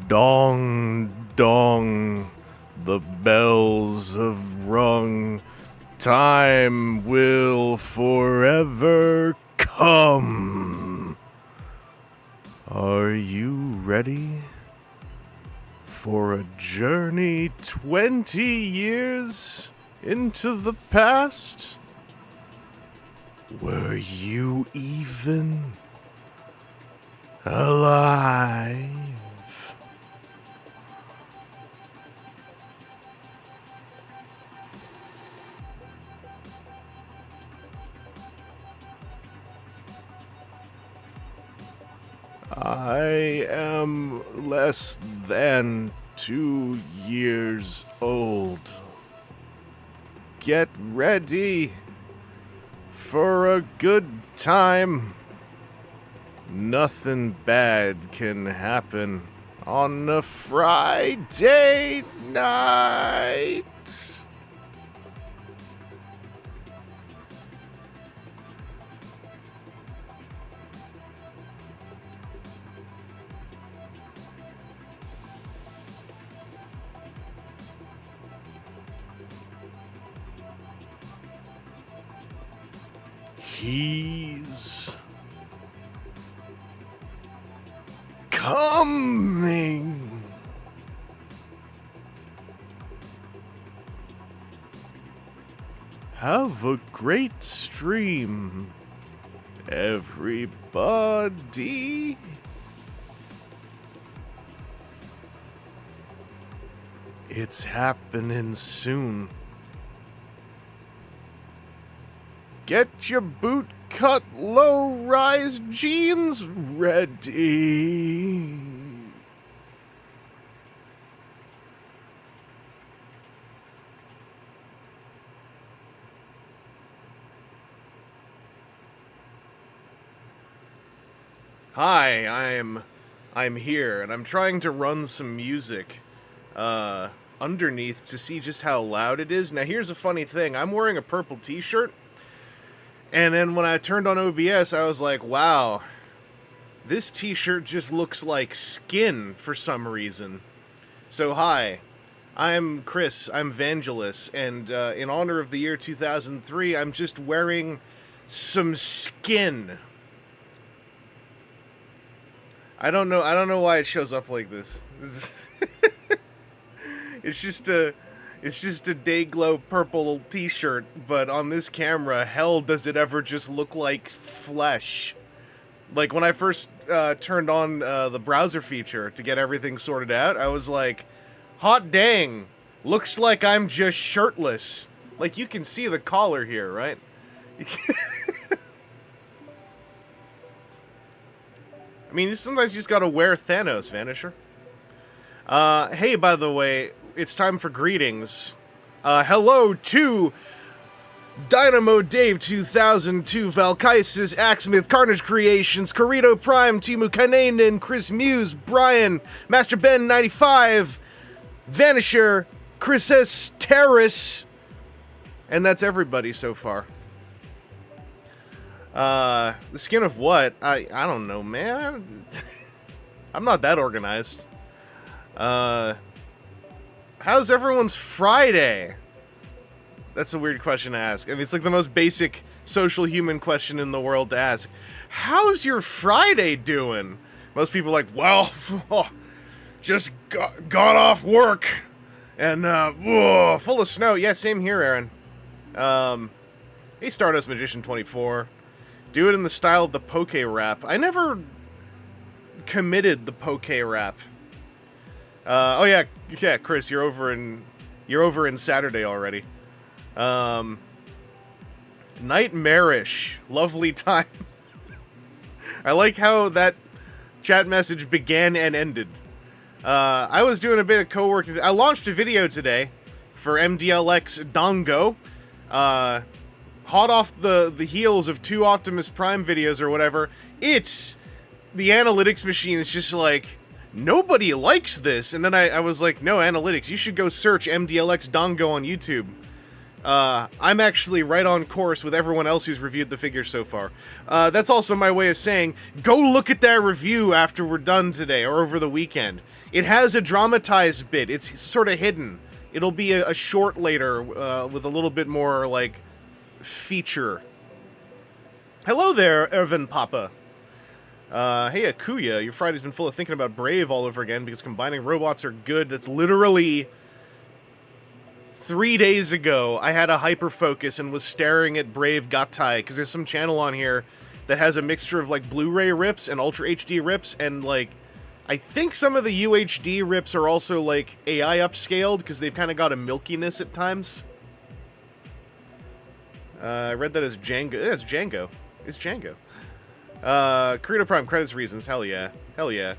Dong, dong, the bells have rung. Time will forever come. Are you ready for a journey 20 years into the past? Were you even alive? I am less than 2 years old. Get ready for a good time. Nothing bad can happen on a Friday night. He's coming. Have a great stream, everybody. It's happening soon. Get your boot-cut, low-rise jeans ready. Hi, I'm here, and I'm trying to run some music underneath to see just how loud it is. Now, here's a funny thing. I'm wearing a purple t-shirt. And then when I turned on OBS, I was like, wow, this t-shirt just looks like skin for some reason. So hi, I'm Chris, I'm Vangelus, and in honor of the year 2003, I'm just wearing some skin. I don't know why it shows up like this. It's just a Dayglow purple t-shirt, but on this camera, hell does it ever just look like flesh. Like, when I first turned on the browser feature to get everything sorted out, I was like, hot dang, looks like I'm just shirtless. Like, you can see the collar here, right? I mean, sometimes you just gotta wear Thanos, Vanisher. Hey, by the way, it's time for greetings. Hello to Dynamo Dave 2002, Valkysis, Aksmth, Carnage Creations, Corito Prime, Timu Kananen, Chris Muse, Brian, Master Ben 95, Vanisher, Chris S. Terrace, and that's everybody so far. The skin of what? I don't know, man. I'm not that organized. How's everyone's Friday? That's a weird question to ask. I mean, it's like the most basic social human question in the world to ask. How's your Friday doing? Most people are like, well, just got off work and full of snow. Yeah, same here, Aaron. Hey, Stardust Magician 24. Do it in the style of the poke rap. I never committed the poke rap. Oh yeah, Chris, you're over in Saturday already. Nightmarish, lovely time. I like how that chat message began and ended. I was doing a bit of co-work. I launched a video today for MDLX Dongo. Hot off the heels of 2 Optimus Prime videos or whatever. It's the analytics machine is just like, nobody likes this. And then I was like, no, analytics, you should go search MDLX Dongo on YouTube. I'm actually right on course with everyone else who's reviewed the figure so far. That's also my way of saying, go look at that review after we're done today or over the weekend. It has a dramatized bit. It's sort of hidden. It'll be a short later with a little bit more, like, feature. Hello there, Irvin Papa. Hey, Akuya, your Friday's been full of thinking about Brave all over again because combining robots are good. That's literally 3 days ago, I had a hyper-focus and was staring at Brave Gattai, because there's some channel on here that has a mixture of, like, Blu-ray rips and Ultra HD rips, and, like, I think some of the UHD rips are also, like, AI upscaled, because they've kind of got a milkiness at times. I read that as Django. Yeah, it's Django. It's Django. Creator Prime credits reasons. Hell yeah. Hell yeah.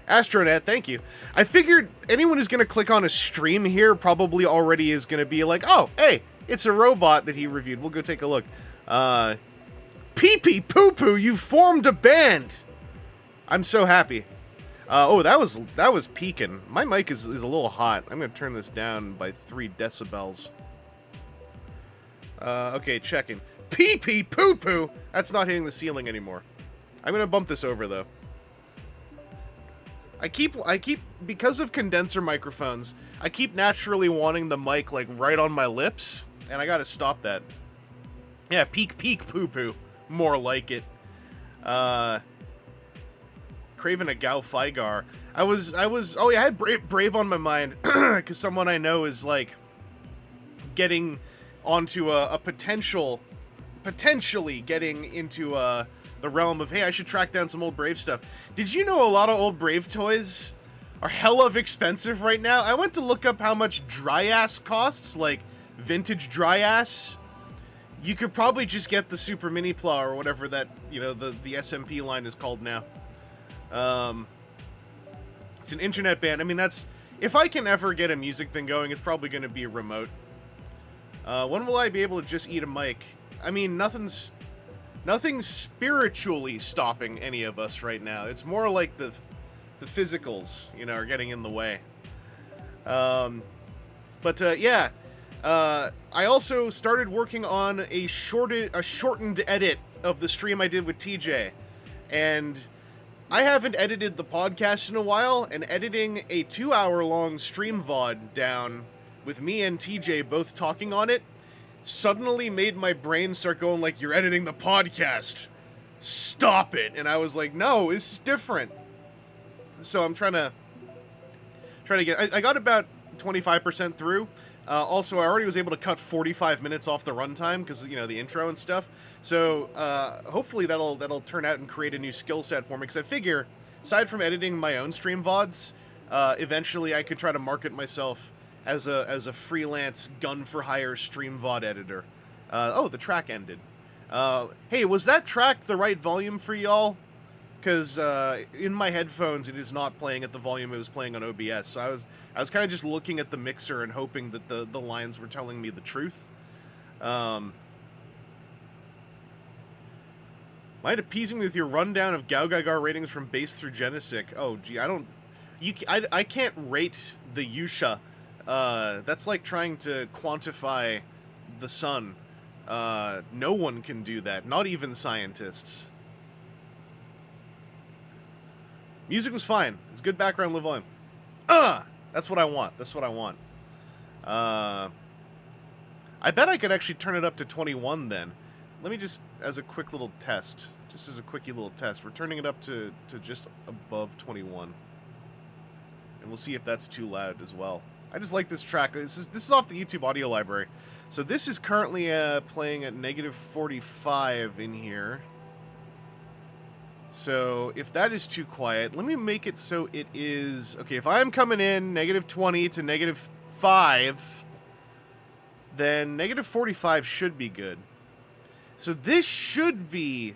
Astronet, thank you. I figured anyone who's going to click on a stream here probably already is going to be like, oh, hey, it's a robot that he reviewed. We'll go take a look. Pee-pee poo-poo, you formed a band! I'm so happy. Oh, that was peaking. My mic is a little hot. I'm going to turn this down by 3 decibels. Okay, checking. Pee-pee poo-poo! That's not hitting the ceiling anymore. I'm going to bump this over, though. I keep, because of condenser microphones, I keep naturally wanting the mic, like, right on my lips, and I gotta stop that. Yeah, peek poo-poo. More like it. Craven a Gao Figar. Oh yeah, I had Brave on my mind, because someone I know is, like, getting onto a potentially getting into, the realm of, hey, I should track down some old Brave stuff. Did you know a lot of old Brave toys are hella expensive right now? I went to look up how much dry-ass costs, like vintage dry-ass. You could probably just get the Super Mini Plow or whatever that, you know, the SMP line is called now. It's an internet band. I mean, that's... If I can ever get a music thing going, it's probably going to be remote. When will I be able to just eat a mic? I mean, nothing's spiritually stopping any of us right now. It's more like the physicals, you know, are getting in the way. Yeah. I also started working on a shortened edit of the stream I did with TJ. And I haven't edited the podcast in a while, and editing a 2-hour-long stream VOD down with me and TJ both talking on it suddenly made my brain start going like, you're editing the podcast. Stop it. And I was like, no, it's different. So I'm trying to get... I got about 25% through. Also, I already was able to cut 45 minutes off the runtime because, you know, the intro and stuff. So hopefully that'll turn out and create a new skill set for me. Because I figure, aside from editing my own stream VODs, eventually I could try to market myself as a freelance gun-for-hire stream VOD editor. Oh, the track ended. Hey, was that track the right volume for y'all? Because in my headphones, it is not playing at the volume it was playing on OBS. So I was kind of just looking at the mixer and hoping that the lines were telling me the truth. Mind appeasing me with your rundown of Gaugagar ratings from base through Genesic? Oh, gee, I can't rate the Yusha. That's like trying to quantify the sun. No one can do that, not even scientists. Music was fine. It was good background low volume. That's what I want. That's what I want. I bet I could actually turn it up to 21 then. Let me just, as a quick little test, just as a quickie little test, we're turning it up to just above 21. And we'll see if that's too loud as well. I just like this track. This is off the YouTube audio library. So this is currently playing at negative 45 in here. So if that is too quiet, let me make it so it is... Okay, if I'm coming in negative 20 to negative 5, then negative 45 should be good. So this should be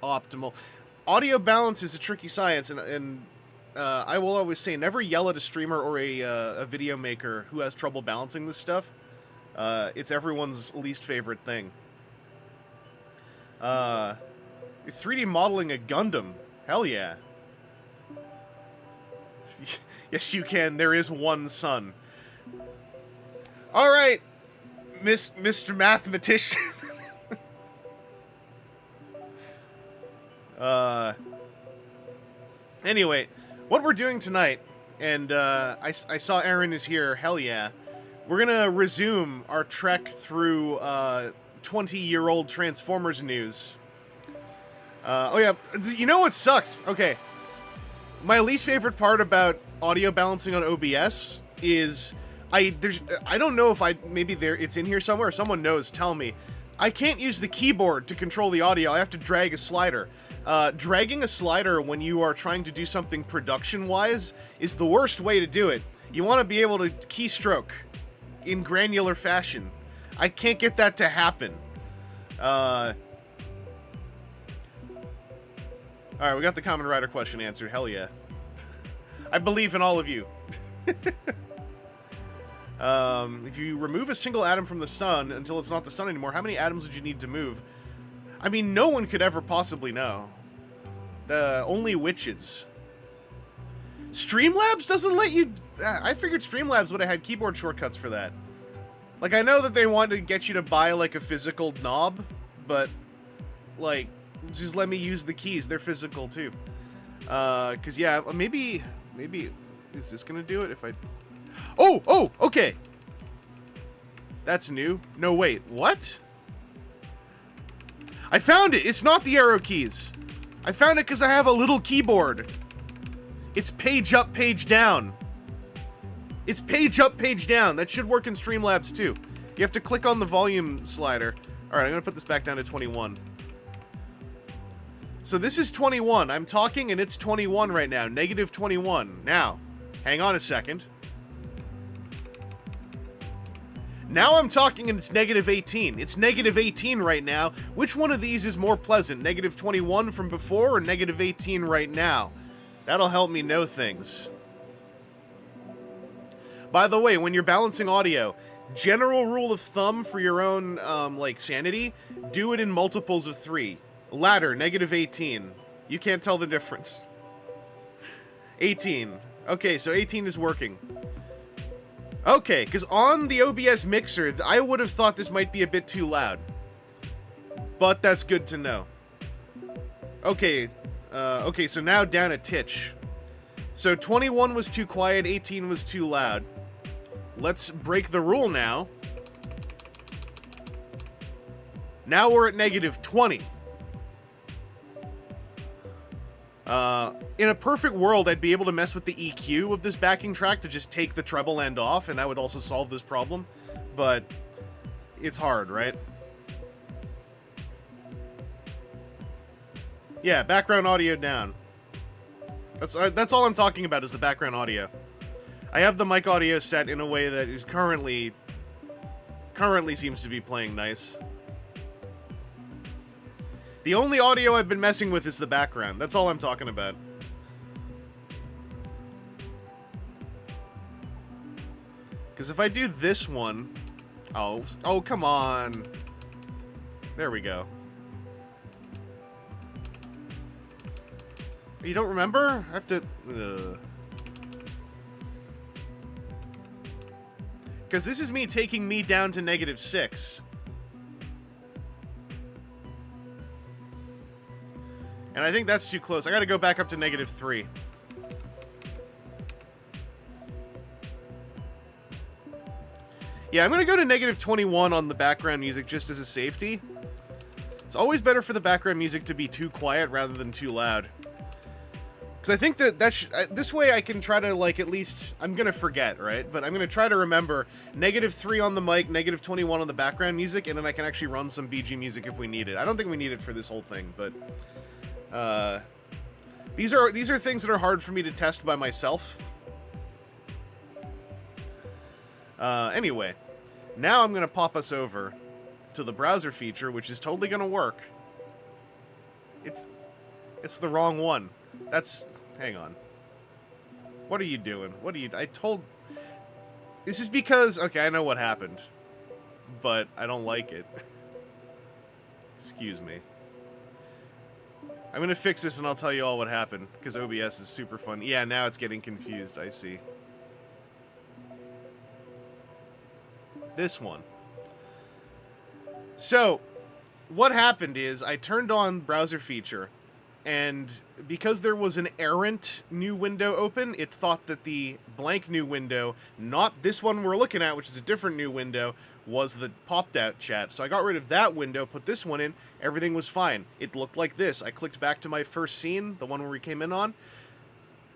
optimal. Audio balance is a tricky science, and I will always say, never yell at a streamer or a video maker who has trouble balancing this stuff. It's everyone's least favorite thing. 3D modeling a Gundam. Hell yeah. Yes, you can. There is one sun. All right, Mr. Mathematician. Anyway, what we're doing tonight, and I saw Aaron is here. Hell yeah. We're gonna resume our trek through 20-year-old Transformers news. Oh yeah, you know what sucks? Okay, my least favorite part about audio balancing on OBS is I don't know if it's in here somewhere. If someone knows, tell me. I can't use the keyboard to control the audio. I have to drag a slider. Dragging a slider when you are trying to do something production-wise is the worst way to do it. You want to be able to keystroke in granular fashion. I can't get that to happen. Alright, we got the Common Rider question answered. Hell yeah. I believe in all of you. If you remove a single atom from the sun until it's not the sun anymore, how many atoms would you need to move? I mean, no one could ever possibly know. Only witches. Streamlabs doesn't let you... I figured Streamlabs would have had keyboard shortcuts for that. Like, I know that they wanted to get you to buy, like, a physical knob, but, like, just let me use the keys. They're physical, too. Because, yeah, maybe, is this gonna do it if I... Oh, okay. That's new. No, wait, what? I found it. It's not the arrow keys. I found it because I have a little keyboard. It's page up, page down. It's page up, page down. That should work in Streamlabs too. You have to click on the volume slider. Alright, I'm going to put this back down to 21. So this is 21. I'm talking and it's 21 right now. Negative 21. Now, hang on a second. Now I'm talking and it's negative 18. It's negative 18 right now. Which one of these is more pleasant? Negative 21 from before or negative 18 right now? That'll help me know things. By the way, when you're balancing audio, general rule of thumb for your own, like, sanity, do it in multiples of 3. Ladder, negative 18. You can't tell the difference. 18. Okay, so 18 is working. Okay, because on the OBS mixer, I would have thought this might be a bit too loud. But that's good to know. Okay, okay, so now down a titch. So 21 was too quiet, 18 was too loud. Let's break the rule now. Now we're at negative 20. In a perfect world, I'd be able to mess with the EQ of this backing track to just take the treble end off, and that would also solve this problem. But it's hard, right? Yeah, background audio down. That's all I'm talking about is the background audio. I have the mic audio set in a way that is currently seems to be playing nice. The only audio I've been messing with is the background. That's all I'm talking about. Because if I do this one... Oh, come on. There we go. You don't remember? I have to... Because this is me taking me down to negative 6. And I think that's too close. I gotta go back up to negative 3. Yeah, I'm going to go to -21 on the background music just as a safety. It's always better for the background music to be too quiet rather than too loud. Because I think that this way I can try to, like, at least... I'm going to forget, right? But I'm going to try to remember -3 on the mic, -21 on the background music, and then I can actually run some BG music if we need it. I don't think we need it for this whole thing, but... These are things that are hard for me to test by myself. Anyway, now I'm going to pop us over to the browser feature, which is totally going to work. It's the wrong one. Hang on. What are you doing? This is because, okay, I know what happened, but I don't like it. Excuse me. I'm going to fix this and I'll tell you all what happened, because OBS is super fun. Yeah, now it's getting confused, I see. This one. So, what happened is I turned on browser feature, and because there was an errant new window open, it thought that the blank new window, not this one we're looking at, which is a different new window, was the popped out chat. So I got rid of that window, put this one in, everything was fine. It looked like this. I clicked back to my first scene, the one where we came in on.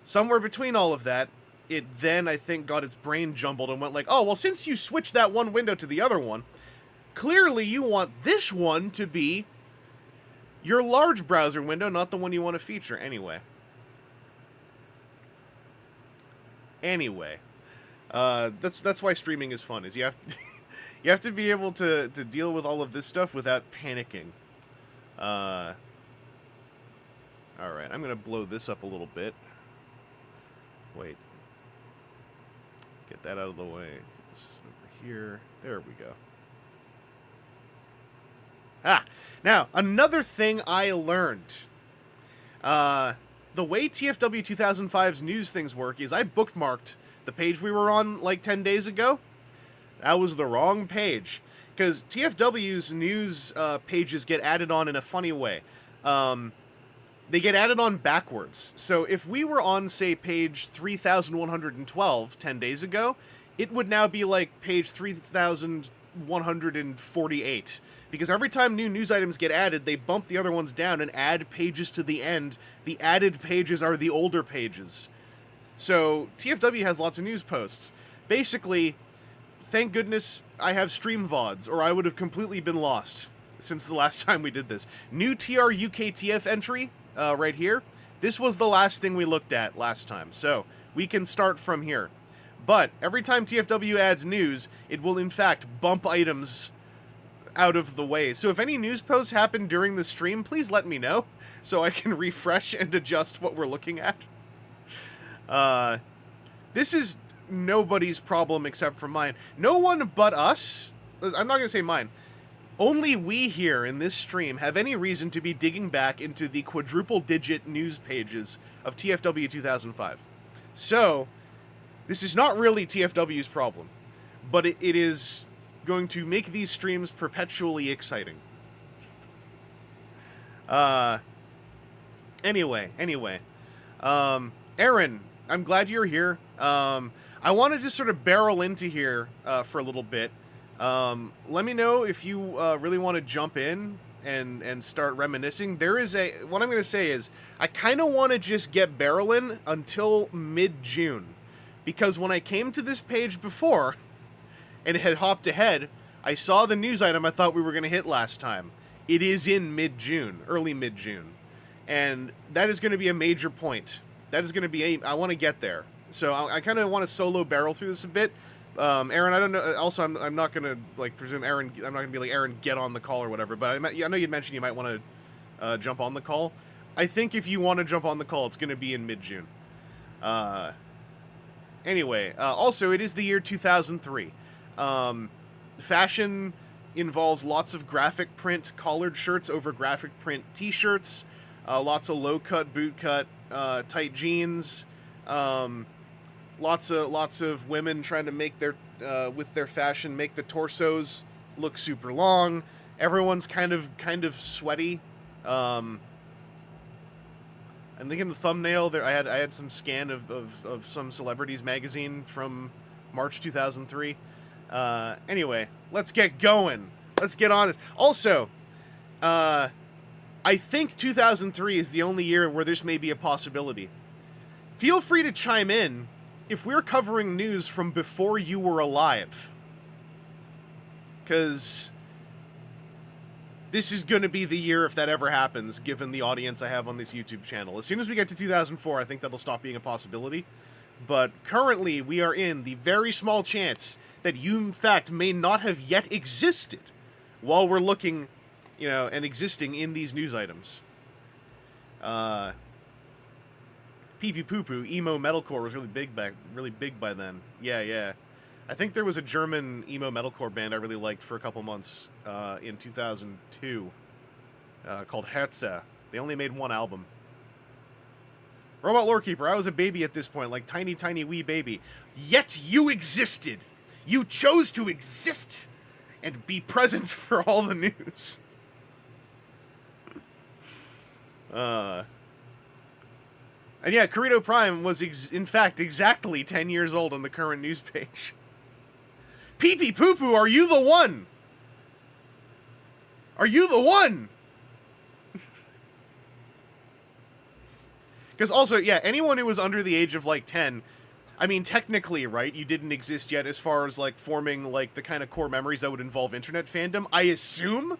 Somewhere between all of that, it then, I think, got its brain jumbled and went like, oh, well, since you switched that one window to the other one, clearly you want this one to be your large browser window, not the one you want to feature. Anyway, that's why streaming is fun, is you have to be able to deal with all of this stuff without panicking. Alright, I'm going to blow this up a little bit. Wait. Get that out of the way. This over here. There we go. Now, another thing I learned. The way TFW 2005's news things work is I bookmarked the page we were on like 10 days ago. That was the wrong page. Because TFW's news pages get added on in a funny way. They get added on backwards. So if we were on, say, page 3112 10 days ago, it would now be like page 3148. Because every time new news items get added, they bump the other ones down and add pages to the end. The added pages are the older pages. So TFW has lots of news posts. Basically, thank goodness I have stream VODs, or I would have completely been lost since the last time we did this. New TRUKTF entry, right here. This was the last thing we looked at last time, so we can start from here. But every time TFW adds news, it will in fact bump items out of the way. So if any news posts happen during the stream, please let me know, so I can refresh and adjust what we're looking at. This is nobody's problem except for mine. No one but us, I'm not going to say mine, only we here in this stream have any reason to be digging back into the quadruple-digit news pages of TFW 2005. So, this is not really TFW's problem, but it is going to make these streams perpetually exciting. Anyway. Aaron, I'm glad you're here. I want to just sort of barrel into here for a little bit. Let me know if you really want to jump in and start reminiscing. What I'm going to say is, I kind of want to just get barreling until mid-June. Because when I came to this page before, and it had hopped ahead, I saw the news item I thought we were going to hit last time. It is in mid-June, early mid-June. And that is going to be a major point. That is going to be I want to get there. So I kind of want to solo barrel through this a bit. Aaron, I don't know. Also, I'm not going to like presume Aaron. I'm not going to be like, Aaron, get on the call or whatever. But I know you'd mentioned you might want to jump on the call. I think if you want to jump on the call, it's going to be in mid-June. Anyway, also, it is the year 2003. Fashion involves lots of graphic print collared shirts over graphic print t-shirts, lots of low-cut, boot-cut, tight jeans, lots of women trying to make their with their fashion make the torsos look super long. Everyone's kind of sweaty. I think in the thumbnail there I had some scan of some celebrities magazine from March 2003. Anyway, let's get going. Let's get on this. Also, I think 2003 is the only year where this may be a possibility. Feel free to chime in if we're covering news from before you were alive. Because this is going to be the year if that ever happens, given the audience I have on this YouTube channel. As soon as we get to 2004, I think that'll stop being a possibility. But currently, we are in the very small chance that you, in fact, may not have yet existed while we're looking, you know, and existing in these news items. Pee Pee Poo Poo, emo metalcore was really big by then. Yeah. I think there was a German emo metalcore band I really liked for a couple months in 2002 called Herze. They only made one album. Robot Lorekeeper, I was a baby at this point, like tiny, tiny wee baby. Yet you existed. You chose to exist and be present for all the news. And yeah, Corrito Prime was, in fact, exactly 10 years old on the current news page. Pee Pee Poo Poo, are you the one? Are you the one? Because also, yeah, anyone who was under the age of, like, 10, I mean, technically, right, you didn't exist yet as far as, like, forming, like, the kind of core memories that would involve internet fandom, I assume?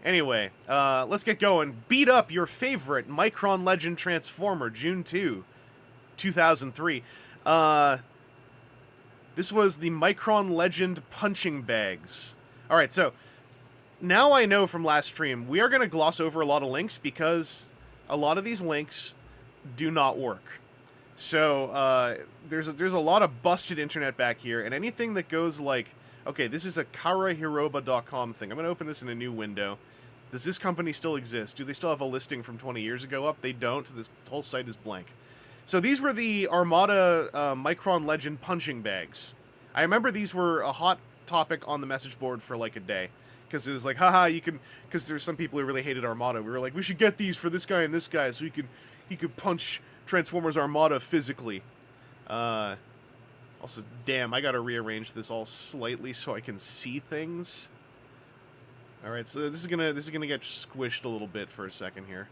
Anyway, let's get going. Beat up your favorite Micron Legend Transformer, June 2, 2003. This was the Micron Legend punching bags. Alright, so, now I know from last stream, we are going to gloss over a lot of links because a lot of these links do not work. So, there's a lot of busted internet back here, and anything that goes like, okay, this is a karahiroba.com thing. I'm going to open this in a new window. Does this company still exist? Do they still have a listing from 20 years ago up? They don't. This whole site is blank. So these were the Armada Micron Legend punching bags. I remember these were a hot topic on the message board for like a day. Because it was like, haha, you can... Because there's some people who really hated Armada. We were like, we should get these for this guy and this guy so he could punch Transformers Armada physically. Also, damn, I gotta rearrange this all slightly so I can see things. Alright, so this is gonna get squished a little bit for a second here.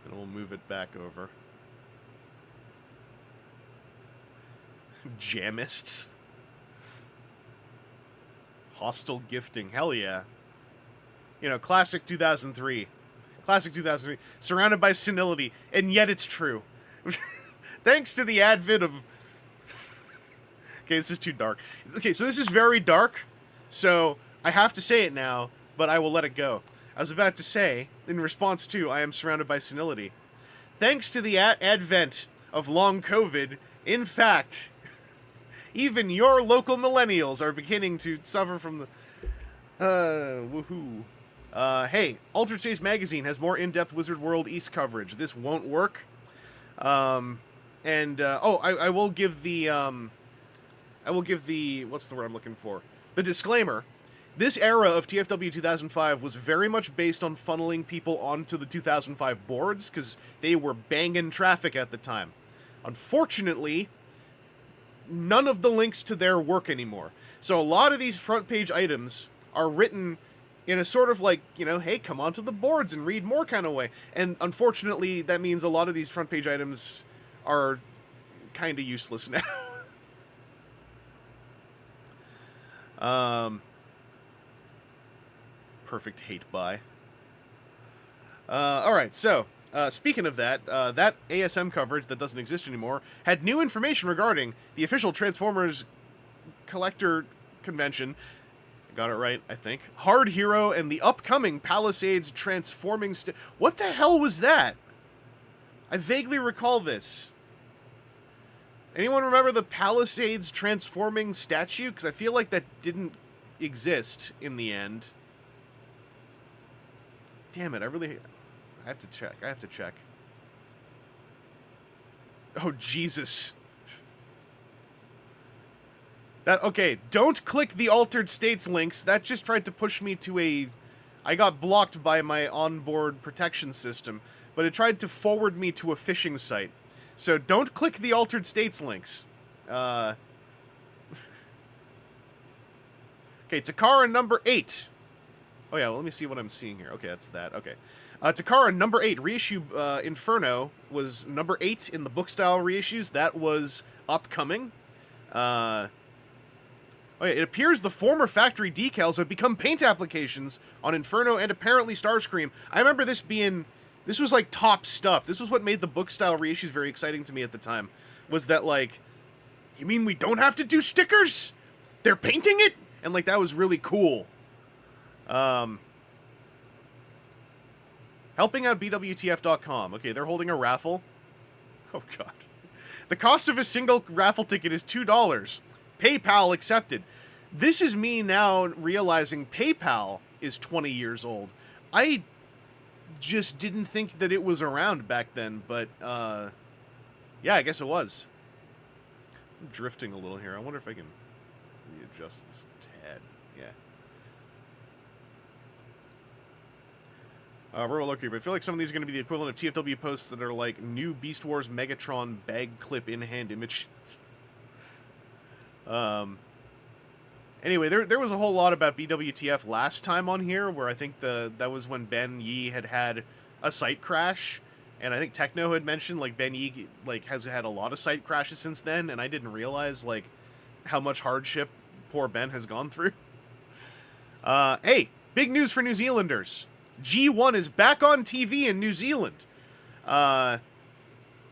And we'll move it back over. Jamists. Hostile gifting, hell yeah. You know, classic 2003. Classic 2003. Surrounded by senility, and yet it's true. Thanks to the advent of... Okay, this is too dark. Okay, so this is very dark, so I have to say it now, but I will let it go. I was about to say, in response to I am surrounded by senility. Thanks to the advent of long COVID, in fact, even your local millennials are beginning to suffer from the... woohoo. Hey, Altered States Magazine has more in-depth Wizard World East coverage. This won't work. I will give the, what's the word I'm looking for? The disclaimer. This era of TFW 2005 was very much based on funneling people onto the 2005 boards, because they were banging traffic at the time. Unfortunately, none of the links to their work anymore. So a lot of these front page items are written in a sort of like, you know, hey, come onto the boards and read more kind of way. And unfortunately, that means a lot of these front page items are kind of useless now. Perfect hate buy. Alright, so, speaking of that, that ASM coverage that doesn't exist anymore had new information regarding the official Transformers Collector Convention. I got it right, I think. Hard Hero and the upcoming Palisades Transforming What the hell was that? I vaguely recall this. Anyone remember the Palisades Transforming statue? Because I feel like that didn't exist in the end. Damn it, I have to check. Oh, Jesus. Okay, don't click the Altered States links. That just tried to push me to a... I got blocked by my onboard protection system. but it tried to forward me to a phishing site. So don't click the altered states links. Okay, Takara number 8. Oh yeah, well, let me see what I'm seeing here. Okay, that's that. Okay. Takara number 8, reissue Inferno was number 8 in the book style reissues. That was upcoming. Oh yeah, it appears the former factory decals have become paint applications on Inferno and apparently Starscream. I remember this was like top stuff. This was what made the book style reissues very exciting to me at the time. Was that like, you mean we don't have to do stickers? They're painting it? And like, that was really cool. Helping out BWTF.com. Okay, they're holding a raffle. Oh god. The cost of a single raffle ticket is $2. PayPal accepted. This is me now realizing PayPal is 20 years old. I just didn't think that it was around back then, but, yeah, I guess it was. I'm drifting a little here. I wonder if I can readjust this a tad. Yeah. We're looking, but I feel like some of these are going to be the equivalent of TFW posts that are like new Beast Wars Megatron bag clip in-hand images. Anyway, there was a whole lot about BWTF last time on here, where I think that was when Ben Yee had a site crash, and I think Techno had mentioned, like, Ben Yee, like, has had a lot of site crashes since then, and I didn't realize, like, how much hardship poor Ben has gone through. Hey, big news for New Zealanders. G1 is back on TV in New Zealand.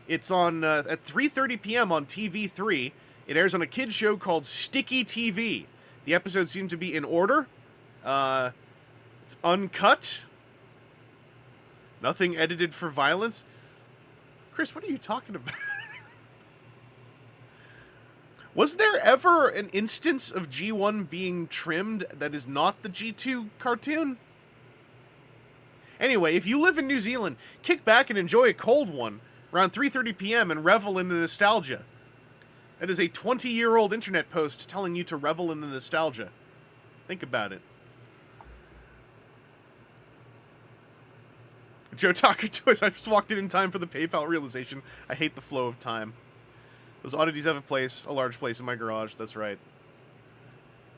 It's on at 3:30 p.m. on TV3. It airs on a kids show called Sticky TV. The episodes seem to be in order. It's uncut. Nothing edited for violence. Chris, what are you talking about? Was there ever an instance of G1 being trimmed that is not the G2 cartoon? Anyway, if you live in New Zealand, kick back and enjoy a cold one around 3:30 p.m. and revel in the nostalgia. That is a 20-year-old internet post telling you to revel in the nostalgia. Think about it. Joe Taka Toys, I just walked in time for the PayPal realization. I hate the flow of time. Those oddities have a large place in my garage, that's right.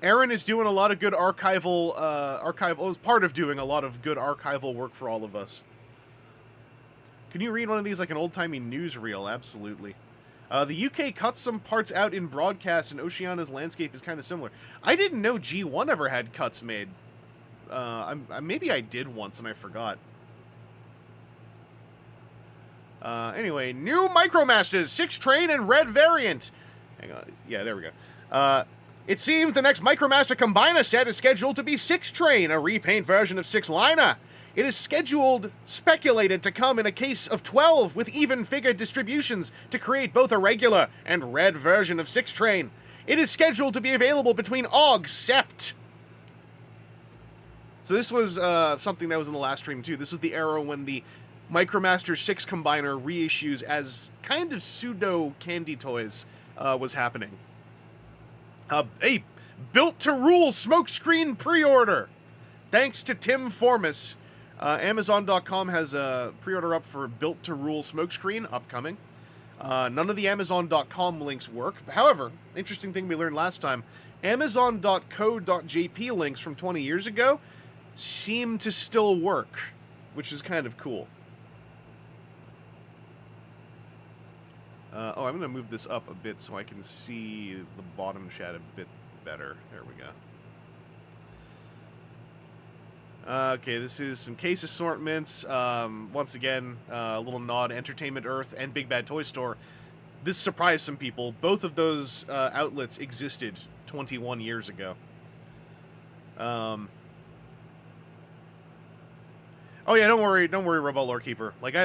Aaron is doing a lot of good is part of doing a lot of good archival work for all of us. Can you read one of these like an old-timey newsreel? Absolutely. The UK cuts some parts out in broadcast, and Oceania's landscape is kind of similar. I didn't know G1 ever had cuts made. Maybe I did once and I forgot. Anyway, new Micromasters, 6-train and red variant. Hang on. Yeah, there we go. It seems the next Micromaster Combiner set is scheduled to be 6-train, a repaint version of 6-liner. It is speculated to come in a case of 12 with even figure distributions to create both a regular and red version of 6-train. It is scheduled to be available between Aug Sept. So this was something that was in the last stream too. This was the era when the Micromaster 6 Combiner reissues as kind of pseudo candy toys was happening. A built-to-rule Smokescreen pre-order. Thanks to Tim Formas. Amazon.com has a pre-order up for built-to-rule Smokescreen, upcoming. None of the Amazon.com links work. However, interesting thing we learned last time, Amazon.co.jp links from 20 years ago seem to still work, which is kind of cool. I'm going to move this up a bit so I can see the bottom chat a bit better. There we go. Okay, this is some case assortments. Once again, a little nod, Entertainment Earth and Big Bad Toy Store. This surprised some people. Both of those outlets existed 21 years ago. Oh yeah, don't worry, Robot Lore Keeper. Like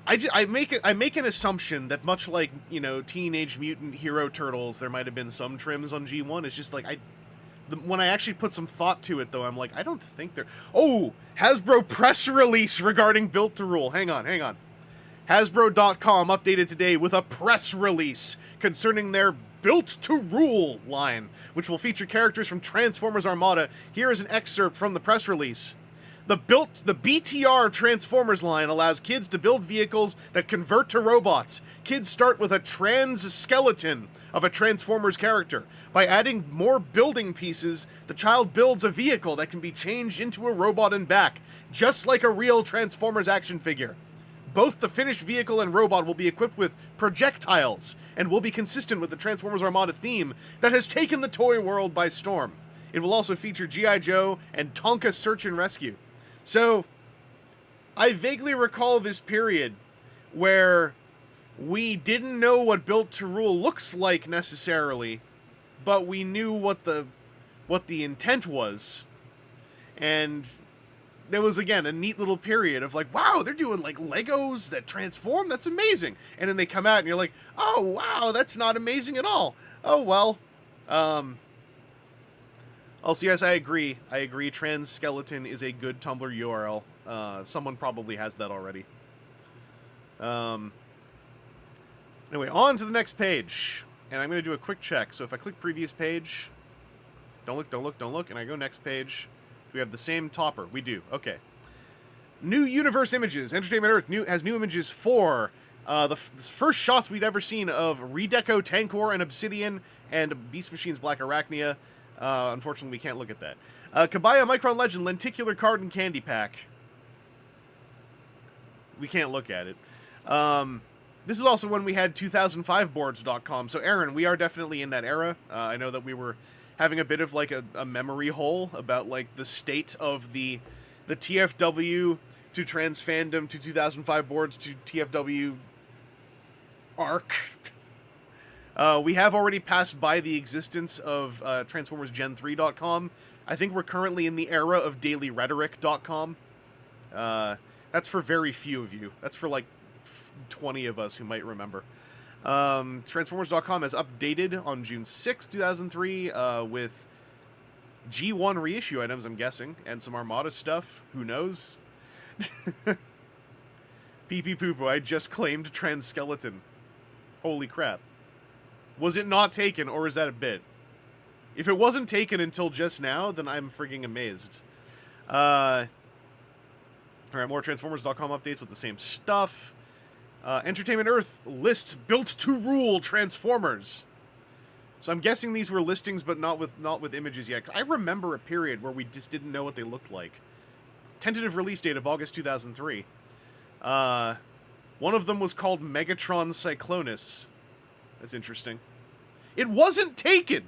I make an assumption that much like, you know, Teenage Mutant Hero Turtles, there might have been some trims on G1. It's just like when I actually put some thought to it, though, I'm like, I don't think there. Oh, Hasbro press release regarding Built to Rule. Hang on. Hasbro.com updated today with a press release concerning their Built to Rule line, which will feature characters from Transformers Armada. Here is an excerpt from the press release. The BTR Transformers line allows kids to build vehicles that convert to robots. Kids start with a trans skeleton of a Transformers character. By adding more building pieces, the child builds a vehicle that can be changed into a robot and back, just like a real Transformers action figure. Both the finished vehicle and robot will be equipped with projectiles, and will be consistent with the Transformers Armada theme that has taken the toy world by storm. It will also feature G.I. Joe and Tonka Search and Rescue. So, I vaguely recall this period where we didn't know what Built to Rule looks like necessarily, but we knew what the intent was. And there was, again, a neat little period of like, wow, they're doing like Legos that transform, that's amazing. And then they come out and you're like, oh wow, that's not amazing at all. Oh well. Also, yes, I agree. Trans Skeleton is a good Tumblr URL. Someone probably has that already. Anyway, on to the next page. And I'm going to do a quick check. So if I click previous page, don't look, and I go next page, we have the same topper. We do. Okay. New universe images. Entertainment Earth has new images for the first shots we'd ever seen of Redeco Tankor and Obsidian and Beast Machine's Black Arachnia. Unfortunately, we can't look at that. Kabaya Micron Legend Lenticular Card and Candy Pack. We can't look at it. This is also when we had 2005boards.com. So, Aaron, we are definitely in that era. I know that we were having a bit of, like, a memory hole about, like, the state of the TFW to trans fandom to 2005 boards to TFW arc. We have already passed by the existence of TransformersGen3.com. I think we're currently in the era of DailyRhetoric.com. That's for very few of you. That's for, like, 20 of us who might remember. Transformers.com has updated on June 6, 2003, with G1 reissue items, I'm guessing, and some Armada stuff. Who knows? Pee-pee poo-poo, I just claimed Trans Skeleton. Holy crap. Was it not taken, or is that a bit? If it wasn't taken until just now, then I'm frigging amazed. Alright, more Transformers.com updates with the same stuff. Entertainment Earth lists Built to Rule Transformers. So I'm guessing these were listings, but not with images yet. I remember a period where we just didn't know what they looked like. Tentative release date of August 2003. One of them was called Megatron Cyclonus. That's interesting. It wasn't taken!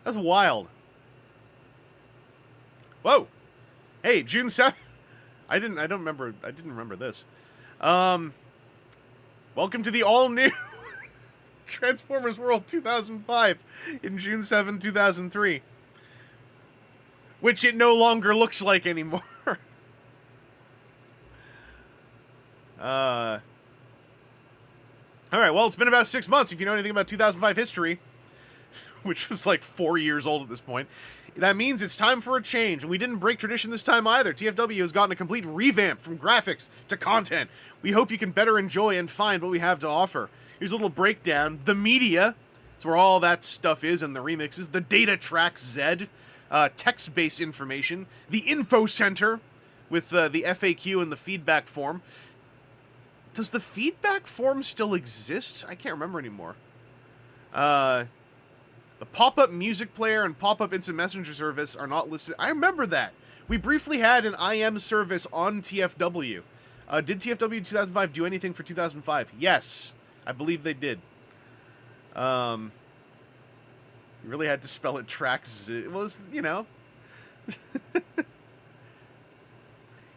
That's wild. Whoa! Hey, June 7th. I didn't remember this. Welcome to the all-new Transformers World 2005 in June 7, 2003. Which it no longer looks like anymore. Alright, well, it's been about 6 months if you know anything about 2005 history, which was like 4 years old at this point. That means it's time for a change, and we didn't break tradition this time either. TFW has gotten a complete revamp from graphics to content. We hope you can better enjoy and find what we have to offer. Here's a little breakdown. The media, it's where all that stuff is and the remixes. The data track Z, text-based information. The info center with the FAQ and the feedback form. Does the feedback form still exist? I can't remember anymore. The pop-up music player and pop-up instant messenger service are not listed. I remember that. We briefly had an IM service on TFW. Did TFW 2005 do anything for 2005? Yes. I believe they did. You really had to spell it tracks. It was, you know.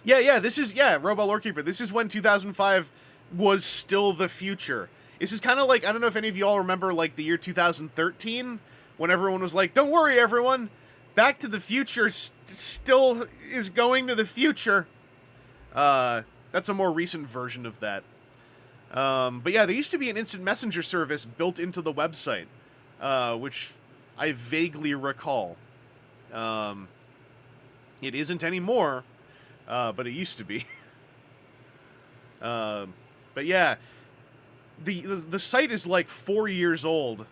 Yeah, this is, Robot Lorekeeper. This is when 2005 was still the future. This is kind of like, I don't know if any of you all remember, like, the year 2013, when everyone was like, don't worry, everyone, Back to the Future still is going to the future. That's a more recent version of that. But yeah, there used to be an instant messenger service built into the website, which I vaguely recall. It isn't anymore, but it used to be. But yeah, the site is like 4 years old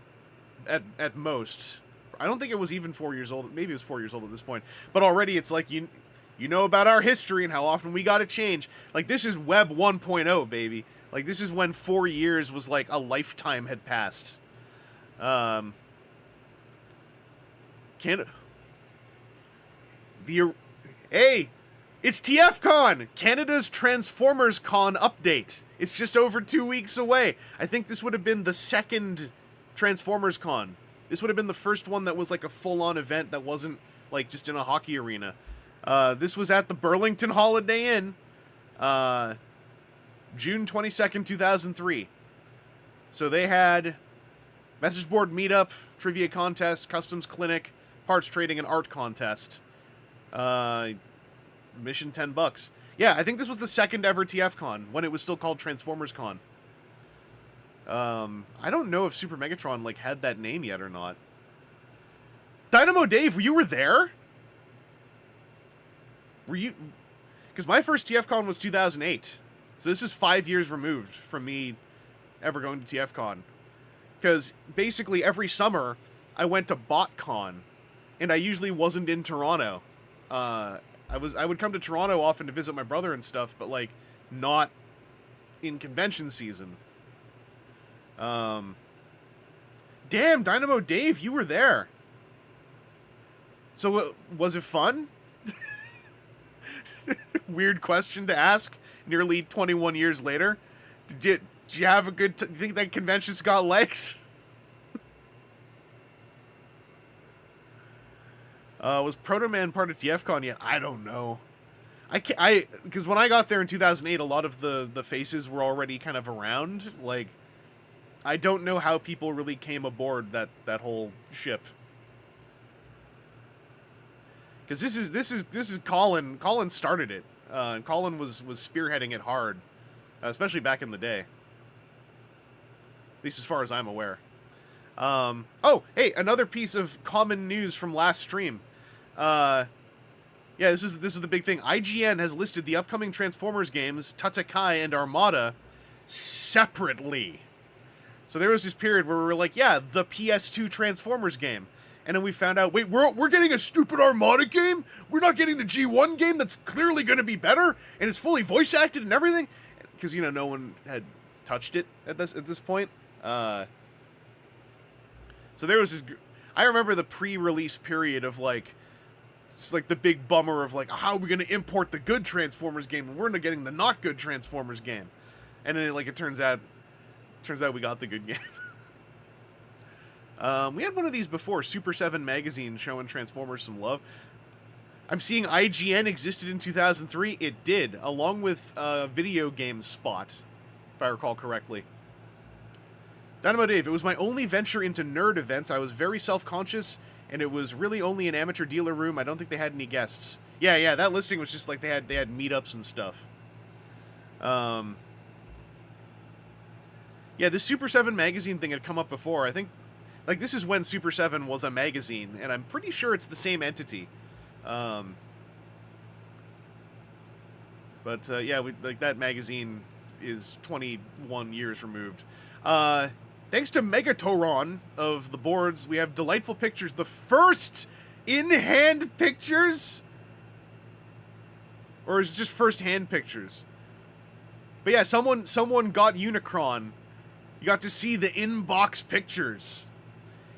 at most. I don't think it was even 4 years old. Maybe it was 4 years old at this point. But already it's like you you know about our history and how often we gotta change. Like, this is Web 1.0, baby. Like, this is when 4 years was like a lifetime had passed. Hey, it's TFCon! Canada's TransformersCon update. It's just over 2 weeks away. I think this would have been the second TransformersCon. This would have been the first one that was like a full-on event that wasn't like just in a hockey arena. This was at the Burlington Holiday Inn, June 22nd, 2003. So they had message board meetup, trivia contest, customs clinic, parts trading, and art contest. Mission $10. Yeah, I think this was the second ever TFCon, when it was still called TransformersCon. I don't know if Super Megatron, like, had that name yet or not. Dynamo Dave, you were there? Were you... Because my first TFCon was 2008. So this is 5 years removed from me ever going to TFCon. Because basically every summer, I went to BotCon. And I usually wasn't in Toronto. I would come to Toronto often to visit my brother and stuff, but, like, not in convention season. Damn, Dynamo Dave, you were there. So, was it fun? Weird question to ask nearly 21 years later. Did you have a good... Do you think that convention's got legs? Was Proto Man part of TFCon yet? I don't know. Because when I got there in 2008, a lot of the faces were already kind of around. Like, I don't know how people really came aboard that whole ship. Because this is Colin. Colin started it. And Colin was spearheading it hard, especially back in the day. At least as far as I'm aware. Oh, hey, another piece of common news from last stream. Yeah, this is the big thing. IGN has listed the upcoming Transformers games, Tatakai and Armada, separately. So there was this period where we were like, yeah, the PS2 Transformers game. And then we found out, wait, we're getting a stupid Armada game? We're not getting the G1 game that's clearly going to be better? And it's fully voice acted and everything? Because, you know, no one had touched it at this point. So there was this... I remember the pre-release period of, like... It's like the big bummer of, like, how are we going to import the good Transformers game when we're not getting the not good Transformers game? And then, like, it turns out we got the good game. We had one of these before, Super 7 magazine, showing Transformers some love. I'm seeing IGN existed in 2003. It did, along with Video Game Spot, if I recall correctly. Dynamo Dave, it was my only venture into nerd events. I was very self-conscious, and it was really only an amateur dealer room. I don't think they had any guests. Yeah, that listing was just like they had meetups and stuff. Yeah, this Super 7 magazine thing had come up before. I think, like, this is when Super 7 was a magazine, and I'm pretty sure it's the same entity. But yeah, like, that magazine is 21 years removed. Thanks to Megatoron of the boards, we have delightful pictures. The first in-hand pictures? Or is it just first-hand pictures? But yeah, someone got Unicron. You got to see the in-box pictures.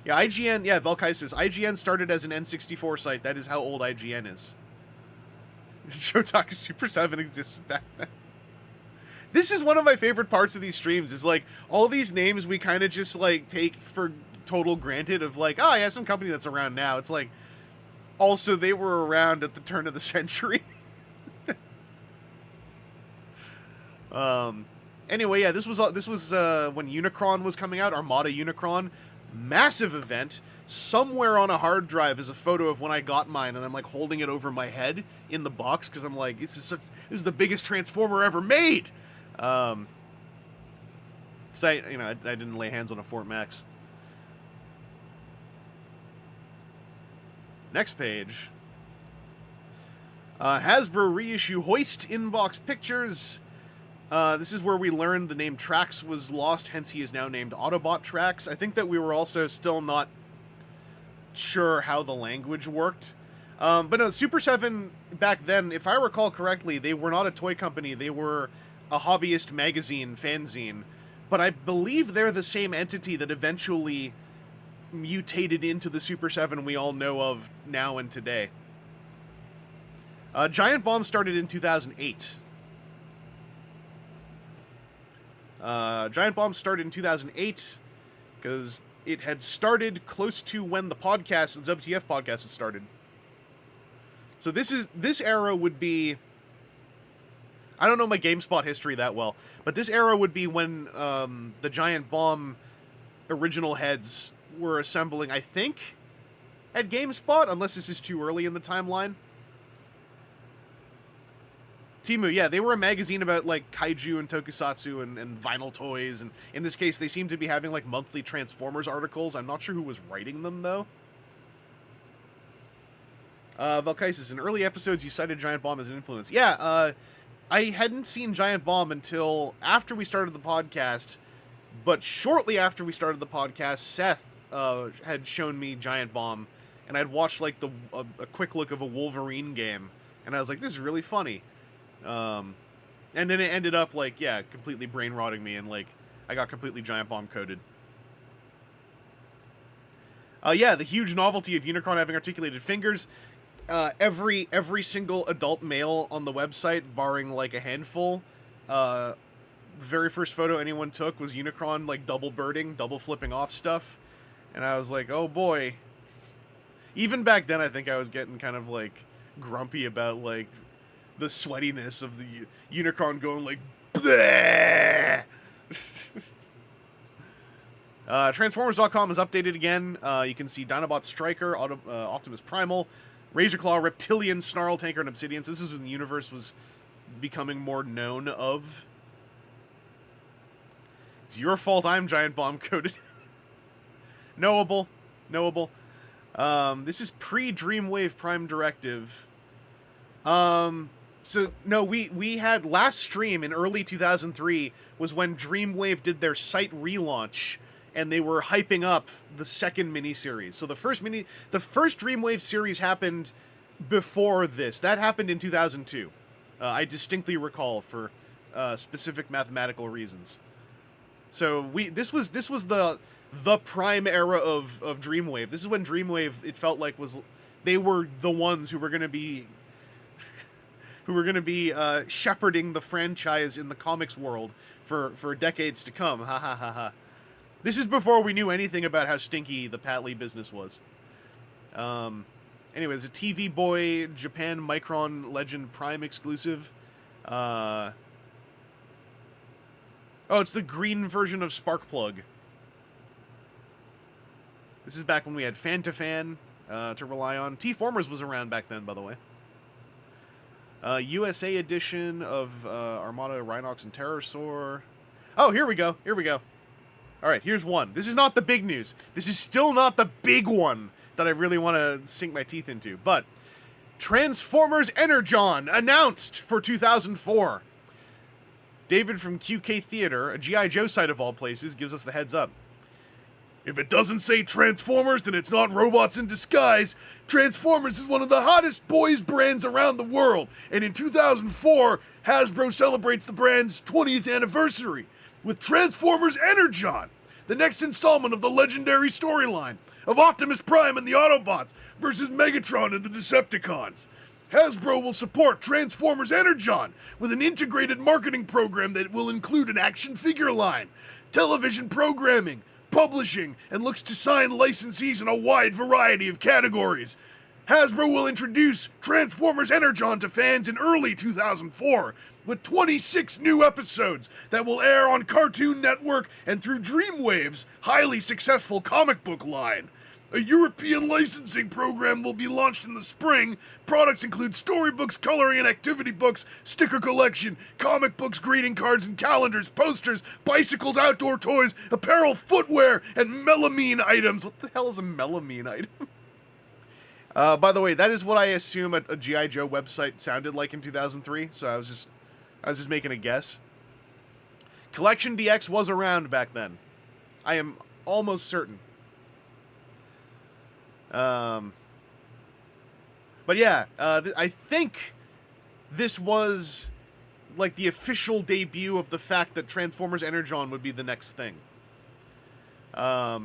Yeah, IGN, yeah, Velkai says, IGN started as an N64 site. That is how old IGN is. Showtaka Super 7 existed back then. This is one of my favorite parts of these streams, is, like, all these names we kind of just, like, take for total granted of, like, oh, yeah, some company that's around now. It's like, also, they were around at the turn of the century. Anyway, yeah, this was when Unicron was coming out, Armada Unicron. Massive event. Somewhere on a hard drive is a photo of when I got mine, and I'm, like, holding it over my head in the box, because I'm like, this is the biggest Transformer ever made! Because I didn't lay hands on a Fort Max. Next page. Hasbro reissue Hoist inbox pictures. This is where we learned the name Trax was lost, hence he is now named Autobot Trax. I think that we were also still not sure how the language worked. But no, Super 7 back then, if I recall correctly, they were not a toy company. They were a hobbyist magazine, fanzine. But I believe they're the same entity that eventually mutated into the Super 7 we all know of now and today. Giant Bomb started in 2008. Giant Bomb started in 2008 because it had started close to when the podcast, the WTF podcast, had started. So this era would be, I don't know my GameSpot history that well, but this era would be when the Giant Bomb original heads were assembling, I think, at GameSpot, unless this is too early in the timeline. Temu, yeah, they were a magazine about, like, kaiju and tokusatsu and vinyl toys, and in this case, they seem to be having, like, monthly Transformers articles. I'm not sure who was writing them, though. Valkaisis, in early episodes, you cited Giant Bomb as an influence. Yeah, I hadn't seen Giant Bomb until after we started the podcast, but shortly after we started the podcast, Seth had shown me Giant Bomb, and I'd watched, like, a quick look of a Wolverine game, and I was like, this is really funny. And then it ended up, like, yeah, completely brain-rotting me, and, like, I got completely Giant Bomb coded. Yeah, the huge novelty of Unicron having articulated fingers. Every single adult male on the website, barring, like, a handful, the very first photo anyone took was Unicron, like, double birding, double flipping off stuff. And I was like, oh boy. Even back then, I think I was getting kind of, like, grumpy about, like, the sweatiness of the Unicron going like, bleh! Transformers.com is updated again. You can see Dinobot Striker, Optimus Primal, Razorclaw, Reptilian, Snarl Tanker, and Obsidian. So this is when the universe was becoming more known of. It's your fault I'm Giant Bomb coded. Knowable. This is pre-Dreamwave Prime Directive. So, no, we had last stream in early 2003 was when Dreamwave did their site relaunch, and they were hyping up the second miniseries. So the first Dreamwave series happened before this. That happened in 2002. I distinctly recall for specific mathematical reasons. So this was the prime era of Dreamwave. This is when Dreamwave, it felt like, they were the ones who were going to be shepherding the franchise in the comics world for decades to come. Ha ha ha ha. This is before we knew anything about how stinky the Pat Lee business was. Anyways, a TV Boy Japan Micron Legend Prime exclusive. Oh, it's the green version of Sparkplug. This is back when we had Fan-to-Fan to rely on. T-Formers was around back then, by the way. USA edition of Armada, Rhinox, and Terrorsaur. Oh, here we go. Alright, here's one. This is not the big news. This is still not the big one that I really want to sink my teeth into. But Transformers Energon announced for 2004. David from QK Theater, a G.I. Joe site of all places, gives us the heads up. If it doesn't say Transformers, then it's not robots in disguise. Transformers is one of the hottest boys brands around the world, and in 2004, Hasbro celebrates the brand's 20th anniversary with Transformers Energon, the next installment of the legendary storyline of Optimus Prime and the Autobots versus Megatron and the Decepticons. Hasbro will support Transformers Energon with an integrated marketing program that will include an action figure line, television programming, publishing, and looks to sign licensees in a wide variety of categories. Hasbro will introduce Transformers Energon to fans in early 2004, with 26 new episodes that will air on Cartoon Network and through Dreamwave's highly successful comic book line. A European licensing program will be launched in the spring. Products include storybooks, coloring and activity books, sticker collection, comic books, greeting cards and calendars, posters, bicycles, outdoor toys, apparel, footwear, and melamine items. What the hell is a melamine item? By the way, that is what I assume a G.I. Joe website sounded like in 2003, so I was just making a guess. Collection DX was around back then. I am almost certain. But yeah, I think this was like the official debut of the fact that Transformers Energon would be the next thing. Yeah,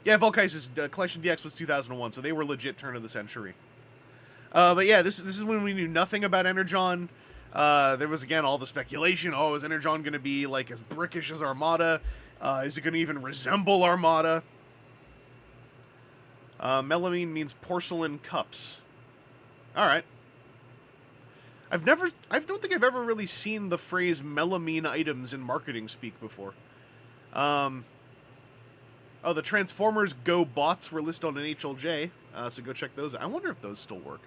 Volkai's Collection DX was 2001, so they were legit turn of the century. But yeah, this is when we knew nothing about Energon. There was, again, all the speculation. Oh, is Energon going to be, like, as brickish as Armada? Is it going to even resemble Armada? Melamine means porcelain cups. Alright. I don't think I've ever really seen the phrase melamine items in marketing speak before. Oh, the Transformers Go bots were listed on an HLJ, so go check those out. I wonder if those still work.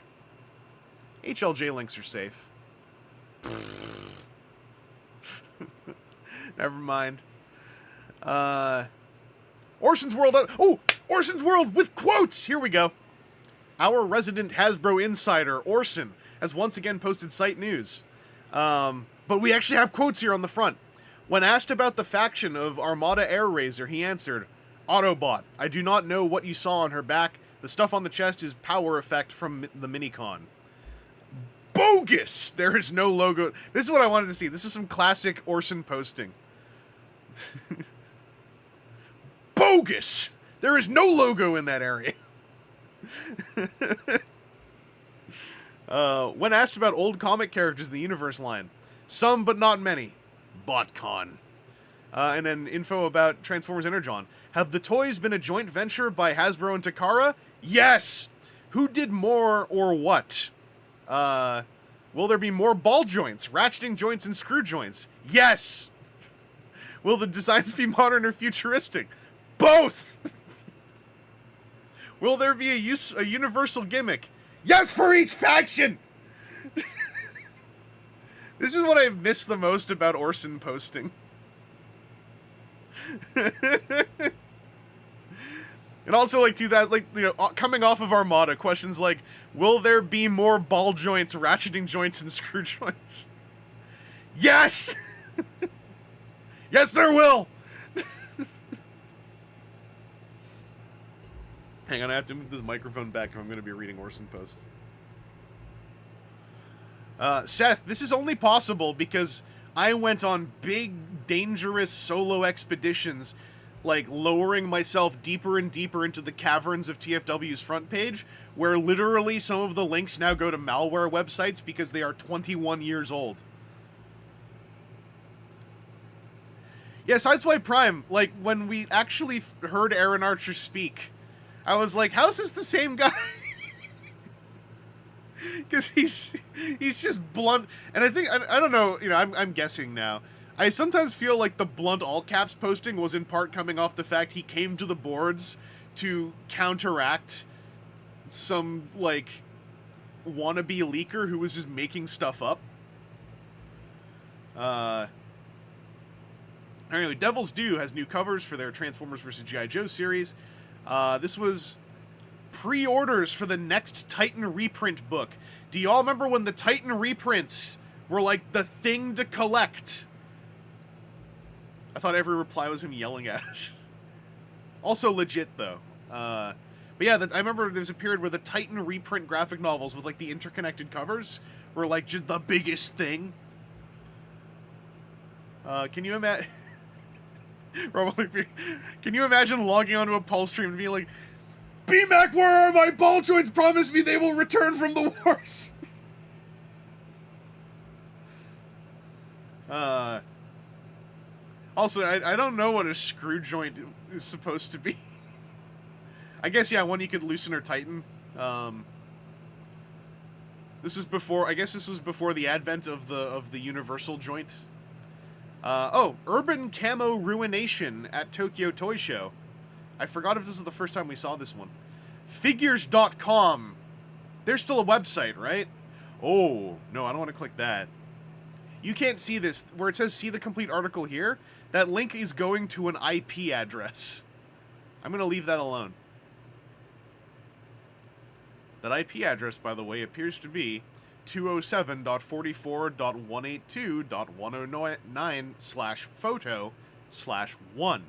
HLJ links are safe. Never mind. Orson's World. Oh, Orson's World with quotes! Here we go. Our resident Hasbro insider, Orson, has once again posted site news. But we actually have quotes here on the front. When asked about the faction of Armada Air Razor, he answered, Autobot, I do not know what you saw on her back. The stuff on the chest is power effect from the Minicon. Bogus! There is no logo. This is what I wanted to see. This is some classic Orson posting. Bogus! There is no logo in that area. When asked about old comic characters in the Universe line, some but not many. BotCon. And then info about Transformers Energon. Have the toys been a joint venture by Hasbro and Takara? Yes! Who did more or what? Will there be more ball joints, ratcheting joints, and screw joints? Yes! Will the designs be modern or futuristic? Both! Will there be a universal gimmick? Yes for each faction! This is what I miss the most about Orson posting. And also, like, coming off of Armada, questions like, will there be more ball joints, ratcheting joints, and screw joints? Yes! Yes, there will! Hang on, I have to move this microphone back if I'm going to be reading Orson posts. Seth, this is only possible because I went on big, dangerous solo expeditions, like lowering myself deeper and deeper into the caverns of TFW's front page, where literally some of the links now go to malware websites because they are 21 years old. Yeah, Sideswipe Prime, like, when we actually heard Aaron Archer speak, I was like, how is this the same guy? Because he's just blunt, and I think, I don't know, I'm guessing now. I sometimes feel like the blunt all caps posting was in part coming off the fact he came to the boards to counteract some, like, wannabe leaker who was just making stuff up. Anyway, Devil's Due has new covers for their Transformers vs. G.I. Joe series. This was pre-orders for the next Titan reprint book. Do y'all remember when the Titan reprints were like the thing to collect? I thought every reply was him yelling at us. Also legit, though. But yeah, I remember there was a period where the Titan reprint graphic novels with like the interconnected covers were like just the biggest thing. Can you imagine? Can you imagine logging onto a Pulse stream and being like, BMAC, where are my ball joints? Promise me they will return from the wars. Also, I don't know what a screw joint is supposed to be. I guess, yeah, one you could loosen or tighten. This was before, I guess this was before the advent of the universal joint. Urban Camo Ruination at Tokyo Toy Show. I forgot if this was the first time we saw this one. Figures.com. There's still a website, right? Oh, no, I don't want to click that. You can't see this. Where it says see the complete article here, that link is going to an IP address. I'm going to leave that alone. That IP address, by the way, appears to be 207.44.182.109/photo/1.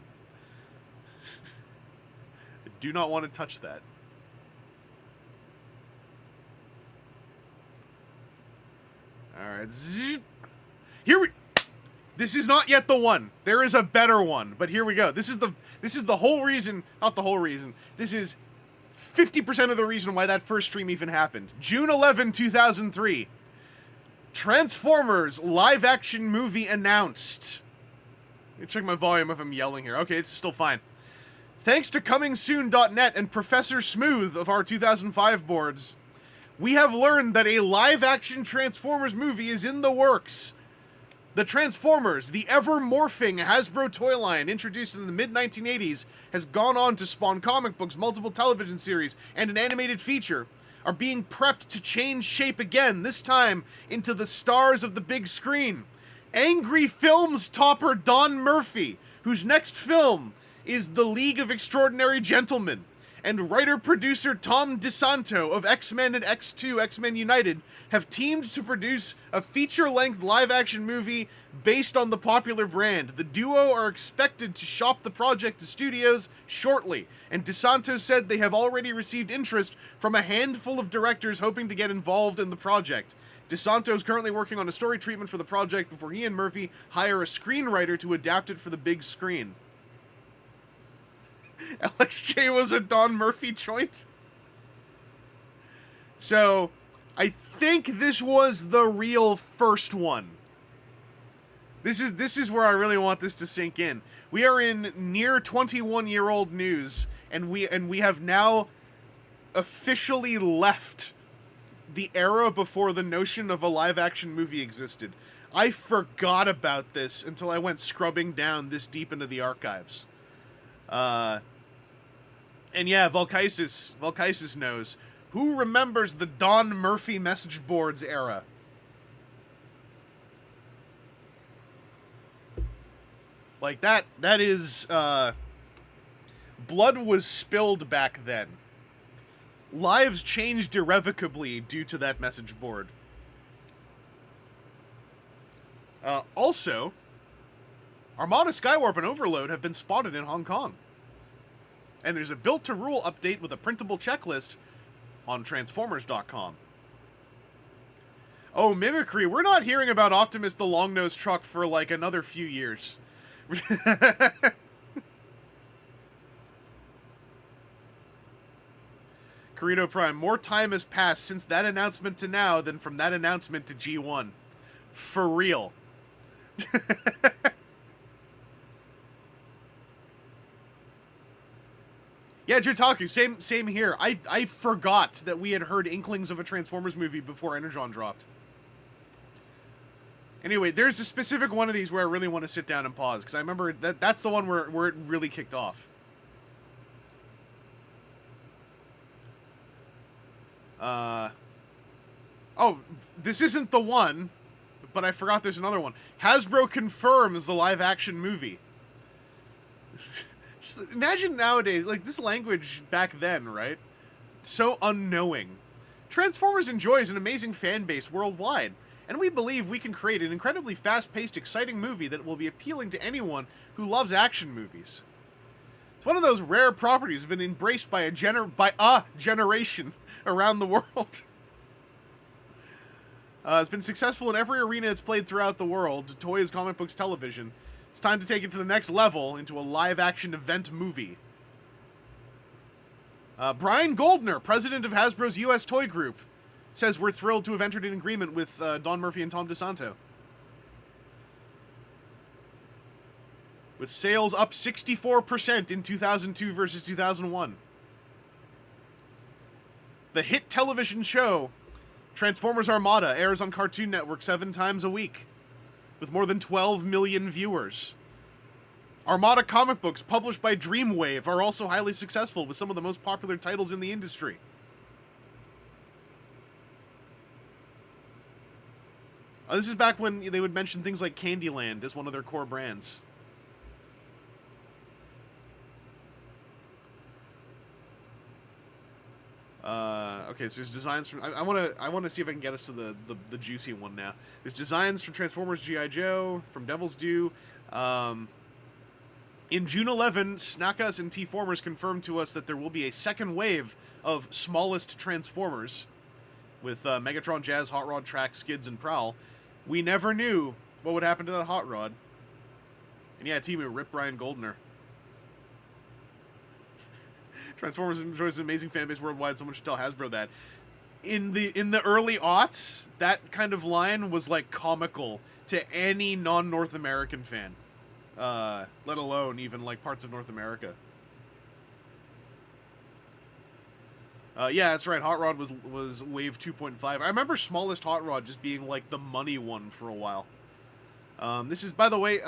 I do not want to touch that. Alright. Here we... This is not yet the one. There is a better one, but here we go. This is the whole reason... Not the whole reason. This is 50% of the reason why that first stream even happened. June 11, 2003. Transformers live-action movie announced. Let me check my volume if I'm yelling here. Okay, it's still fine. Thanks to ComingSoon.net and Professor Smooth of our 2005 boards, we have learned that a live-action Transformers movie is in the works. The Transformers, the ever-morphing Hasbro toy line introduced in the mid-1980s, has gone on to spawn comic books, multiple television series, and an animated feature, are being prepped to change shape again, this time into the stars of the big screen. Angry Films topper Don Murphy, whose next film is The League of Extraordinary Gentlemen, and writer-producer Tom DeSanto of X-Men and X2 X-Men United have teamed to produce a feature-length live-action movie based on the popular brand. The duo are expected to shop the project to studios shortly, and DeSanto said they have already received interest from a handful of directors hoping to get involved in the project. DeSanto is currently working on a story treatment for the project before he and Murphy hire a screenwriter to adapt it for the big screen. LXJ was a Don Murphy choice. So, I think this was the real first one. This is where I really want this to sink in. We are in near 21-year-old news, and we have now officially left the era before the notion of a live-action movie existed. I forgot about this until I went scrubbing down this deep into the archives. And yeah, Volkaisis knows. Who remembers the Don Murphy message boards era? Like, that is, blood was spilled back then. Lives changed irrevocably due to that message board. Also, Armada, Skywarp, and Overload have been spotted in Hong Kong. And there's a built-to-rule update with a printable checklist on Transformers.com. Oh, Mimicry, we're not hearing about Optimus the Long-Nosed Truck for, like, another few years. Carino Prime, more time has passed since that announcement to now than from that announcement to G1. For real. Yeah, Jotaku, same here. I forgot that we had heard inklings of a Transformers movie before Energon dropped. Anyway, there's a specific one of these where I really want to sit down and pause, because I remember that's the one where it really kicked off. Oh, this isn't the one, but I forgot there's another one. Hasbro confirms the live-action movie. Just imagine nowadays, like, this language back then, right? So unknowing. Transformers enjoys an amazing fan base worldwide, and we believe we can create an incredibly fast-paced, exciting movie that will be appealing to anyone who loves action movies. It's one of those rare properties that have been embraced by a generation around the world. It's been successful in every arena it's played throughout the world, toys, comic books, television. It's time to take it to the next level into a live-action event movie. Brian Goldner, president of Hasbro's U.S. Toy Group, says we're thrilled to have entered an agreement with Don Murphy and Tom DeSanto. With sales up 64% in 2002 versus 2001. The hit television show Transformers Armada airs on Cartoon Network 7 times a week, with more than 12 million viewers. Armada comic books published by Dreamwave are also highly successful, with some of the most popular titles in the industry. This is back when they would mention things like Candyland as one of their core brands. Okay, so there's designs from... I want to see if I can get us to the juicy one now. There's designs from Transformers G.I. Joe, from Devil's Due. In June 11, Snackus and T-Formers confirmed to us that there will be a second wave of smallest Transformers. with Megatron, Jazz, Hot Rod, Track, Skids, and Prowl. We never knew what would happen to that Hot Rod. And yeah, Timu, rip Brian Goldner. Transformers enjoys an amazing fan base worldwide. Someone should tell Hasbro that. In the early aughts, that kind of line was like comical to any non-North American fan, let alone even like parts of North America. Yeah, that's right. Hot Rod was Wave 2.5. I remember smallest Hot Rod just being like the money one for a while. This is, by the way,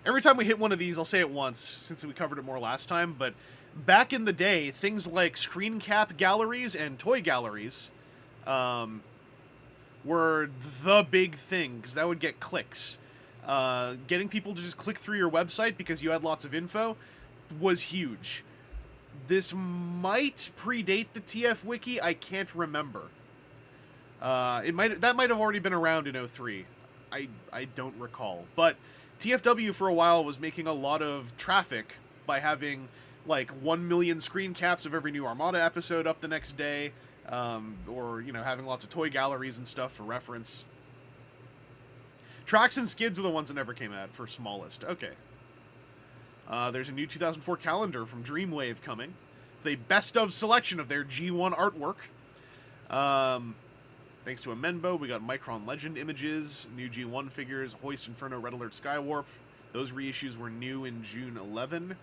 every time we hit one of these, I'll say it once since we covered it more last time, but back in the day, things like screen cap galleries and toy galleries were the big thing, because that would get clicks. Getting people to just click through your website because you had lots of info was huge. This might predate the TF Wiki, I can't remember. That might have already been around in 03. I don't recall. But TFW for a while was making a lot of traffic by having like 1 million screen caps of every new Armada episode up the next day, or, you know, having lots of toy galleries and stuff for reference. Tracks and Skids are the ones that never came out for smallest. Okay. There's a new 2004 calendar from Dreamwave coming. The best of selection of their G1 artwork. Thanks to Amenbo, we got Micron Legend images, new G1 figures, Hoist Inferno, Red Alert Skywarp. Those reissues were new in June 11.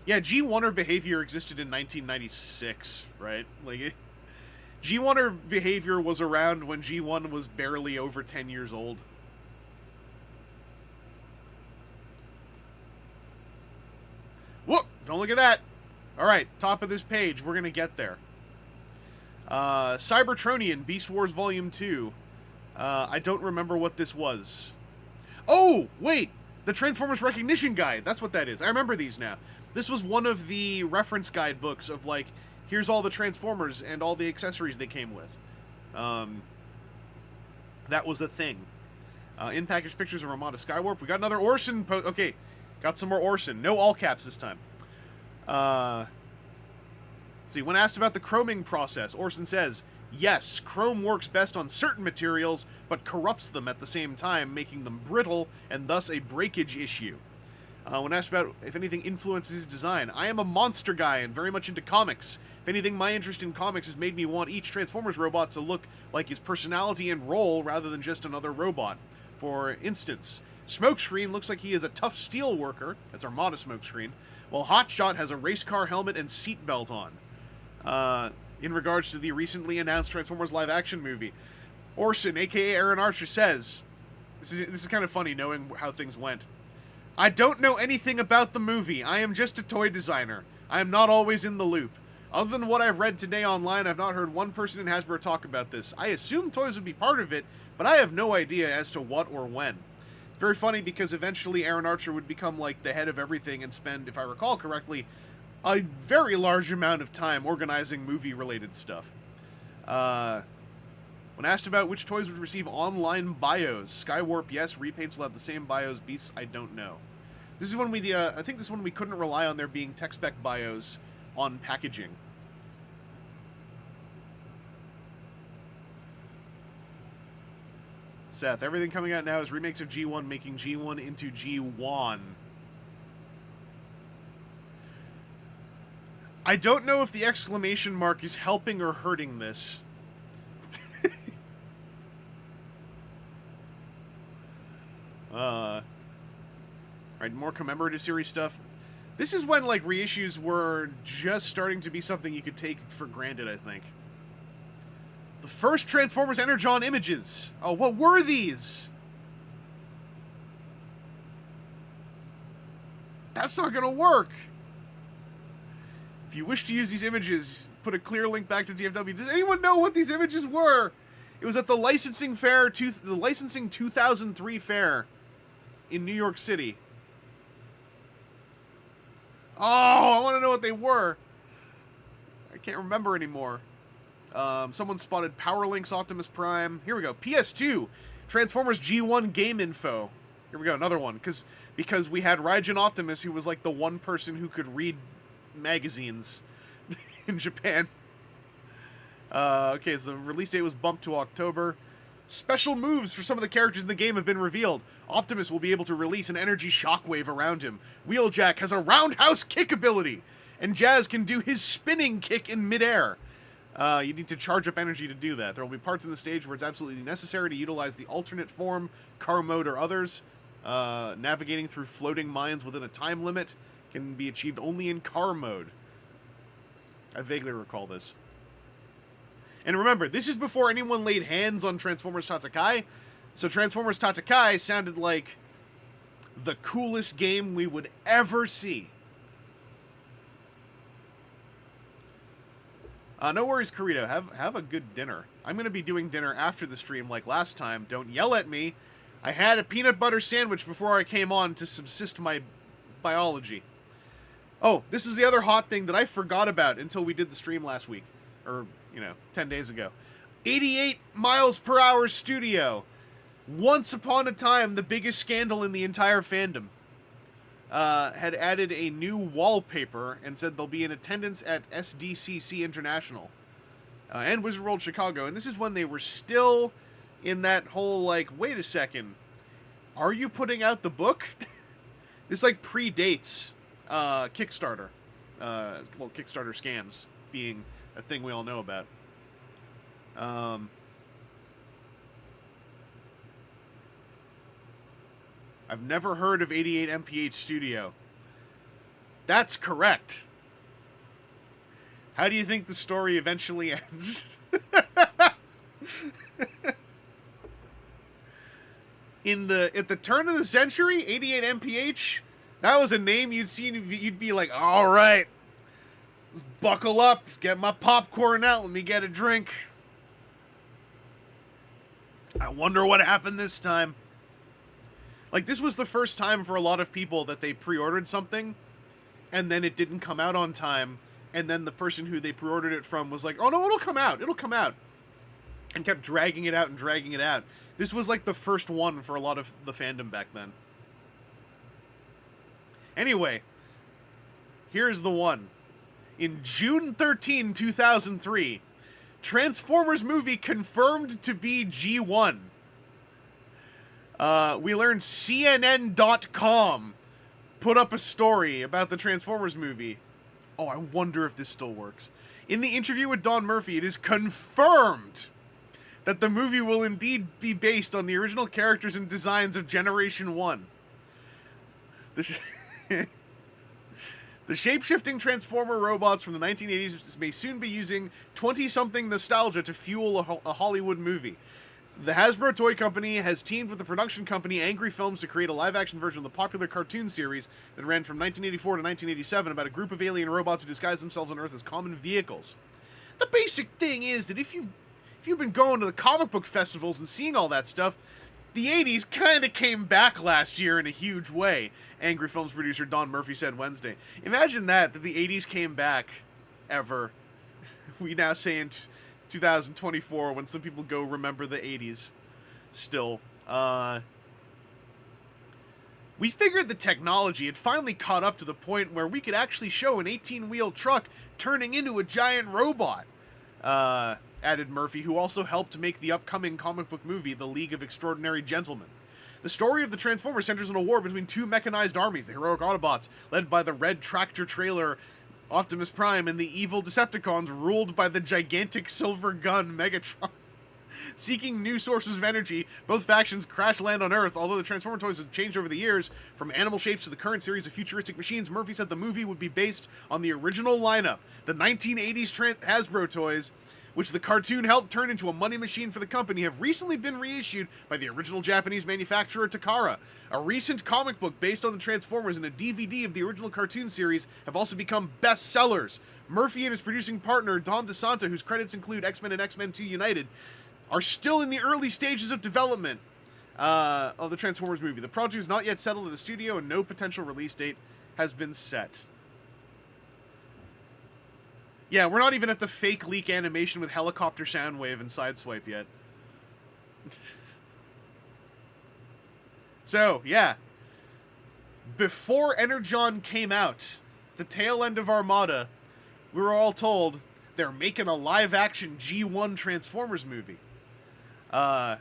Yeah, G1er behavior existed in 1996, right? Like, G1er behavior was around when G1 was barely over 10 years old. Whoop! Don't look at that! Alright, top of this page, we're gonna get there. Cybertronian, Beast Wars Volume 2. I don't remember what this was. Oh! Wait! The Transformers Recognition Guide! That's what that is. I remember these now. This was one of the reference guide books of, like, here's all the Transformers and all the accessories they came with. That was a thing. In-package pictures of Armada Skywarp. We got another Orson okay, got some more Orson. No all caps this time. Let's see, when asked about the chroming process, Orson says, yes, chrome works best on certain materials, but corrupts them at the same time, making them brittle, and thus a breakage issue. When asked about if anything influences his design, I am a monster guy and very much into comics. If anything, my interest in comics has made me want each Transformers robot to look like his personality and role rather than just another robot. For instance, Smokescreen looks like he is a tough steel worker, that's Armada Smokescreen, while Hotshot has a race car helmet and seatbelt on. In regards to the recently announced Transformers live-action movie, Orson, aka Aaron Archer, says, this is kind of funny knowing how things went, I don't know anything about the movie. I am just a toy designer. I am not always in the loop. Other than what I've read today online, I've not heard one person in Hasbro talk about this. I assume toys would be part of it, but I have no idea as to what or when. Very funny because eventually Aaron Archer would become like the head of everything and spend, if I recall correctly, a very large amount of time organizing movie-related stuff. When asked about which toys would receive online bios, Skywarp, yes, repaints will have the same bios, Beasts, I don't know. This is when we, I think this is when we couldn't rely on there being tech spec bios on packaging. Seth, everything coming out now is remakes of G1 making G1 into G1. I don't know if the exclamation mark is helping or hurting this. Alright, more commemorative series stuff. This is when, like, reissues were just starting to be something you could take for granted, I think. The first Transformers Energon images. Oh, what were these? That's not gonna work. If you wish to use these images, put a clear link back to DFW. Does anyone know what these images were? It was at the licensing fair, the licensing 2003 fair in New York City. Oh, I want to know what they were. I can't remember anymore. Someone spotted Power Links Optimus Prime. Here we go. PS2 Transformers G1 game info. Here we go. Another one because we had Raijin Optimus, who was like the one person who could read magazines. in Japan. Okay, so the release date was bumped to October. Special moves for some of the characters in the game have been revealed. Optimus will be able to release an energy shockwave around him. Wheeljack has a roundhouse kick ability. And Jazz can do his spinning kick in midair. You need to charge up energy to do that. There will be parts in the stage where it's absolutely necessary to utilize the alternate form, car mode, or others. Navigating through floating mines within a time limit can be achieved only in car mode. I vaguely recall this. And remember, this is before anyone laid hands on Transformers Tatakai, so Transformers Tatakai sounded like the coolest game we would ever see. No worries, Corito. Have a good dinner. I'm going to be doing dinner after the stream like last time. Don't yell at me. I had a peanut butter sandwich before I came on to subsist my biology. Oh, this is the other hot thing that I forgot about until we did the stream last week. Or, 10 days ago. 88 miles per hour studio. Once upon a time, the biggest scandal in the entire fandom. Had added a new wallpaper and said they'll be in attendance at SDCC International. And Wizard World Chicago. And this is when they were still in that whole, wait a second. Are you putting out the book? This, predates Kickstarter. Kickstarter scams being a thing we all know about. I've never heard of 88 MPH Studio. That's correct. How do you think the story eventually ends? At the turn of the century, 88 MPH, that was a name you'd see and you'd be like, all right, let's buckle up, let's get my popcorn out, let me get a drink. I wonder what happened this time. This was the first time for a lot of people that they pre-ordered something, and then it didn't come out on time, and then the person who they pre-ordered it from was like, oh no, it'll come out, and kept dragging it out and dragging it out. This was the first one for a lot of the fandom back then. Anyway, here's the one. In June 13, 2003, Transformers movie confirmed to be G1. We learned CNN.com put up a story about the Transformers movie. Oh, I wonder if this still works. In the interview with Don Murphy, it is confirmed that the movie will indeed be based on the original characters and designs of Generation 1. The shape-shifting Transformer robots from the 1980s may soon be using 20-something nostalgia to fuel a Hollywood movie. The Hasbro toy company has teamed with the production company Angry Films to create a live-action version of the popular cartoon series that ran from 1984 to 1987 about a group of alien robots who disguise themselves on Earth as common vehicles. The basic thing is that if you've been going to the comic book festivals and seeing all that stuff, the 80s kind of came back last year in a huge way, Angry Films producer Don Murphy said Wednesday. Imagine that the 80s came back ever. We now say in 2024 when some people go remember the 80s still. We figured the technology had finally caught up to the point where we could actually show an 18-wheel truck turning into a giant robot, added Murphy, who also helped make the upcoming comic book movie, The League of Extraordinary Gentlemen. The story of the Transformers centers on a war between two mechanized armies, the heroic Autobots, led by the red tractor-trailer Optimus Prime, and the evil Decepticons, ruled by the gigantic silver gun Megatron. Seeking new sources of energy, both factions crash-land on Earth. Although the Transformer toys have changed over the years, from animal shapes to the current series of futuristic machines, Murphy said the movie would be based on the original lineup, the 1980s Hasbro toys, which the cartoon helped turn into a money machine for the company, have recently been reissued by the original Japanese manufacturer Takara. A recent comic book based on the Transformers and a DVD of the original cartoon series have also become bestsellers. Murphy and his producing partner, Dom DeSanto, whose credits include X-Men and X-Men 2 United, are still in the early stages of development of the Transformers movie. The project is not yet settled at the studio, and no potential release date has been set. Yeah, we're not even at the fake leak animation with helicopter soundwave and sideswipe yet. So, yeah. Before Energon came out, the tail end of Armada, we were all told they're making a live-action G1 Transformers movie. Can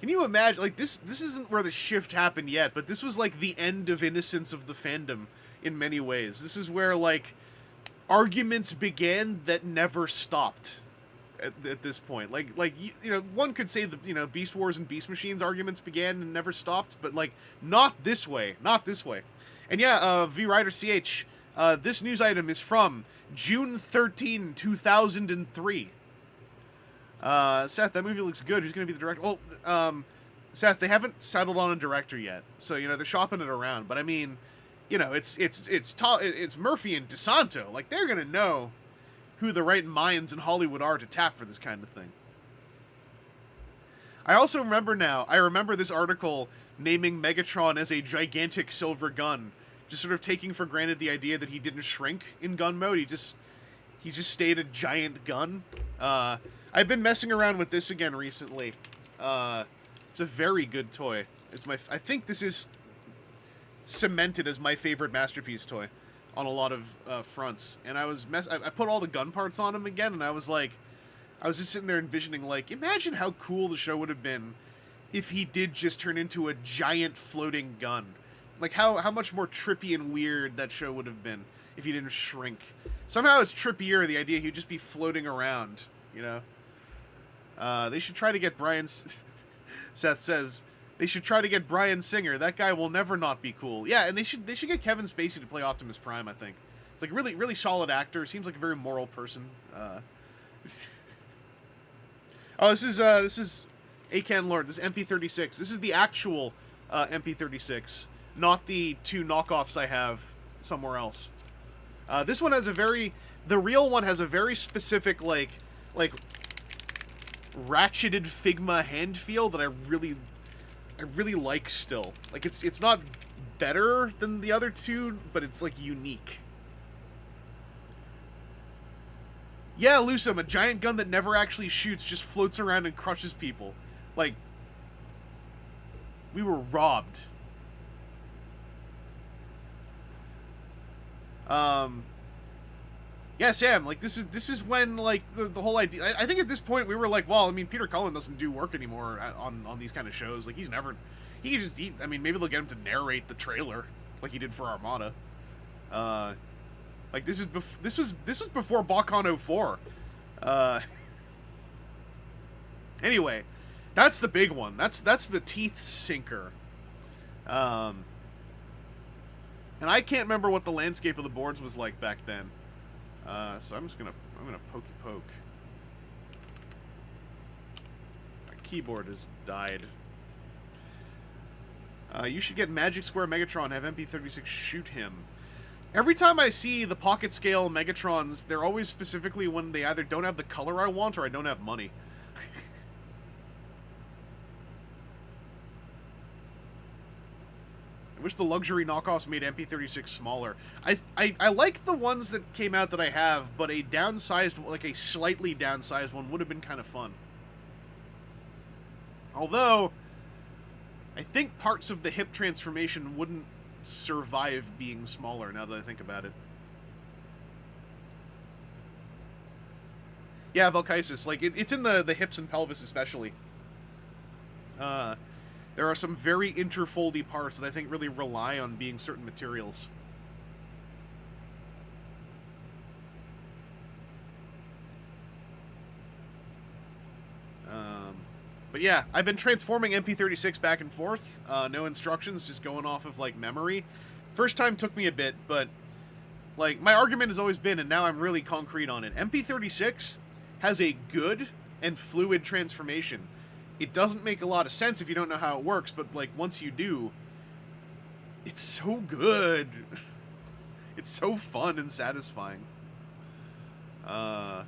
you imagine, like, this isn't where the shift happened yet, but this was, like, the end of innocence of the fandom in many ways. This is where, like, arguments began that never stopped at this point. Like you know, one could say the, you know, Beast Wars and Beast Machines arguments began and never stopped, but, like, not this way. Not this way. And yeah, V Rider CH, this news item is from June 13, 2003. Seth, that movie looks good. Who's going to be the director? Well, Seth, they haven't settled on a director yet, so, you know, they're shopping it around. But I mean, you know, it's Murphy and DeSanto. Like, they're going to know who the right minds in Hollywood are to tap for this kind of thing. I also remember now. I remember this article naming Megatron as a gigantic silver gun, just sort of taking for granted the idea that he didn't shrink in gun mode. He just stayed a giant gun. I've been messing around with this again recently. It's a very good toy. I think this is cemented as my favorite Masterpiece toy on a lot of fronts. And I put all the gun parts on him again, and I was just sitting there envisioning, like, imagine how cool the show would have been if he did just turn into a giant floating gun. Like, how much more trippy and weird that show would have been if he didn't shrink. Somehow it's trippier, the idea he'd just be floating around, you know? They should try to get Brian... Seth says, they should try to get Bryan Singer. That guy will never not be cool. Yeah, and they should get Kevin Spacey to play Optimus Prime, I think. It's like really, really solid actor. Seems like a very moral person. Oh, this is Akan Lord. This is MP36. This is the actual MP36, not the two knockoffs I have somewhere else. This one has the real one has a very specific, like ratcheted Figma hand feel that I really like still. Like, it's not better than the other two, but it's, like, unique. Yeah, Lusum, a giant gun that never actually shoots, just floats around and crushes people. Like, we were robbed. Yeah, Sam, like, this is when, like, the whole idea... I think at this point we were like, well, I mean, Peter Cullen doesn't do work anymore on these kind of shows. Like, I mean, maybe they'll get him to narrate the trailer, like he did for Armada. Like, this was before BotCon 04. Anyway, that's the big one. That's the teeth sinker. And I can't remember what the landscape of the boards was like back then. So I'm gonna poke. My keyboard has died. You should get Magic Square Megatron, have MP36 shoot him. Every time I see the pocket scale Megatrons, they're always specifically when they either don't have the color I want or I don't have money. I wish the luxury knockoffs made MP36 smaller. I like the ones that came out that I have, but a downsized, like a slightly downsized one would have been kind of fun. Although, I think parts of the hip transformation wouldn't survive being smaller, now that I think about it. Yeah, Valkysis, like, it's in the hips and pelvis especially. There are some very interfoldy parts that I think really rely on being certain materials. But yeah, I've been transforming MP36 back and forth. No instructions, just going off of, like, memory. First time took me a bit, but, like, my argument has always been, and now I'm really concrete on it, MP36 has a good and fluid transformation. It doesn't make a lot of sense if you don't know how it works, but, like, once you do, it's so good. It's so fun and satisfying. Hang on.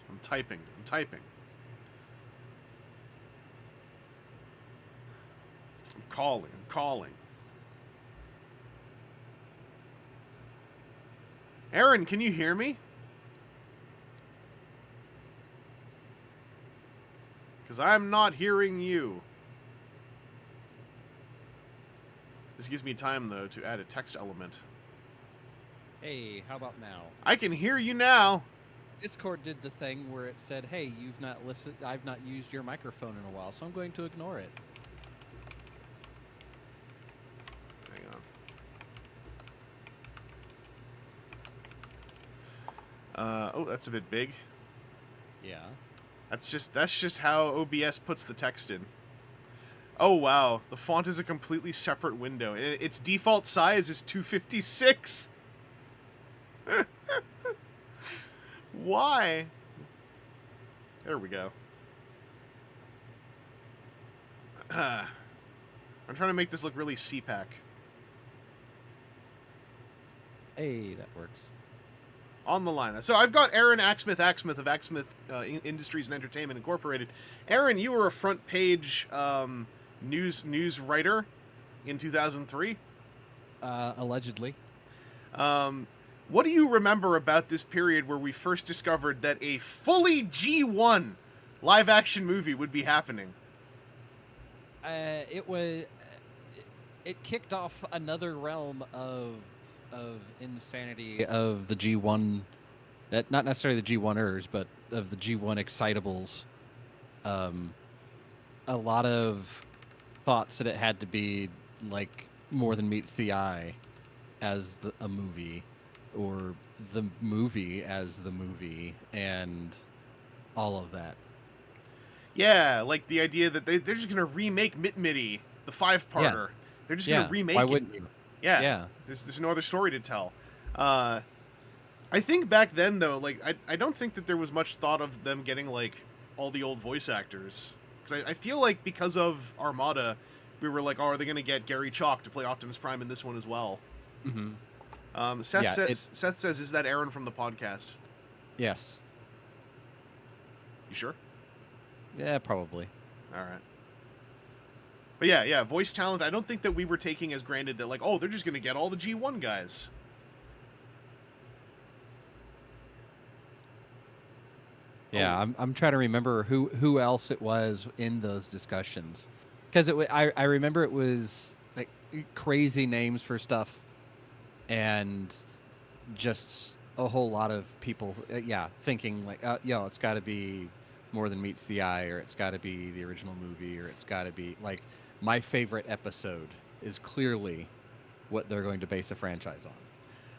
I'm typing. I'm calling. Aaron, can you hear me? Because I'm not hearing you. This gives me time, though, to add a text element. Hey, how about now? I can hear you now. Discord did the thing where it said, "Hey, you've not listened. I've not used your microphone in a while, so I'm going to ignore it." Hang on. Oh, that's a bit big. Yeah. That's just how OBS puts the text in. Oh wow, the font is a completely separate window. Its default size is 256. Why? There we go. I'm trying to make this look really CPAC. Hey, that works. On the line. So I've got Aaron Aksmth of Aksmth Industries and Entertainment Incorporated. Aaron, you were a front page news writer in 2003. Allegedly. What do you remember about this period where we first discovered that a fully G1 live action movie would be happening? It was. It kicked off another realm of insanity of the G1, not necessarily the G1ers, but of the G1 excitables. A lot of thoughts that it had to be like more than meets the eye as a movie, or the movie as the movie, and all of that. Yeah, like the idea that they're just going to remake Mitty, the 5-parter. Yeah. They're just going to remake it. Why wouldn't you? Yeah. There's no other story to tell. I think back then, though, like, I don't think that there was much thought of them getting, like, all the old voice actors. Because I feel like because of Armada, we were like, oh, are they going to get Gary Chalk to play Optimus Prime in this one as well? Mm-hmm. Seth says, is that Aaron from the podcast? Yes. You sure? Yeah, probably. All right. But yeah, voice talent, I don't think that we were taking as granted that, like, oh, they're just going to get all the G1 guys. Yeah, oh. I'm trying to remember who else it was in those discussions. Because I remember it was, like, crazy names for stuff, and just a whole lot of people, thinking, like, it's got to be more than meets the eye, or it's got to be the original movie, or it's got to be, like, my favorite episode is clearly what they're going to base a franchise on.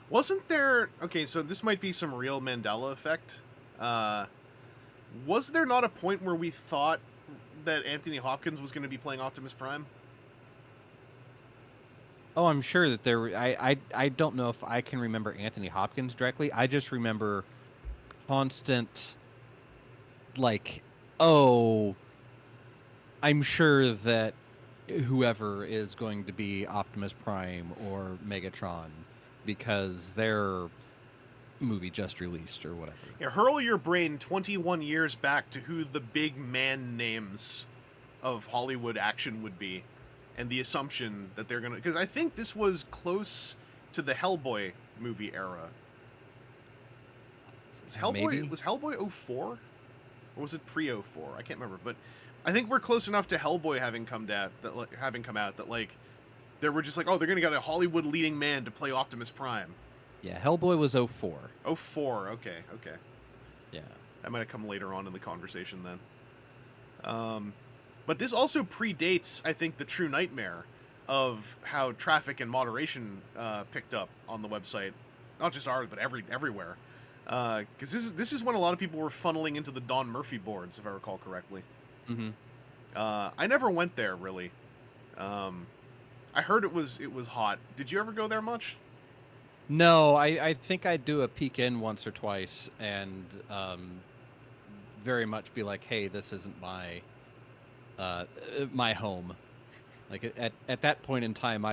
Wasn't there... Okay, so this might be some real Mandela effect. Was there not a point where we thought that Anthony Hopkins was going to be playing Optimus Prime? Oh, I'm sure that there... I don't know if I can remember Anthony Hopkins directly. I just remember constant... like, oh, I'm sure that whoever is going to be Optimus Prime or Megatron, because their movie just released or whatever. Yeah, hurl your brain 21 years back to who the big man names of Hollywood action would be, and the assumption that they're gonna... Because I think this was close to the Hellboy movie era. Was Hellboy 04? Or was it pre-04? I can't remember, but I think we're close enough to Hellboy having come out that, like, they were just like, oh, they're gonna get a Hollywood leading man to play Optimus Prime. Yeah, Hellboy was 04. 04, okay. Yeah. That might have come later on in the conversation then. But this also predates, I think, the true nightmare of how traffic and moderation picked up on the website. Not just ours, but everywhere. Because this is when a lot of people were funneling into the Don Murphy boards, if I recall correctly. Mm-hmm. I never went there, really. I heard it was hot. Did you ever go there much? No, I think I'd do a peek in once or twice, and very much be like, hey, this isn't my home. Like, at that point in time,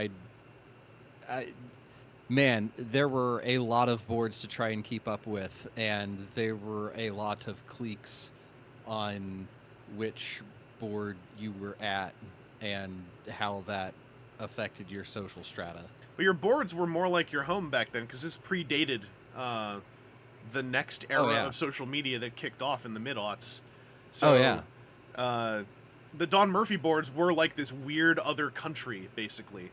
man, there were a lot of boards to try and keep up with, and there were a lot of cliques on which board you were at and how that affected your social strata. But your boards were more like your home back then, because this predated the next era of social media that kicked off in the mid-aughts. So, the Don Murphy boards were like this weird other country, basically.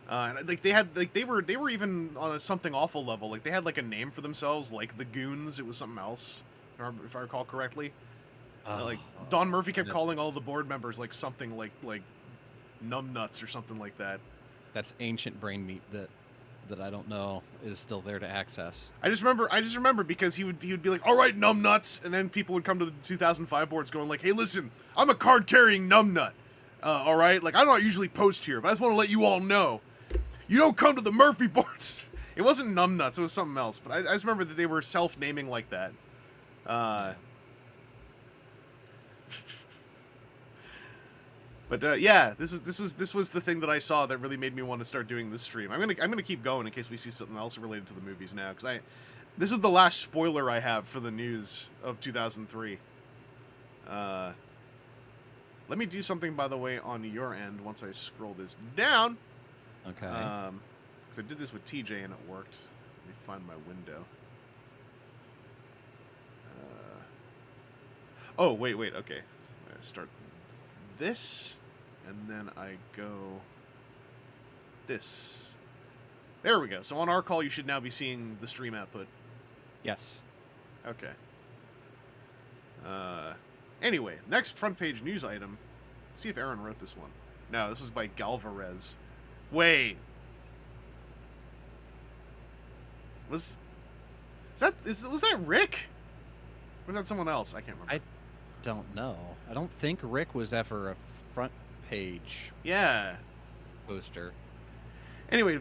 Like they were even on a something awful level. Like they had like a name for themselves, like the Goons. It was something else, if I recall correctly. Like Don Murphy kept calling all the board members like something like numbnuts or something like that. That's ancient brain meat that I don't know is still there to access. I just remember because he would be like, "All right, numbnuts," and then people would come to the 2005 boards going like, "Hey, listen, I'm a card carrying numbnut. All right, like I don't usually post here, but I just want to let you all know, you don't come to the Murphy boards." It wasn't numbnuts; it was something else. But I just remember that they were self-naming like that. But yeah, this was the thing that I saw that really made me want to start doing this stream. I'm gonna keep going in case we see something else related to the movies now, because this is the last spoiler I have for the news of 2003. Let me do something, by the way, on your end once I scroll this down. Okay. Because I did this with TJ and it worked. Let me find my window. Oh wait, okay. I'm gonna start this. And then I go this. There we go. So on our call, you should now be seeing the stream output. Yes. Okay. Anyway, next front page news item. Let's see if Aaron wrote this one. No, this was by Galvarez. Wait. Was that Rick? Or was that someone else? I can't remember. I don't know. I don't think Rick was ever a front page poster. Anyway,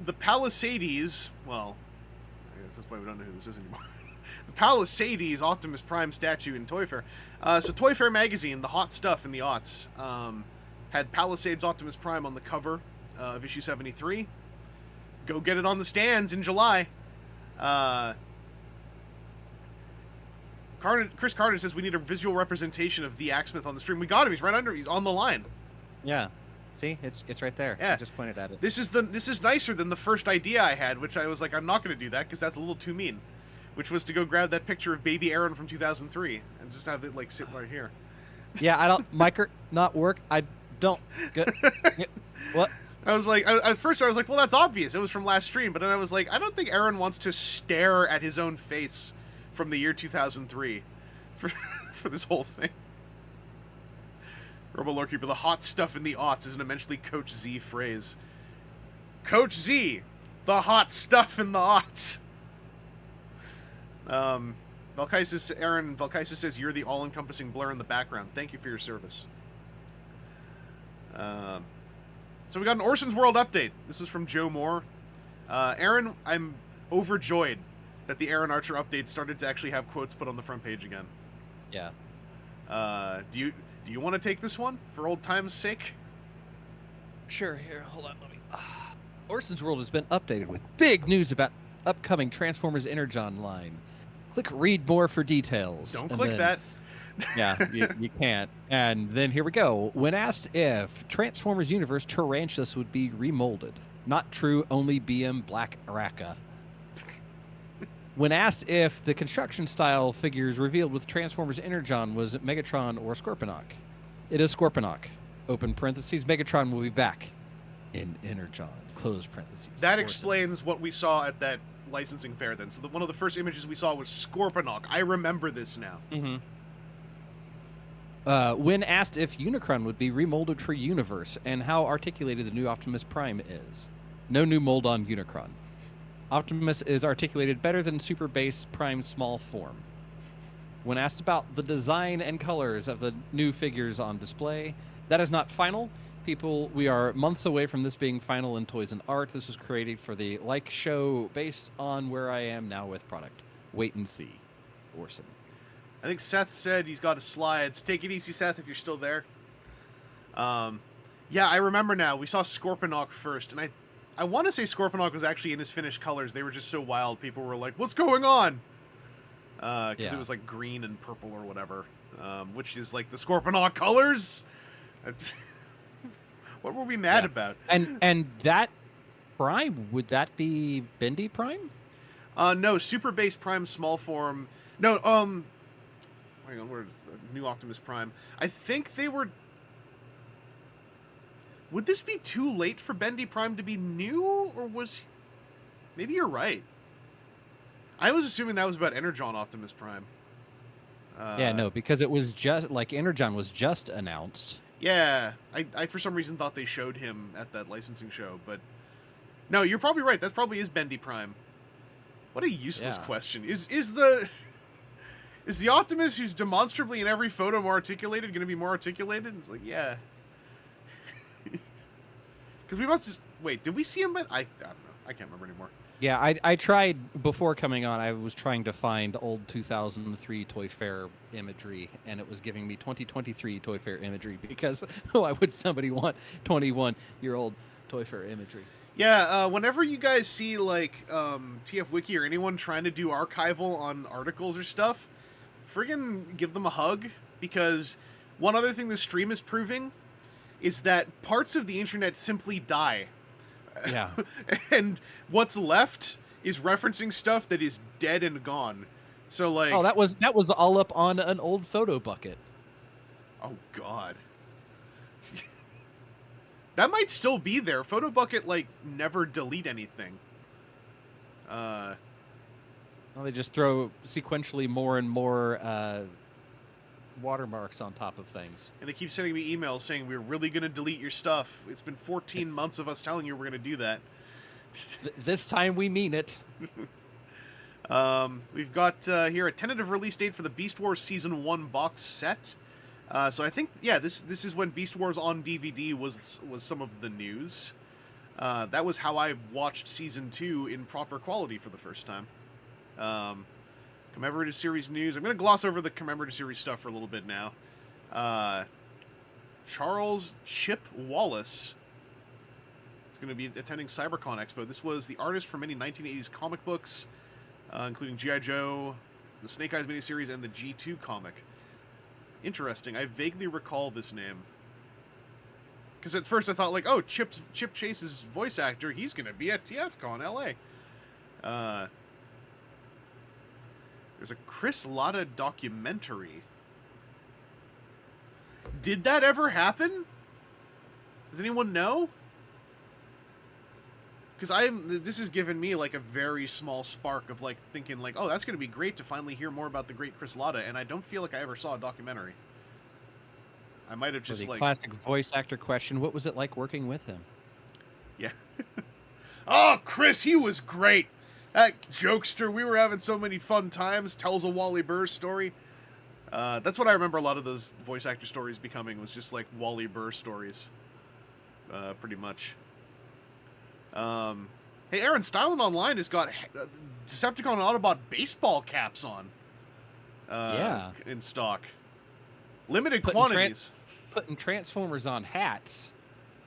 the Palisades, well, I guess that's why we don't know who this is anymore. The Palisades Optimus Prime statue in Toy Fair. So Toy Fair magazine, the hot stuff in the aughts, had Palisades Optimus Prime on the cover of issue 73. Go get it on the stands in July. Chris Carter says we need a visual representation of the Aksmth on the stream. We got him. He's right under. He's on the line. Yeah. See, it's right there. Yeah. I just pointed at it. This is nicer than the first idea I had, which I was like, I'm not going to do that because that's a little too mean. Which was to go grab that picture of baby Aaron from 2003 and just have it like sit right here. Yeah, I don't. not work. I don't. What? I was like, at first I was like, well, that's obvious. It was from last stream. But then I was like, I don't think Aaron wants to stare at his own face from the year 2003 for this whole thing. Robo Lorekeeper, the hot stuff in the aughts is an immensely Coach Z phrase. Coach Z, the hot stuff in the aughts. Aaron Valkysis says, you're the all-encompassing blur in the background. Thank you for your service. So we got an Orson's World update. This is from Joe Moore. Aaron, I'm overjoyed that the Aaron Archer update started to actually have quotes put on the front page again. Yeah. Do you want to take this one for old time's sake? Sure. Here, hold on. Let me. Orson's World has been updated with big news about upcoming Transformers Energon line. Click read more for details. Don't click that. Yeah, you can't. And then here we go. When asked if Transformers Universe Tarantulas would be remolded, not true, only BM Black Araka. When asked if the construction style figures revealed with Transformers Energon was Megatron or Scorponok, it is Scorponok. Open parentheses, Megatron will be back in Energon. Close parentheses. That explains what we saw at that licensing fair then. So one of the first images we saw was Scorponok. I remember this now. Mm-hmm. When asked if Unicron would be remolded for Universe and how articulated the new Optimus Prime is, no new mold on Unicron. Optimus is articulated better than Super Base Prime's small form. When asked about the design and colors of the new figures on display, that is not final. We are months away from this being final in Toys and Art. This was created for the Like show based on where I am now with product. Wait and see. Orson. I think Seth said he's got his slides. Take it easy, Seth, if you're still there. Yeah, I remember now. We saw Scorponok first, and I want to say Scorponok was actually in his finished colors. They were just so wild. People were like, what's going on? Because it was like green and purple or whatever, which is like the Scorponok colors. What were we mad about? And that Prime, would that be Bendy Prime? No, Super Base Prime small form. No, why hang on, where's the new Optimus Prime? I think they were... Would this be too late for Bendy Prime to be new, or was... Maybe you're right. I was assuming that was about Energon Optimus Prime. Yeah, no, because it was just, like, Energon was just announced. Yeah, I for some reason thought they showed him at that licensing show, but... No, you're probably right. That probably is Bendy Prime. What a useless question. Is the Optimus who's demonstrably in every photo more articulated going to be more articulated? It's like, yeah. Because we must... Wait, did we see him? I don't know. I can't remember anymore. Yeah, I tried, before coming on, I was trying to find old 2003 Toy Fair imagery, and it was giving me 2023 Toy Fair imagery, because why would somebody want 21-year-old Toy Fair imagery? Yeah, whenever you guys see, like, TF Wiki or anyone trying to do archival on articles or stuff, friggin' give them a hug, because one other thing this stream is proving is that parts of the internet simply die. Yeah. And what's left is referencing stuff that is dead and gone. So, like... Oh, that was all up on an old photo bucket. Oh, God. That might still be there. Photo bucket, like, never delete anything. Well, they just throw sequentially more and more watermarks on top of things. And they keep sending me emails saying, we're really going to delete your stuff. It's been 14 months of us telling you we're going to do that. This time we mean it. We've got here a tentative release date for the Beast Wars Season 1 box set. So I think, yeah, this is when Beast Wars on DVD was some of the news. That was how I watched Season 2 in proper quality for the first time. Commemorative Series news. I'm going to gloss over the Commemorative Series stuff for a little bit now. Charles Chip Wallace is going to be attending CyberCon Expo. This was the artist for many 1980s comic books, including G.I. Joe, the Snake Eyes miniseries, and the G2 comic. Interesting. I vaguely recall this name. Because at first I thought, like, oh, Chip Chase's voice actor, he's going to be at TFCon LA. There's a Chris Latta documentary. Did that ever happen? Does anyone know? Because this has given me, like, a very small spark of, like, thinking, like, oh, that's going to be great to finally hear more about the great Chris Latta, and I don't feel like I ever saw a documentary. I might have just, the like... classic voice actor question, what was it like working with him? Yeah. Oh, Chris, he was great! That jokester, we were having so many fun times, tells a Wally Burr story. That's what I remember a lot of those voice actor stories becoming, was just like Wally Burr stories. Pretty much. Hey, Aaron, Styling Online has got Decepticon and Autobot baseball caps on. Yeah. In stock. Limited quantities. Putting Transformers on hats.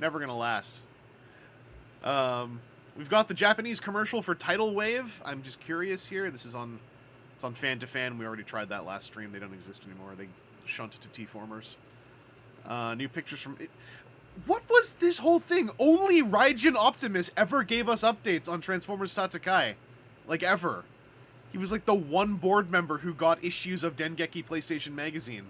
Never gonna last. We've got the Japanese commercial for Tidal Wave. I'm just curious here. It's on Fan to Fan. We already tried that last stream. They don't exist anymore. They shunted to T-Formers. New pictures from... What was this whole thing? Only Raijin Optimus ever gave us updates on Transformers Tatakai. Like, ever. He was like the one board member who got issues of Dengeki PlayStation Magazine.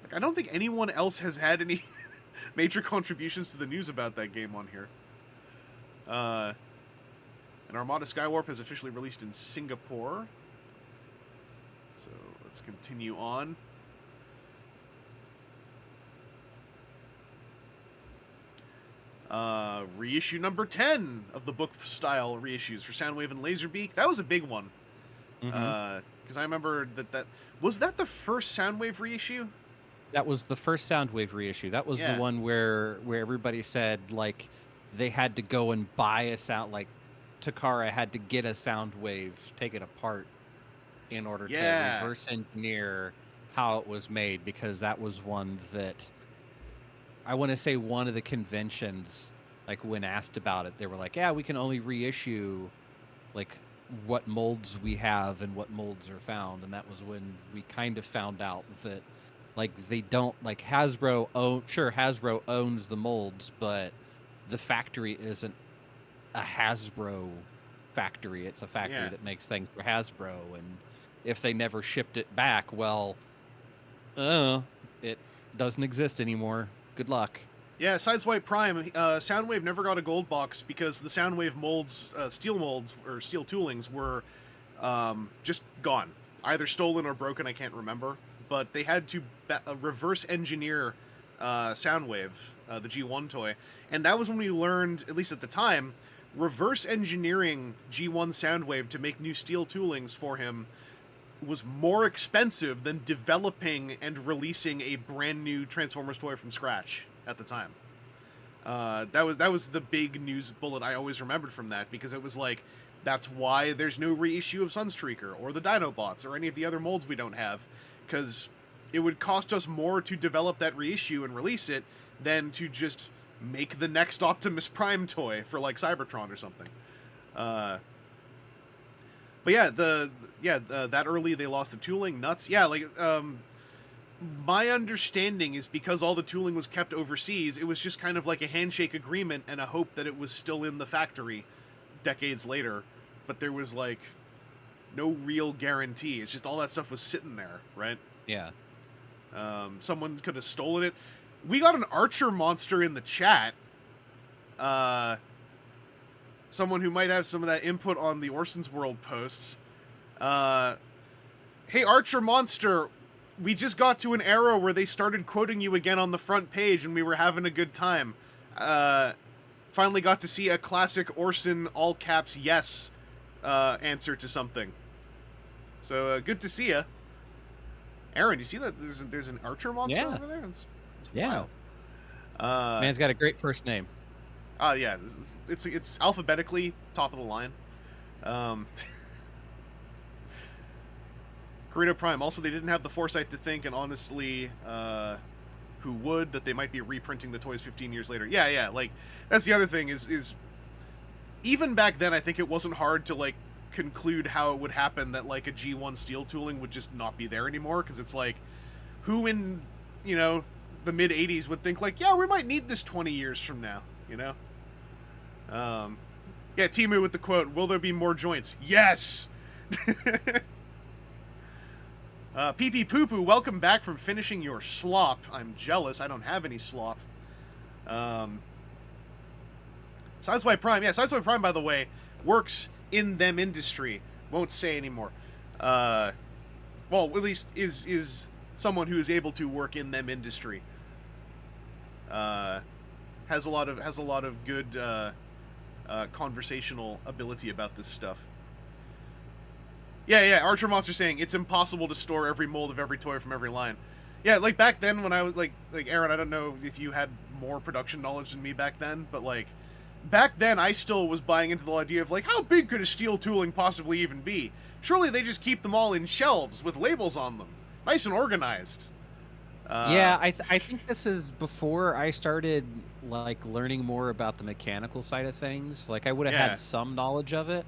Like, I don't think anyone else has had any... major contributions to the news about that game on here. And Armada Skywarp has officially released in Singapore. So let's continue on. Reissue number 10 of the book style reissues for Soundwave and Laserbeak. That was a big one. Because I remember that was that the first Soundwave reissue? That was the first Soundwave reissue. That was the one where everybody said, like, they had to go and buy a sound, like, Takara had to get a Soundwave, take it apart in order to reverse engineer how it was made, because that was one that, I want to say one of the conventions, like, when asked about it, they were like, yeah, we can only reissue, like, what molds we have and what molds are found. And that was when we kind of found out that, like, they don't, like, Hasbro owns the molds, but the factory isn't a Hasbro factory. It's a factory that makes things for Hasbro, and if they never shipped it back. Well, it doesn't exist anymore. Good luck. Yeah, Sideswipe Prime, Soundwave never got a gold box because the Soundwave molds, steel molds, or steel toolings were just gone. Either stolen or broken, I can't remember. But they had to reverse engineer Soundwave, the G1 toy. And that was when we learned, at least at the time, reverse engineering G1 Soundwave to make new steel toolings for him was more expensive than developing and releasing a brand new Transformers toy from scratch at the time. That was the big news bullet I always remembered from that, because it was like, that's why there's no reissue of Sunstreaker or the Dinobots or any of the other molds we don't have, because it would cost us more to develop that reissue and release it than to just make the next Optimus Prime toy for like Cybertron or something. But yeah, that early they lost the tooling. Nuts. Yeah, like my understanding is because all the tooling was kept overseas, it was just kind of like a handshake agreement and a hope that it was still in the factory decades later, but there was like no real guarantee. It's just all that stuff was sitting there, right? Yeah. Someone could have stolen it. We got an Archermonster in the chat. Someone who might have some of that input on the Orson's World posts. Hey, Archermonster, we just got to an era where they started quoting you again on the front page and we were having a good time. Finally got to see a classic Orson all caps yes answer to something. So good to see ya. Aaron, you see that there's an Archermonster over there? It's wild. Man's got a great first name. Yeah, it's alphabetically top of the line. Corrado Prime. Also, they didn't have the foresight to think, and honestly, who would, that they might be reprinting the toys 15 years later. Yeah, like, that's the other thing is even back then, I think it wasn't hard to, like, conclude how it would happen that, like, a G1 steel tooling would just not be there anymore, because it's like, who in, you know, the mid-'80s would think, like, yeah, we might need this 20 years from now, you know? Yeah, Timu with the quote, will there be more joints? Yes! PP Poo-Poo, welcome back from finishing your slop. I'm jealous. I don't have any slop. Sideswipe Prime. Yeah, Sideswipe Prime, by the way, works in them industry. Won't say anymore. Well, at least is someone who is able to work in them industry. Has a lot of good conversational ability about this stuff. Yeah, Archermonster saying it's impossible to store every mold of every toy from every line. Yeah, like back then when I was like Aaron, I don't know if you had more production knowledge than me back then, but like back then I still was buying into the idea of like, how big could a steel tooling possibly even be? Surely they just keep them all in shelves with labels on them, nice and organized. Yeah, I think this is before I started like learning more about the mechanical side of things. Like I would have had some knowledge of it.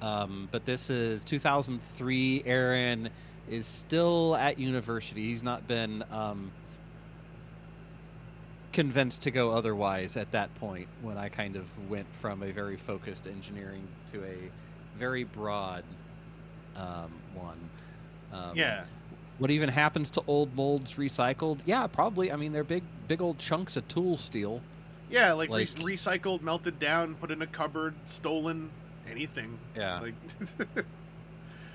But this is 2003. Aaron is still at university. He's not been convinced to go otherwise at that point, when I kind of went from a very focused engineering to a very broad one. Yeah. What even happens to old molds recycled? Yeah, probably. I mean, they're big old chunks of tool steel. Yeah, like recycled, melted down, put in a cupboard, stolen. Anything. Yeah.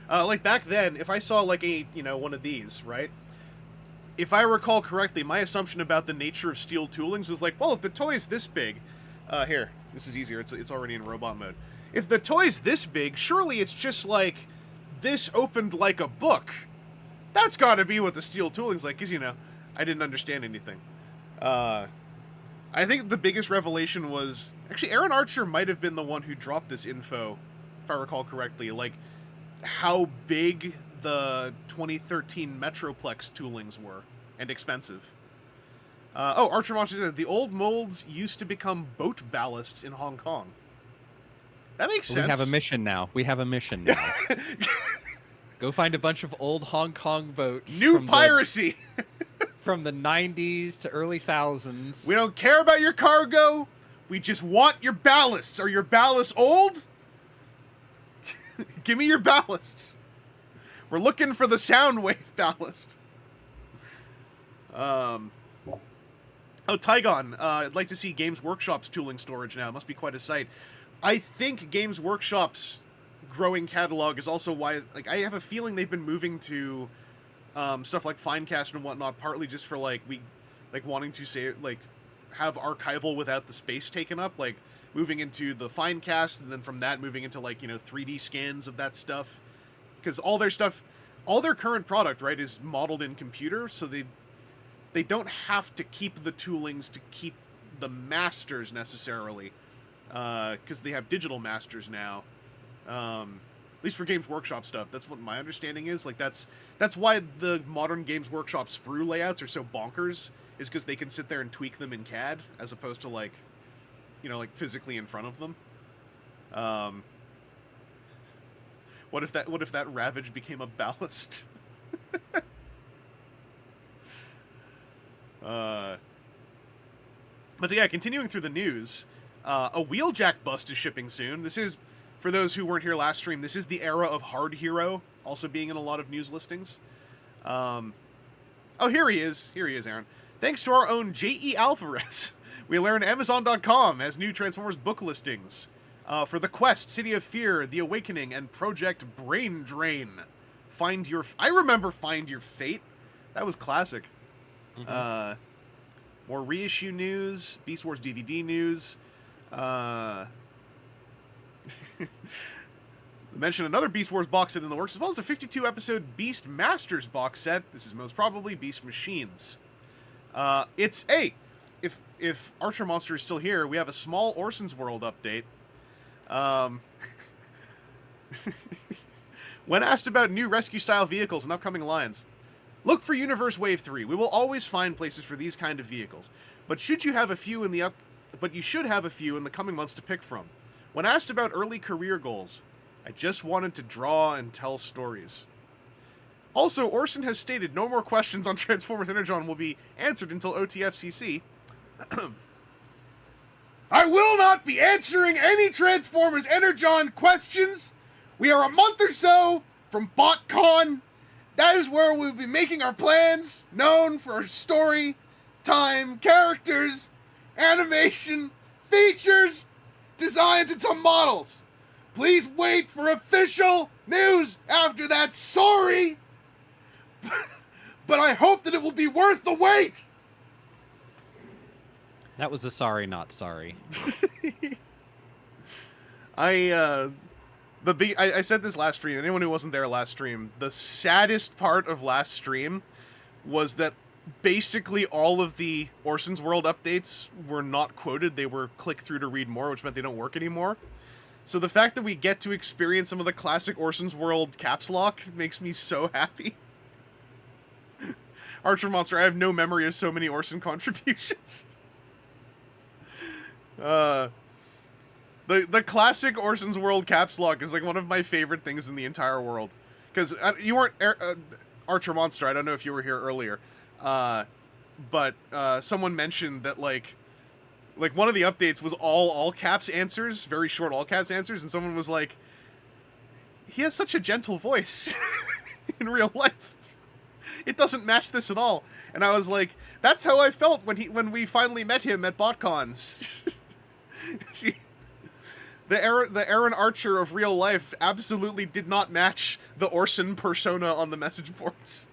Like back then, if I saw like one of these, right? If I recall correctly, my assumption about the nature of steel toolings was like, well, if the toy is this big, here, this is easier. It's already in robot mode. If the toy's this big, surely it's just like this opened like a book. That's got to be what the steel tooling's like, because I didn't understand anything. I think the biggest revelation was... Actually, Aaron Archer might have been the one who dropped this info, if I recall correctly. Like, how big the 2013 Metroplex toolings were, and expensive. Archermonster said, the old molds used to become boat ballasts in Hong Kong. That makes sense. We have a mission now. Go find a bunch of old Hong Kong boats. New piracy! From the 90s to early thousands. We don't care about your cargo. We just want your ballasts. Are your ballasts old? Give me your ballasts. We're looking for the sound wave ballast. Oh, Tygon, I'd like to see Games Workshop's tooling storage now. It must be quite a sight. I think Games Workshop's growing catalog is also why, like, I have a feeling they've been moving to stuff like Finecast and whatnot, partly just for, like, wanting to say, like, have archival without the space taken up, like, moving into the Finecast, and then from that moving into, like, 3D scans of that stuff. Because all their current product, right, is modeled in computer, so they don't have to keep the toolings to keep the masters necessarily, because they have digital masters now. At least for Games Workshop stuff, that's what my understanding is. Like that's why the modern Games Workshop sprue layouts are so bonkers, is because they can sit there and tweak them in CAD as opposed to like physically in front of them. What if that Ravage became a ballast? But yeah, continuing through the news, a Wheeljack bust is shipping soon. This is, for those who weren't here last stream, this is the era of Hard Hero, also being in a lot of news listings. Oh, here he is, Aaron. Thanks to our own J.E. Alvarez, we learn Amazon.com has new Transformers book listings for The Quest, City of Fear, The Awakening, and Project Brain Drain. I remember Find Your Fate. That was classic. Mm-hmm. More reissue news, Beast Wars DVD news. Mention another Beast Wars box set in the works, as well as a 52-episode Beast Masters box set. This is most probably Beast Machines. If Archermonster is still here, we have a small Orson's World update. When asked about new rescue-style vehicles and upcoming lines, look for Universe Wave 3. We will always find places for these kind of vehicles, but you should have a few in the coming months to pick from. When asked about early career goals, I just wanted to draw and tell stories. Also, Orson has stated no more questions on Transformers Energon will be answered until OTFCC. I will not be answering any Transformers Energon questions. We are a month or so from BotCon. That is where we'll be making our plans known for our story, time, characters, animation, features, designs, and some models. Please wait for official news after that. Sorry, but I hope that it will be worth the wait. That was a sorry, not sorry. I said this last stream. Anyone who wasn't there last stream, the saddest part of last stream was that basically all of the Orson's World updates were not quoted. They were click through to read more, which meant they don't work anymore. So the fact that we get to experience some of the classic Orson's World caps lock makes me so happy. Archermonster, I have no memory of so many Orson contributions. The classic Orson's World caps lock is like one of my favorite things in the entire world. Because you weren't Archermonster, I don't know if you were here earlier. But someone mentioned that like one of the updates was all caps answers, very short all caps answers, and someone was like, he has such a gentle voice in real life. It doesn't match this at all. And I was like, that's how I felt when we finally met him at BotCons. See, the Aaron Archer of real life absolutely did not match the Orson persona on the message boards.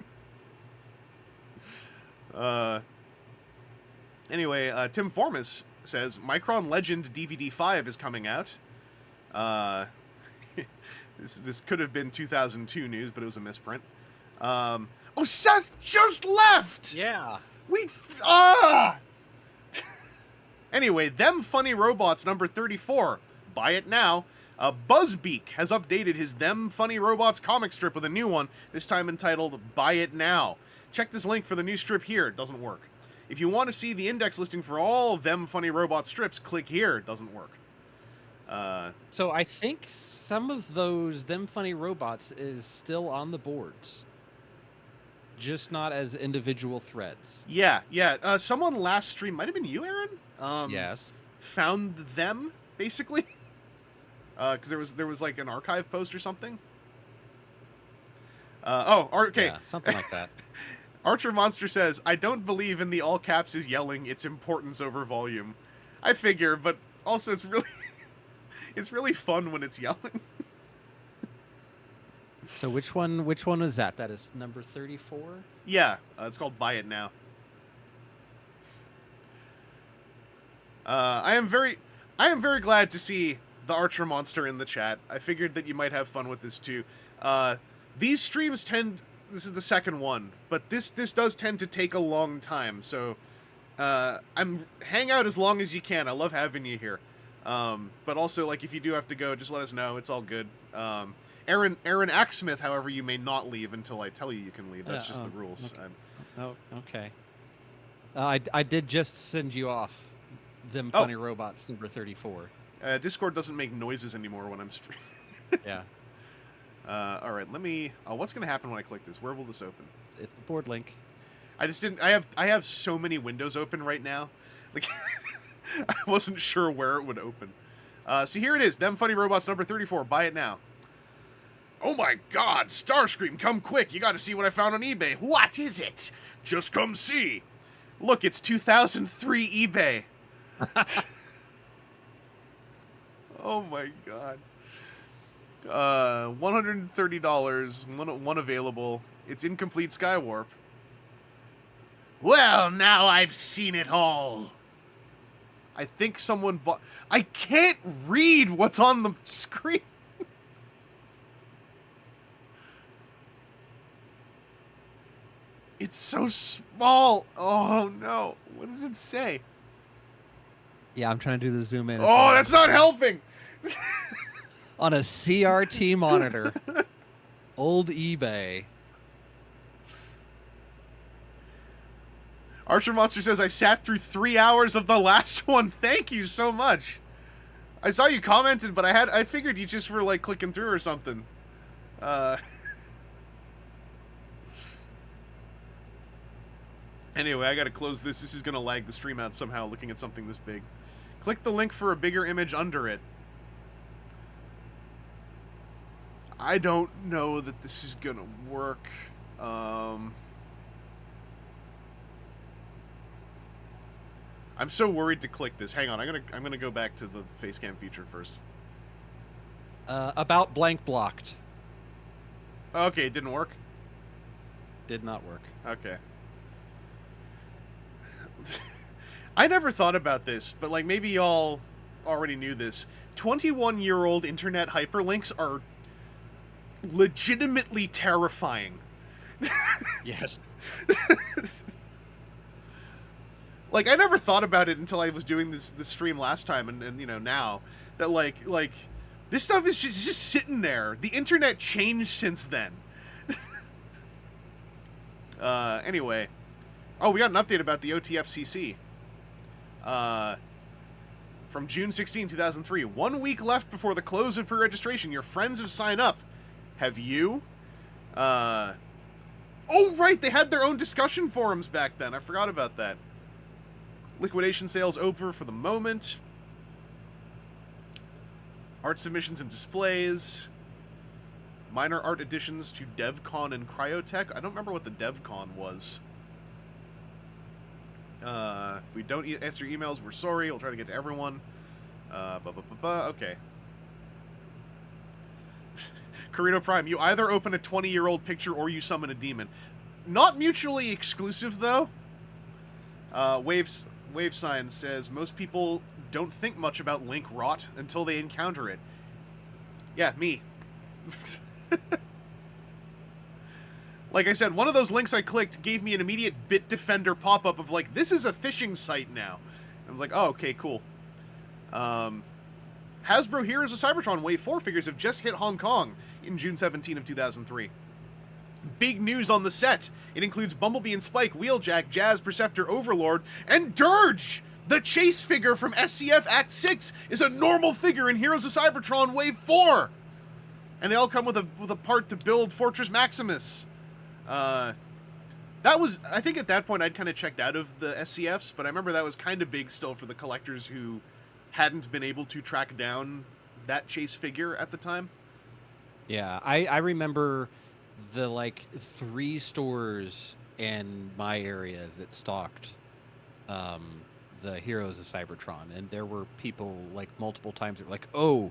Anyway, Tim Formas says Micron Legend DVD 5 is coming out. This could have been 2002 news, but it was a misprint. Oh, Seth just left! Yeah. Anyway, Them Funny Robots number 34. Buy it now. Buzzbeak has updated his Them Funny Robots comic strip with a new one, this time entitled Buy It Now. Check this link for the new strip here. It doesn't work. If you want to see the index listing for all Them Funny Robot strips, click here. It doesn't work. So I think some of those Them Funny Robots is still on the boards. Just not as individual threads. Yeah. Someone last stream, might have been you, Aaron? Yes. Found them, basically. Because there was like an archive post or something. Okay. Yeah, something like that. Archermonster says, I don't believe in the all caps is yelling its importance over volume. I figure, but also it's really it's really fun when it's yelling. So which one is that? That is number 34? Yeah, it's called Buy It Now. I am very glad to see the Archermonster in the chat. I figured that you might have fun with this too. These streams this is the second one, but this does tend to take a long time, so hang out as long as you can. I love having you here. But also, like, if you do have to go, just let us know. It's all good. Aaron Aksmth, however, you may not leave until I tell you can leave. That's just the rules. Okay. Okay. I did just send you off them funny robots number 34. Discord doesn't make noises anymore when I'm streaming. Yeah. All right, let me... what's going to happen when I click this? Where will this open? It's the board link. I just didn't... I have so many windows open right now. Like, I wasn't sure where it would open. So here it is. Them Funny Robots number 34. Buy it now. Oh my god, Starscream, come quick. You got to see what I found on eBay. What is it? Just come see. Look, it's 2003 eBay. Oh my god. $130, one available. It's incomplete Skywarp. Well, now I've seen it all. I think someone bought... I can't read what's on the screen. It's so small. Oh, no. What does it say? Yeah, I'm trying to do the zoom in. Oh, that's not helping. On a CRT monitor. Old eBay. Archermonster says, I sat through 3 hours of the last one. Thank you so much. I saw you commented, but I figured you just were, like, clicking through or something. Anyway, I gotta close this. This is gonna lag the stream out somehow, looking at something this big. Click the link for a bigger image under it. I don't know that this is gonna work. I'm so worried to click this. Hang on, I'm gonna go back to the facecam feature first. About blank blocked. Okay, it didn't work? Did not work. Okay. I never thought about this, but like maybe y'all already knew this. 21-year-old internet hyperlinks are legitimately terrifying. Yes. Like, I never thought about it until I was doing this stream last time, and you know, now that like this stuff is just sitting there. The internet changed since then. Anyway, oh, we got an update about the OTFCC. From June 16, 2003. 1 week left before the close of pre-registration. Your friends have signed up. Have you? Oh, right, they had their own discussion forums back then. I forgot about that. Liquidation sales over for the moment. Art submissions and displays. Minor art additions to DevCon and Cryotech. I don't remember what the DevCon was. If we don't answer emails, we're sorry. We'll try to get to everyone. Okay. Carino Prime, you either open a 20-year-old picture or you summon a demon. Not mutually exclusive, though. Wave Sign says, most people don't think much about Link rot until they encounter it. Yeah, me. Like I said, one of those links I clicked gave me an immediate Bitdefender pop-up of like, this is a phishing site now. I was like, oh, okay, cool. Hasbro Heroes of Cybertron Wave 4 figures have just hit Hong Kong in June 17 of 2003. Big news on the set. It includes Bumblebee and Spike, Wheeljack, Jazz, Perceptor, Overlord, and Dirge! The chase figure from SCF Act 6 is a normal figure in Heroes of Cybertron Wave 4! And they all come with a part to build Fortress Maximus. That was, I think at that point I'd kind of checked out of the SCFs, but I remember that was kind of big still for the collectors who hadn't been able to track down that chase figure at the time. Yeah, I remember the like 3 stores in my area that stocked um, the Heroes of Cybertron, and there were people like multiple times like, oh,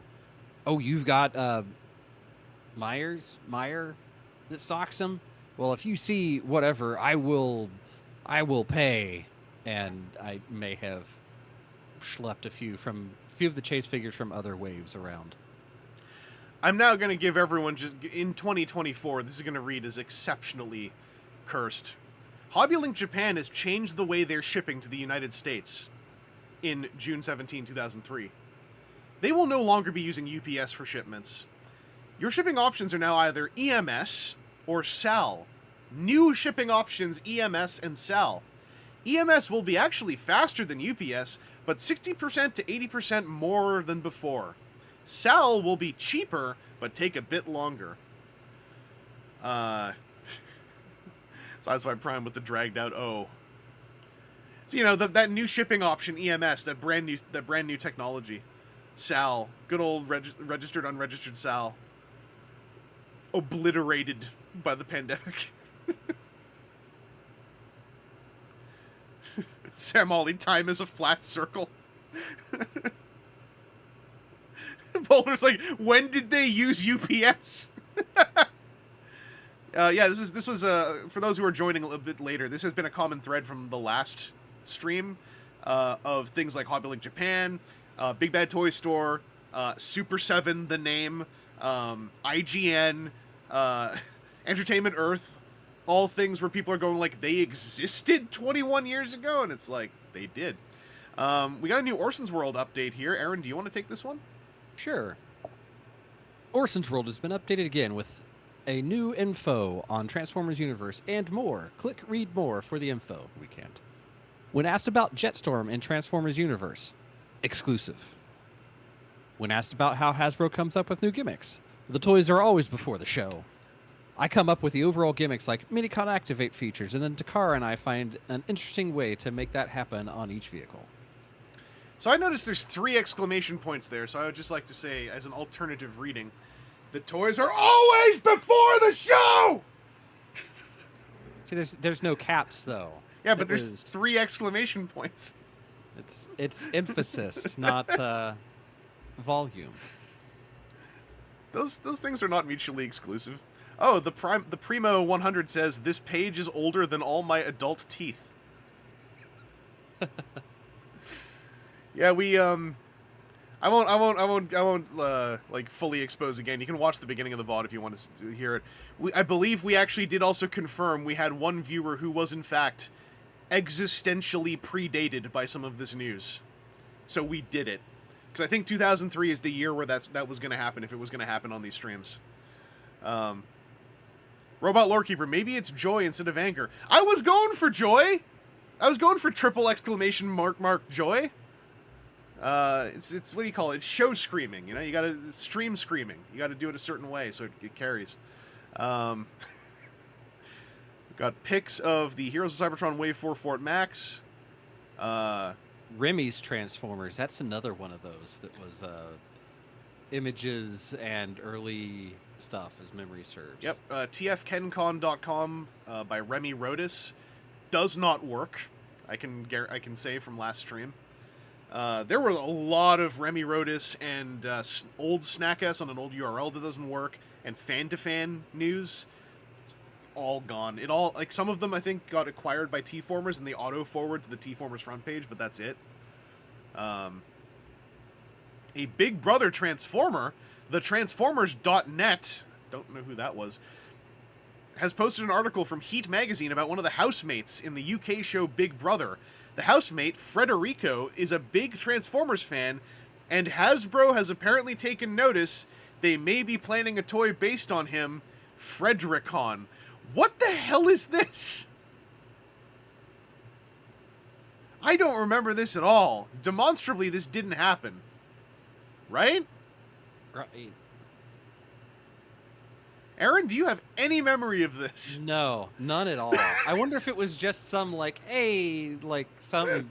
you've got Meyer that stocks them. Well, if you see whatever, I will pay. And I may have schlepped a few of the chase figures from other waves around. I'm now going to give everyone, just in 2024, this is going to read as exceptionally cursed. HobbyLink Japan has changed the way they're shipping to the United States in June 17, 2003. They will no longer be using UPS for shipments. Your shipping options are now either EMS or SAL. New shipping options, EMS and SAL. EMS will be actually faster than UPS, but 60% to 80% more than before. SAL will be cheaper, but take a bit longer. So that's why Prime with the dragged out O. So, you know, that new shipping option, EMS, that brand new technology. SAL. Good old registered, unregistered SAL. Obliterated by the pandemic. Sam Ollie, time is a flat circle. Boulder's like, when did they use UPS? Yeah, this was for those who are joining a little bit later. This has been a common thread from the last stream of things like HobbyLink Japan, Big Bad Toy Store, Super 7, the name, IGN, Entertainment Earth. All things where people are going like, they existed 21 years ago, and it's like, they did. We got a new Orson's World update here. Aaron, do you want to take this one? Sure. Orson's World has been updated again with a new info on Transformers Universe and more. Click read more for the info. We can't. When asked about Jetstorm in Transformers Universe, exclusive. When asked about how Hasbro comes up with new gimmicks, the toys are always before the show. I come up with the overall gimmicks like Minicon Activate features, and then Takara and I find an interesting way to make that happen on each vehicle. So I noticed there's 3 exclamation points there, so I would just like to say, as an alternative reading, the toys are always before the show! See, there's no caps, though. Yeah, but there's 3 exclamation points. It's emphasis, not volume. Those things are not mutually exclusive. Oh, the Primo 100 says, this page is older than all my adult teeth. Yeah, we I won't like fully expose again. You can watch the beginning of the VOD if you want to hear it. I believe we actually did also confirm we had one viewer who was in fact existentially predated by some of this news. So we did it. Because I think 2003 is the year where that was going to happen, if it was going to happen on these streams. Robot Lorekeeper, maybe it's joy instead of anger. I was going for joy! I was going for triple exclamation mark joy. It's what do you call it? It's show screaming, you know? You gotta stream screaming. You gotta do it a certain way so it carries. Got pics of the Heroes of Cybertron Wave 4 Fort Max. Remy's Transformers, that's another one of those that was images and early stuff, as memory serves. Yep, tfkencon.com by Remy Rodas does not work. I can say from last stream. There were a lot of Remy Rodas and old Snack-S on an old URL that doesn't work, and fan-to-fan news. It's all gone. It all, like, some of them I think got acquired by T-Formers and they auto-forward to the T-Formers front page, but that's it. A Big Brother Transformer, the Transformers.net, don't know who that was, has posted an article from Heat Magazine about one of the housemates in the UK show Big Brother. The housemate, Frederico, is a big Transformers fan, and Hasbro has apparently taken notice they may be planning a toy based on him, Fredricon. What the hell is this? I don't remember this at all. Demonstrably, this didn't happen. Right? Right. Aaron, do you have any memory of this? No, none at all. I wonder if it was just some, like, hey, like, some...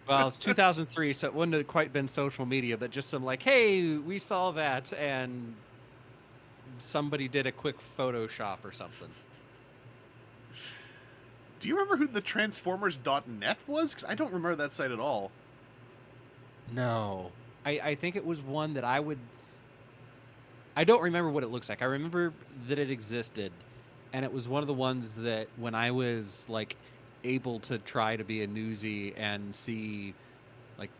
Well, it's 2003, so it wouldn't have quite been social media, but just some, like, hey, we saw that, and somebody did a quick Photoshop or something. Do you remember who the Transformers.net was? Because I don't remember that site at all. No. I think it was one that I don't remember what it looks like. I remember that it existed, and it was one of the ones that when I was, like, able to try to be a newsie and see, like,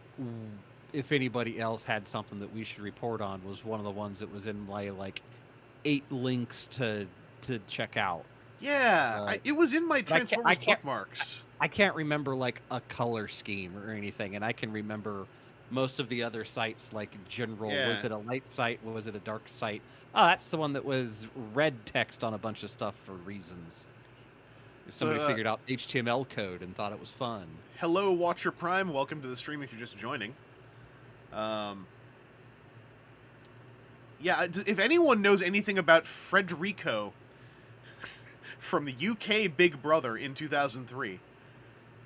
if anybody else had something that we should report on, was one of the ones that was in my, like, 8 links to check out. Yeah, it was in my Transformers bookmarks. I can't remember, like, a color scheme or anything, and I can remember most of the other sites, like, general. Yeah. Was it a light site? Was it a dark site? Oh, that's the one that was red text on a bunch of stuff for reasons. Somebody figured out HTML code and thought it was fun. Hello, Watcher Prime. Welcome to the stream if you're just joining. Yeah, if anyone knows anything about Frederico from the UK Big Brother in 2003,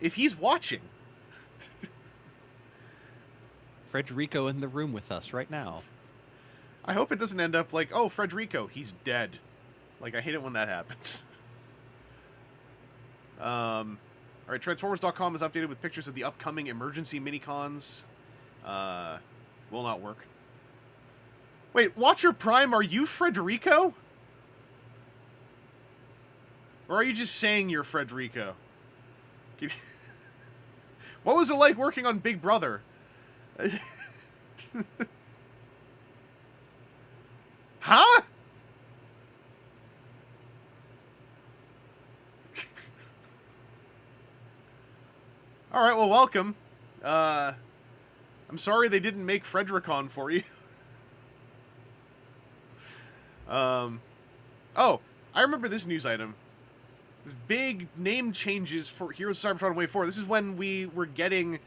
if he's watching... Frederico in the room with us right now. I hope it doesn't end up like, oh, Frederico, he's dead. Like, I hate it when that happens. Alright, Transformers.com is updated with pictures of the upcoming emergency minicons. Will not work. Wait, Watcher Prime, are you Frederico? Or are you just saying you're Frederico? What was it like working on Big Brother? Huh? Alright, well, welcome. I'm sorry they didn't make Fredericon for you. Oh, I remember this news item. This big name changes for Heroes of Cybertron Wave 4. This is when we were getting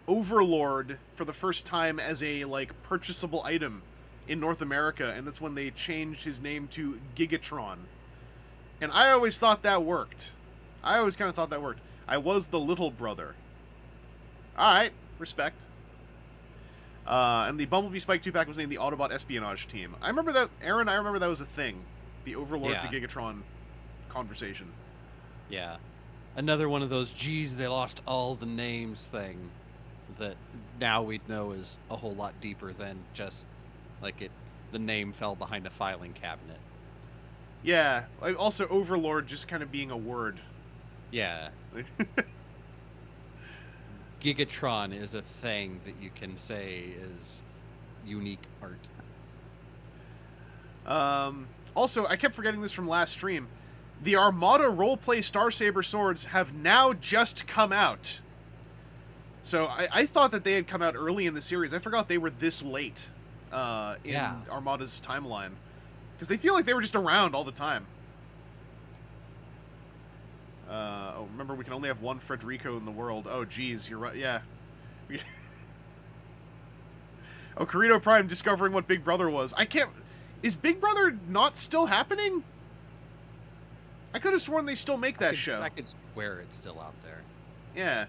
Overlord for the first time as a, like, purchasable item in North America, and that's when they changed his name to Gigatron. And I always thought that worked. I always kind of thought that worked. I was the little brother. Alright, respect. And the Bumblebee Spike 2-pack was named the Autobot Espionage Team. I remember that, Aaron, I remember that was a thing. The Overlord to Gigatron conversation. Yeah. Another one of those, geez, they lost all the names thing that now we know is a whole lot deeper than just, like, the name fell behind a filing cabinet. Yeah, also Overlord just kind of being a word. Yeah. Gigatron is a thing that you can say is unique art. Also, I kept forgetting this from last stream. The Armada roleplay Starsaber swords have now just come out. So I thought that they had come out early in the series. I forgot they were this late in Armada's timeline. Because they feel like they were just around all the time. Oh, remember, we can only have one Frederico in the world. Oh, geez, you're right. Yeah. Oh, Corrito Prime discovering what Big Brother was. I can't... Is Big Brother not still happening? I could have sworn they still make that show. I could swear it's still out there. Yeah.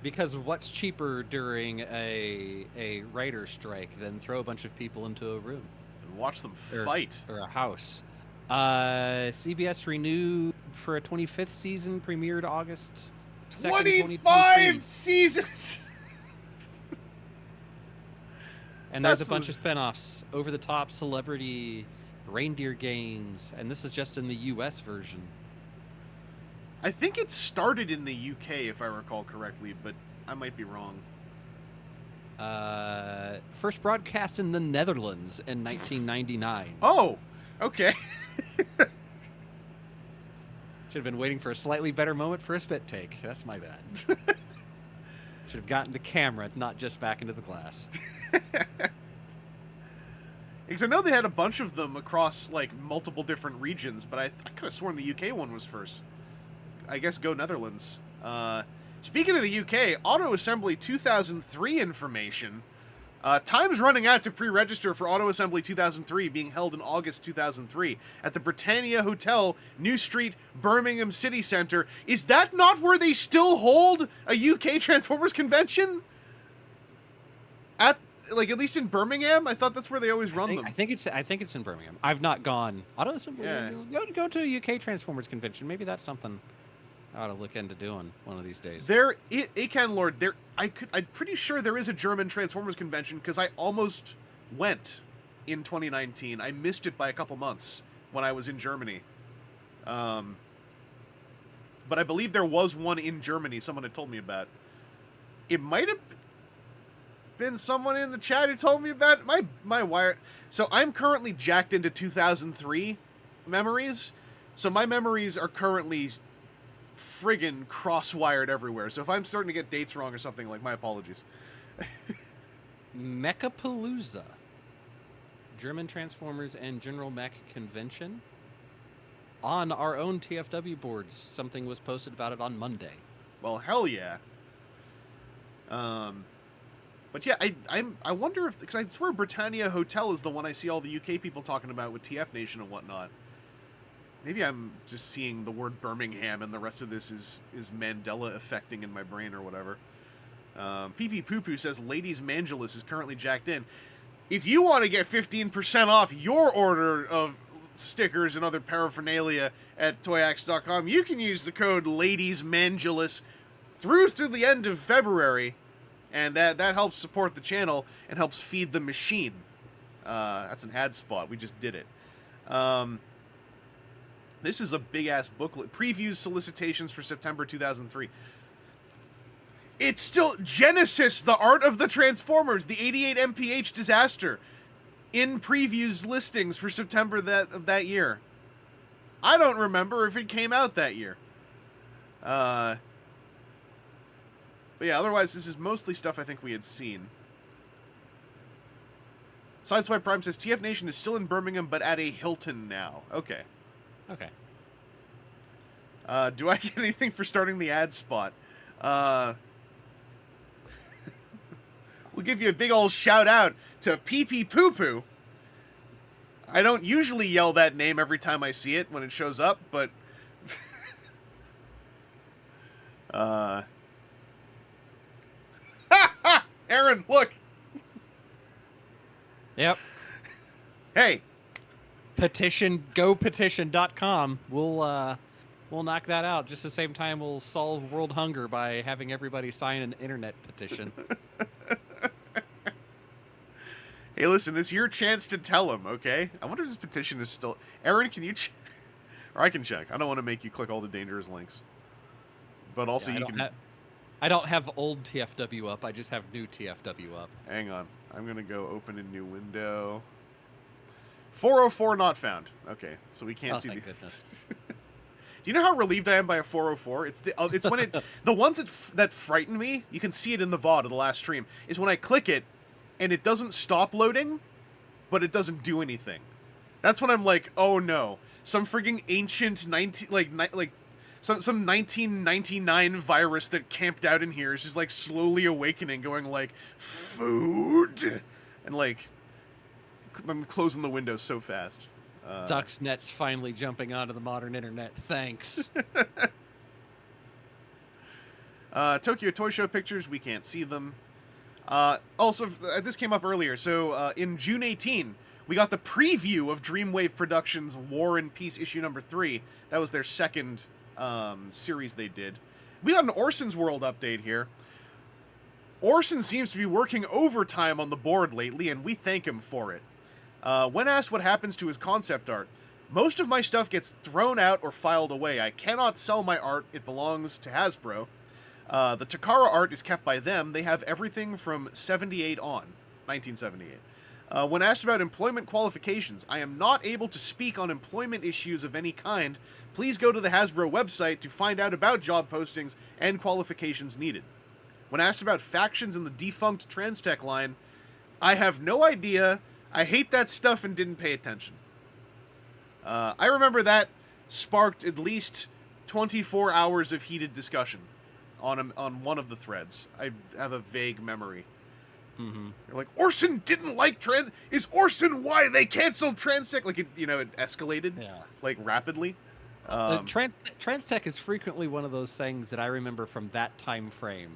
Because what's cheaper during a writer's strike than throw a bunch of people into a room? And watch them fight. Or a house. CBS renewed for a 25th season, premiered August 2nd, 25 seasons! And there's a bunch of spinoffs. Over the top celebrity reindeer games. And this is just in the US version. I think it started in the UK, if I recall correctly, but I might be wrong. First broadcast in the Netherlands in 1999. Oh, okay. Should have been waiting for a slightly better moment for a spit take. That's my bad. Should have gotten the camera, not just back into the glass. Because I know they had a bunch of them across, like, multiple different regions, but I could have sworn the UK one was first. I guess go Netherlands. Speaking of the UK, Auto Assembly 2003 information. Time's running out to pre-register for Auto Assembly 2003, being held in August 2003 at the Britannia Hotel, New Street, Birmingham City Centre. Is that not where they still hold a UK Transformers convention? Like, at least in Birmingham? I thought that's where they always run them. I think it's in Birmingham. I've not gone. Yeah. Go to a UK Transformers convention. Maybe that's something I ought to look into doing one of these days. Akan Lord, I'm pretty sure there is a German Transformers convention, because I almost went in 2019. I missed it by a couple months when I was in Germany. But I believe there was one in Germany someone had told me about. It might have been someone in the chat who told me about my wire. So I'm currently jacked into 2003 memories. So my memories are currently friggin' cross-wired everywhere. So if I'm starting to get dates wrong or something, like, my apologies. Mechapalooza. German Transformers and General Mech Convention. On our own TFW boards. Something was posted about it on Monday. Well, hell yeah. But yeah, I wonder if, because I swear Britannia Hotel is the one I see all the UK people talking about with TF Nation and whatnot. Maybe I'm just seeing the word Birmingham and the rest of this is Mandela affecting in my brain or whatever. PP Poo Poo says Ladies Vangelus is currently jacked in. If you want to get 15% off your order of stickers and other paraphernalia at toyax.com, you can use the code Ladies Vangelus through the end of February, and that helps support the channel and helps feed the machine. That's an ad spot. We just did it. This is a big-ass booklet. Previews, solicitations for September 2003. It's still Genesis, the Art of the Transformers, the 88 MPH disaster, in previews listings for September of that year. I don't remember if it came out that year. But yeah, otherwise this is mostly stuff I think we had seen. Sideswipe Prime says TF Nation is still in Birmingham, but at a Hilton now. Okay. Okay. Do I get anything for starting the ad spot? We'll give you a big old shout out to PP Poo Poo. I don't usually yell that name every time I see it when it shows up, but Aaron, look. Yep. Hey. GoPetition.com. We'll knock that out. Just the same time we'll solve world hunger by having everybody sign an internet petition. Hey, listen, it's your chance to tell him, okay? I wonder if this petition is still... Aaron, can you or I can check. I don't want to make you click all the dangerous links. But also you can... I don't have old TFW up. I just have new TFW up. Hang on. I'm going to go open a new window. 404 not found. Okay, so we can't see the... goodness. Do you know how relieved I am by a 404? It's when it... The ones that frighten me, you can see it in the VOD of the last stream, is when I click it, and it doesn't stop loading, but it doesn't do anything. That's when I'm like, oh no. Some frigging ancient some 1999 virus that camped out in here is just like slowly awakening, going like, food! And like, I'm closing the window so fast. Stuxnet's finally jumping onto the modern internet. Thanks. Tokyo Toy Show pictures, we can't see them. Also, this came up earlier. So, in June 18, we got the preview of Dreamwave Productions' War and Peace issue number 3. That was their second series they did. We got an Orson's World update here. Orson seems to be working overtime on the board lately, and we thank him for it. When asked what happens to his concept art, most of my stuff gets thrown out or filed away. I cannot sell my art. It belongs to HASBRO. The Takara art is kept by them. They have everything from 78 on, 1978. When asked about employment qualifications, I am not able to speak on employment issues of any kind. Please go to the HASBRO website to find out about job postings and qualifications needed. When asked about factions in the defunct TransTech line, I have no idea. I hate that stuff and didn't pay attention. I remember that sparked at least 24 hours of heated discussion on one of the threads. I have a vague memory. Mm-hmm. They're like, Orson didn't like trans... Is Orson why they canceled TransTech? Like, it escalated, like, rapidly. TransTech is frequently one of those things that I remember from that time frame.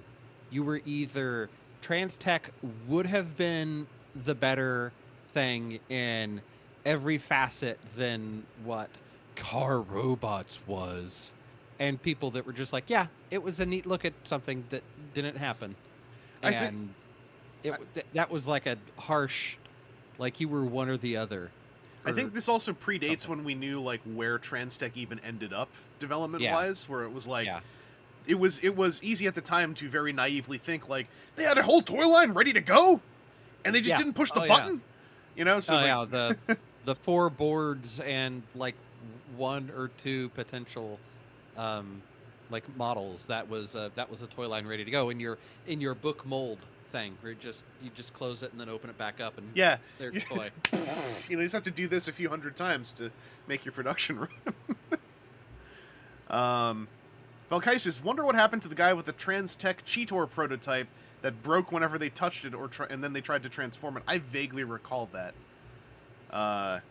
You were either TransTech would have been the better thing in every facet than what Car Robots was. And people that were just like, yeah, it was a neat look at something that didn't happen. And that was like a harsh, like you were one or the other. I think this also predates when we knew like where TransTech even ended up development-wise, where it was like, it was easy at the time to very naively think like they had a whole toy line ready to go, and they just didn't push the button, you know. So the 4 boards and like 1 or 2 potential like models, that was a toy line ready to go in your book mold thing, where you just close it and then open it back up, and there's your toy. You just have to do this a few hundred times to make your production run. Valkysis, wonder what happened to the guy with the TransTech Cheetor prototype that broke whenever they touched it, and then they tried to transform it. I vaguely recall that. I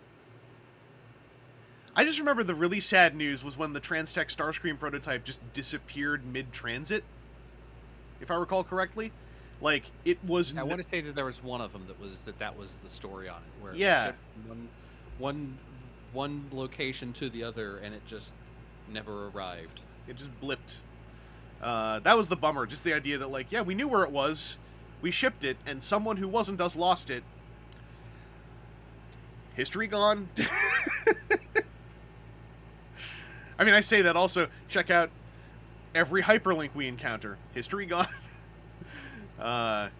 just remember the really sad news was when the TransTech Starscream prototype just disappeared mid-transit, if I recall correctly. Like, it was... I want to say that there was one of them that was the story on it, where it one location to the other, and it just never arrived. It just blipped. That was the bummer, just the idea that, like, yeah, we knew where it was, we shipped it, and someone who wasn't us lost it. History gone. I mean, I say that also, check out every hyperlink we encounter. History gone. Alright,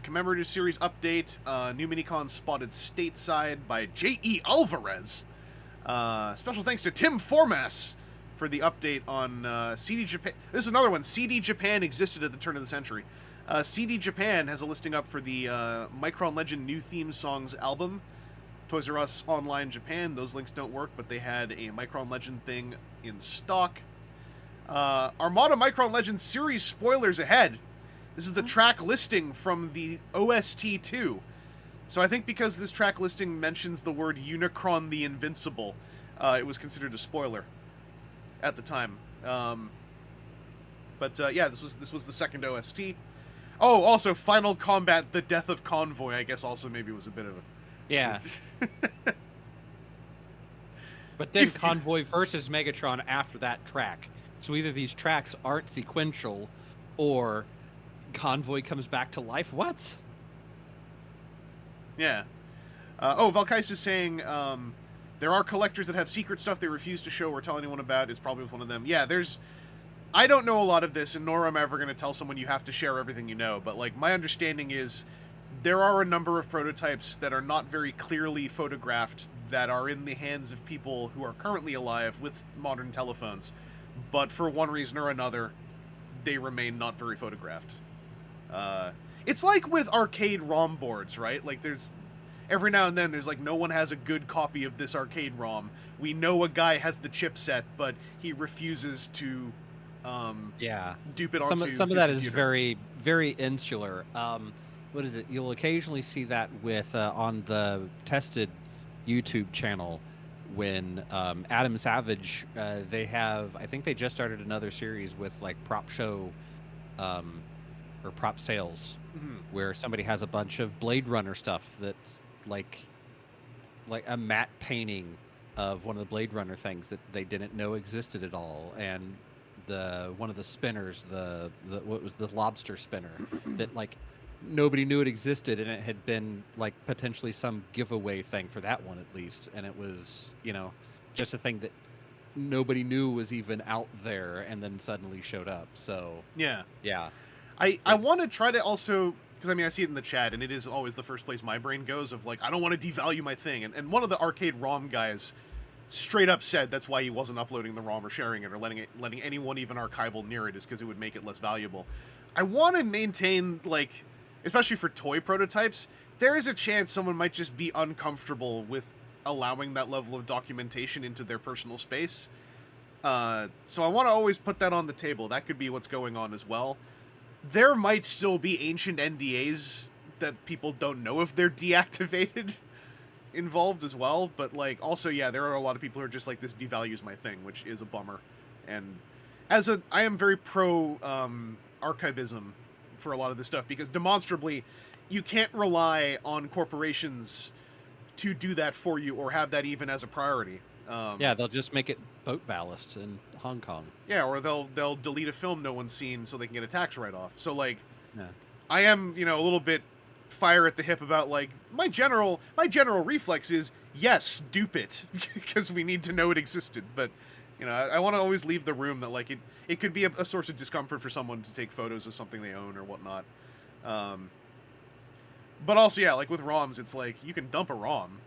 commemorative series update. New minicon spotted stateside by J.E. Alvarez. Special thanks to Tim Formas for the update on CD Japan. This is another one. CD Japan existed at the turn of the century. CD Japan has a listing up for the Micron Legend New Theme Songs album. Toys R Us Online Japan. Those links don't work, but they had a Micron Legend thing in stock. Armada Micron Legend series spoilers ahead. This is the track listing from the OST 2. So I think because this track listing mentions the word Unicron the Invincible, it was considered a spoiler at the time. But yeah, this was the second OST. Oh, also Final Combat: The Death of Convoy, I guess also maybe was a bit of a... Yeah. But then Convoy versus Megatron after that track. So either these tracks aren't sequential, or Convoy comes back to life. What? Yeah. Valkyce is saying there are collectors that have secret stuff they refuse to show or tell anyone about. It's probably one of them. Yeah, I don't know a lot of this, and nor am I ever going to tell someone you have to share everything you know, but like my understanding is there are a number of prototypes that are not very clearly photographed that are in the hands of people who are currently alive with modern telephones, but for one reason or another, they remain not very photographed. It's like with arcade ROM boards, right? Like there's every now and then there's like no one has a good copy of this arcade ROM. We know a guy has the chipset, but he refuses to dupe it onto some of that is very, very insular. What is it? You'll occasionally see that with on the Tested YouTube channel when Adam Savage, they have, I think they just started another series with like prop show or prop sales, where somebody has a bunch of Blade Runner stuff that's like a matte painting of one of the Blade Runner things that they didn't know existed at all, and one of the spinners, what was the lobster spinner that like nobody knew it existed, and it had been like potentially some giveaway thing for that one at least, and it was, you know, just a thing that nobody knew was even out there, and then suddenly showed up. So yeah. I want to try to also, because I mean I see it in the chat, and it is always the first place my brain goes of like I don't want to devalue my thing, and one of the arcade ROM guys straight up said that's why he wasn't uploading the ROM or sharing it or letting anyone even archival near it, is because it would make it less valuable. I want to maintain, like, especially for toy prototypes, there is a chance someone might just be uncomfortable with allowing that level of documentation into their personal space. So I want to always put that on the table. That could be what's going on as well. There might still be ancient NDAs that people don't know if they're deactivated involved as well, but like also, yeah, there are a lot of people who are just like, this devalues my thing, which is a bummer. And I am very pro archivism for a lot of this stuff, because demonstrably you can't rely on corporations to do that for you or have that even as a priority. Yeah, they'll just make it boat ballast in Hong Kong. Yeah, or they'll delete a film no one's seen so they can get a tax write-off. So, like, Yeah. I am, a little bit fire at the hip about, like, my general reflex is, yes, dupe it, because we need to know it existed. But, I want to always leave the room that, like, it could be a source of discomfort for someone to take photos of something they own or whatnot. But also, yeah, like with ROMs, it's like, you can dump a ROM,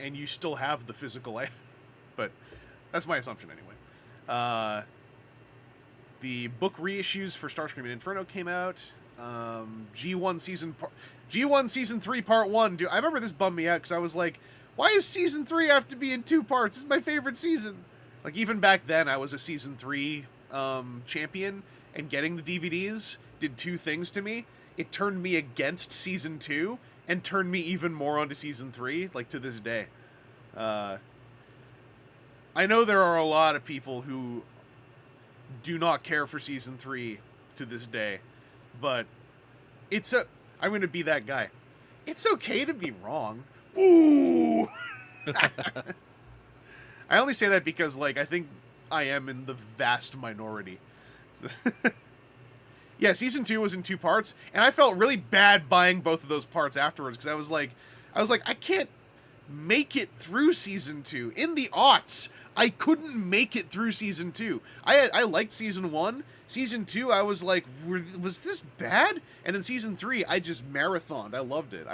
and you still have the physical item. But that's my assumption anyway. The book reissues for Starscream and Inferno came out. G1 Season 3 Part 1. Dude, I remember this bummed me out because I was like, why does Season 3 have to be in 2 parts? This is my favorite season. Like, even back then, I was a Season 3 champion, and getting the DVDs did 2 things to me. It turned me against Season 2, and turned me even more onto Season 3, like, to this day. I know there are a lot of people who do not care for Season 3 to this day, but I'm going to be that guy. It's okay to be wrong. Ooh! I only say that because, like, I think I am in the vast minority. Yeah, Season 2 was in 2 parts, and I felt really bad buying both of those parts afterwards, because I was like, I can't make it through Season 2. In the aughts, I couldn't make it through Season 2. I liked Season 1. Season 2, I was like, was this bad? And then Season 3, I just marathoned. I loved it.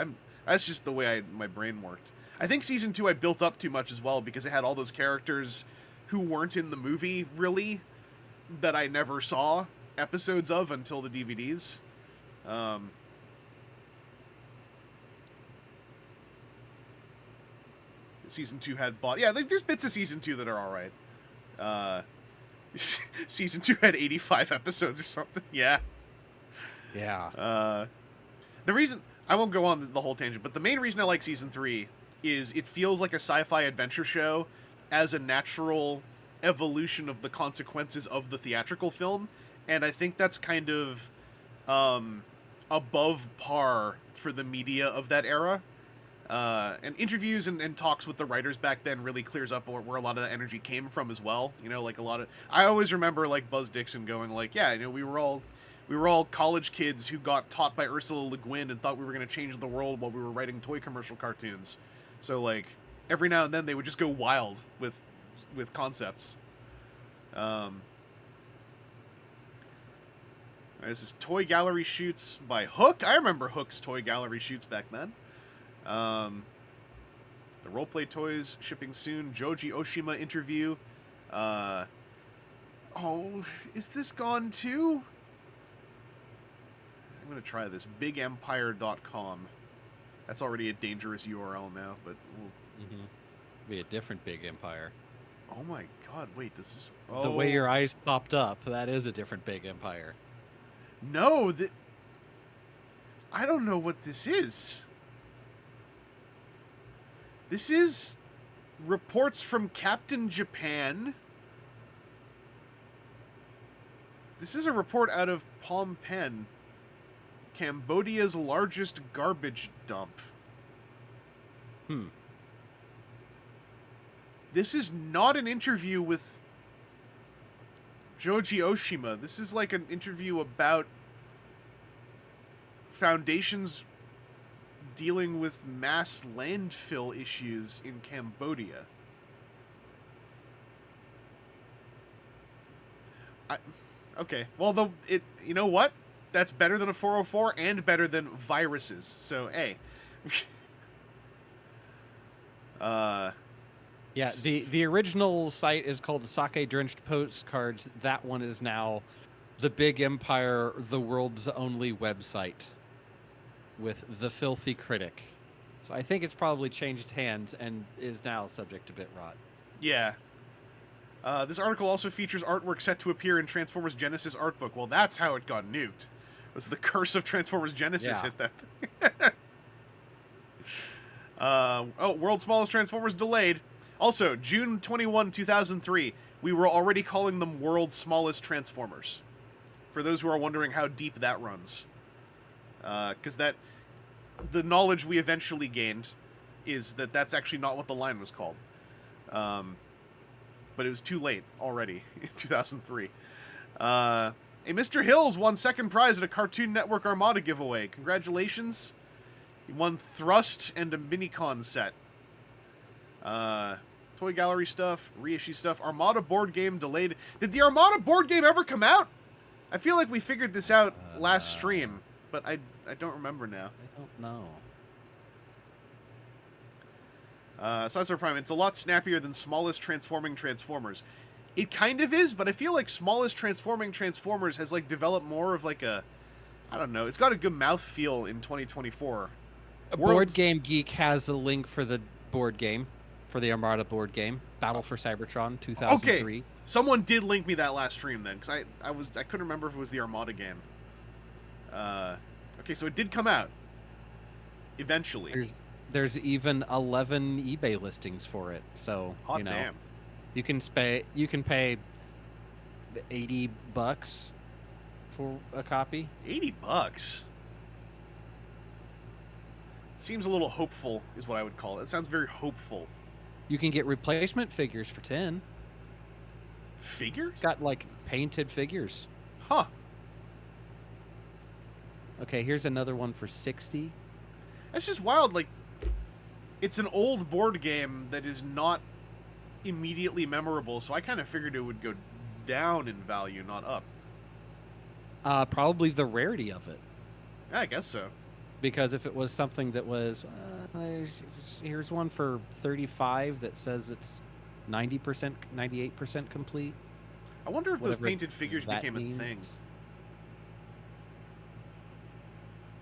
That's just the way my brain worked. I think Season 2 I built up too much as well, because it had all those characters who weren't in the movie, really, that I never saw episodes of until the DVDs. Season 2 had there's bits of Season 2 that are alright. Season 2 had 85 episodes or something. Yeah. Yeah. The reason... I won't go on the whole tangent, but the main reason I like Season 3 is it feels like a sci-fi adventure show as a natural evolution of the consequences of the theatrical film, and I think that's kind of above par for the media of that era. And interviews and talks with the writers back then really clears up where a lot of that energy came from as well. Like a lot of... I always remember, like, Buzz Dixon going, like, yeah, we were all college kids who got taught by Ursula Le Guin and thought we were going to change the world while we were writing toy commercial cartoons. So, like, every now and then they would just go wild with concepts. This is Toy Gallery Shoots by Hook. I remember Hook's Toy Gallery Shoots back then. The Roleplay Toys shipping soon. Joji Oshima interview. Oh, is this gone too? I'm going to try this. BigEmpire.com. That's already a dangerous URL now, but we'll... Be a different Big Empire. Oh my god, wait, does this... The way your eyes popped up, that is a different Big Empire. No, I don't know what this is. This is reports from Captain Japan. This is a report out of Phnom Penh, Cambodia's largest garbage dump. This is not an interview with Joji Oshima. This is like an interview about foundations dealing with mass landfill issues in Cambodia. Okay, well, you know what? That's better than a 404 and better than viruses. So, hey. Yeah, the original site is called the Sake Drenched Postcards. That one is now the Big Empire, the world's only website, with the Filthy Critic. So I think it's probably changed hands and is now subject to bit rot. Yeah. This article also features artwork set to appear in Transformers Genesis art book. Well, that's how it got nuked. It was the curse of Transformers Genesis hit that thing. World's Smallest Transformers delayed. Also, June 21, 2003, we were already calling them World's Smallest Transformers. For those who are wondering how deep that runs. Because the knowledge we eventually gained is that that's actually not what the line was called. But it was too late already in 2003. Hey, Mr. Hills won second prize at a Cartoon Network Armada giveaway. Congratulations. He won Thrust and a Minicon set. Toy gallery stuff, reissue stuff, Armada board game delayed. Did the Armada board game ever come out? I feel like we figured this out last stream, but I don't remember now. I don't know. Slicer Prime, it's a lot snappier than Smallest Transforming Transformers. It kind of is, but I feel like Smallest Transforming Transformers has, like, developed more of, like, a... I don't know. It's got a good mouthfeel in 2024. Board Game Geek has a link for the board game, for the Armada board game, Battle for Cybertron 2003. Okay, someone did link me that last stream then, because I couldn't remember if it was the Armada game. Okay, so it did come out. Eventually. There's even 11 eBay listings for it, so Hot you know damn. you can pay $80 for a copy. $80? Seems a little hopeful, is what I would call it. It sounds very hopeful. You can get replacement figures for 10. Figures? Got like painted figures. Huh. Okay, here's another one for 60. That's just wild. Like, it's an old board game that is not immediately memorable, so I kind of figured it would go down in value, not up. Probably the rarity of it. Yeah, I guess so. Because if it was something that was, here's one for 35 that says it's 90%, 98% complete. I wonder if those painted figures became a thing.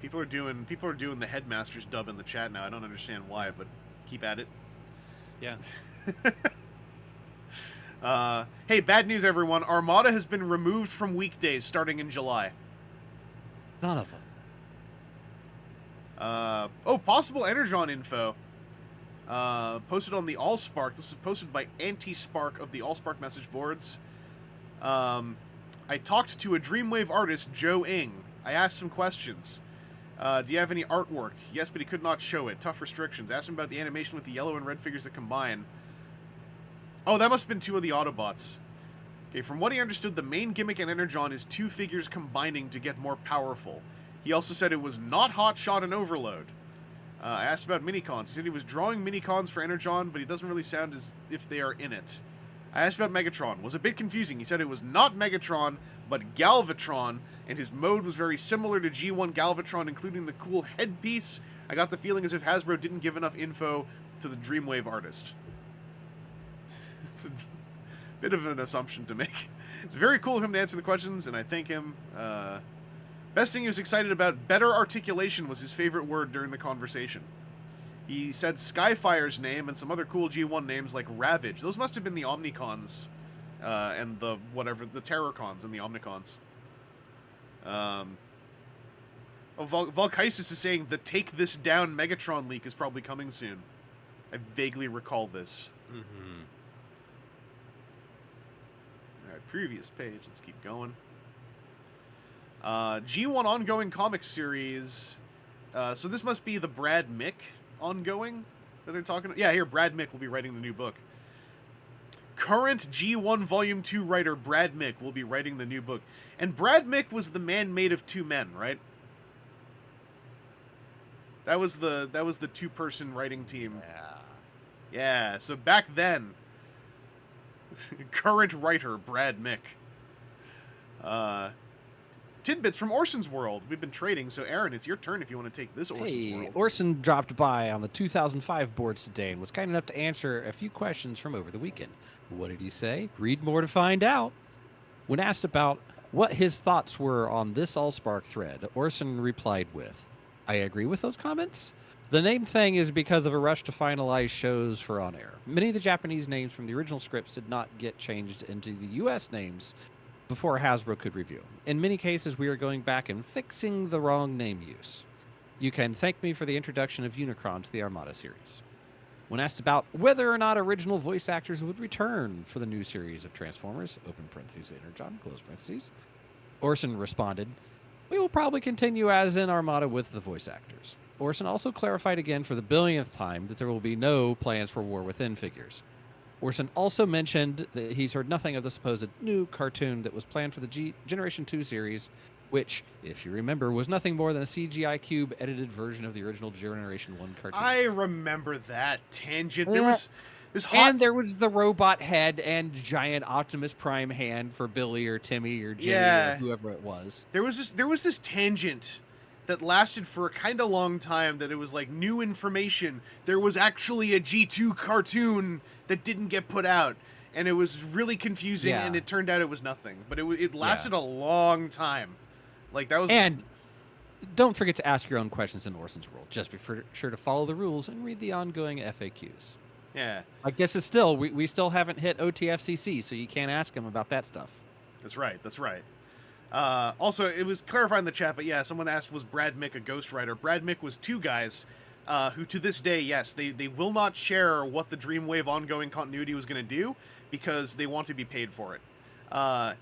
People are doing the Headmaster's dub in the chat now. I don't understand why, but keep at it. Yeah. Hey, bad news, everyone. Armada has been removed from weekdays starting in July. None of them. Possible Energon info. Posted on the Allspark. This is posted by Anti-Spark of the Allspark message boards. I talked to a Dreamwave artist, Joe Ing. I asked some questions. Do you have any artwork? Yes, but he could not show it. Tough restrictions. Asked him about the animation with the yellow and red figures that combine. Oh, that must have been two of the Autobots. Okay, from what he understood, the main gimmick in Energon is two figures combining to get more powerful. He also said it was not Hotshot and Overload. I asked about minicons. He said he was drawing minicons for Energon, but he doesn't really sound as if they are in it. I asked about Megatron. Was a bit confusing. He said it was not Megatron, but Galvatron, and his mode was very similar to G1 Galvatron, including the cool headpiece. I got the feeling as if Hasbro didn't give enough info to the Dreamwave artist. It's a bit of an assumption to make. It's very cool of him to answer the questions, and I thank him. Best thing he was excited about, better articulation was his favorite word during the conversation. He said Skyfire's name and some other cool G1 names like Ravage. Those must have been the Omnicons and the Terrorcons and the Omnicons. Volkaisis is saying the Take This Down Megatron leak is probably coming soon. I vaguely recall this. Mm-hmm. Alright, previous page. Let's keep going. G1 ongoing comic series. So this must be the Brad Mick ongoing that they're talking about. Yeah, here, Brad Mick will be writing the new book. Current G1 Volume 2 writer Brad Mick will be writing the new book. And Brad Mick was the man made of two men, right? That was the two-person writing team. Yeah, so back then, current writer Brad Mick. Tidbits from Orson's World. We've been trading, so Aaron, it's your turn if you want to take this Orson's World. Orson dropped by on the 2005 boards today and was kind enough to answer a few questions from over the weekend. What did he say? Read more to find out. When asked about what his thoughts were on this Allspark thread, Orson replied with, I agree with those comments. The name thing is because of a rush to finalize shows for on-air. Many of the Japanese names from the original scripts did not get changed into the U.S. names before Hasbro could review. In many cases, we are going back and fixing the wrong name use. You can thank me for the introduction of Unicron to the Armada series. When asked about whether or not original voice actors would return for the new series of Transformers, open parentheses, Energon, close parentheses, Orson responded, We will probably continue as in Armada with the voice actors. Orson also clarified again for the billionth time that there will be no plans for War Within figures. Orson also mentioned that he's heard nothing of the supposed new cartoon that was planned for the Generation 2 series, which, if you remember, was nothing more than a CGI cube edited version of the original Generation 1 cartoon. I remember that tangent. Yeah. There was this And there was the robot head and giant Optimus Prime hand for Billy or Timmy or Jimmy or whoever it was. There was this tangent that lasted for a kind of long time that it was like new information. There was actually a G2 cartoon that didn't get put out, and it was really confusing, and it turned out it was nothing. But it lasted a long time. Like, that was... And don't forget to ask your own questions in Orson's World. Just be sure to follow the rules and read the ongoing FAQs. Yeah. Like, this is still... We still haven't hit OTFCC, so you can't ask them about that stuff. That's right. Also, it was clarified in the chat, but yeah, someone asked, was Brad Mick a ghostwriter? Brad Mick was two guys who, to this day, yes, they will not share what the Dreamwave ongoing continuity was going to do because they want to be paid for it. I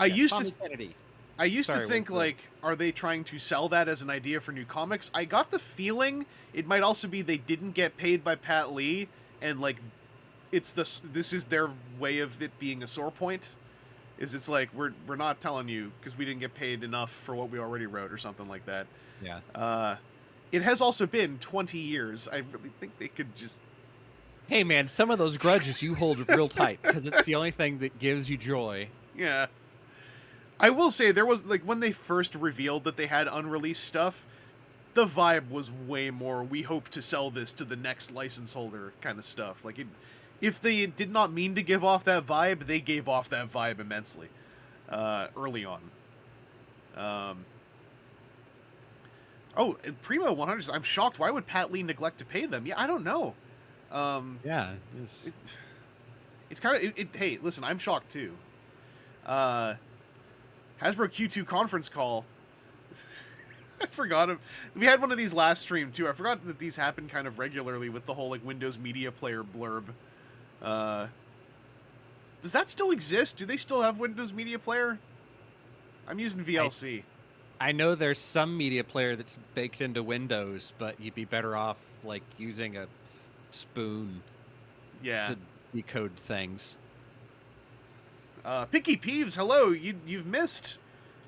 used to think, like, are they trying to sell that as an idea for new comics? I got the feeling it might also be they didn't get paid by Pat Lee, and, like, this is their way of it being a sore point. It's like, we're not telling you because we didn't get paid enough for what we already wrote or something like that. Yeah. It has also been 20 years. I really think they could just... Hey, man, some of those grudges you hold real tight because it's the only thing that gives you joy. Yeah. I will say, there was, like, when they first revealed that they had unreleased stuff, the vibe was way more, we hope to sell this to the next license holder kind of stuff. Like, if they did not mean to give off that vibe, they gave off that vibe immensely early on. Oh, Primo 100, I'm shocked. Why would Pat Lee neglect to pay them? Yeah, I don't know. Yeah. It's kind of... Hey, listen, I'm shocked too. HASBRO Q2 conference call. I forgot him. We had one of these last stream too. I forgot that these happen kind of regularly with the whole, like, Windows Media Player blurb. Does that still exist? Do they still have Windows Media Player? I'm using VLC. I know there's some media player that's baked into Windows, but you'd be better off, like, using a spoon to decode things. Picky Peeves, hello. You've missed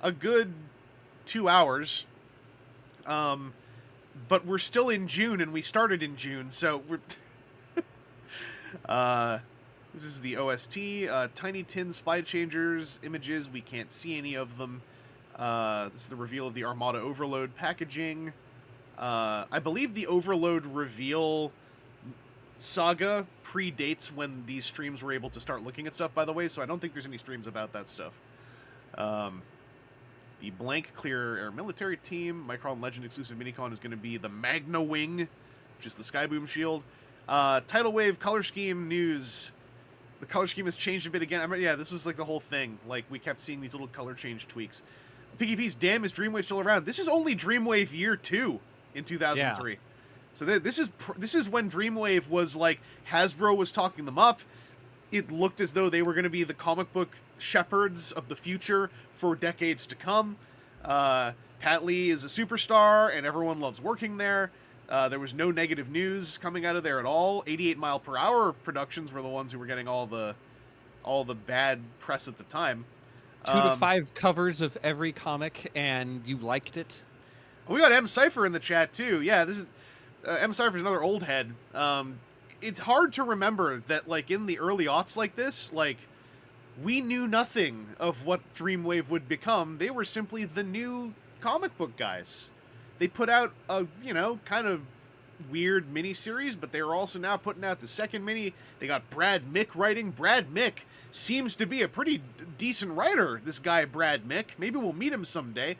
a good 2 hours. But we're still in June, and we started in June, so we're... This is the OST, Tiny Tin Spy Changers images. We can't see any of them. This is the reveal of the Armada Overload packaging. I believe the Overload reveal saga predates when these streams were able to start looking at stuff, by the way, so I don't think there's any streams about that stuff. The Blank Clear Air Military Team, Micron Legend exclusive minicon is going to be the Magna Wing, which is the Skyboom shield. Tidal Wave color scheme news. The color scheme has changed a bit again. Yeah, this was like the whole thing. Like, we kept seeing these little color change tweaks. PGP's, damn, is Dreamwave still around? This is only Dreamwave year 2 in 2003. Yeah. So this is when Dreamwave was like, Hasbro was talking them up. It looked as though they were going to be the comic book shepherds of the future for decades to come. Pat Lee is a superstar, and everyone loves working there. There was no negative news coming out of there at all. 88 mile per hour productions were the ones who were getting all the bad press at the time. 2 to 5 covers of every comic, and you liked it. We got M Cypher in the chat too. Yeah, this is M Cypher's another old head. It's hard to remember that, like, in the early aughts like this, like, we knew nothing of what Dreamwave would become. They were simply the new comic book guys. They put out a, kind of weird mini-series, but they were also now putting out the second mini. They got Brad Mick writing. Brad Mick seems to be a pretty decent writer, this guy Brad Mick. Maybe we'll meet him someday,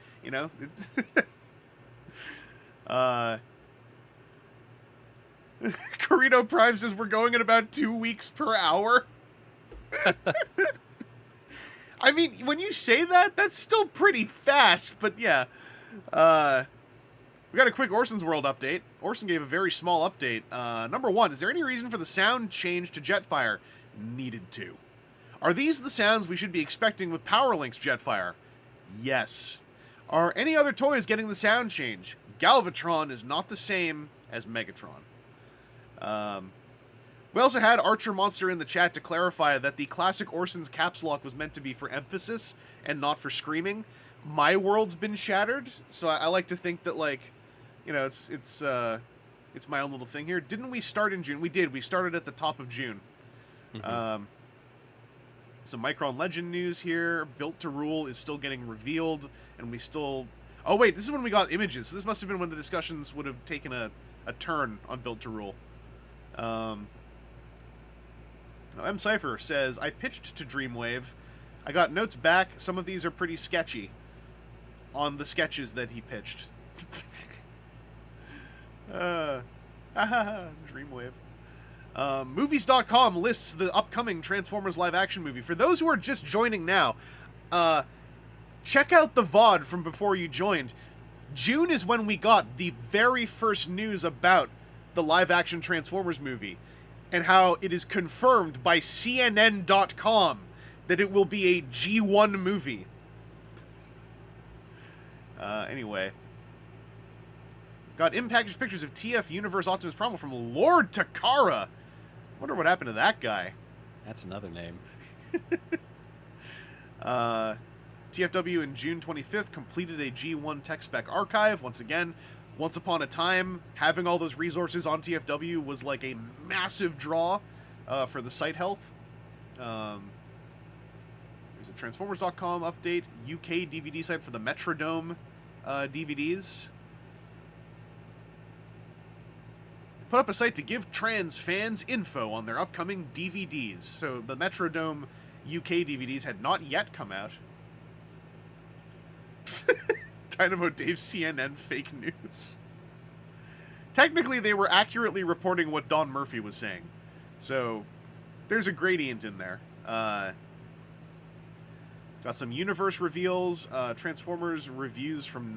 Corrito Prime says we're going at about 2 weeks per hour. I mean, when you say that, that's still pretty fast, but yeah. We got a quick Orson's World update. Orson gave a very small update. Number 1, is there any reason for the sound change to Jetfire? Needed to. Are these the sounds we should be expecting with Powerlink's Jetfire? Yes. Are any other toys getting the sound change? Galvatron is not the same as Megatron. We also had Archermonster in the chat to clarify that the classic Orson's caps lock was meant to be for emphasis and not for screaming. My world's been shattered, so I like to think that, like, you know, it's my own little thing here. Didn't we start in June? We did. We started at the top of June. Mm-hmm. Some Micron Legend news here. Built to Rule is still getting revealed, and we still... Oh, wait, this is when we got images. So this must have been when the discussions would have taken a turn on Built to Rule. M. Cypher says, I pitched to Dreamwave. I got notes back. Some of these are pretty sketchy on the sketches that he pitched. Dreamwave. Movies.com lists the upcoming Transformers live-action movie. For those who are just joining now, check out the VOD from before you joined. June is when we got the very first news about the live-action Transformers movie, and how it is confirmed by CNN.com that it will be a G1 movie. Anyway. Got in-package pictures of TF Universe Optimus Primal from Lord Takara. Wonder what happened to that guy. That's another name. TFW in June 25th completed a G1 tech spec archive. Once again, once upon a time, having all those resources on TFW was like a massive draw for the site health. There's a Transformers.com update, UK DVD site for the Metrodome DVDs. Put up a site to give trans fans info on their upcoming DVDs. So the Metrodome UK DVDs had not yet come out. Dynamo Dave CNN fake news. Technically, they were accurately reporting what Don Murphy was saying. So, there's a gradient in there. Got some universe reveals, Transformers reviews from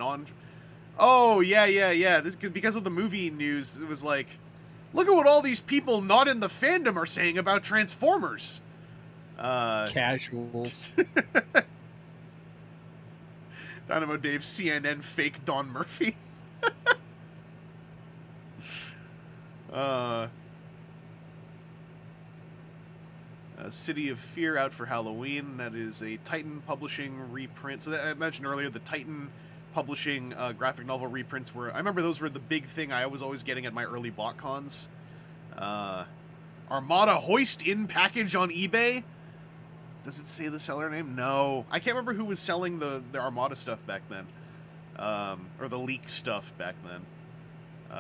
Oh, yeah. This because of the movie news, it was like, look at what all these people not in the fandom are saying about Transformers. Casuals. Dynamo Dave, CNN, fake Don Murphy. City of Fear out for Halloween. That is a Titan Publishing reprint. So that, I mentioned earlier, the Titan Publishing graphic novel reprints were... I remember those were the big thing I was always getting at my early BotCons. Armada Hoist in package on eBay. Does it say the seller name? No. I can't remember who was selling the Armada stuff back then. Or the leak stuff back then.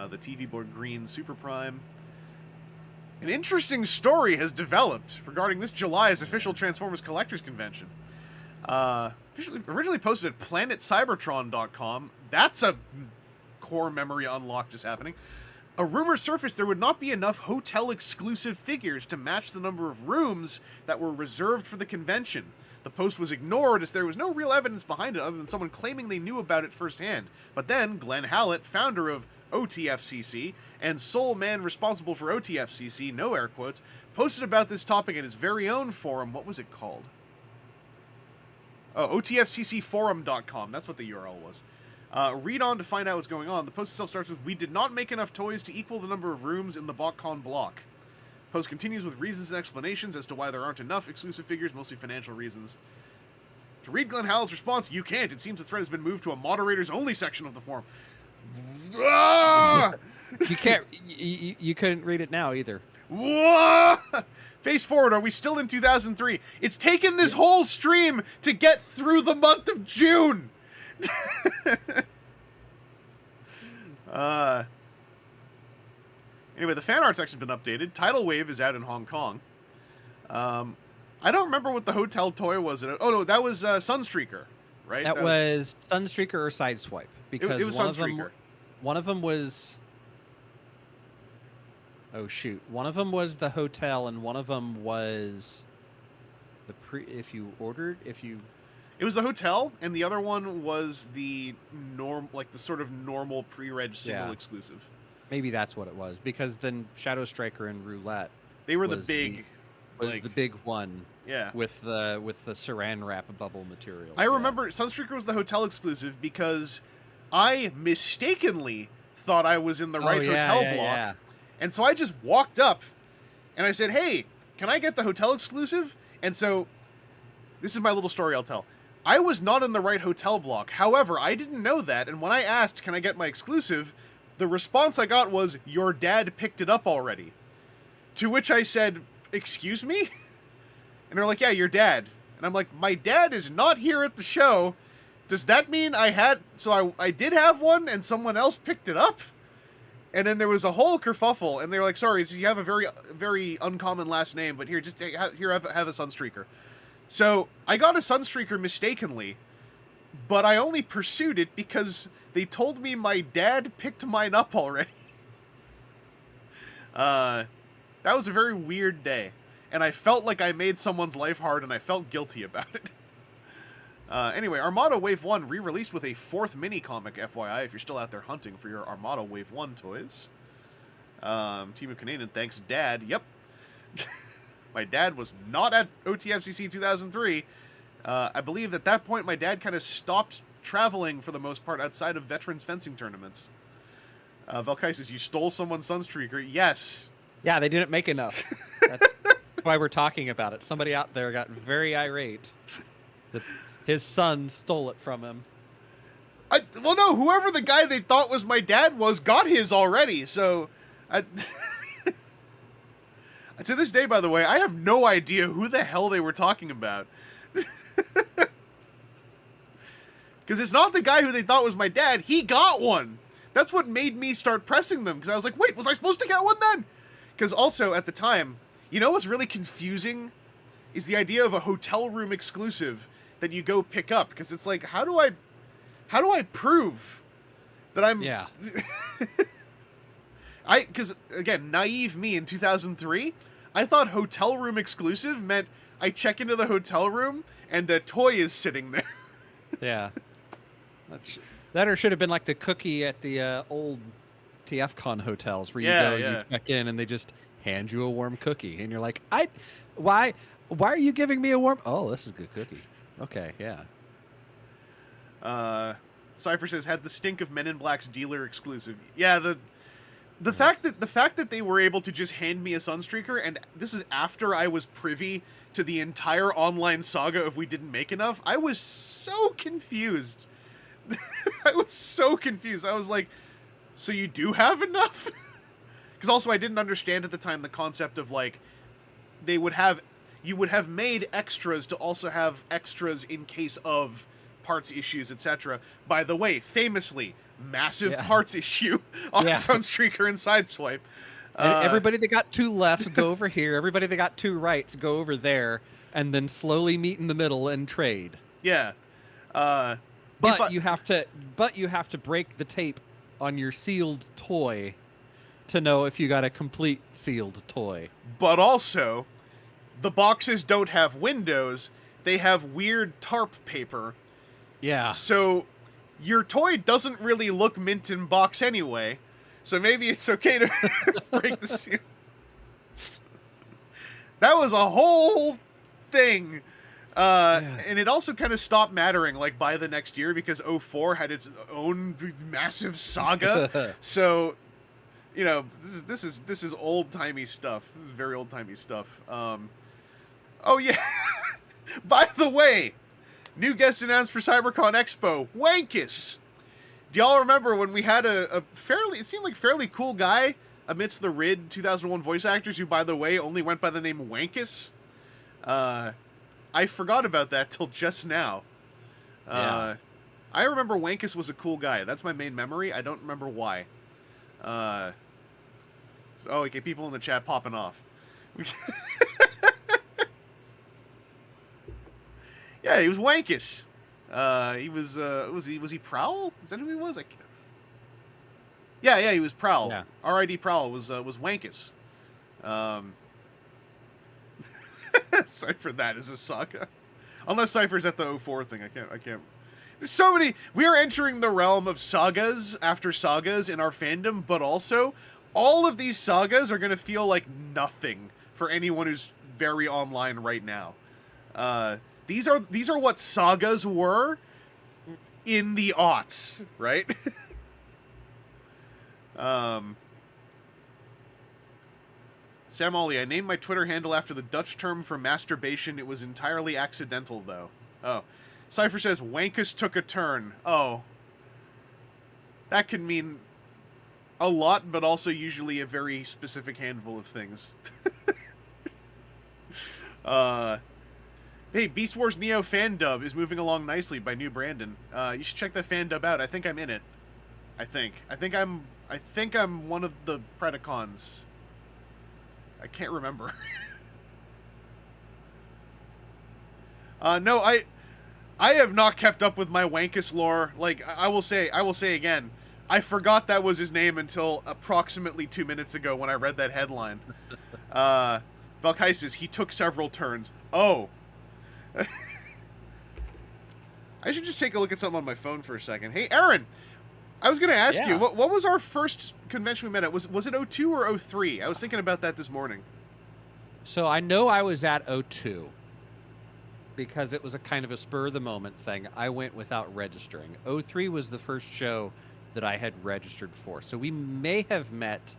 The TV board green Super Prime. An interesting story has developed regarding this July's official Transformers Collectors Convention. Originally posted at planetcybertron.com. That's a core memory unlock just happening. A rumor surfaced there would not be enough hotel-exclusive figures to match the number of rooms that were reserved for the convention. The post was ignored as there was no real evidence behind it other than someone claiming they knew about it firsthand. But then, Glenn Hallett, founder of OTFCC, and sole man responsible for OTFCC, no air quotes, posted about this topic in his very own forum. What was it called? Oh, OTFCCforum.com. That's what the URL was. Read on to find out what's going on. The post itself starts with, "We did not make enough toys to equal the number of rooms in the BotCon block." Post continues with reasons and explanations as to why there aren't enough exclusive figures, mostly financial reasons. To read Glenn Hallett's response, you can't. It seems the thread has been moved to a moderators-only section of the forum. You can't. You couldn't read it now either. Face forward. Are we still in 2003? It's taken this whole stream to get through the month of June. Anyway, the fan art section's been updated. Tidal Wave is out in Hong Kong. I don't remember what the hotel toy was. Oh no, that was Sunstreaker, right? That was Sunstreaker or Sideswipe, because it was Sunstreaker. One of them was... Oh shoot! One of them was the hotel, and one of them was the It was the hotel, and the other one was the sort of normal pre-reg single exclusive. Maybe that's what it was, because then Shadow Striker and Roulette. They were the big was like, the big one. Yeah. With the saran wrap bubble material. I remember Sunstreaker was the hotel exclusive because I mistakenly thought I was in the right hotel block. Yeah. And so I just walked up and I said, "Hey, can I get the hotel exclusive?" And so this is my little story I'll tell. I was not in the right hotel block. However, I didn't know that, and when I asked, "Can I get my exclusive?" the response I got was, "Your dad picked it up already." To which I said, "Excuse me?" And they're like, "Yeah, your dad." And I'm like, "My dad is not here at the show. Does that mean I had..." So I did have one, and someone else picked it up? And then there was a whole kerfuffle, and they were like, "Sorry, you have a very, very uncommon last name, but here, just have a Sunstreaker." So I got a Sunstreaker mistakenly, but I only pursued it because they told me my dad picked mine up already. That was a very weird day, and I felt like I made someone's life hard, and I felt guilty about it. Anyway, Armada Wave 1 re-released with a 4th mini-comic, FYI, if you're still out there hunting for your Armada Wave 1 toys. Team of Canadian, thanks, Dad. Yep. My dad was not at OTFCC 2003. I believe at that point my dad kind of stopped traveling for the most part outside of veterans fencing tournaments. Valkai says, "You stole someone's Sunstreaker." Yes. Yeah, they didn't make enough. That's why we're talking about it. Somebody out there got very irate that his son stole it from him. Well, no, whoever the guy they thought was my dad was got his already, so... To this day, by the way, I have no idea who the hell they were talking about. Because it's not the guy who they thought was my dad. He got one. That's what made me start pressing them, because I was like, wait, was I supposed to get one then? Because also, at the time, you know what's really confusing? Is the idea of a hotel room exclusive that you go pick up. Because it's like, how do I prove that I'm... Yeah. Because, again, naive me in 2003, I thought hotel room exclusive meant I check into the hotel room and a toy is sitting there. Yeah. That or should have been like the cookie at the old TFCon hotels where you check in and they just hand you a warm cookie. And you're like, why are you giving me a warm... Oh, this is a good cookie. Okay, yeah. Cypher says, had the stink of Men in Black's dealer exclusive. Yeah, the fact that they were able to just hand me a Sunstreaker, and this is after I was privy to the entire online saga of We Didn't Make Enough, I was so confused. I was so confused. I was like, so you do have enough? Because also I didn't understand at the time the concept of, like, you would have made extras to also have extras in case of parts issues, etc. By the way, famously, massive parts issue on Sunstreaker and Sideswipe. And everybody that got 2 lefts, go over here. Everybody that got 2 rights, go over there. And then slowly meet in the middle and trade. Yeah. But you have to break the tape on your sealed toy to know if you got a complete sealed toy. But also, the boxes don't have windows. They have weird tarp paper. Yeah. So your toy doesn't really look mint in box anyway. So maybe it's okay to break the seal. That was a whole thing. And it also kind of stopped mattering, like, by the next year, because 04 had its own massive saga. So, you know, this is old-timey stuff. This is very old-timey stuff. Oh, yeah. By the way, new guest announced for CyberCon Expo, Wankus. Do y'all remember when we had a fairly, it seemed like fairly cool guy amidst the RID 2001 voice actors who, by the way, only went by the name Wankus? I forgot about that till just now. I remember Wankus was a cool guy. That's my main memory. I don't remember why. Okay, people in the chat popping off. Yeah, he was Wankus. He was he Prowl? Is that who he was? Yeah, he was Prowl. Yeah. R.I.D. Prowl was Wankus. Cypher, that is a saga. Unless Cypher's at the 04 thing, I can't. There's so many. We are entering the realm of sagas after sagas in our fandom, but also all of these sagas are going to feel like nothing for anyone who's very online right now. These are what sagas were in the aughts, right? Sam Ollie, I named my Twitter handle after the Dutch term for masturbation. It was entirely accidental, though. Oh. Cypher says, Wankus took a turn. Oh. That can mean a lot, but also usually a very specific handful of things. Hey, Beast Wars Neo fan dub is moving along nicely by New Brandon. You should check that fan dub out. I think I'm in it. I think I'm one of the Predacons. I can't remember. No, I have not kept up with my Wankus lore. Like, I will say again, I forgot that was his name until approximately 2 minutes ago when I read that headline. Valkai says, he took several turns. Oh. I should just take a look at something on my phone for a second. Hey, Aaron, I was going to ask you, what was our first convention we met at? Was it 02 or 03? I was thinking about that this morning. So I know I was at 02 because it was a kind of a spur-of-the-moment thing. I went without registering. 03 was the first show that I had registered for. So we may have met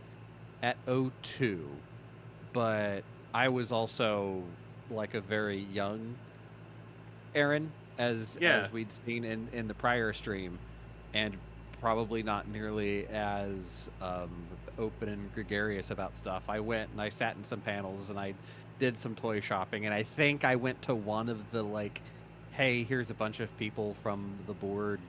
at 02, but I was also like a very young Aaron, as we'd seen in the prior stream, and probably not nearly as open and gregarious about stuff. I went and I sat in some panels and I did some toy shopping, and I think I went to one of the, like, hey, here's a bunch of people from the board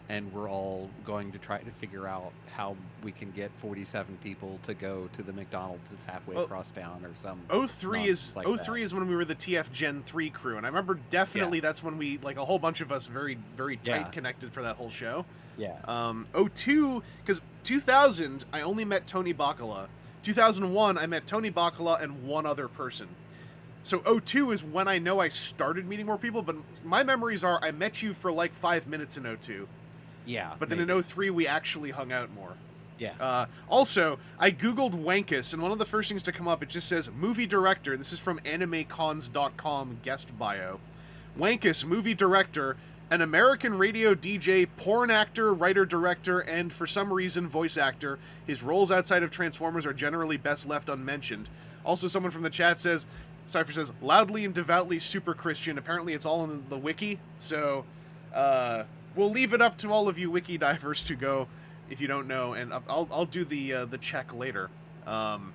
and we're all going to try to figure out how we can get 47 people to go to the McDonald's that's halfway across town or some. 03 is like 03 is when we were the TF Gen 3 crew, and I remember definitely that's when we, like, a whole bunch of us very, very tight connected for that whole show. Yeah. 02, because 2000, I only met Tony Bacala. 2001, I met Tony Bacala and one other person. So 02 is when I know I started meeting more people, but my memories are I met you for like 5 minutes in 02. Yeah. But then in 03, we actually hung out more. Yeah. Also, I googled Wankus, and one of the first things to come up, it just says movie director. This is from AnimeCons.com guest bio. Wankus, movie director, an American radio DJ, porn actor, writer-director, and for some reason, voice actor. His roles outside of Transformers are generally best left unmentioned. Also, someone from the chat says, Cypher says, loudly and devoutly super Christian. Apparently it's all in the wiki, so we'll leave it up to all of you wiki divers to go if you don't know, and I'll do the check later. I'm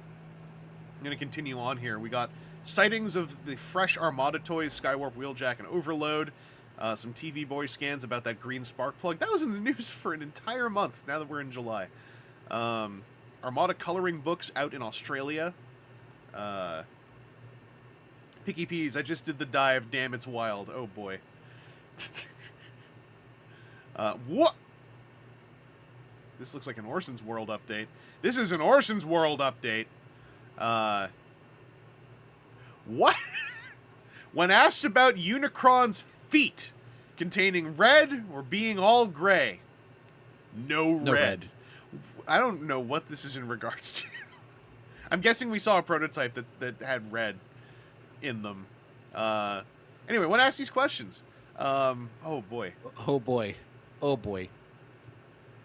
going to continue on here. We got sightings of the fresh Armada toys, Skywarp, Wheeljack, and Overload. Some TV Boy scans about that green spark plug. That was in the news for an entire month, now that we're in July. Armada coloring books out in Australia. Picky Peeves, I just did the dive, damn it's wild. Oh boy. What? This looks like an Orson's World update. This is an Orson's World update. What? When asked about Unicron's feet containing red or being all gray, no red. I don't know what this is in regards to. I'm guessing we saw a prototype that had red in them. Anyway, when asked these questions, oh boy.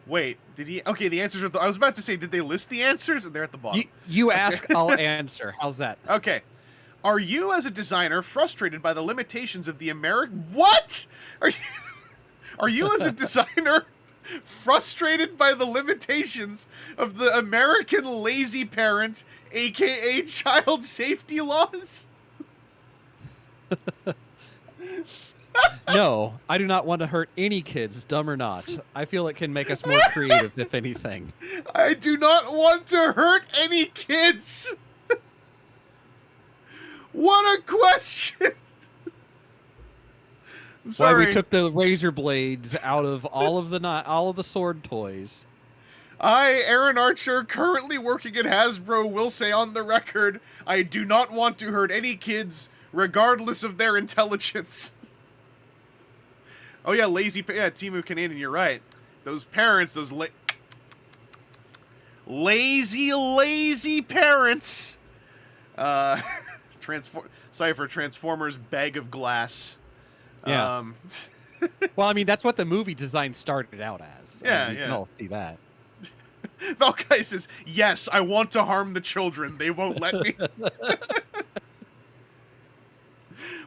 Wait, did he? Okay, the answers are. I was about to say, did they list the answers? And they're at the bottom. You ask, I'll answer. How's that? Okay. Are you, as a designer, frustrated by the limitations of the American? What? Are you, as a designer, frustrated by the limitations of the American lazy parent, aka child safety laws? No, I do not want to hurt any kids, dumb or not. I feel it can make us more creative, if anything. I do not want to hurt any kids. What a question! I'm sorry. Why we took the razor blades out of all of the sword toys. I, Aaron Archer, currently working at HASBRO, will say on the record, I do not want to hurt any kids, regardless of their intelligence. Oh yeah, Timu Canadian, you're right. Those parents, those lazy parents. Cypher Transformers bag of glass. Yeah. Well, I mean, that's what the movie design started out as. Yeah, you can all see that. Valkai says, yes, I want to harm the children. They won't let me.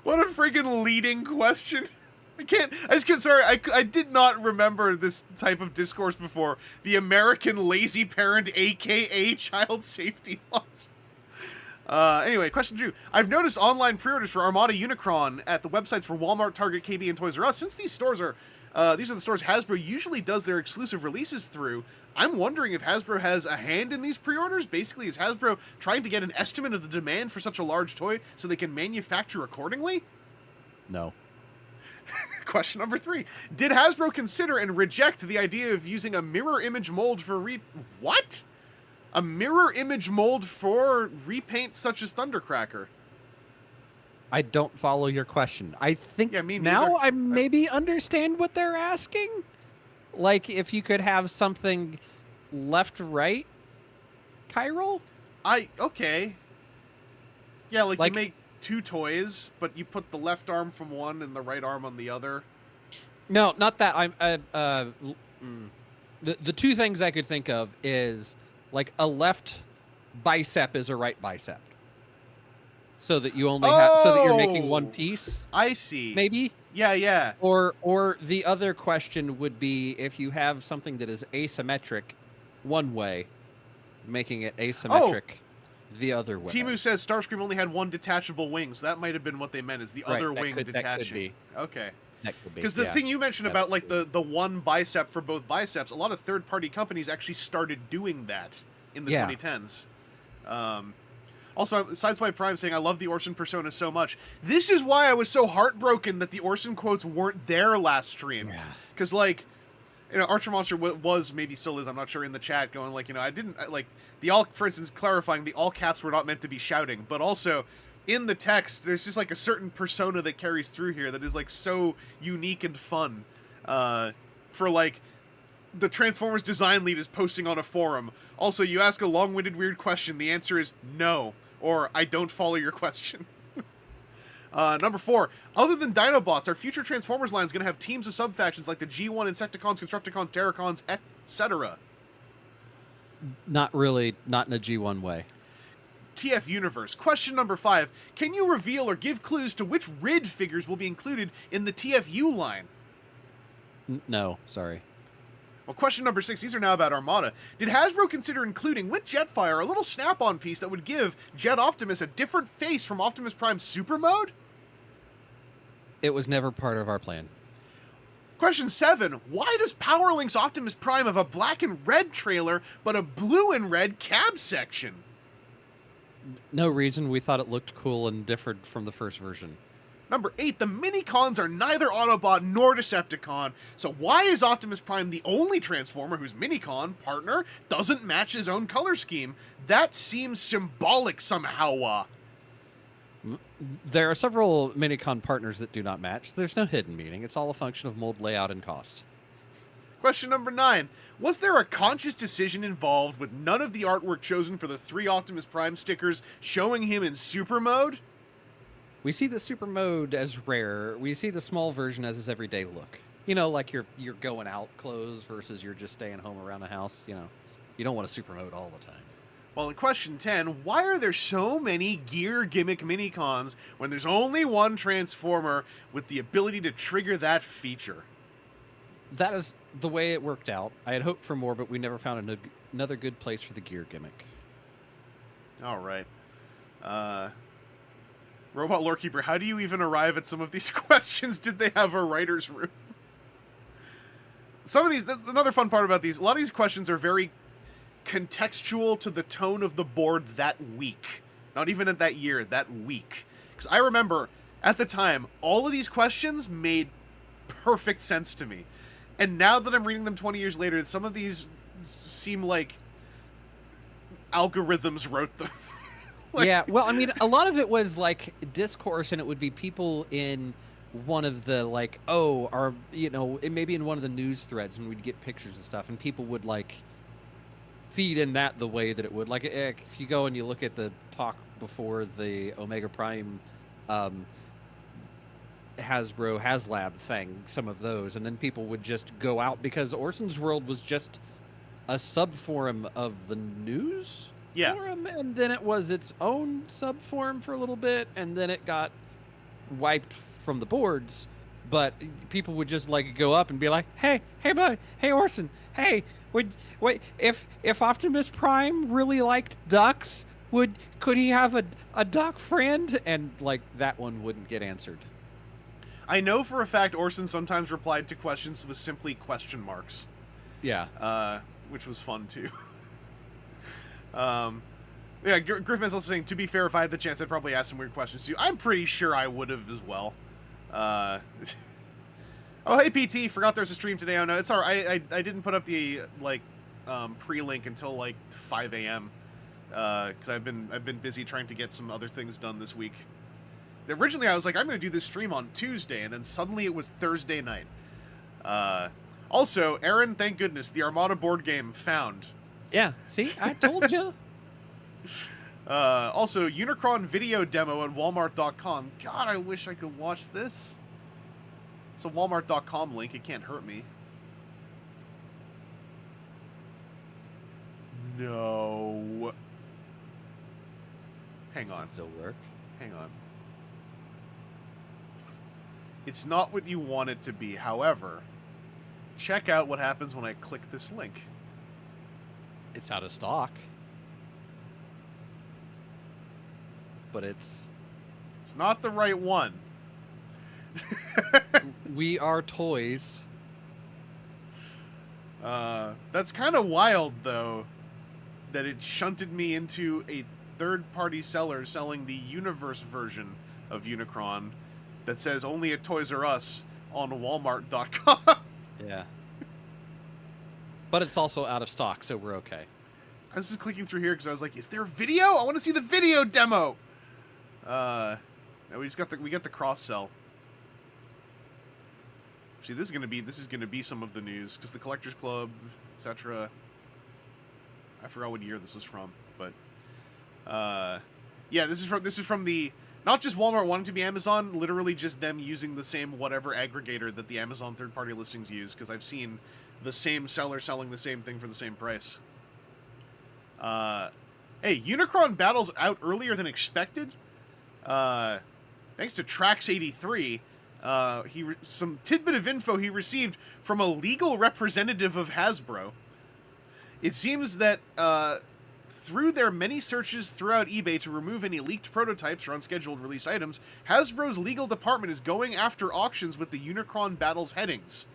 What a freaking leading question. I did not remember this type of discourse before. The American lazy parent, aka child safety laws. Anyway, question 2. I've noticed online pre-orders for Armada Unicron at the websites for Wal-Mart, Target, KB, and Toys R Us. Since these are the stores Hasbro usually does their exclusive releases through, I'm wondering if Hasbro has a hand in these pre-orders. Basically, is Hasbro trying to get an estimate of the demand for such a large toy so they can manufacture accordingly? No. Question number 3. Did Hasbro consider and reject the idea of using a mirror image mold for What? A mirror image mold for repaints such as Thundercracker? I don't follow your question. I think me now neither. I maybe understand what they're asking. Like, if you could have something left-right chiral? Okay. Yeah, like Like- you make 2 toys, but you put the left arm from one and the right arm on the other. No, not that. The 2 things I could think of is like a left bicep is a right bicep, so that you only have so that you're making one piece. I see. Maybe. Yeah. Or the other question would be if you have something that is asymmetric one way, making it asymmetric the other way. Timu says Starscream only had 1 detachable wing, so that might have been what they meant, is the other wing detaching. That could be. Okay. That could be. Because the thing you mentioned about like could the one bicep for both biceps, a lot of third-party companies actually started doing that in the 2010s. Also, Sideswipe Prime saying, I love the Orson persona so much. This is why I was so heartbroken that the Orson quotes weren't there last stream. Because, like, you know, Archermonster was, maybe still is, I'm not sure, in the chat going, like, you know, for instance, clarifying, the all caps were not meant to be shouting, but also, in the text, there's just, like, a certain persona that carries through here that is, like, so unique and fun. For, like, the Transformers design lead is posting on a forum. Also, you ask a long-winded weird question, the answer is no, or I don't follow your question. Number 4, other than Dinobots, are future Transformers lines going to have teams of sub-factions like the G1, Insecticons, Constructicons, Terracons, etc.? Not really, not in a G1 way. TF Universe. Question number 5, can you reveal or give clues to which RID figures will be included in the TFU line? No, sorry. Well, question number 6, these are now about Armada. Did Hasbro consider including, with Jetfire, a little snap-on piece that would give Jet Optimus a different face from Optimus Prime's Super Mode? It was never part of our plan. Question 7, why does Powerlink's Optimus Prime have a black and red trailer, but a blue and red cab section? No reason. We thought it looked cool and different from the first version. Number 8, the Minicons are neither Autobot nor Decepticon, so why is Optimus Prime the only Transformer whose Minicon partner doesn't match his own color scheme? That seems symbolic somehow. There are several Minicon partners that do not match. There's no hidden meaning. It's all a function of mold layout and cost. Question number 9, was there a conscious decision involved with none of the artwork chosen for the 3 Optimus Prime stickers showing him in Super Mode? We see the Super Mode as rare. We see the small version as his everyday look. You know, like you're going out clothes versus you're just staying home around the house. You know, you don't want a Super Mode all the time. Well, in question 10, why are there so many gear gimmick Minicons when there's only one Transformer with the ability to trigger that feature? That is the way it worked out. I had hoped for more, but we never found another good place for the gear gimmick. All right. Robot Lorekeeper, how do you even arrive at some of these questions? Did they have a writer's room? Some of these, another fun part about these, a lot of these questions are very contextual to the tone of the board that week. Not even at that year, that week. Because I remember, at the time, all of these questions made perfect sense to me. And now that I'm reading them 20 years later, some of these seem like algorithms wrote them. Yeah, well, I mean, a lot of it was like discourse, and it would be people in one of the like, maybe in one of the news threads, and we'd get pictures and stuff, and people would like feed in that the way that it would. Like, if you go and you look at the talk before the Omega Prime um, Hasbro HasLab thing, some of those, and then people would just go out because Orson's World was just a subforum of the news forum, and then it was its own subforum for a little bit, and then it got wiped from the boards. But people would just like go up and be like, "Hey, buddy, hey Orson, hey, if Optimus Prime really liked ducks, could he have a duck friend?" And like that one wouldn't get answered. I know for a fact Orson sometimes replied to questions with simply question marks. Yeah. Which was fun too. Yeah, Griffman's also saying, to be fair, if I had the chance, I'd probably ask some weird questions too. I'm pretty sure I would have as well. Oh, hey, PT, forgot there's a stream today. Oh, no, it's alright. I didn't put up the, like, pre-link until, like, 5 a.m. Because I've been busy trying to get some other things done this week. Originally, I was like, I'm going to do this stream on Tuesday, and then suddenly it was Thursday night. Also, Aaron, thank goodness, the Armada board game found. Yeah, see? I told you. Also, Unicron video demo at Walmart.com. God, I wish I could watch this. It's a Walmart.com link. It can't hurt me. No. Hang on. Does it still work? Hang on. It's not what you want it to be. However, check out what happens when I click this link. It's out of stock. But it's not the right one. We are toys. That's kind of wild, though, that it shunted me into a third-party seller selling the Universe version of Unicron that says only at Toys R Us on Walmart.com. Yeah. But it's also out of stock, so we're okay. I was just clicking through here because I was like, is there a video? I want to see the video demo! Now we got the cross-sell. See, this is gonna be some of the news, because the Collectors Club, etc. I forgot what year this was from, but yeah, this is from the, not just Walmart wanting to be Amazon, literally just them using the same whatever aggregator that the Amazon third-party listings use, because I've seen the same seller selling the same thing for the same price. Hey, Unicron battles out earlier than expected. Thanks to Trax83. Some tidbit of info he received from a legal representative of Hasbro. It seems that through their many searches throughout eBay to remove any leaked prototypes or unscheduled released items, Hasbro's legal department is going after auctions with the Unicron Battles headings.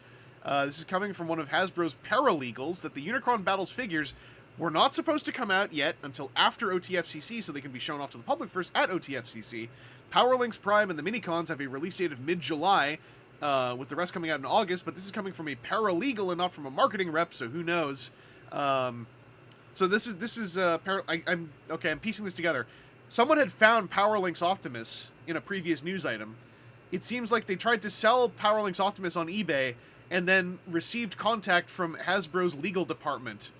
This is coming from one of Hasbro's paralegals, that the Unicron Battles figures were not supposed to come out yet until after OTFCC, so they can be shown off to the public first at OTFCC. Powerlinks Prime and the Minicons have a release date of mid-July, with the rest coming out in August, but this is coming from a paralegal and not from a marketing rep, so who knows. So this is I'm piecing this together. Someone had found Powerlinks Optimus in a previous news item. It seems like they tried to sell Powerlinks Optimus on eBay and then received contact from Hasbro's legal department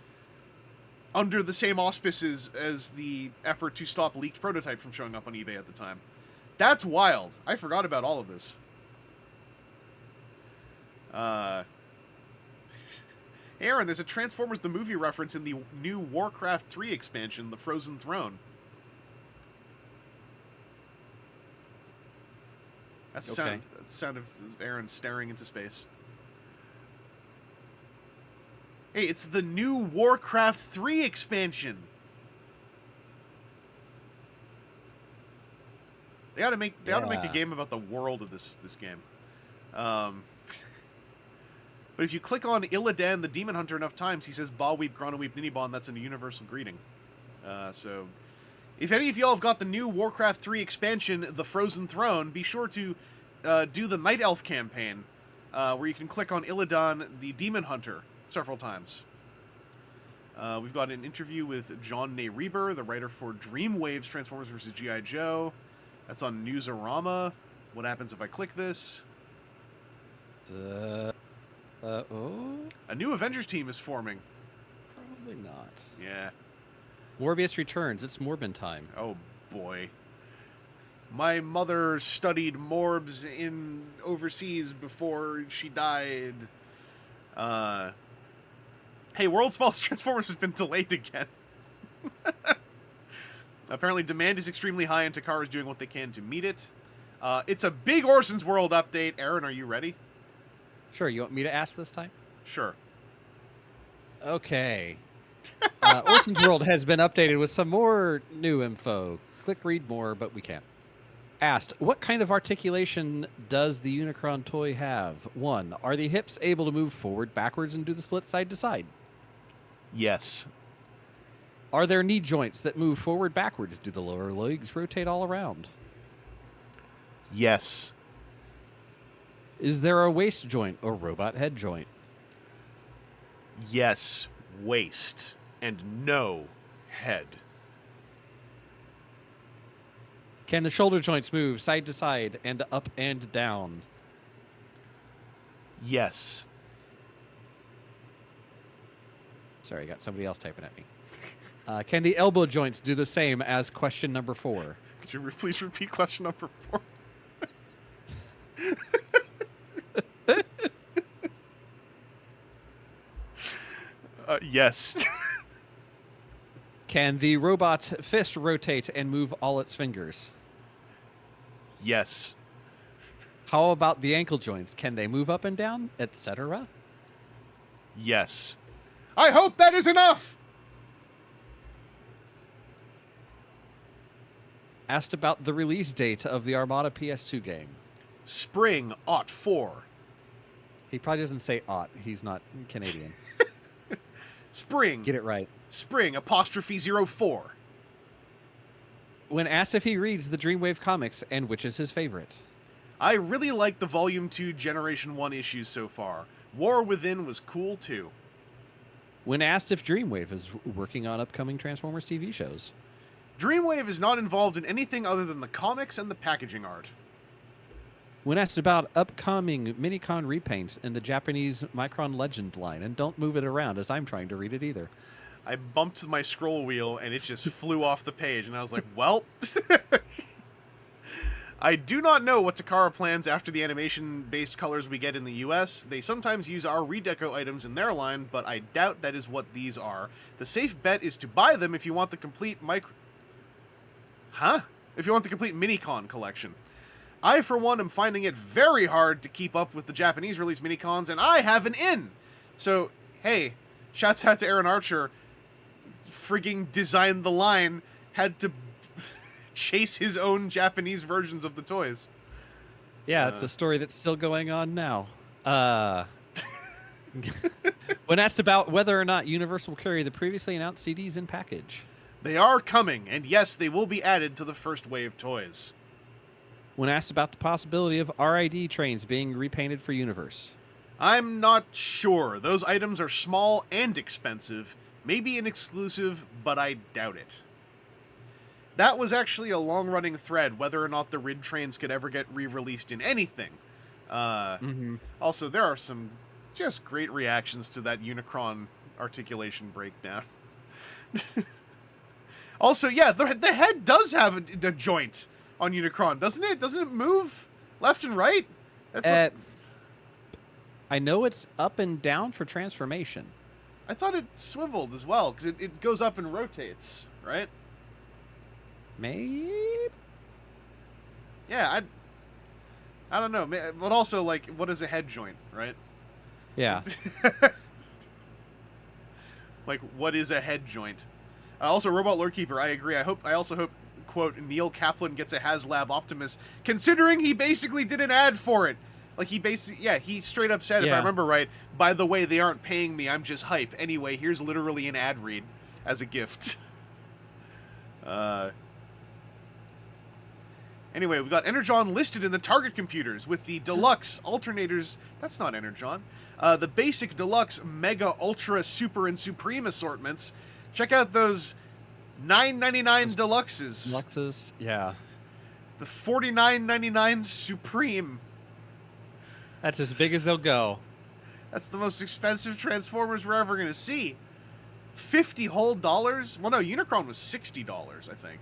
under the same auspices as the effort to stop leaked prototype from showing up on eBay at the time. That's wild. I forgot about all of this. Aaron, there's a Transformers the movie reference in the new Warcraft 3 expansion, The Frozen Throne. That's the sound of Aaron staring into space. Hey, it's the new Warcraft 3 expansion. They ought to make a game about the world of this game. But if you click on Illidan the Demon Hunter enough times, he says Ba Weep, Grana Weep, Ninibon. That's a universal greeting. So if any of y'all have got the new Warcraft 3 expansion, The Frozen Throne, be sure to do the Night Elf campaign, where you can click on Illidan the Demon Hunter several times. We've got an interview with John Neyreber, the writer for Dreamwave's Transformers vs. G.I. Joe. That's on Newsarama. What happens if I click this? A new Avengers team is forming. Probably not. Yeah. Morbius returns. It's Morbin time. Oh, boy. My mother studied morbs in overseas before she died. Hey, World's Smallest Transformers has been delayed again. Apparently demand is extremely high and Takara is doing what they can to meet it. It's a big Orson's World update. Aaron, are you ready? Sure, you want me to ask this time? Sure. Okay. Orson's World has been updated with some more new info. Click read more, but we can't. Asked, what kind of articulation does the Unicron toy have? 1. Are the hips able to move forward, backwards, and do the split side to side? Yes. Are there knee joints that move forward, backwards? Do the lower legs rotate all around? Yes. Is there a waist joint or robot head joint? Yes. Waist. And no head. Can the shoulder joints move side to side and up and down? Yes. Sorry, I got somebody else typing at me. Can the elbow joints do the same as question number 4? Could you please repeat question number 4? Yes. Can the robot fist rotate and move all its fingers? Yes. How about the ankle joints? Can they move up and down, etc.? Yes. I hope that is enough! Asked about the release date of the Armada PS2 game. Spring '04. He probably doesn't say "ought." He's not Canadian. Spring. Get it right. Spring '04. When asked if he reads the Dreamwave comics and which is his favorite. I really like the Volume 2 Generation 1 issues so far. War Within was cool too. When asked if Dreamwave is working on upcoming Transformers TV shows. Dreamwave is not involved in anything other than the comics and the packaging art. When asked about upcoming Minicon repaints in the Japanese Micron Legend line, and don't move it around as I'm trying to read it either. I bumped my scroll wheel and it just flew off the page and I was like, well... I do not know what Takara plans after the animation-based colors we get in the US. They sometimes use our redeco items in their line, but I doubt that is what these are. The safe bet is to buy them if you want the complete If you want the complete Minicon collection. I, for one, am finding it very hard to keep up with the Japanese release Minicons, and I have an in! So, hey, shouts out to Aaron Archer, frigging designed the line, had to chase his own Japanese versions of the toys. Yeah, it's a story that's still going on now. When asked about whether or not Universal will carry the previously announced CDs in package. They are coming, and yes, they will be added to the first wave toys. When asked about the possibility of RID trains being repainted for Universe. I'm not sure. Those items are small and expensive. Maybe an exclusive, but I doubt it. That was actually a long-running thread, whether or not the RID trains could ever get re-released in anything. Also, there are some just great reactions to that Unicron articulation breakdown. Also, yeah, the head does have a joint on Unicron, doesn't it? Doesn't it move left and right? That's what... I know it's up and down for transformation. I thought it swiveled as well, because it goes up and rotates, right? Maybe? Yeah, I don't know. But also, like, what is a head joint, right? Yeah. Like, what is a head joint? Also, Robot Lore Keeper, I agree. I also hope, quote, Neil Kaplan gets a HasLab Optimus, considering he basically did an ad for it. Like, he straight up said, if I remember right, by the way, they aren't paying me, I'm just hype. Anyway, here's literally an ad read as a gift. Anyway, we got Energon listed in the target computers with the deluxe alternators. That's not Energon. The basic, deluxe, mega, ultra, super, and supreme assortments. Check out those $9.99 deluxes. Deluxes, yeah. The $49.99 supreme. That's as big as they'll go. That's the most expensive Transformers we're ever going to see. $50 whole dollars? Well, no, Unicron was $60, I think.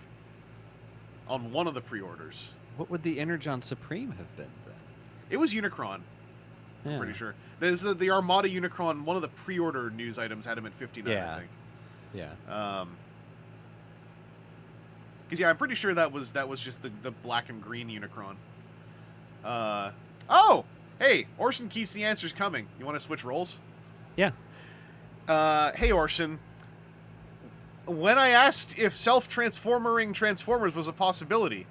On one of the pre-orders. What would the Energon Supreme have been then? It was Unicron. I'm pretty sure. There's the Armada Unicron. One of the pre-order news items had him at 59. I think. Yeah. Because I'm pretty sure that was just the black and green Unicron. Oh, hey, Orson keeps the answers coming. You want to switch roles? Yeah. Hey Orson. When I asked if self-transformering Transformers was a possibility,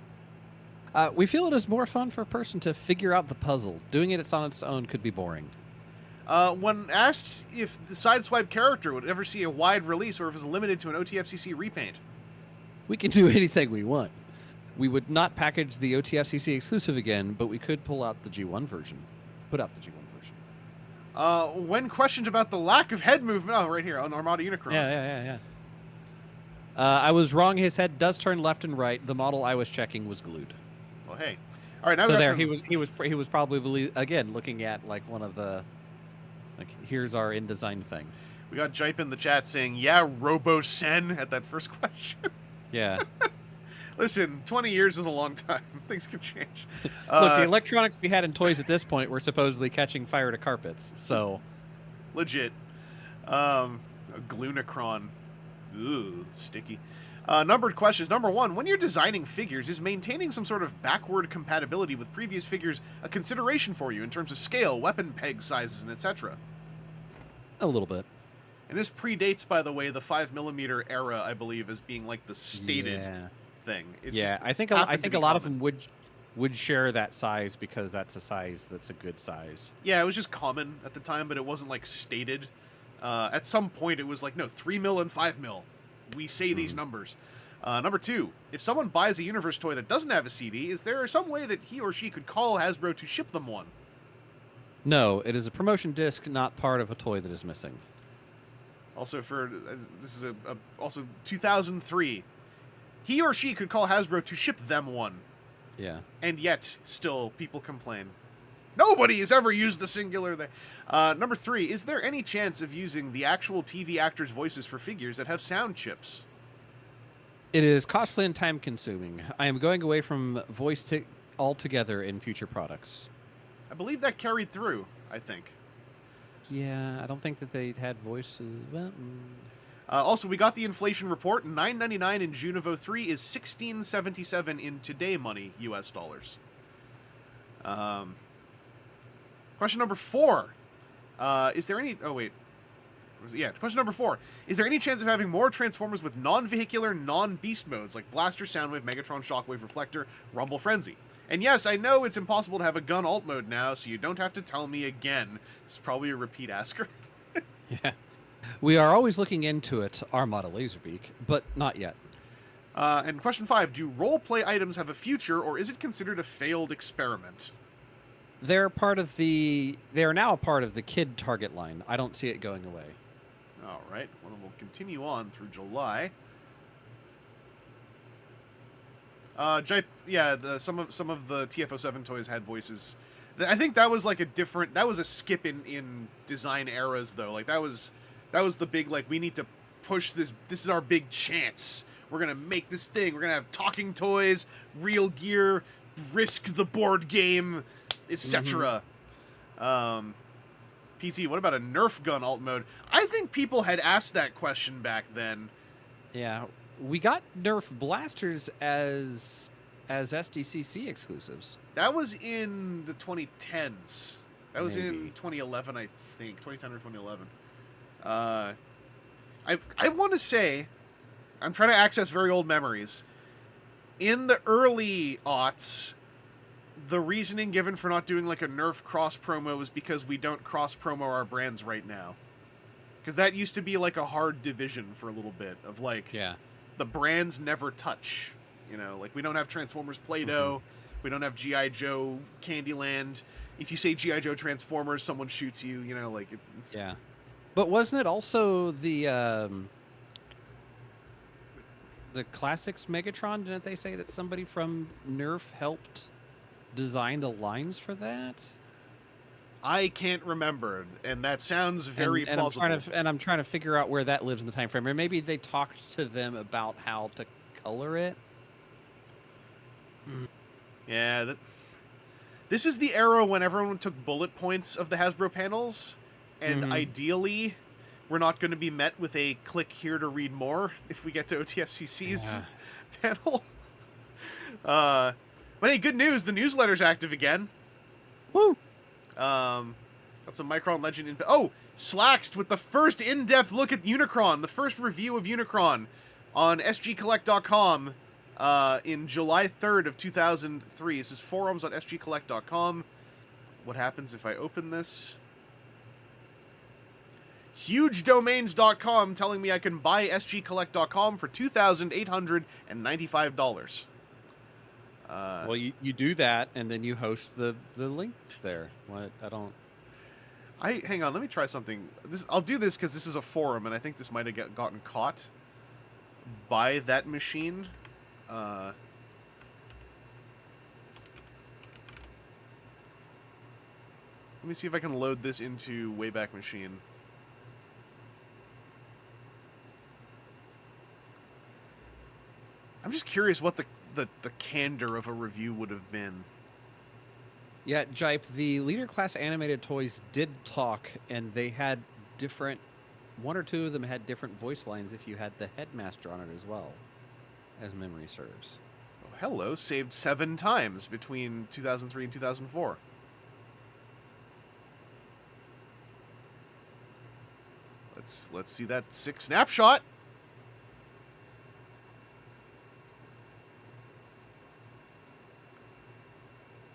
we feel it is more fun for a person to figure out the puzzle. Doing it on its own could be boring. When asked if the Sideswipe character would ever see a wide release or if it was limited to an OTFCC repaint, we can do anything we want. We would not package the OTFCC exclusive again, but we could pull out the G1 version. Put out the G1 version. When questioned about the lack of head movement, oh, right here on Armada Unicron. Yeah. I was wrong. His head does turn left and right. The model I was checking was glued. Well, hey. All right, now so we got there he was probably again looking at like one of the here's our InDesign thing. We got Jipe in the chat saying, "Yeah, Robo-Sen" at that first question. Yeah. Listen, 20 years is a long time. Things can change. Look, the electronics we had in toys at this point were supposedly catching fire to carpets. So legit. A Glunicron. Ooh, sticky. Numbered questions. Number 1, when you're designing figures, is maintaining some sort of backward compatibility with previous figures a consideration for you in terms of scale, weapon peg sizes, and etc.? A little bit. And this predates, by the way, the 5mm era, I believe, as being like the stated thing. It's I think a lot of them would share that size because that's a size that's a good size. Yeah, it was just common at the time, but it wasn't like stated. At some point, it was like, no, 3mm and 5mm. We say these numbers. Number 2, if someone buys a Universe toy that doesn't have a CD, is there some way that he or she could call Hasbro to ship them one? No, it is a promotion disc, not part of a toy that is missing. Also, this is also 2003. He or she could call Hasbro to ship them one. Yeah. And yet, still, people complain. Nobody has ever used the singular there. Number 3, is there any chance of using the actual TV actors' voices for figures that have sound chips? It is costly and time-consuming. I am going away from voice altogether in future products. I believe that carried through, I think. Yeah, I don't think that they had voices. Well, also, we got the inflation report. $9.99 in June of 2003 is $16.77 in today money, US dollars. Question number 4. Is there any... Oh, wait. Yeah, question number 4. Is there any chance of having more Transformers with non-vehicular, non-beast modes, like Blaster, Soundwave, Megatron, Shockwave, Reflector, Rumble, Frenzy? And yes, I know it's impossible to have a gun alt mode now, so you don't have to tell me again. This is probably a repeat asker. Yeah. We are always looking into it, Armada Laserbeak, but not yet. And question 5, do role-play items have a future, or is it considered a failed experiment? They are now a part of the kid target line. I don't see it going away. All right. Well, we'll continue on through July. Yeah, some of the TF07 toys had voices. I think that was like that was a skip in design eras though. Like that was the big, like, we need to push this. This is our big chance. We're gonna make this thing. We're gonna have talking toys, real gear, Risk the board game, etc. PT, what about a Nerf gun alt mode? I think people had asked that question back then. Yeah, we got Nerf blasters as SDCC exclusives. That was in the 2010s. That was Maybe. in 2011, I think. 2010 or 2011. I want to say, I'm trying to access very old memories. In the early aughts, the reasoning given for not doing like a Nerf cross promo was because we don't cross promo our brands right now. Because that used to be like a hard division for a little bit of like, the brands never touch. You know, like we don't have Transformers Play-Doh, we don't have G.I. Joe Candyland. If you say G.I. Joe Transformers, someone shoots you, you know, like... It's... Yeah. But wasn't it also the Classics Megatron? Didn't they say that somebody from Nerf helped design the lines for that? I can't remember, and that sounds very plausible. I'm trying to figure out where that lives in the time frame. Or maybe they talked to them about how to color it. Yeah, this is the era when everyone took bullet points of the Hasbro panels, and ideally, we're not going to be met with a click here to read more if we get to OTFCC's panel. But hey, good news, the newsletter's active again. Woo! Got some Micron Legend oh, Slaxed with the first in-depth look at Unicron, the first review of Unicron on sgcollect.com in July 3rd of 2003. This is forums on sgcollect.com. What happens if I open this? HugeDomains.com telling me I can buy sgcollect.com for $2,895. Well, you do that, and then you host the link there. What? Hang on, let me try something. I'll do this because this is a forum, and I think this might have gotten caught by that machine. Let me see if I can load this into Wayback Machine. I'm just curious what the candor of a review would have been. Yeah, Jipe, the Leader Class animated toys did talk, and they had different... One or two of them had different voice lines if you had the Headmaster on it as well, as memory serves. Oh, hello, saved 7 times between 2003 and 2004. Let's see that 6 snapshot.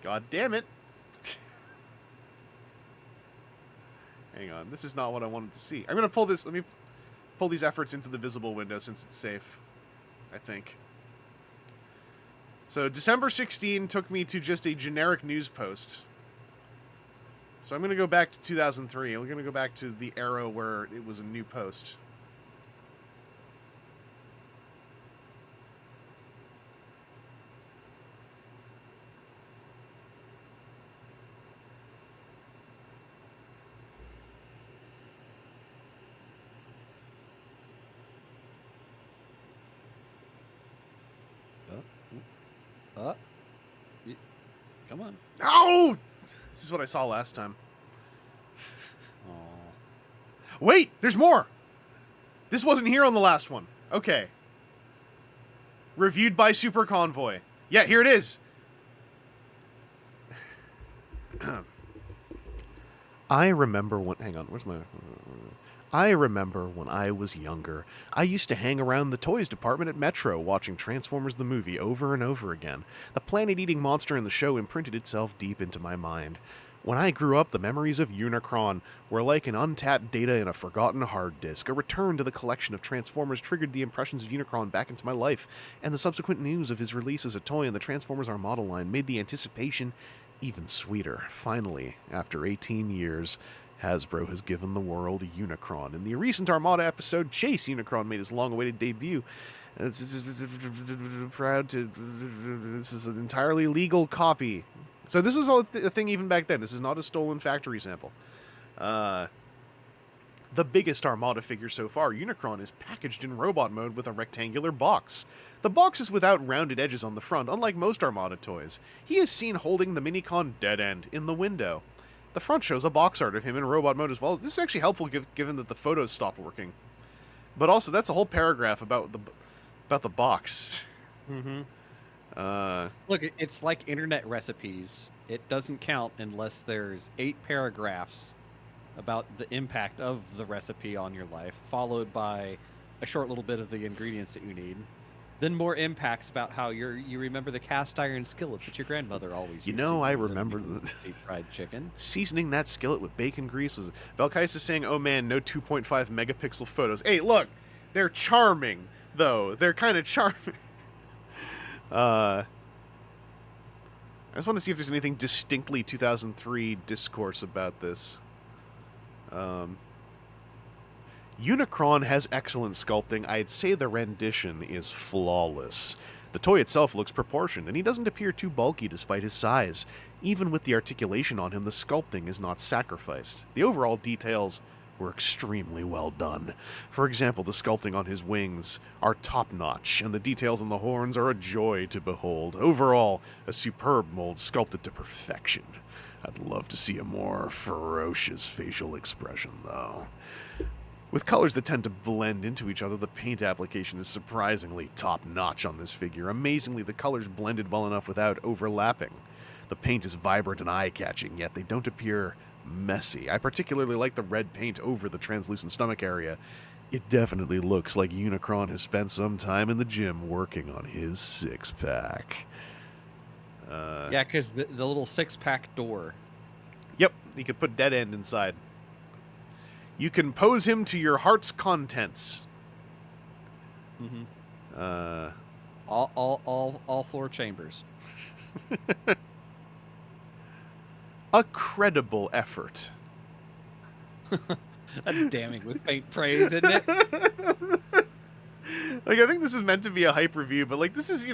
God damn it. Hang on, this is not what I wanted to see. I'm gonna pull this, let me pull these efforts into the visible window since it's safe, I think. So December 16 took me to just a generic news post. So I'm gonna go back to 2003. I'm gonna go back to the era where it was a new post. Come on. Ow! This is what I saw last time. Aww. Wait! There's more! This wasn't here on the last one. Okay. Reviewed by Super Convoy. Yeah, here it is! I remember when... Hang on, where's my... I remember when I was younger, I used to hang around the toys department at Metro watching Transformers the movie over and over again. The planet-eating monster in the show imprinted itself deep into my mind. When I grew up, the memories of Unicron were like an untapped data in a forgotten hard disk. A return to the collection of Transformers triggered the impressions of Unicron back into my life, and the subsequent news of his release as a toy in the Transformers Armada line made the anticipation even sweeter. Finally, after 18 years... Hasbro has given the world a Unicron. In the recent Armada episode, Chase Unicron made his long-awaited debut. This is an entirely legal copy. So this was a thing even back then. This is not a stolen factory sample. The biggest Armada figure so far, Unicron, is packaged in robot mode with a rectangular box. The box is without rounded edges on the front, unlike most Armada toys. He is seen holding the Minicon Dead End in the window. The front shows a box art of him in robot mode as well. This is actually helpful given that the photos stopped working. But also, that's a whole paragraph about the box. Mm-hmm. Look, it's like internet recipes. It doesn't count unless there's 8 paragraphs about the impact of the recipe on your life, followed by a short little bit of the ingredients that you need. Then more impacts about how you remember the cast iron skillet that your grandmother always used. I remember deep fried chicken. Seasoning that skillet with bacon grease was... Valkais is saying, oh man, no 2.5 megapixel photos. Hey, look! They're charming, though. They're kind of charming. I just want to see if there's anything distinctly 2003 discourse about this. Unicron has excellent sculpting. I'd say the rendition is flawless. The toy itself looks proportioned, and he doesn't appear too bulky despite his size. Even with the articulation on him, the sculpting is not sacrificed. The overall details were extremely well done. For example, the sculpting on his wings are top-notch, and the details on the horns are a joy to behold. Overall, a superb mold sculpted to perfection. I'd love to see a more ferocious facial expression, though. With colors that tend to blend into each other, the paint application is surprisingly top-notch on this figure. Amazingly, the colors blended well enough without overlapping. The paint is vibrant and eye-catching, yet they don't appear messy. I particularly like the red paint over the translucent stomach area. It definitely looks like Unicron has spent some time in the gym working on his six-pack. Yeah, because the little six-pack door. Yep, you could put dead end inside. You can pose him to your heart's contents. Mm-hmm. All four chambers. A credible effort. That's damning with faint praise, isn't it? Like, I think this is meant to be a hype review, but, like, this is,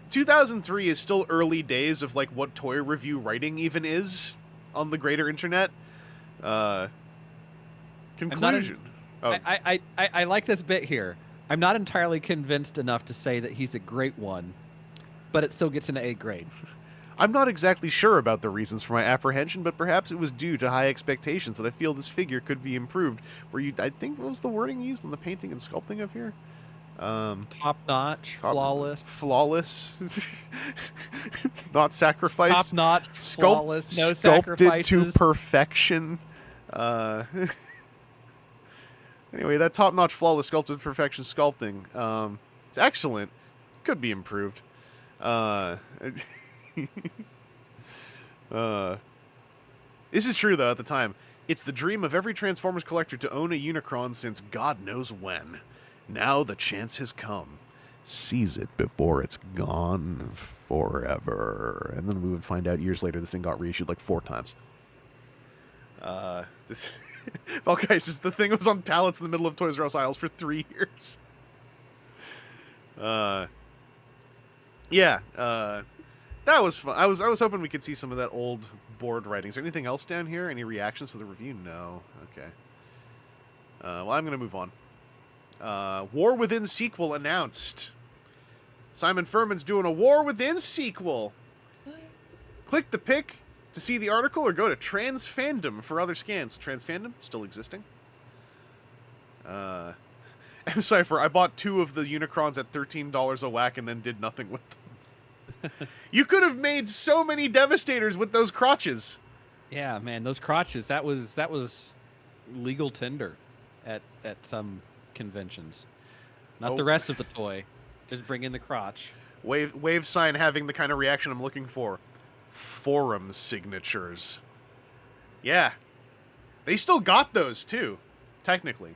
2003 is still early days of, like, what toy review writing even is on the greater internet. Conclusion. I like this bit here. I'm not entirely convinced enough to say that he's a great one, but it still gets an A grade. I'm not exactly sure about the reasons for my apprehension, but perhaps it was due to high expectations that I feel this figure could be improved. I think, what was the wording used on the painting and sculpting of here? Top-notch, flawless. Flawless. Not sacrificed. Top-notch, flawless, no sculpted sacrifices. to perfection. Anyway, that top-notch, flawless, sculpted to perfection sculpting. It's excellent. Could be improved. This is true, though, at the time. It's the dream of every Transformers collector to own a Unicron since God knows when. Now the chance has come. Seize it before it's gone forever. And then we would find out years later this thing got reissued like 4 times. Well, guys, the thing was on pallets in the middle of Toys R Us aisles for 3 years. That was fun. I was hoping we could see some of that old board writing. Is there anything else down here? Any reactions to the review? No. Okay. Well, I'm going to move on. War Within sequel announced. Simon Furman's doing a War Within sequel. Click the pic to see the article or go to TransFandom for other scans. TransFandom still existing. I'm sorry I bought 2 of the Unicrons at $13 a whack and then did nothing with them. You could have made so many Devastators with those crotches. Yeah, man, those crotches, that was legal tender at some conventions. Not the rest of the toy. Just bring in the crotch. Wave sign having the kind of reaction I'm looking for. Forum signatures. Yeah. They still got those, too. Technically.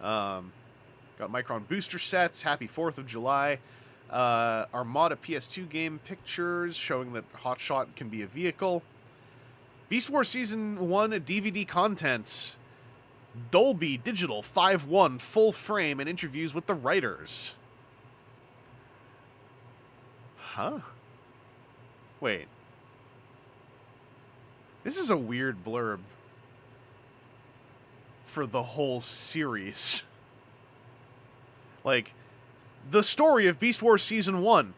Got Micron booster sets. Happy 4th of July. Armada PS2 game pictures showing that Hotshot can be a vehicle. Beast Wars Season 1 DVD contents. Dolby Digital 5.1 full frame and interviews with the writers. Huh? Wait. This is a weird blurb for the whole series. Like, the story of Beast Wars Season 1.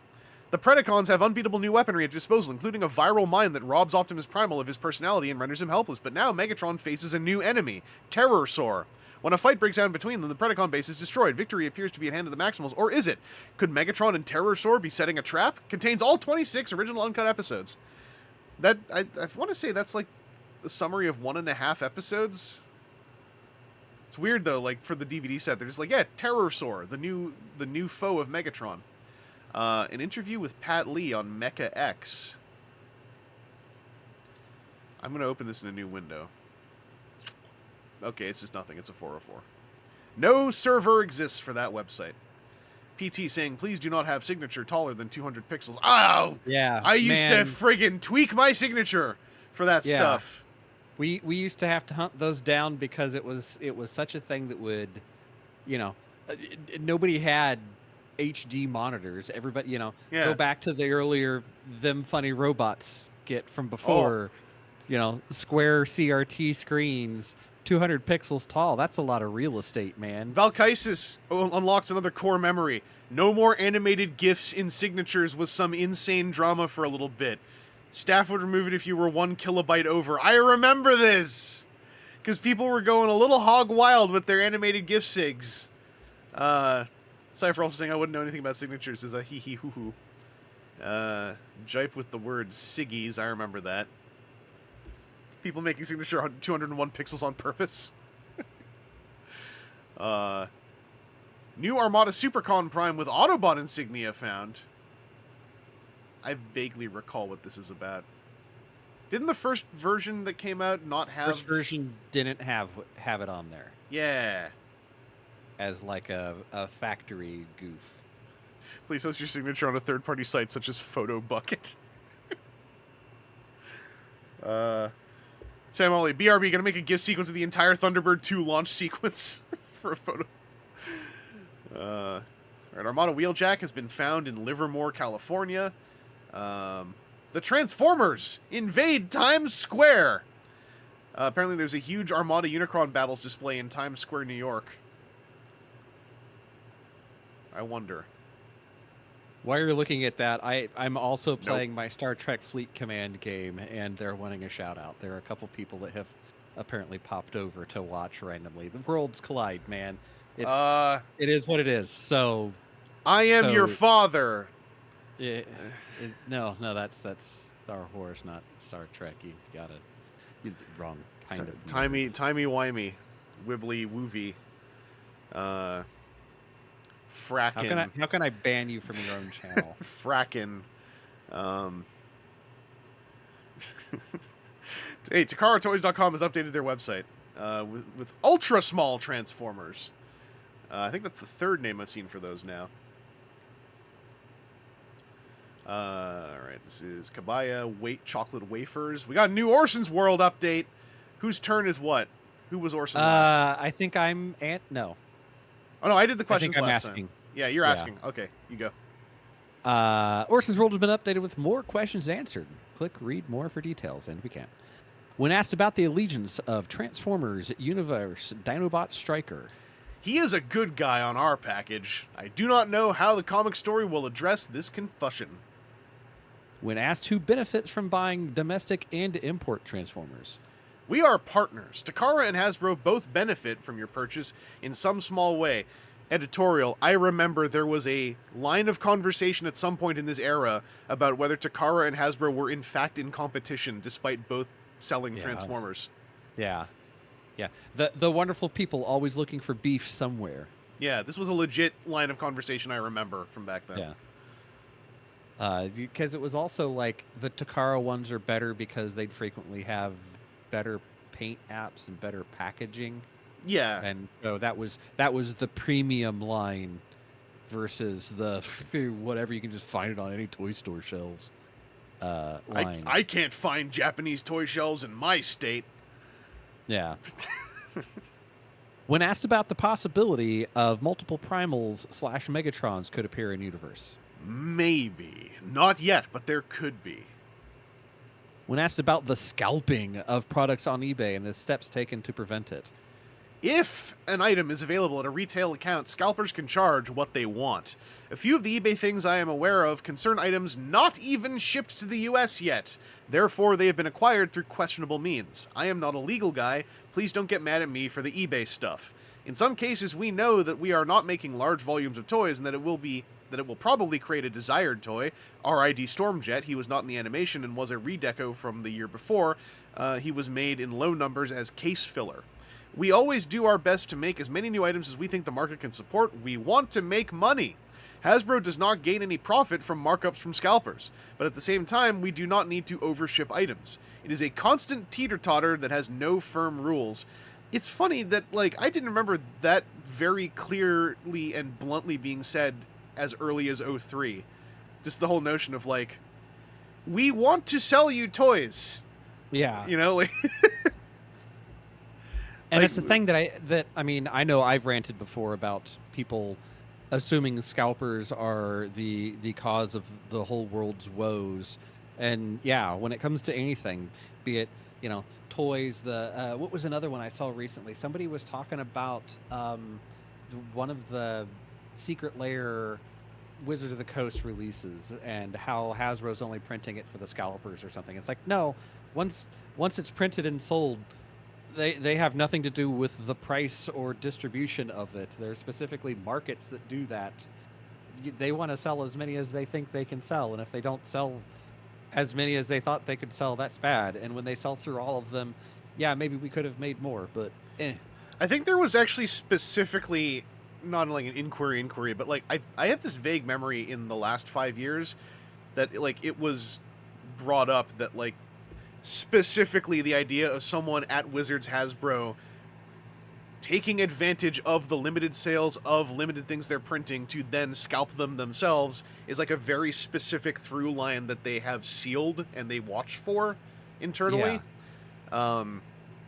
The Predacons have unbeatable new weaponry at disposal, including a viral mine that robs Optimus Primal of his personality and renders him helpless. But now Megatron faces a new enemy, Terrorsaur. When a fight breaks out between them, the Predacon base is destroyed. Victory appears to be in hand of the Maximals, or is it? Could Megatron and Terrorsaur be setting a trap? Contains all 26 original uncut episodes. That I want to say that's like the summary of 1.5 episodes. It's weird though, like for the DVD set, they're just like, yeah, Terrorsaur, the new foe of Megatron. An interview with Pat Lee on Mecha X. I'm gonna open this in a new window. Okay, it's just nothing. It's a 404. No server exists for that website. PT saying, please do not have signature taller than 200 pixels. Oh! Yeah, I used to friggin' tweak my signature for that stuff. We used to have to hunt those down because it was such a thing that would, nobody had HD monitors. Everybody, go back to the earlier Them Funny Robots skit from before. Square CRT screens, 200 pixels tall. That's a lot of real estate, man. Valkysis unlocks another core memory. No more animated GIFs in signatures was some insane drama for a little bit. Staff would remove it if you were 1 kilobyte over. I remember this! Because people were going a little hog wild with their animated GIF sigs. Cypher also saying I wouldn't know anything about signatures is a hee hee hoo hoo. Jipe with the word siggies, I remember that. People making signature 201 pixels on purpose. New Armada Supercon Prime with Autobot insignia found. I vaguely recall what this is about. Didn't the first version that came out not have... First version didn't have it on there. Yeah. As like a factory goof. Please host your signature on a third-party site such as PhotoBucket. Sam Ollie, BRB, gonna make a GIF sequence of the entire Thunderbird 2 launch sequence for a photo. Alright, Armada Wheeljack has been found in Livermore, California. The Transformers invade Times Square! Apparently there's a huge Armada Unicron battles display in Times Square, New York. I wonder. While you're looking at that, I'm also playing my Star Trek Fleet Command game, and they're wanting a shout-out. There are a couple people that have apparently popped over to watch randomly. The worlds collide, man. It is what it is. So... I am your father! No, that's Star Wars, not Star Trek. You got it wrong kind of. Timey-wimey. Wibbly-woovy. Frackin'. How can I ban you from your own channel? Frackin'. Hey, TakaraToys.com has updated their website with ultra small Transformers. I think that's the third name I've seen for those now. Alright, this is Kabaya chocolate wafers. We got a new Orson's World update. Whose turn is what? Who was Orson last? I think I'm no. Oh no, I did the questions last asking. time. Yeah, you're asking. Okay, you go. Orson's World has been updated with more questions answered. Click read more for details, and we can. When asked about the allegiance of Transformers Universe Dinobot Striker. He is a good guy on our package. I do not know how the comic story will address this confussion. When asked who benefits from buying domestic and import Transformers. We are partners. Takara and Hasbro both benefit from your purchase in some small way. Editorial, I remember there was a line of conversation at some point in this era about whether Takara and Hasbro were in fact in competition despite both selling Transformers. Yeah. Yeah. The wonderful people always looking for beef somewhere. Yeah, this was a legit line of conversation I remember from back then. Yeah. Because it was also like the Takara ones are better because they'd frequently have better paint apps and better packaging. Yeah. And so that was the premium line versus the whatever you can just find it on any toy store shelves line. I can't find Japanese toy shelves in my state. Yeah. When asked about the possibility of multiple Primals / Megatrons could appear in universe. Maybe. Not yet, but there could be. When asked about the scalping of products on eBay and the steps taken to prevent it. If an item is available at a retail account, scalpers can charge what they want. A few of the eBay things I am aware of concern items not even shipped to the US yet. Therefore, they have been acquired through questionable means. I am not a legal guy. Please don't get mad at me for the eBay stuff. In some cases, we know that we are not making large volumes of toys and that it will probably create a desired toy. R.I.D. Stormjet, he was not in the animation and was a redeco from the year before. He was made in low numbers as case filler. We always do our best to make as many new items as we think the market can support. We want to make money. Hasbro does not gain any profit from markups from scalpers, but at the same time, we do not need to overship items. It is a constant teeter-totter that has no firm rules. It's funny that, I didn't remember that very clearly and bluntly being said as early as 03. Just the whole notion of, we want to sell you toys. Yeah. And it's the thing that I know I've ranted before about people assuming scalpers are the cause of the whole world's woes. And yeah, when it comes to anything, be it toys. The what was another one I saw recently? Somebody was talking about one of the Secret Lair Wizard of the Coast releases and how Hasbro's only printing it for the scalpers or something. It's like, no, once it's printed and sold, they have nothing to do with the price or distribution of it. There's specifically markets that do that. They want to sell as many as they think they can sell, and if they don't sell as many as they thought they could sell, that's bad. And when they sell through all of them, yeah, maybe we could have made more, but I think there was actually specifically, not like an inquiry, but like I have this vague memory in the last 5 years that like it was brought up that like specifically the idea of someone at Wizards Hasbro taking advantage of the limited sales of limited things they're printing to then scalp them themselves is like a very specific through line that they have sealed and they watch for internally. Yeah.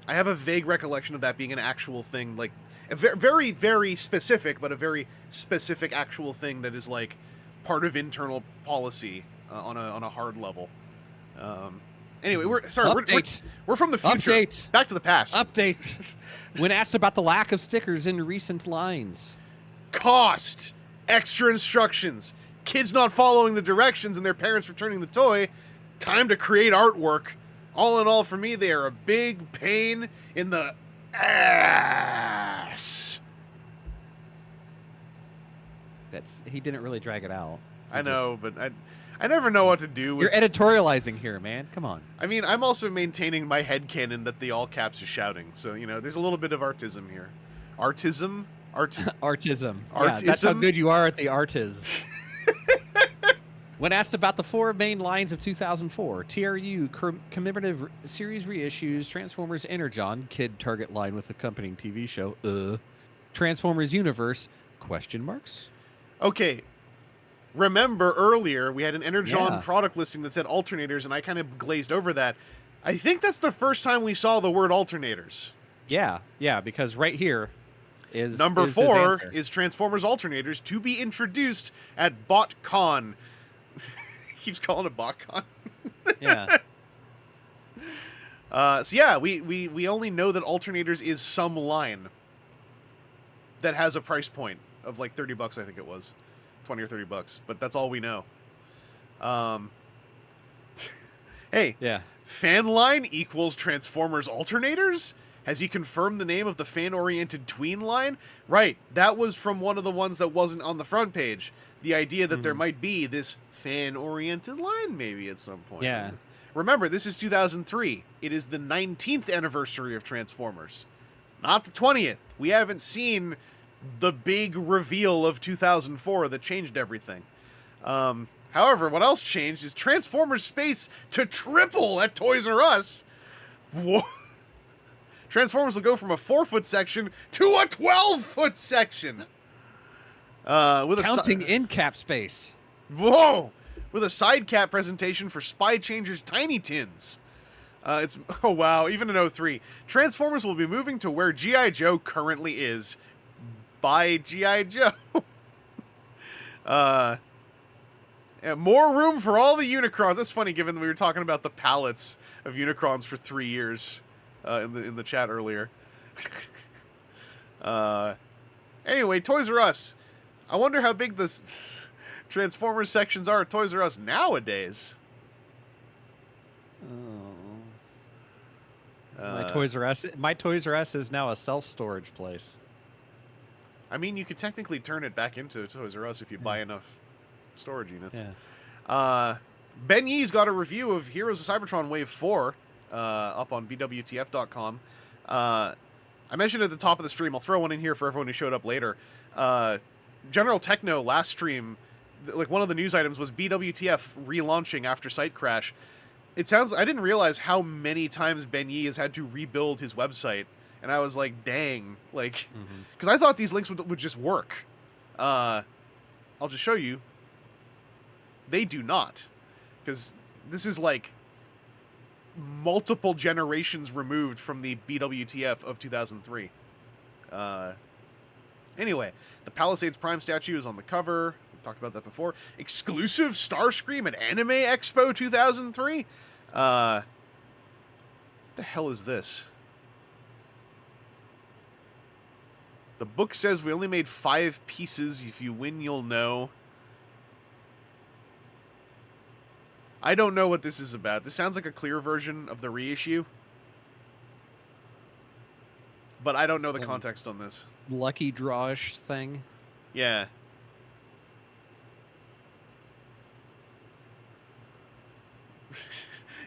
I have a vague recollection of that being an actual thing, like a very, very specific, but a very specific actual thing that is like part of internal policy on a hard level. Anyway, we're from the future. Update. Back to the past. Update. When asked about the lack of stickers in recent lines. Cost. Extra instructions. Kids not following the directions and their parents returning the toy. Time to create artwork. All in all, for me, they are a big pain in the ass. He didn't really drag it out. I know, but I never know what to do with... You're editorializing here, man. Come on. I mean, I'm also maintaining my headcanon that the all caps is shouting. So, there's a little bit of artism here. Artism? Artism. Yeah, that's how good you are at the artiz. When asked about the 4 main lines of 2004, TRU commemorative series reissues, Transformers Energon, kid target line with accompanying TV show, Transformers Universe, ? Okay. Remember earlier we had an Energon product listing that said alternators, and I kind of glazed over that. I think that's the first time we saw the word alternators. Yeah, because right here is number 4 is Transformers Alternators to be introduced at BotCon. Keeps calling it BotCon. Yeah. So yeah, we only know that Alternators is some line that has a price point of like $30, I think it was. 20 or $30, but that's all we know. Hey, yeah. Fan line equals Transformers Alternators? Has he confirmed the name of the fan-oriented tween line? Right, that was from one of the ones that wasn't on the front page. The idea that there might be this fan-oriented line maybe at some point. Yeah. Remember, this is 2003. It is the 19th anniversary of Transformers, not the 20th. We haven't seen the big reveal of 2004 that changed everything. However, what else changed is Transformers space to triple at Toys R Us. Whoa. Transformers will go from a 4-foot section to a 12-foot section. With counting in cap space. Whoa! With a side cap presentation for Spy Changers Tiny Tins. Oh wow, even in 03. Transformers will be moving to where G.I. Joe currently is. By G.I. Joe. More room for all the Unicrons. That's funny given that we were talking about the pallets of Unicrons for 3 years in the chat earlier. Anyway, Toys R Us. I wonder how big the Transformers sections are at Toys R Us nowadays. My Toys R Us is now a self-storage place. I mean, you could technically turn it back into Toys R Us if you buy enough storage units. Yeah. Ben Yee's got a review of Heroes of Cybertron Wave 4 up on bwtf.com. I mentioned at the top of the stream, I'll throw one in here for everyone who showed up later. General Techno last stream, like one of the news items was BWTF relaunching after site crash. I didn't realize how many times Ben Yee has had to rebuild his website. And I was like, dang, like, because I thought these links would just work. I'll just show you. They do not. Because this is like multiple generations removed from the BWTF of 2003. Anyway, the Palisades Prime statue is on the cover. We talked about that before. Exclusive Starscream at Anime Expo 2003. the hell is this? The book says we only made 5 pieces. If you win, you'll know. I don't know what this is about. This sounds like a clear version of the reissue. But I don't know the context on this. Lucky drawish thing. Yeah.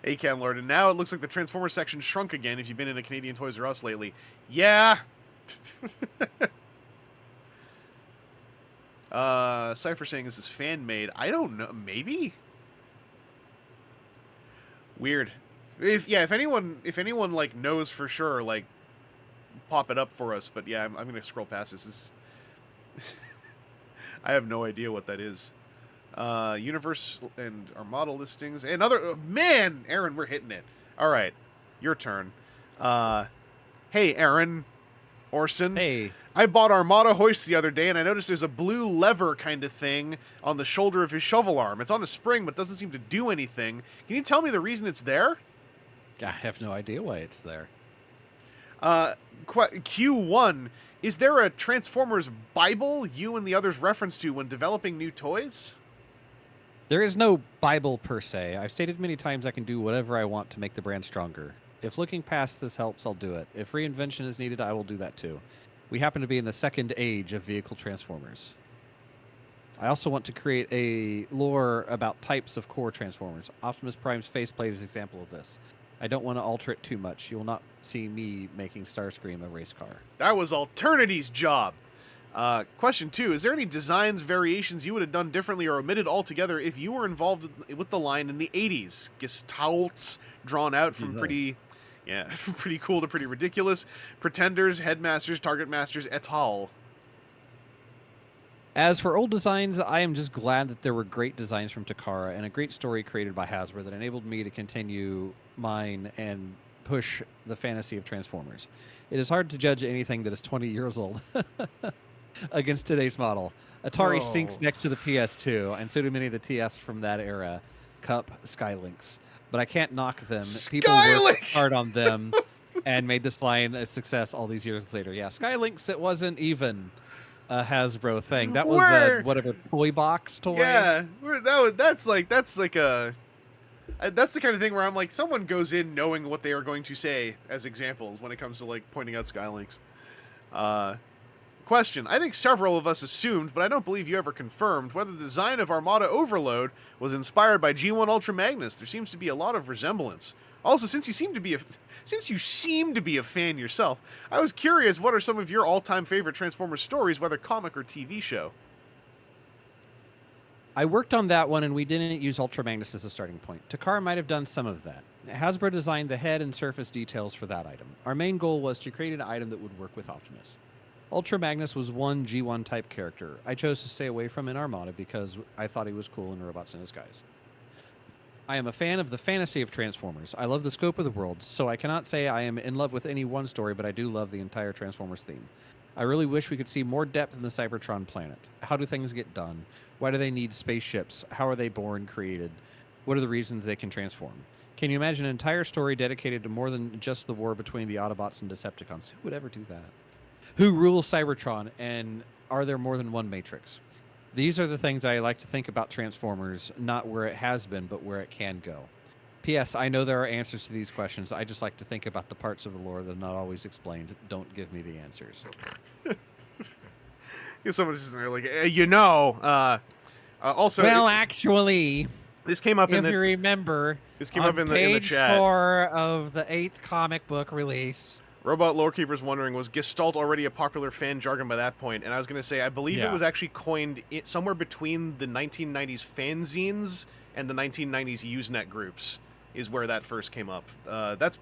Acan Lord, and now it looks like the Transformers section shrunk again if you've been in a Canadian Toys R Us lately. Yeah! Cypher saying this is fan-made. I don't know. Maybe? Weird. If anyone like knows for sure, like, pop it up for us. But yeah, I'm gonna scroll past this. I have no idea what that is. Universe and Armada listings and other. Man, Aaron, we're hitting it. All right, your turn. Hey, Aaron, Orson. Hey. I bought Armada hoist the other day, and I noticed there's a blue lever kind of thing on the shoulder of his shovel arm. It's on a spring, but doesn't seem to do anything. Can you tell me the reason it's there? I have no idea why it's there. Q1, is there a Transformers Bible you and the others reference to when developing new toys? There is no Bible per se. I've stated many times I can do whatever I want to make the brand stronger. If looking past this helps, I'll do it. If reinvention is needed, I will do that too. We happen to be in the second age of vehicle Transformers. I also want to create a lore about types of core Transformers. Optimus Prime's faceplate is an example of this. I don't want to alter it too much. You will not see me making Starscream a race car. That was Alternators' job. Question 2. Is there any designs, variations you would have done differently or omitted altogether if you were involved with the line in the 80s? Gestalts drawn out from pretty cool to pretty ridiculous. Pretenders, Headmasters, Target Masters, et al. As for old designs, I am just glad that there were great designs from Takara and a great story created by HASBRO that enabled me to continue mine and push the fantasy of Transformers. It is hard to judge anything that is 20 years old against today's model. Atari stinks next to the PS2, and so do many of the TFs from that era. Cup, Skylinks. But I can't knock them. People worked hard on them and made this line a success all these years later. Yeah, Skylinks, it wasn't even a Hasbro thing. That was a whatever toy box toy. Yeah, that's the kind of thing where I'm like, someone goes in knowing what they are going to say as examples when it comes to like pointing out Skylinks. Question. I think several of us assumed, but I don't believe you ever confirmed, whether the design of Armada Overload was inspired by G1 Ultra Magnus. There seems to be a lot of resemblance. Also, since you seem to be a fan yourself, I was curious, what are some of your all-time favorite Transformers stories, whether comic or TV show? I worked on that one, and we didn't use Ultra Magnus as a starting point. Takara might have done some of that. Hasbro designed the head and surface details for that item. Our main goal was to create an item that would work with Optimus. Ultra Magnus was one G1 type character. I chose to stay away from in Armada because I thought he was cool in Robots in Disguise. I am a fan of the fantasy of Transformers. I love the scope of the world, so I cannot say I am in love with any one story, but I do love the entire Transformers theme. I really wish we could see more depth in the Cybertron planet. How do things get done? Why do they need spaceships? How are they born, created? What are the reasons they can transform? Can you imagine an entire story dedicated to more than just the war between the Autobots and Decepticons? Who would ever do that? Who rules Cybertron, and are there more than one Matrix? These are the things I like to think about Transformers, not where it has been, but where it can go. P.S. I know there are answers to these questions. I just like to think about the parts of the lore that are not always explained. Don't give me the answers. Someone's just there like, also... Well, actually... This came up if you remember, this came up in the page chat. 4 of the 8th comic book release... Robot Lorekeeper's wondering, was Gestalt already a popular fan jargon by that point? And I was going to say, I believe it was actually coined somewhere between the 1990s fanzines and the 1990s Usenet groups is where that first came up. That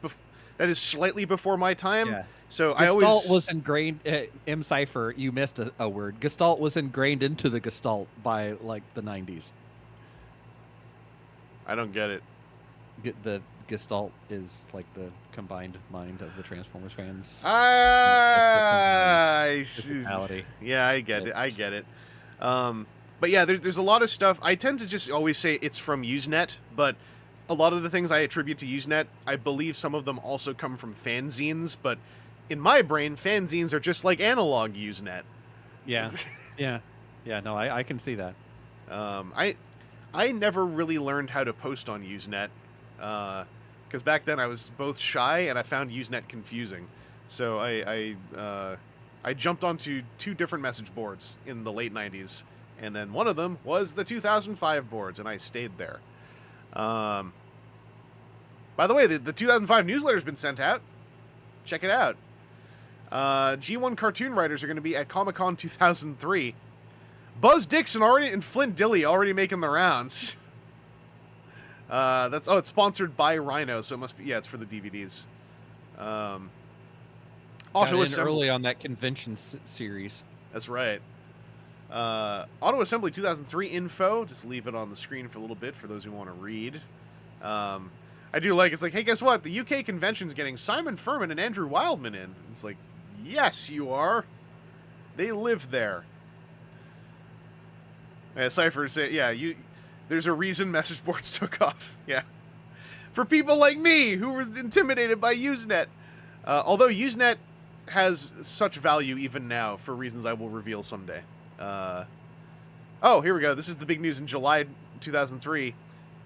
is slightly before my time. Yeah. So Gestalt was ingrained... M. Cypher, you missed a word. Gestalt was ingrained into the Gestalt by, like, the 90s. I don't get it. The Gestalt is like the combined mind of the Transformers fans. Yeah, I get it. But yeah, there's a lot of stuff. I tend to just always say it's from Usenet, but a lot of the things I attribute to Usenet, I believe some of them also come from fanzines, but in my brain, fanzines are just like analog Usenet. Yeah, yeah. No, I can see that. I never really learned how to post on Usenet, because back then I was both shy and I found Usenet confusing. So I jumped onto 2 different message boards in the late 90s, and then one of them was the 2005 boards, and I stayed there. By the way, the 2005 newsletter's been sent out. Check it out. G1 cartoon writers are going to be at Comic-Con 2003. Buzz Dixon and Flint Dilley already making the rounds. It's sponsored by Rhino, so it must be, yeah, it's for the DVDs. Auto Assembly early on that convention series. That's right. Auto Assembly 2003 info. Just leave it on the screen for a little bit for those who want to read. I do like, it's like, hey, guess what? The UK convention's getting Simon Furman and Andrew Wildman in. It's like, yes, you are. They live there. Cypher say, yeah, there's a reason message boards took off. Yeah. For people like me who was intimidated by Usenet. Although Usenet has such value even now for reasons I will reveal someday. Oh, here we go. This is the big news in July 2003.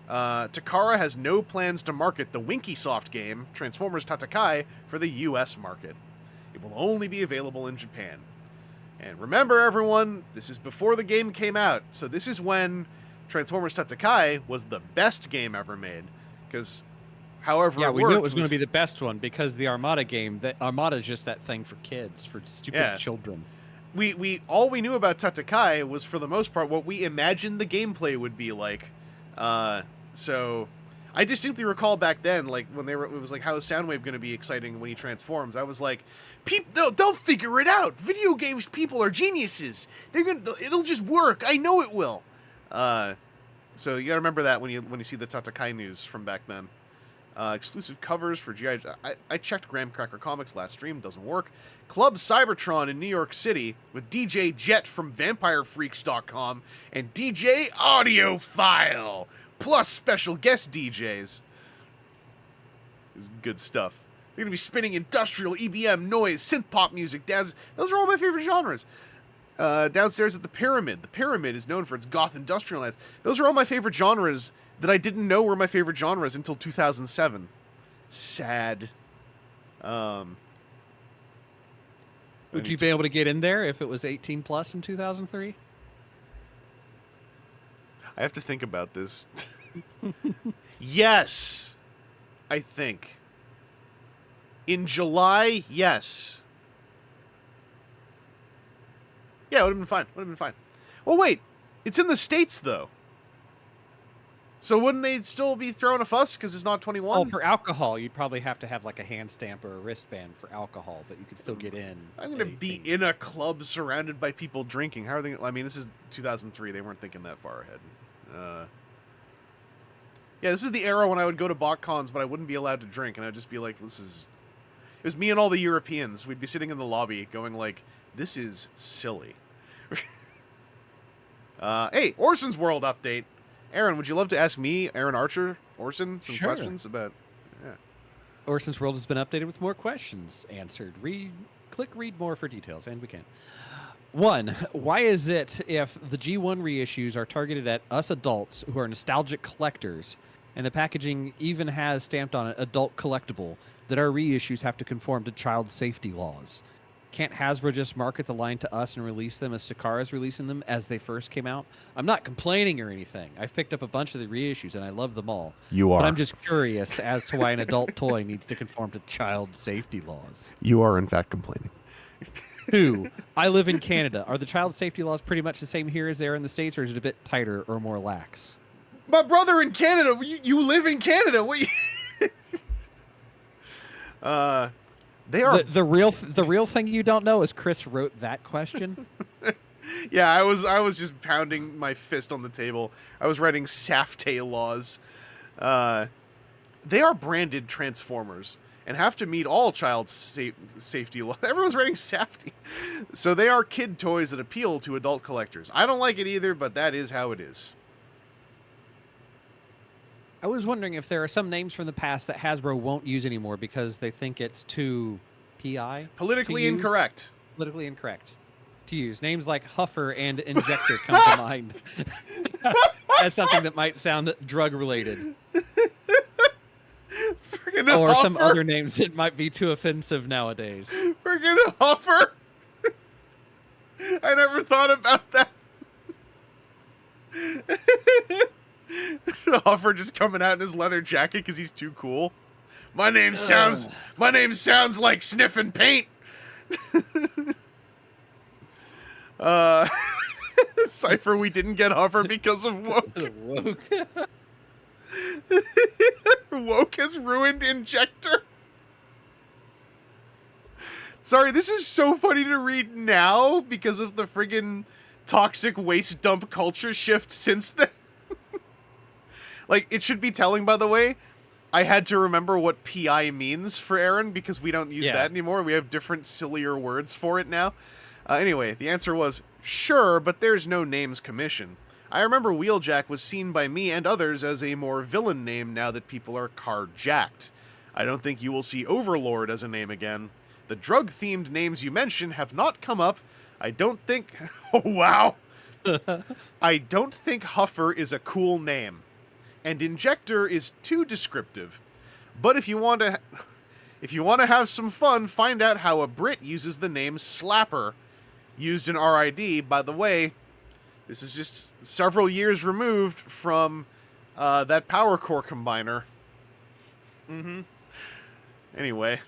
Takara has no plans to market the Winkysoft game, Transformers Tatakai, for the US market. It will only be available in Japan. And remember, everyone, this is before the game came out, so this is when Transformers Tatakai was the best game ever made. Because, however, yeah, we knew it was going to be the best one because the Armada game, Armada is just that thing for kids, for stupid children. All we knew about Tatakai was, for the most part, what we imagined the gameplay would be like. So I distinctly recall back then, like when it was like, how is Soundwave going to be exciting when he transforms? I was like, they'll figure it out. Video games people are geniuses. It'll just work. I know it will. So you gotta remember that when you see the Tatakai news from back then. Exclusive covers for G.I. I checked Graham Cracker Comics last stream. Doesn't work. Club Cybertron in New York City with DJ Jet from VampireFreaks.com and DJ Audiophile, plus special guest DJs. This is good stuff. They're going to be spinning industrial, EBM, noise, synth pop music. Those are all my favorite genres. Downstairs at the Pyramid. The Pyramid is known for its goth industrial lands. Those are all my favorite genres that I didn't know were my favorite genres until 2007. Sad. Would you be able to get in there if it was 18 plus in 2003? I have to think about this. Yes, I think. In July, yes. Yeah, it would have been fine. Well, wait. It's in the States, though. So wouldn't they still be throwing a fuss because it's not 21? Oh, for alcohol, you'd probably have to have like a hand stamp or a wristband for alcohol, but you could still get in. I'm going to be in a club surrounded by people drinking. How are they? I mean, this is 2003. They weren't thinking that far ahead. Yeah, this is the era when I would go to BotCons, but I wouldn't be allowed to drink, and I'd just be like, It was me and all the Europeans. We'd be sitting in the lobby going like, this is silly. Hey, Orson's World update. Aaron, would you love to ask me, Aaron Archer, Orson, some questions about... Yeah. Orson's World has been updated with more questions answered. Click read more for details, and we can. 1, why is it if the G1 reissues are targeted at us adults who are nostalgic collectors, and the packaging even has stamped on it adult collectible, that our reissues have to conform to child safety laws? Can't Hasbro just market the line to us and release them as Takara's releasing them as they first came out? I'm not complaining or anything. I've picked up a bunch of the reissues and I love them all. You are. But I'm just curious as to why an adult toy needs to conform to child safety laws. You are, in fact, complaining. 2, I live in Canada. Are the child safety laws pretty much the same here as they are in the States, or is it a bit tighter or more lax? My brother in Canada. You live in Canada. What? They are the real thing you don't know is Chris wrote that question. Yeah, I was just pounding my fist on the table. I was writing SAFTE laws. They are branded Transformers and have to meet all child safety laws. Everyone's writing SAFTE. So they are kid toys that appeal to adult collectors. I don't like it either, but that is how it is. I was wondering if there are some names from the past that Hasbro won't use anymore because they think it's too PI? Politically incorrect. Politically incorrect to use. Names like Huffer and Injector come to mind as something that might sound drug-related. Or Huffer. Some other names that might be too offensive nowadays. Freaking Huffer. I never thought about that. Huffer just coming out in his leather jacket because he's too cool. My name sounds like sniffing paint. Cypher, we didn't get Huffer because of woke. Woke has ruined Injector. Sorry, this is so funny to read now because of the friggin' toxic waste dump culture shift since then. Like, it should be telling, by the way, I had to remember what PI means for Aaron because we don't use that anymore. We have different, sillier words for it now. Anyway, the answer was, sure, but there's no names commission. I remember Wheeljack was seen by me and others as a more villain name now that people are carjacked. I don't think you will see Overlord as a name again. The drug-themed names you mention have not come up. I don't think... Oh, wow! I don't think Huffer is a cool name. And Injector is too descriptive. But if you want to have some fun, find out how a Brit uses the name Slapper, used in RID. By the way, this is just several years removed from that Power Core combiner. Mm-hmm. Anyway.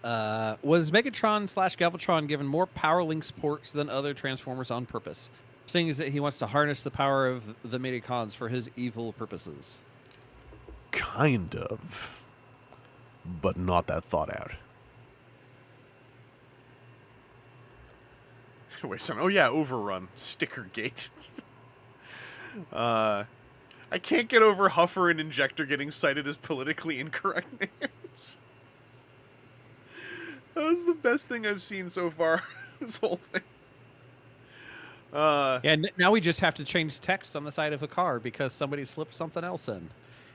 Was Megatron/Galvatron given more power link supports than other Transformers on purpose? Seeing as that he wants to harness the power of the Medicons for his evil purposes. Kind of. But not that thought out. Wait, son. Oh yeah, Overrun. Stickergate. I can't get over Huffer and Injector getting cited as politically incorrect names. That was the best thing I've seen so far. This whole thing. Now we just have to change text on the side of a car because somebody slipped something else in.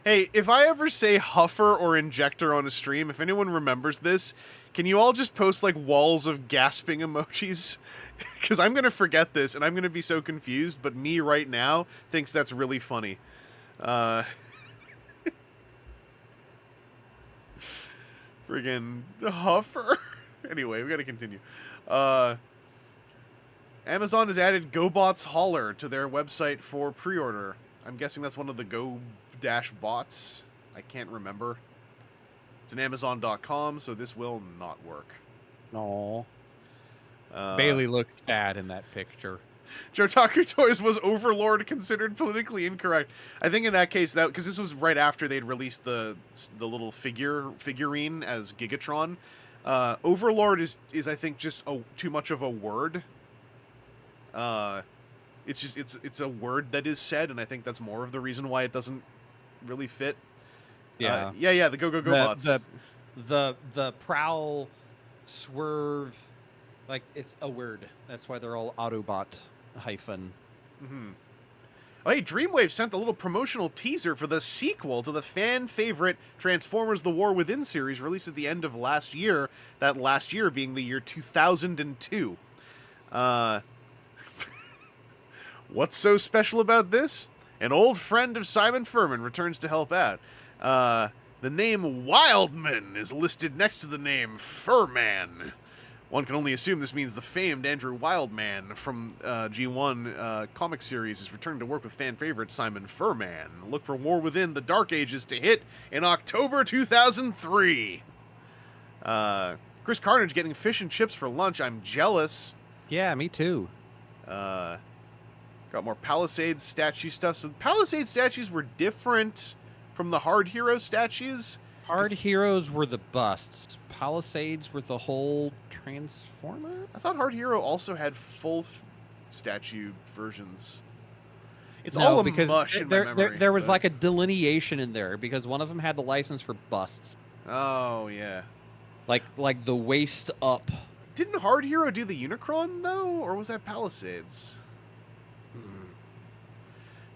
Hey, if I ever say Huffer or Injector on a stream, if anyone remembers this, can you all just post, like, walls of gasping emojis? Because I'm going to forget this, and I'm going to be so confused, but me right now thinks that's really funny. Friggin' Huffer. Anyway, we got to continue. Amazon has added GoBots Hauler to their website for pre-order. I'm guessing that's one of the Go-bots. I can't remember. It's an Amazon.com, so this will not work. Aww. Bailey looked sad in that picture. Jotaku Toys, was Overlord considered politically incorrect? I think in that case, that because this was right after they'd released the little figurine as Gigatron. Overlord is I think just too much of a word. It's a word that is said, and I think that's more of the reason why it doesn't really fit. Yeah, the go-bots. The prowl, swerve, like it's a word. That's why they're all Autobot hyphen. Mm-hmm. Oh, hey, Dreamwave sent a little promotional teaser for the sequel to the fan-favorite Transformers The War Within series released at the end of last year, that last year being the year 2002. What's so special about this? An old friend of Simon Furman returns to help out. The name Wildman is listed next to the name Furman. One can only assume this means the famed Andrew Wildman from G1 comic series is returning to work with fan favorite Simon Furman. Look for War Within the Dark Ages to hit in October 2003. Chris Carnage getting fish and chips for lunch. I'm jealous. Yeah, me too. Got more Palisades statue stuff. So the Palisades statues were different from the Hard Hero statues. Hard Heroes were the busts. Palisades were the whole Transformer? I thought Hard Hero also had full statue versions. It's all a mush in my memory. There was like a delineation in there because one of them had the license for busts. Oh, yeah. Like the waist up. Didn't Hard Hero do the Unicron, though? Or was that Palisades?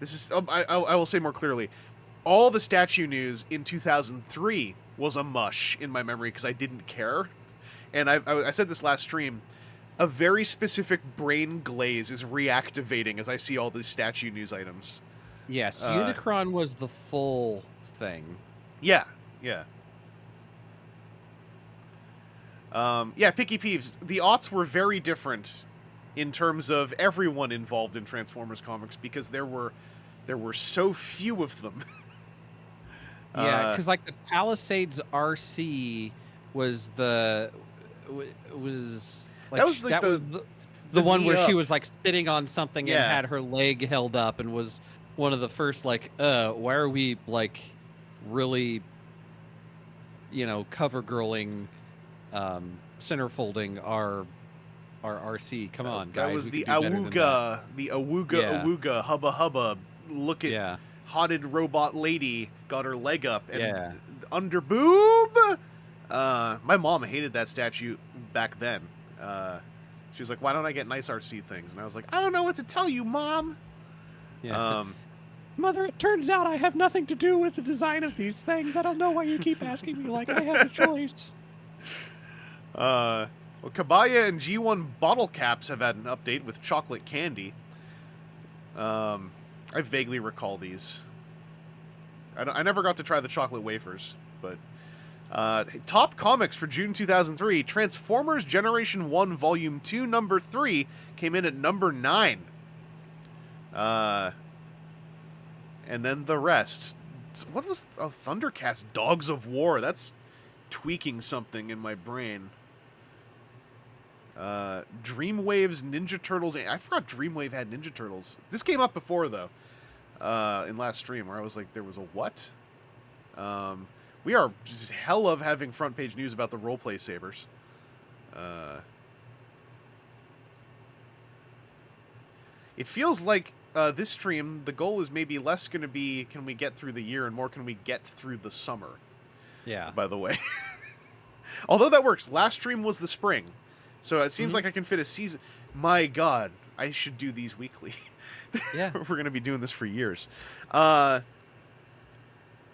This is I will say more clearly. All the statue news in 2003 was a mush in my memory because I didn't care. And I said this last stream. A very specific brain glaze is reactivating as I see all these statue news items. Yes, Unicron was the full thing. Yeah, yeah. Picky Peeves. The aughts were very different in terms of everyone involved in Transformers comics because there were so few of them. Yeah, because like the Palisades RC was like that was like the one where she was like sitting on something and had her leg held up and was one of the first like why are we like really cover girling centerfolding our RC. Come on, guys. That was the Awooga hubba hubba. Look at hotted robot lady got her leg up and under boob. My mom hated that statue back then. She was like, "Why don't I get nice RC things?" And I was like, "I don't know what to tell you, Mom." Yeah. Mother, it turns out I have nothing to do with the design of these things. I don't know why you keep asking me like I have a choice. Well, Kabaya and G1 bottle caps have had an update with chocolate candy. I vaguely recall these. I never got to try the chocolate wafers, but... top comics for June 2003, Transformers Generation 1 Volume 2, Number 3, came in at number 9. And then the rest. What was... Oh, Thundercats Dogs of War. That's tweaking something in my brain. Dreamwave's Ninja Turtles. I forgot Dreamwave had Ninja Turtles. This came up before, though, in last stream, where I was like, there was a what? We are just hell of having front page news about the roleplay sabers. It feels like this stream, the goal is maybe less going to be can we get through the year and more can we get through the summer. Yeah. By the way. Although that works. Last stream was the spring. So it seems like I can fit a season. My God, I should do these weekly. Yeah. We're going to be doing this for years. All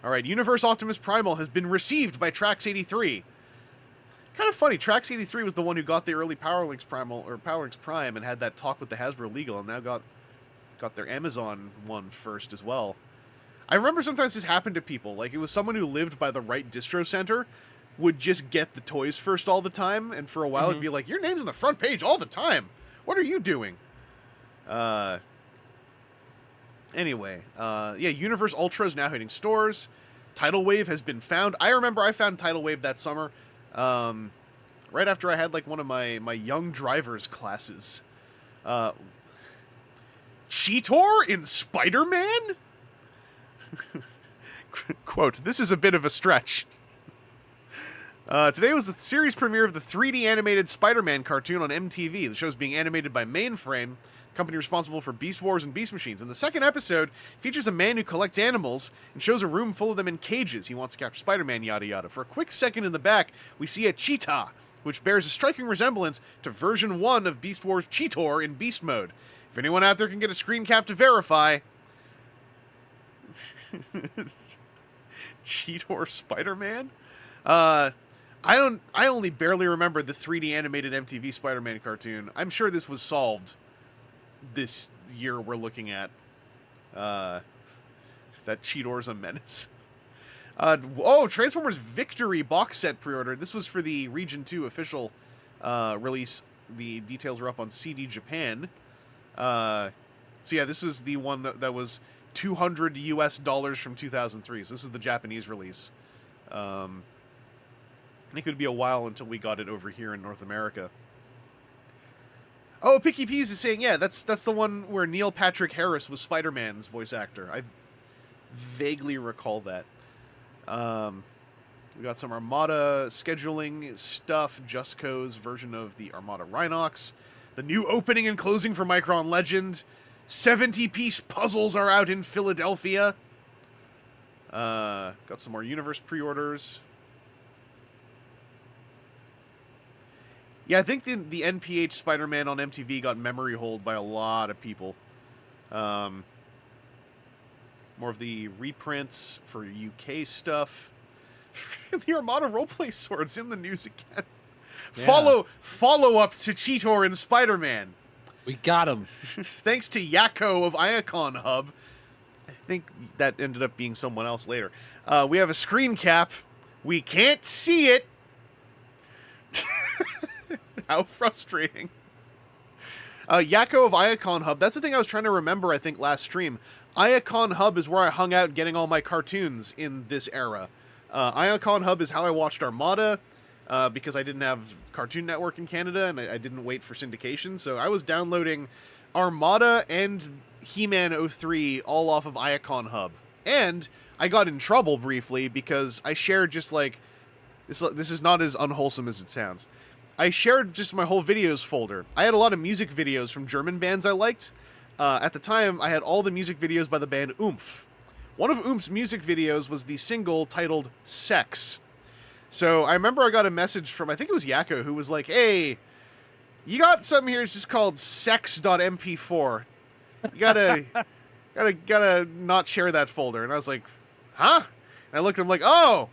right, Universe Optimus Primal has been received by Trax83. Kind of funny, Trax83 was the one who got the early Powerlinks Primal, or Powerlinks Prime, and had that talk with the Hasbro Legal, and now got their Amazon one first as well. I remember sometimes this happened to people. Like, it was someone who lived by the right distro center would just get the toys first all the time, and for a while it'd be like, your name's on the front page all the time. What are you doing? Anyway, Universe Ultra is now hitting stores. Tidal Wave has been found. I remember I found Tidal Wave that summer, right after I had, like, one of my young drivers classes. Cheetor in Spider-Man? Quote, this is a bit of a stretch. Today was the series premiere of the 3D animated Spider-Man cartoon on MTV. The show's being animated by Mainframe, company responsible for Beast Wars and Beast Machines. And the second episode features a man who collects animals and shows a room full of them in cages. He wants to capture Spider-Man, yada yada. For a quick second in the back, we see a cheetah, which bears a striking resemblance to version 1 of Beast Wars Cheetor in Beast Mode. If anyone out there can get a screen cap to verify... Cheetor Spider-Man? I only barely remember the 3D animated MTV Spider-Man cartoon. I'm sure this was solved this year we're looking at. That Cheetor's a menace. Transformers Victory box set pre-order. This was for the Region 2 official release. The details are up on CD Japan. This is the one that was $200 US from 2003. So this is the Japanese release. I think it would be a while until we got it over here in North America. Oh, Picky Peas is saying, yeah, that's the one where Neil Patrick Harris was Spider-Man's voice actor. I vaguely recall that. We got some Armada scheduling stuff, Justco's version of the Armada Rhinox, the new opening and closing for Micron Legend, 70-piece puzzles are out in Philadelphia. Got some more Universe pre-orders. Yeah, I think the NPH Spider-Man on MTV got memory hold by a lot of people. More of the reprints for UK stuff. The Armada roleplay swords in the news again. Yeah. Follow up to Cheetor and Spider-Man. We got him. Thanks to Yakko of Iacon Hub. I think that ended up being someone else later. We have a screen cap. We can't see it. How frustrating. Yakko of Iacon Hub. That's the thing I was trying to remember, I think, last stream. Iacon Hub is where I hung out getting all my cartoons in this era. Iacon Hub is how I watched Armada, because I didn't have Cartoon Network in Canada, and I didn't wait for syndication, so I was downloading Armada and He-Man 03 all off of Iacon Hub. And I got in trouble briefly because I shared just like... This is not as unwholesome as it sounds. I shared just my whole videos folder. I had a lot of music videos from German bands I liked. At the time, I had all the music videos by the band Oomph. One of Oomph's music videos was the single titled Sex. So I remember I got a message from, I think it was Yakko, who was like, hey, you got something here, it's just called sex.mp4. You gotta not share that folder. And I was like, huh? And I looked at him like, oh!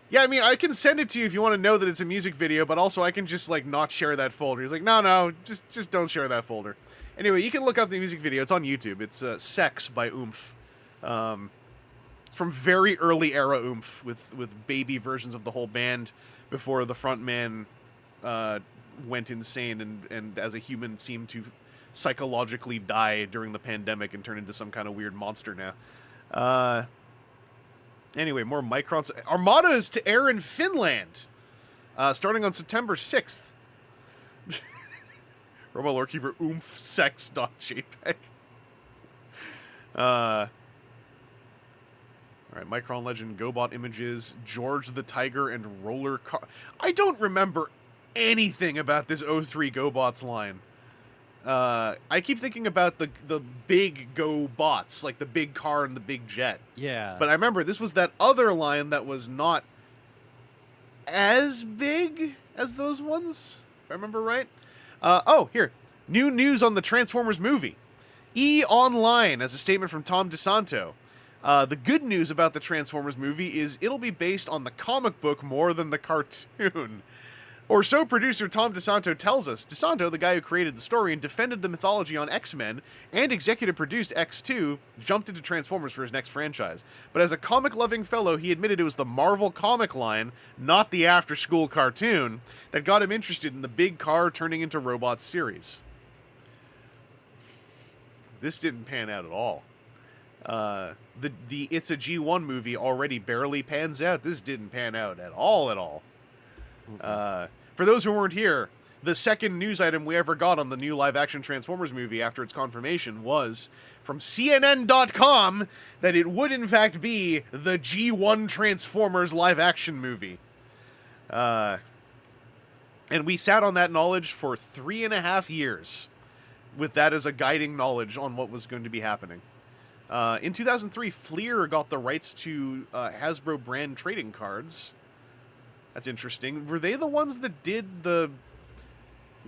Yeah, I mean, I can send it to you if you want to know that it's a music video, but also I can just, like, not share that folder. He's like, no, just don't share that folder. Anyway, you can look up the music video. It's on YouTube. It's Sex by Oomph. It's from very early era Oomph, with baby versions of the whole band before the frontman went insane and as a human seemed to psychologically die during the pandemic and turn into some kind of weird monster now. Anyway, more Microns. Armada is to air in Finland, starting on September 6th. Robot Lore Keeper Oomph Sex.jpg. Alright, Micron Legend, GoBot images, George the Tiger, and Roller Car. I don't remember anything about this 03 GoBots line. I keep thinking about the big GoBots, like the big car and the big jet. Yeah. But I remember this was that other line that was not as big as those ones, if I remember right. Oh, here. New news on the Transformers movie. E-Online, as a statement from Tom DeSanto. The good news about the Transformers movie is it'll be based on the comic book more than the cartoon. Or so producer Tom DeSanto tells us. DeSanto, the guy who created the story and defended the mythology on X-Men, and executive produced X2, jumped into Transformers for his next franchise. But as a comic-loving fellow, he admitted it was the Marvel comic line, not the after-school cartoon, that got him interested in the big car turning into robots series. This didn't pan out at all. The It's a G1 movie already barely pans out. This didn't pan out at all. For those who weren't here, the second news item we ever got on the new live-action Transformers movie after its confirmation was from CNN.com that it would in fact be the G1 Transformers live-action movie. And we sat on that knowledge for 3.5 years, with that as a guiding knowledge on what was going to be happening. In 2003, Fleer got the rights to HASBRO brand trading cards. That's interesting. Were they the ones that did the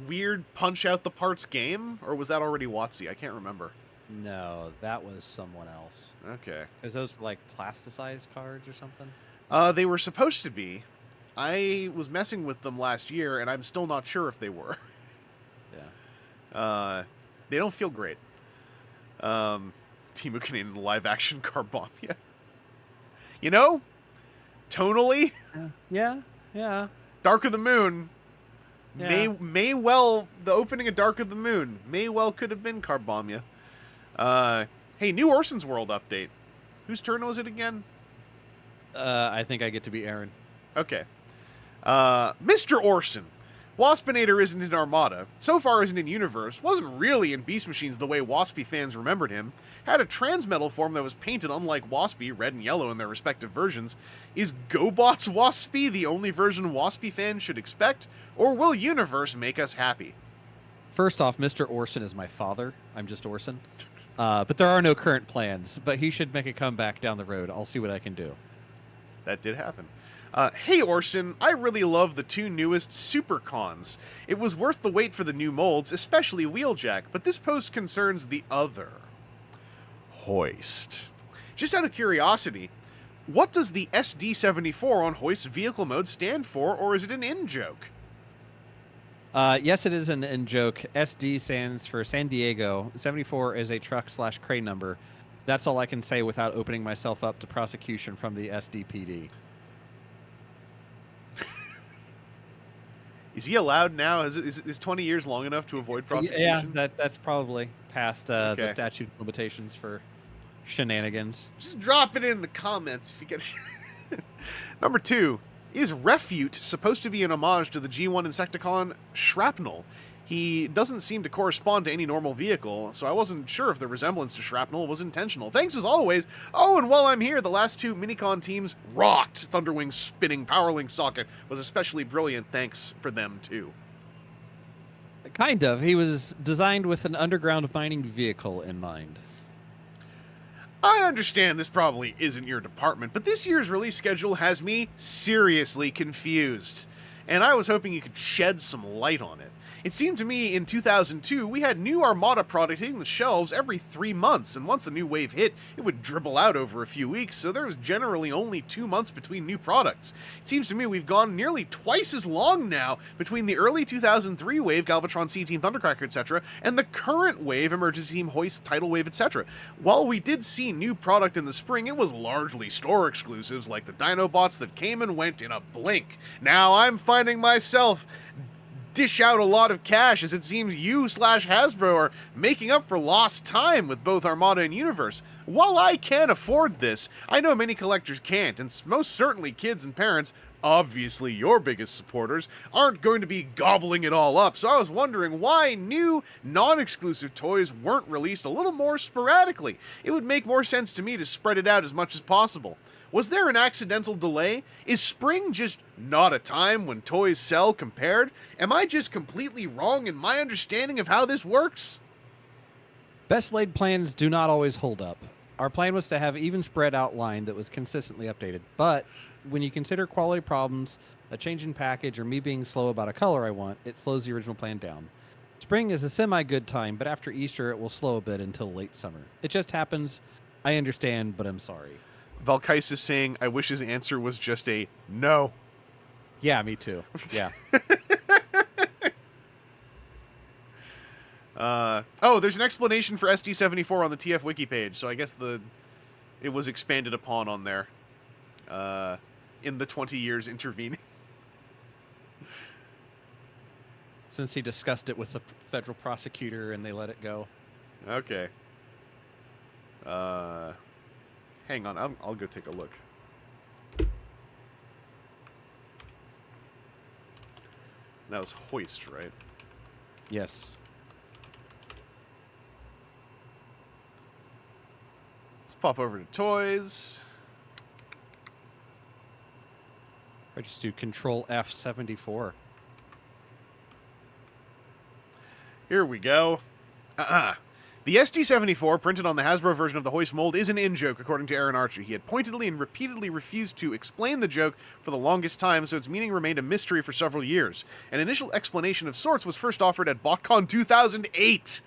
weird punch-out-the-parts game? Or was that already WotC? I can't remember. No, that was someone else. Okay. Because those were like plasticized cards or something? They were supposed to be. I was messing with them last year, and I'm still not sure if they were. Yeah. They don't feel great. Timu Canadian live-action Carbomia. You know? Tonally... Yeah. Dark of the Moon Yeah. may well, the opening of Dark of the Moon may well could have been Carbomia. Hey, new Orson's World update. Whose turn was it again? I think I get to be Aaron. Okay. Mr. Orson. Waspinator isn't in Armada, so far isn't in Universe, wasn't really in Beast Machines the way Waspy fans remembered him, had a transmetal form that was painted unlike Waspy, red and yellow in their respective versions. Is GoBots Waspy the only version Waspy fans should expect, or will Universe make us happy? First off, Mr. Orson is my father. I'm just Orson. But there are no current plans, but he should make a comeback down the road. I'll see what I can do. That did happen. Hey Orson, I really love the 2 newest SuperCons. It was worth the wait for the new molds, especially Wheeljack, but this post concerns the other. Hoist. Just out of curiosity, what does the SD74 on Hoist vehicle mode stand for, or is it an in-joke? Yes, it is an in-joke. SD stands for San Diego. 74 is a truck/crane number. That's all I can say without opening myself up to prosecution from the SDPD. Is he allowed now? Is 20 years long enough to avoid prosecution? Yeah, that's probably past the statute of limitations for shenanigans. Just drop it in the comments if you get. Number 2. Is Refute supposed to be an homage to the G1 Insecticon Shrapnel? He doesn't seem to correspond to any normal vehicle, so I wasn't sure if the resemblance to Shrapnel was intentional. Thanks as always. Oh, and while I'm here, the last 2 Minicon teams rocked. Thunderwing's spinning Powerlink socket was especially brilliant. Thanks for them, too. Kind of. He was designed with an underground mining vehicle in mind. I understand this probably isn't your department, but this year's release schedule has me seriously confused, and I was hoping you could shed some light on it. It seemed to me in 2002 we had new Armada product hitting the shelves every 3 months, and once the new wave hit, it would dribble out over a few weeks, so there was generally only 2 months between new products. It seems to me we've gone nearly twice as long now between the early 2003 wave, Galvatron C-Team, Thundercracker, etc., and the current wave, Emergency Team, Hoist, Tidal Wave, etc. While we did see new product in the spring, it was largely store exclusives like the Dinobots that came and went in a blink. Now I'm finding myself dish out a lot of cash, as it seems you/Hasbro are making up for lost time with both Armada and Universe. While I can't afford this, I know many collectors can't, and most certainly kids and parents, obviously your biggest supporters, aren't going to be gobbling it all up, so I was wondering why new, non-exclusive toys weren't released a little more sporadically. It would make more sense to me to spread it out as much as possible. Was there an accidental delay? Is spring just not a time when toys sell compared? Am I just completely wrong in my understanding of how this works? Best laid plans do not always hold up. Our plan was to have even spread outline that was consistently updated, but when you consider quality problems, a change in package, or me being slow about a color I want, it slows the original plan down. Spring is a semi-good time, but after Easter it will slow a bit until late summer. It just happens. I understand, but I'm sorry. Valkais is saying, I wish his answer was just a no. Yeah, me too. Yeah. Oh, there's an explanation for SD74 on the TF Wiki page, so I guess it was expanded upon on there in the 20 years intervening. Since he discussed it with the federal prosecutor and they let it go. Okay. Hang on, I'll go take a look. That was Hoist, right? Yes. Let's pop over to toys. Or just do Control F74. Here we go. The SD74, printed on the HASBRO version of the Hoist mold, is an in-joke, according to Aaron Archer. He had pointedly and repeatedly refused to explain the joke for the longest time, so its meaning remained a mystery for several years. An initial explanation of sorts was first offered at BotCon 2008.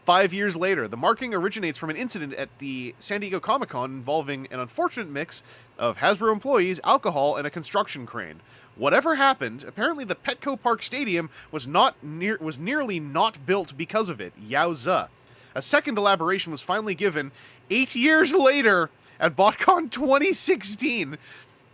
5 years later, the marking originates from an incident at the San Diego Comic-Con involving an unfortunate mix of Hasbro employees, alcohol, and a construction crane. Whatever happened, apparently the Petco Park Stadium was nearly not built because of it. Yowza. A second elaboration was finally given 8 years later at BotCon 2016,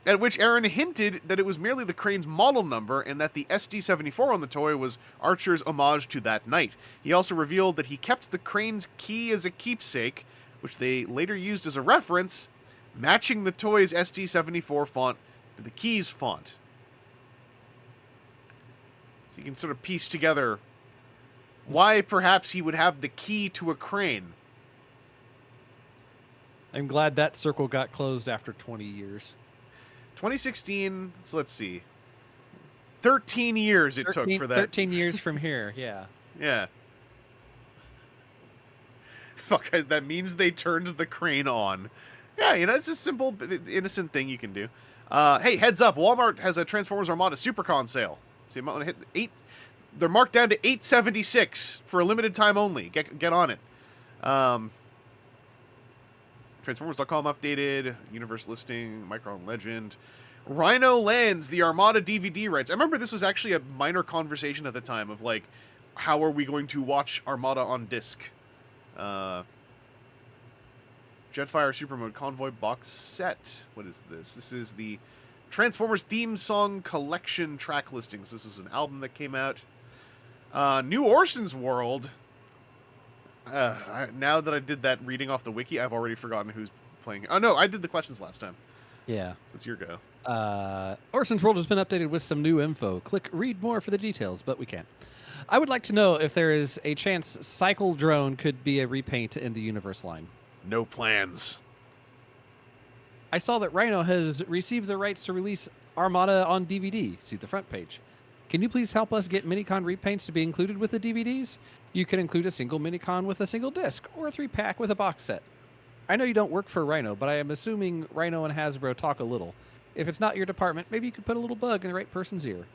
at which Aaron hinted that it was merely the crane's model number and that the SD74 on the toy was Archer's homage to that night. He also revealed that he kept the crane's key as a keepsake, which they later used as a reference, matching the toy's SD74 font to the key's font. So you can sort of piece together why perhaps he would have the key to a crane. I'm glad that circle got closed after 20 years. 2016, so let's see. 13 years it took for that. 13 years from here, yeah. Yeah. Fuck, that means they turned the crane on. Yeah, you know, it's a simple, innocent thing you can do. Hey, heads up, Wal-Mart has a Transformers Armada SuperCon sale. So you might want to hit 8... They're marked down to $8.76 for a limited time only. Get on it. Transformers.com updated, Universe listing, Micron Legend. Rhino lands the Armada DVD rights. I remember this was actually a minor conversation at the time of, like, how are we going to watch Armada on disc? Jetfire Supermode Convoy box set. What is this? This is the Transformers theme song collection track listings. This is an album that came out. New Orson's World. Now that I did that reading off the wiki, I've already forgotten who's playing. Oh, no, I did the questions last time. Yeah. So it's your go. Orson's World has been updated with some new info. Click read more for the details, but we can't. I would like to know if there is a chance Cycle Drone could be a repaint in the Universe line. No plans. I saw that Rhino has received the rights to release Armada on DVD. See the front page. Can you please help us get Minicon repaints to be included with the DVDs? You can include a single Minicon with a single disc, or a 3-pack with a box set. I know you don't work for Rhino, but I am assuming Rhino and Hasbro talk a little. If it's not your department, maybe you could put a little bug in the right person's ear.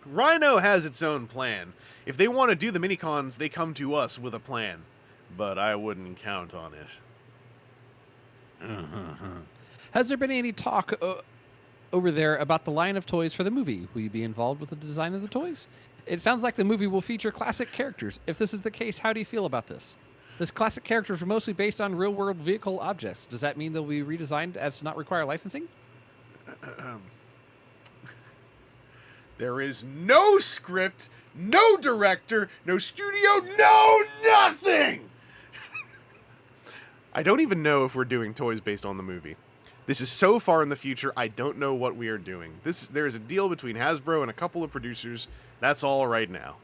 Rhino has its own plan. If they want to do the Minicons, they come to us with a plan. But I wouldn't count on it. Has there been any talk over there about the line of toys for the movie? Will you be involved with the design of the toys? It sounds like the movie will feature classic characters. If this is the case, how do you feel about this? This classic characters are mostly based on real-world vehicle objects. Does that mean they'll be redesigned as to not require licensing? There is no script, no director, no studio, no nothing! I don't even know if we're doing toys based on the movie. This is so far in the future, I don't know what we are doing. There is a deal between Hasbro and a couple of producers. That's all right now.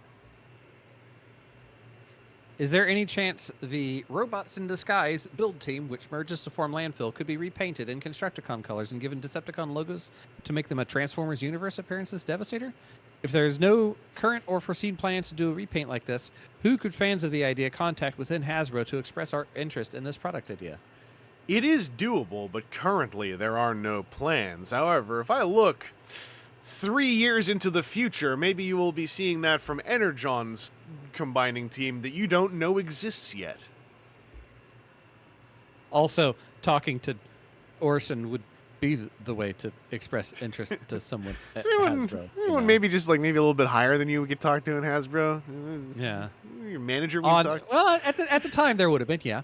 Is there any chance the Robots in Disguise build team, which merges to form Landfill, could be repainted in Constructicon colors and given Decepticon logos to make them a Transformers Universe appearances Devastator? If there is no current or foreseen plans to do a repaint like this, who could fans of the idea contact within Hasbro to express our interest in this product idea? It is doable, but currently there are no plans. However, if I look 3 years into the future, maybe you will be seeing that from Energon's combining team that you don't know exists yet. Also, talking to Orson would be the way to express interest to someone at Hasbro. Anyone maybe just maybe a little bit higher than you we could talk to in Hasbro. Yeah. Your manager we could talk to. Well, at the time there would have been, yeah.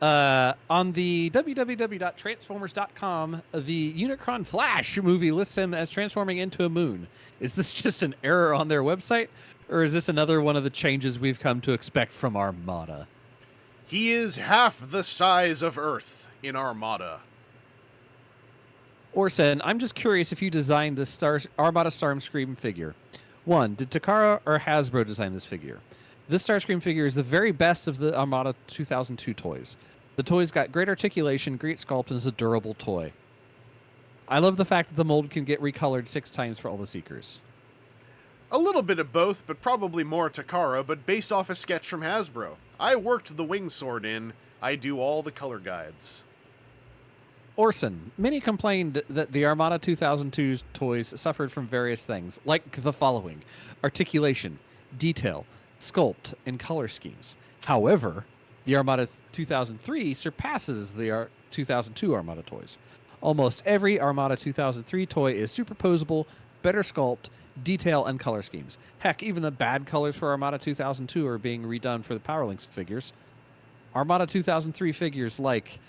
On the www.transformers.com, the Unicron Flash movie lists him as transforming into a moon. Is this just an error on their website, or is this another one of the changes we've come to expect from Armada? He is half the size of Earth in Armada. Orson, I'm just curious if you designed the Armada Starscream figure. 1. Did Takara or Hasbro design this figure? This Starscream figure is the very best of the Armada 2002 toys. The toy's got great articulation, great sculpt, and is a durable toy. I love the fact that the mold can get recolored 6 times for all the Seekers. A little bit of both, but probably more Takara, but based off a sketch from Hasbro. I worked the wing sword in. I do all the color guides. Orson, many complained that the Armada 2002 toys suffered from various things, like the following: articulation, detail, sculpt, and color schemes. However, the Armada 2003 surpasses the 2002 Armada toys. Almost every Armada 2003 toy is superposable, better sculpt, detail, and color schemes. Heck, even the bad colors for Armada 2002 are being redone for the Powerlinks figures. Armada 2003 figures, like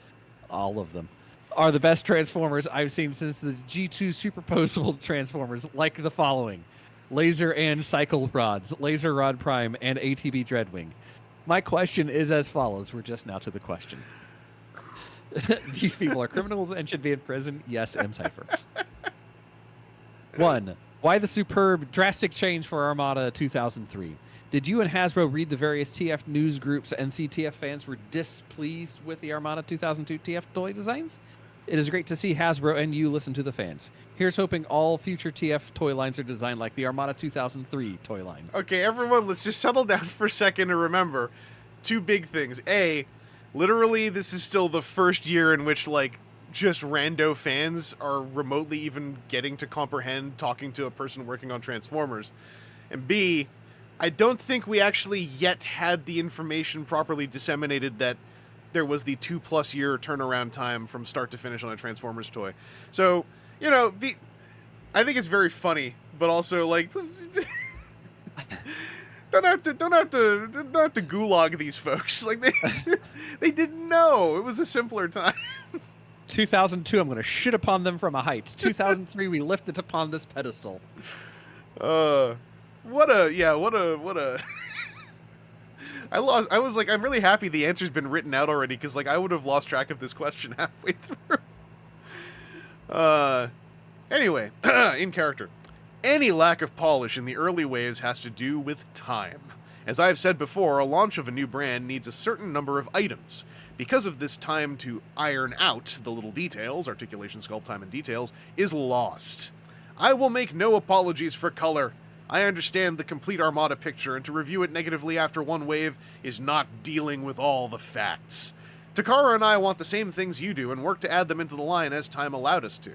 all of them, are the best Transformers I've seen since the G2 superposable Transformers, like the following: Laser and Cycle Rods, Laser Rod Prime, and ATB Dreadwing. My question is as follows. We're just now to the question. These people are criminals and should be in prison. Yes, M. Cypher. 1. Why the superb drastic change for Armada 2003? Did you and Hasbro read the various TF news groups and see TF fans were displeased with the Armada 2002 TF toy designs? It is great to see Hasbro and you listen to the fans. Here's hoping all future TF toy lines are designed like the Armada 2003 toy line. Okay, everyone, let's just settle down for a second and remember 2 big things. A, literally, this is still the first year in which, just rando fans are remotely even getting to comprehend talking to a person working on Transformers. And B, I don't think we actually yet had the information properly disseminated that there was the 2+ year turnaround time from start to finish on a Transformers toy. So, you know, I think it's very funny, but also like don't have to gulag these folks. Like they didn't know. It was a simpler time. 2002, I'm going to shit upon them from a height. 2003, we lift it upon this pedestal. What a I was like, I'm really happy the answer's been written out already, because like I would have lost track of this question halfway through. Anyway, in character. Any lack of polish in the early waves has to do with time. As I've said before, a launch of a new brand needs a certain number of items. Because of this, time to iron out the little details, articulation, sculpt, time, and details, is lost. I will make no apologies for color. I understand the complete Armada picture, and to review it negatively after one wave is not dealing with all the facts. Takara and I want the same things you do, and work to add them into the line as time allowed us to.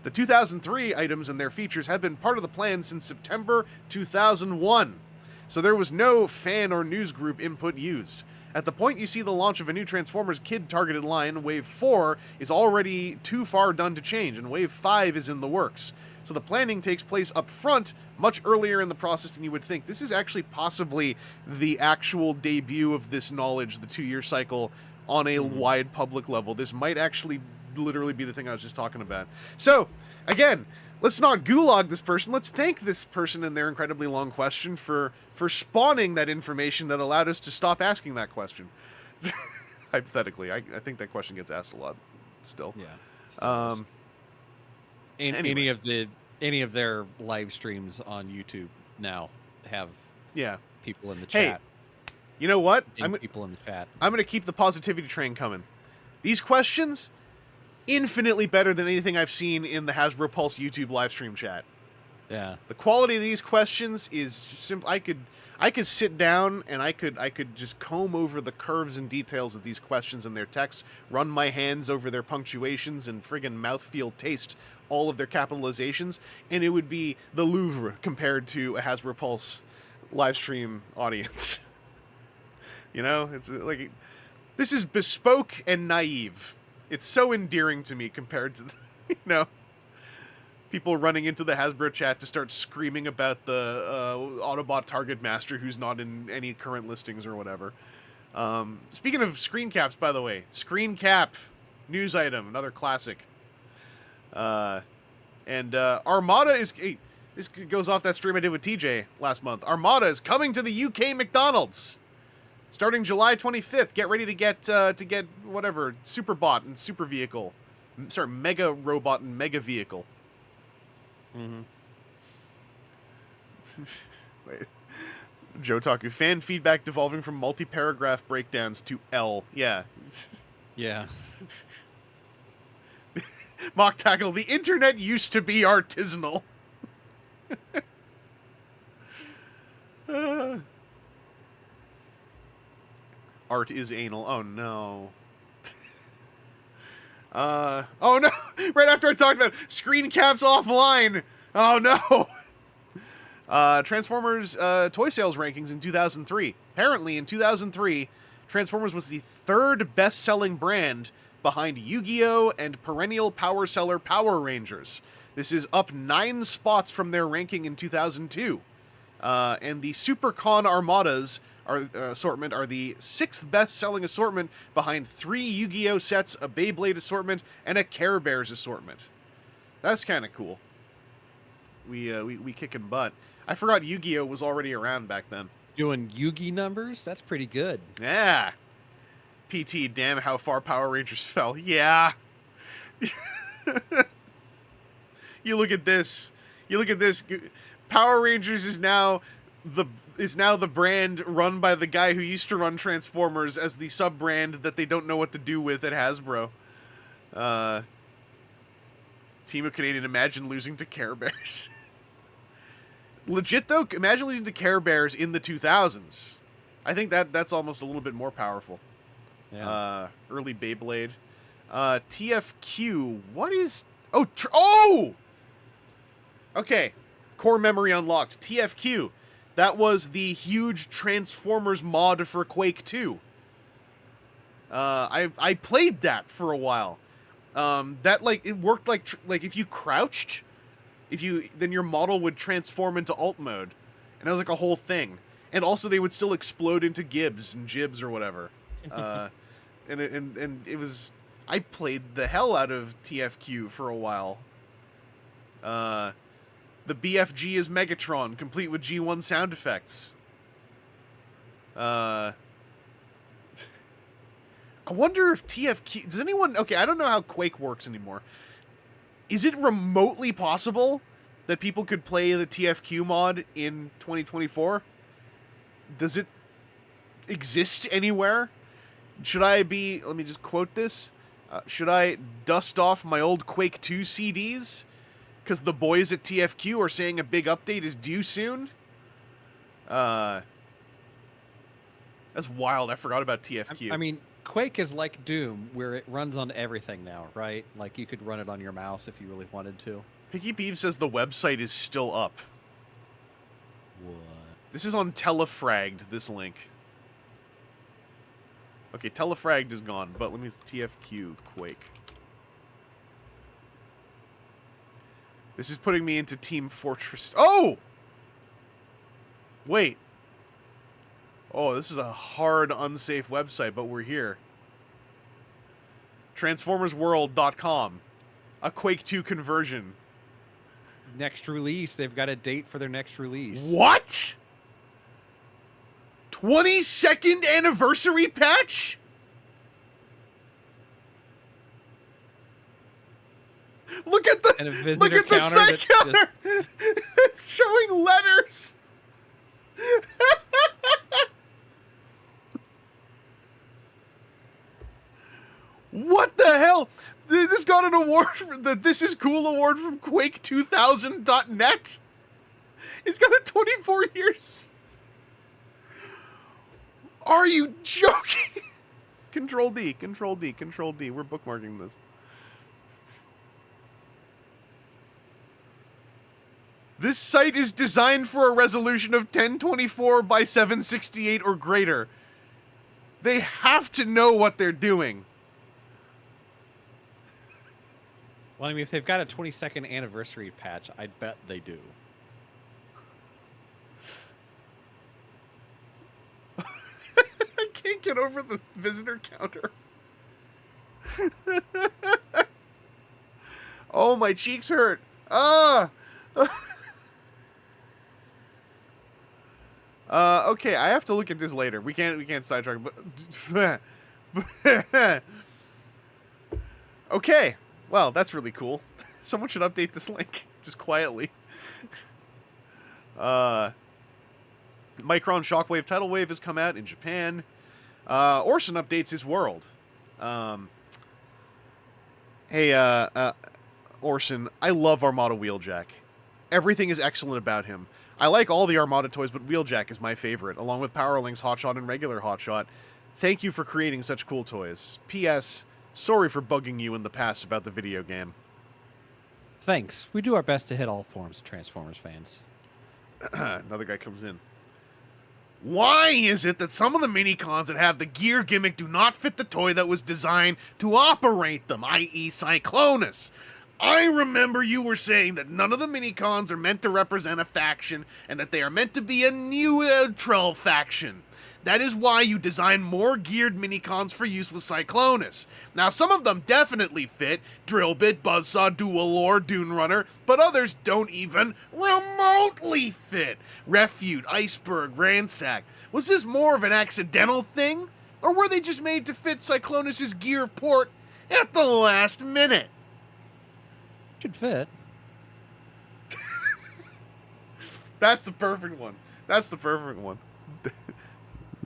The 2003 items and their features have been part of the plan since September 2001, so there was no fan or news group input used. At the point you see the launch of a new Transformers kid-targeted line, Wave 4 is already too far done to change, and Wave 5 is in the works. So the planning takes place up front, much earlier in the process than you would think. This is actually possibly the actual debut of this knowledge, the 2-year cycle, on a wide public level. This might actually literally be the thing I was just talking about. So, again, let's not gulag this person. Let's thank this person and their incredibly long question for spawning that information that allowed us to stop asking that question. Hypothetically, I think that question gets asked a lot still. Yeah. Anyway. Any of their live streams on YouTube now have people in the Hey, chat. you know what? People in the chat. I'm going to keep the positivity train coming. These questions, infinitely better than anything I've seen in the Hasbro Pulse YouTube live stream chat. Yeah. The quality of these questions is simple. I could sit down and I could just comb over the curves and details of these questions and their texts, run my hands over their punctuations, and friggin' mouthfeel taste all of their capitalizations, and it would be the Louvre compared to a Hasbro Pulse live stream audience. You know, it's like, this is bespoke and naive. It's so endearing to me compared to, you know, people running into the Hasbro chat to start screaming about the Autobot Target Master who's not in any current listings or whatever. Speaking of screen caps, by the way, screen cap news item, another classic. Armada is... Hey, this goes off that stream I did with TJ last month. Armada is coming to the UK McDonald's starting July 25th. Get ready to get whatever Superbot and Super Vehicle. Sorry, Mega Robot and Mega Vehicle. Mm-hmm. Wait. Jotaku, fan feedback devolving from multi-paragraph breakdowns to L. Yeah. Yeah. Mock Tackle, the internet used to be artisanal. Art is anal. Oh no. Oh no! Right after I talked about screen caps offline. Oh no! Transformers toy sales rankings in 2003. Apparently, in 2003, Transformers was the 3rd best-selling brand behind Yu-Gi-Oh! And perennial power seller Power Rangers. This is up 9 spots from their ranking in 2002. And the SuperCon Armadas assortment are the 6th best-selling assortment behind 3 Yu-Gi-Oh! Sets, a Beyblade assortment, and a Care Bears assortment. That's kind of cool. We kicking butt. I forgot Yu-Gi-Oh! Was already around back then. Doing Yu-Gi numbers? That's pretty good. Yeah. PT, damn how far Power Rangers fell. Yeah. You look at this. Power Rangers is now the brand run by the guy who used to run Transformers as the sub-brand that they don't know what to do with at Hasbro. Team of Canadian, imagine losing to Care Bears. Legit though, imagine losing to Care Bears in the 2000s. I think that's almost a little bit more powerful. Yeah. Early Beyblade. TFQ. What is... Oh! Okay. Core memory unlocked. TFQ. That was the huge Transformers mod for Quake 2. I played that for a while. That like it worked like if you crouched, then your model would transform into alt mode, and that was like a whole thing. And also they would still explode into gibs and jibs or whatever. And it was, I played the hell out of TFQ for a while. The BFG is Megatron, complete with G1 sound effects. I wonder if TFQ... Does anyone... Okay, I don't know how Quake works anymore. Is it remotely possible that people could play the TFQ mod in 2024? Does it exist anywhere? Should I be... Let me just quote this. Should I dust off my old Quake 2 CDs? Because the boys at TFQ are saying a big update is due soon? That's wild. I forgot about TFQ. I mean, Quake is like Doom, where it runs on everything now, right? Like, you could run it on your mouse if you really wanted to. Picky Peeve says the website is still up. What? This is on Telefragged, this link. Okay, Telefragged is gone, but let me... TFQ Quake. This is putting me into Team Fortress... Oh! Wait. Oh, this is a hard, unsafe website, but we're here. TransformersWorld.com. A Quake 2 conversion. Next release. They've got a date for their next release. What? 22nd anniversary patch? Look at the... And a visitor look at counter the site counter! It's showing letters! What the hell? This got an award for the This Is Cool award from Quake2000.net. It's got a 24 years. Are you joking? Control D, Control D, Control D. We're bookmarking this. This site is designed for a resolution of 1024 by 768 or greater. They have to know what they're doing. Well, I mean, if they've got a 22nd anniversary patch, I'd bet they do. I can't get over the visitor counter. Oh, my cheeks hurt. Ah! Okay, I have to look at this later. We can't sidetrack, but okay. Well, that's really cool. Someone should update this link just quietly. Micron Shockwave Tidal Wave has come out in Japan. Orson updates his world. Hey, Orson, I love Armada Wheeljack. Everything is excellent about him. I like all the Armada toys, but Wheeljack is my favorite, along with Powerlink's Hotshot and regular Hotshot. Thank you for creating such cool toys. P.S. Sorry for bugging you in the past about the video game. Thanks. We do our best to hit all forms of Transformers fans. Another guy comes in. Why is it that some of the minicons that have the gear gimmick do not fit the toy that was designed to operate them, i.e. Cyclonus? I remember you were saying that none of the minicons are meant to represent a faction, and that they are meant to be a neutral faction. That is why you design more geared minicons for use with Cyclonus. Now, some of them definitely fit, Drillbit, Buzzsaw, Dual Lore, Dune Runner, but others don't even remotely fit. Refute, Iceberg, Ransack. Was this more of an accidental thing? Or were they just made to fit Cyclonus' gear port at the last minute? Should fit. That's the perfect one. That's the perfect one.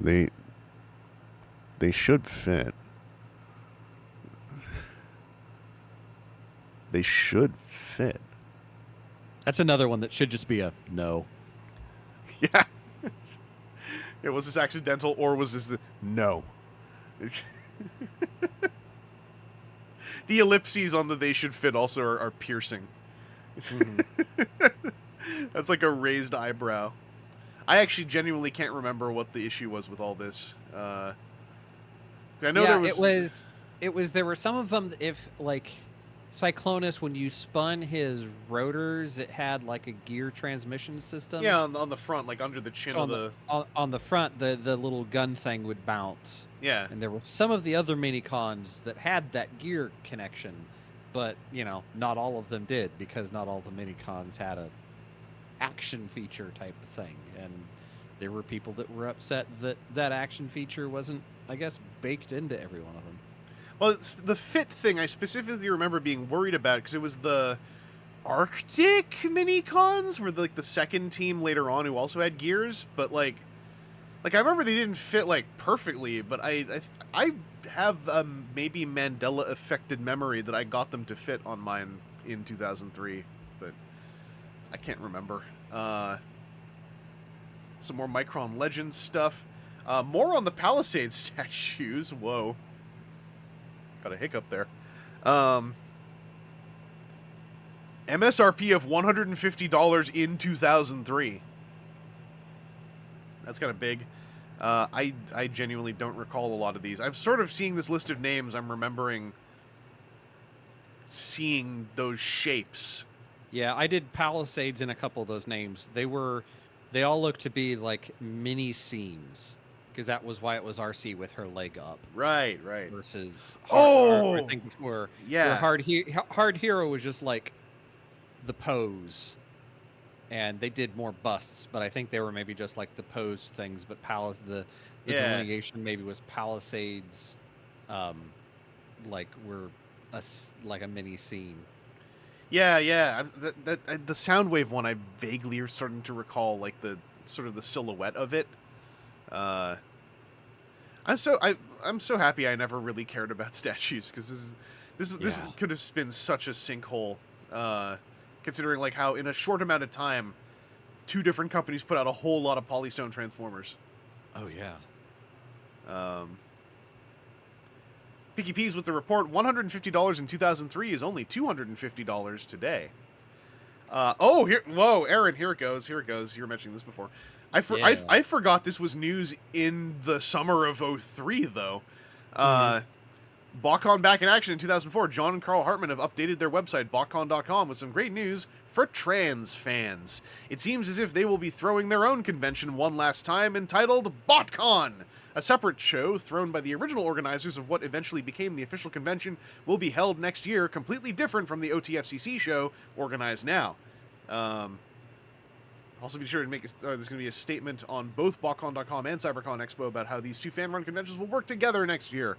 They should fit. They should fit. That's another one that should just be a no. Yeah. Yeah, was this accidental or was this the... No. The ellipses on the they should fit also are piercing. Mm-hmm. That's like a raised eyebrow. I actually genuinely can't remember what the issue was with all this. I know there was... There were some of them, if, like, Cyclonus, when you spun his rotors, it had, like, a gear transmission system. Yeah, on the front, like, under the chin of the... On the front, the little gun thing would bounce. Yeah. And there were some of the other minicons that had that gear connection, but, you know, not all of them did, because not all the minicons had a action feature type of thing. And there were people that were upset that that action feature wasn't, I guess, baked into every one of them. Well, it's the fit thing I specifically remember being worried about, because it was the Arctic minicons were like the second team later on who also had gears, but like I remember they didn't fit like perfectly, but I have maybe Mandela affected memory that I got them to fit on mine in 2003, but I can't remember. Some more Micron Legends stuff. More on the Palisade statues. Whoa. Got a hiccup there. MSRP of $150 in 2003. That's kind of big. I genuinely don't recall a lot of these. I'm sort of seeing this list of names. I'm remembering seeing those shapes. Yeah, I did Palisades in a couple of those names. They all look to be like mini scenes, because that was why it was RC with her leg up. Right. Versus I think before. Yeah. Where Hard Hero was just like the pose, and they did more busts, but I think they were maybe just like the pose things. But the delineation maybe was Palisades, like were like a mini scene. Yeah. The Soundwave one, I vaguely are starting to recall, like the sort of the silhouette of it. I'm so happy I never really cared about statues, because this could have been such a sinkhole, considering like how in a short amount of time, 2 different companies put out a whole lot of Polystone Transformers. Oh yeah. Picky Peas with the report: $150 in 2003 is only $250 today. Whoa, Aaron, here it goes. You were mentioning this before. I forgot this was news in the summer of 03, though. BotCon back in action in 2004. John and Carl Hartman have updated their website, botcon.com, with some great news for trans fans. It seems as if they will be throwing their own convention one last time, entitled BotCon. A separate show, thrown by the original organizers of what eventually became the official convention, will be held next year, completely different from the OTFCC show, organized now. Also be sure to make there's going to be a statement on both BotCon.com and CyberCon Expo about how these 2 fan-run conventions will work together next year.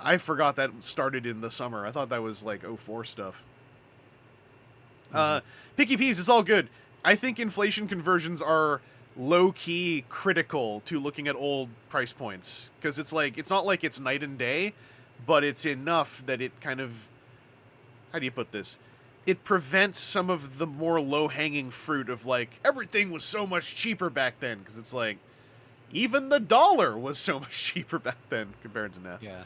I forgot that started in the summer. I thought that was like 04 stuff. Picky Peas, it's all good. I think inflation conversions are low-key critical to looking at old price points, because it's like, it's not like it's night and day, but it's enough that it kind of, how do you put this? It prevents some of the more low-hanging fruit of like, everything was so much cheaper back then, because it's like, even the dollar was so much cheaper back then compared to now. Yeah.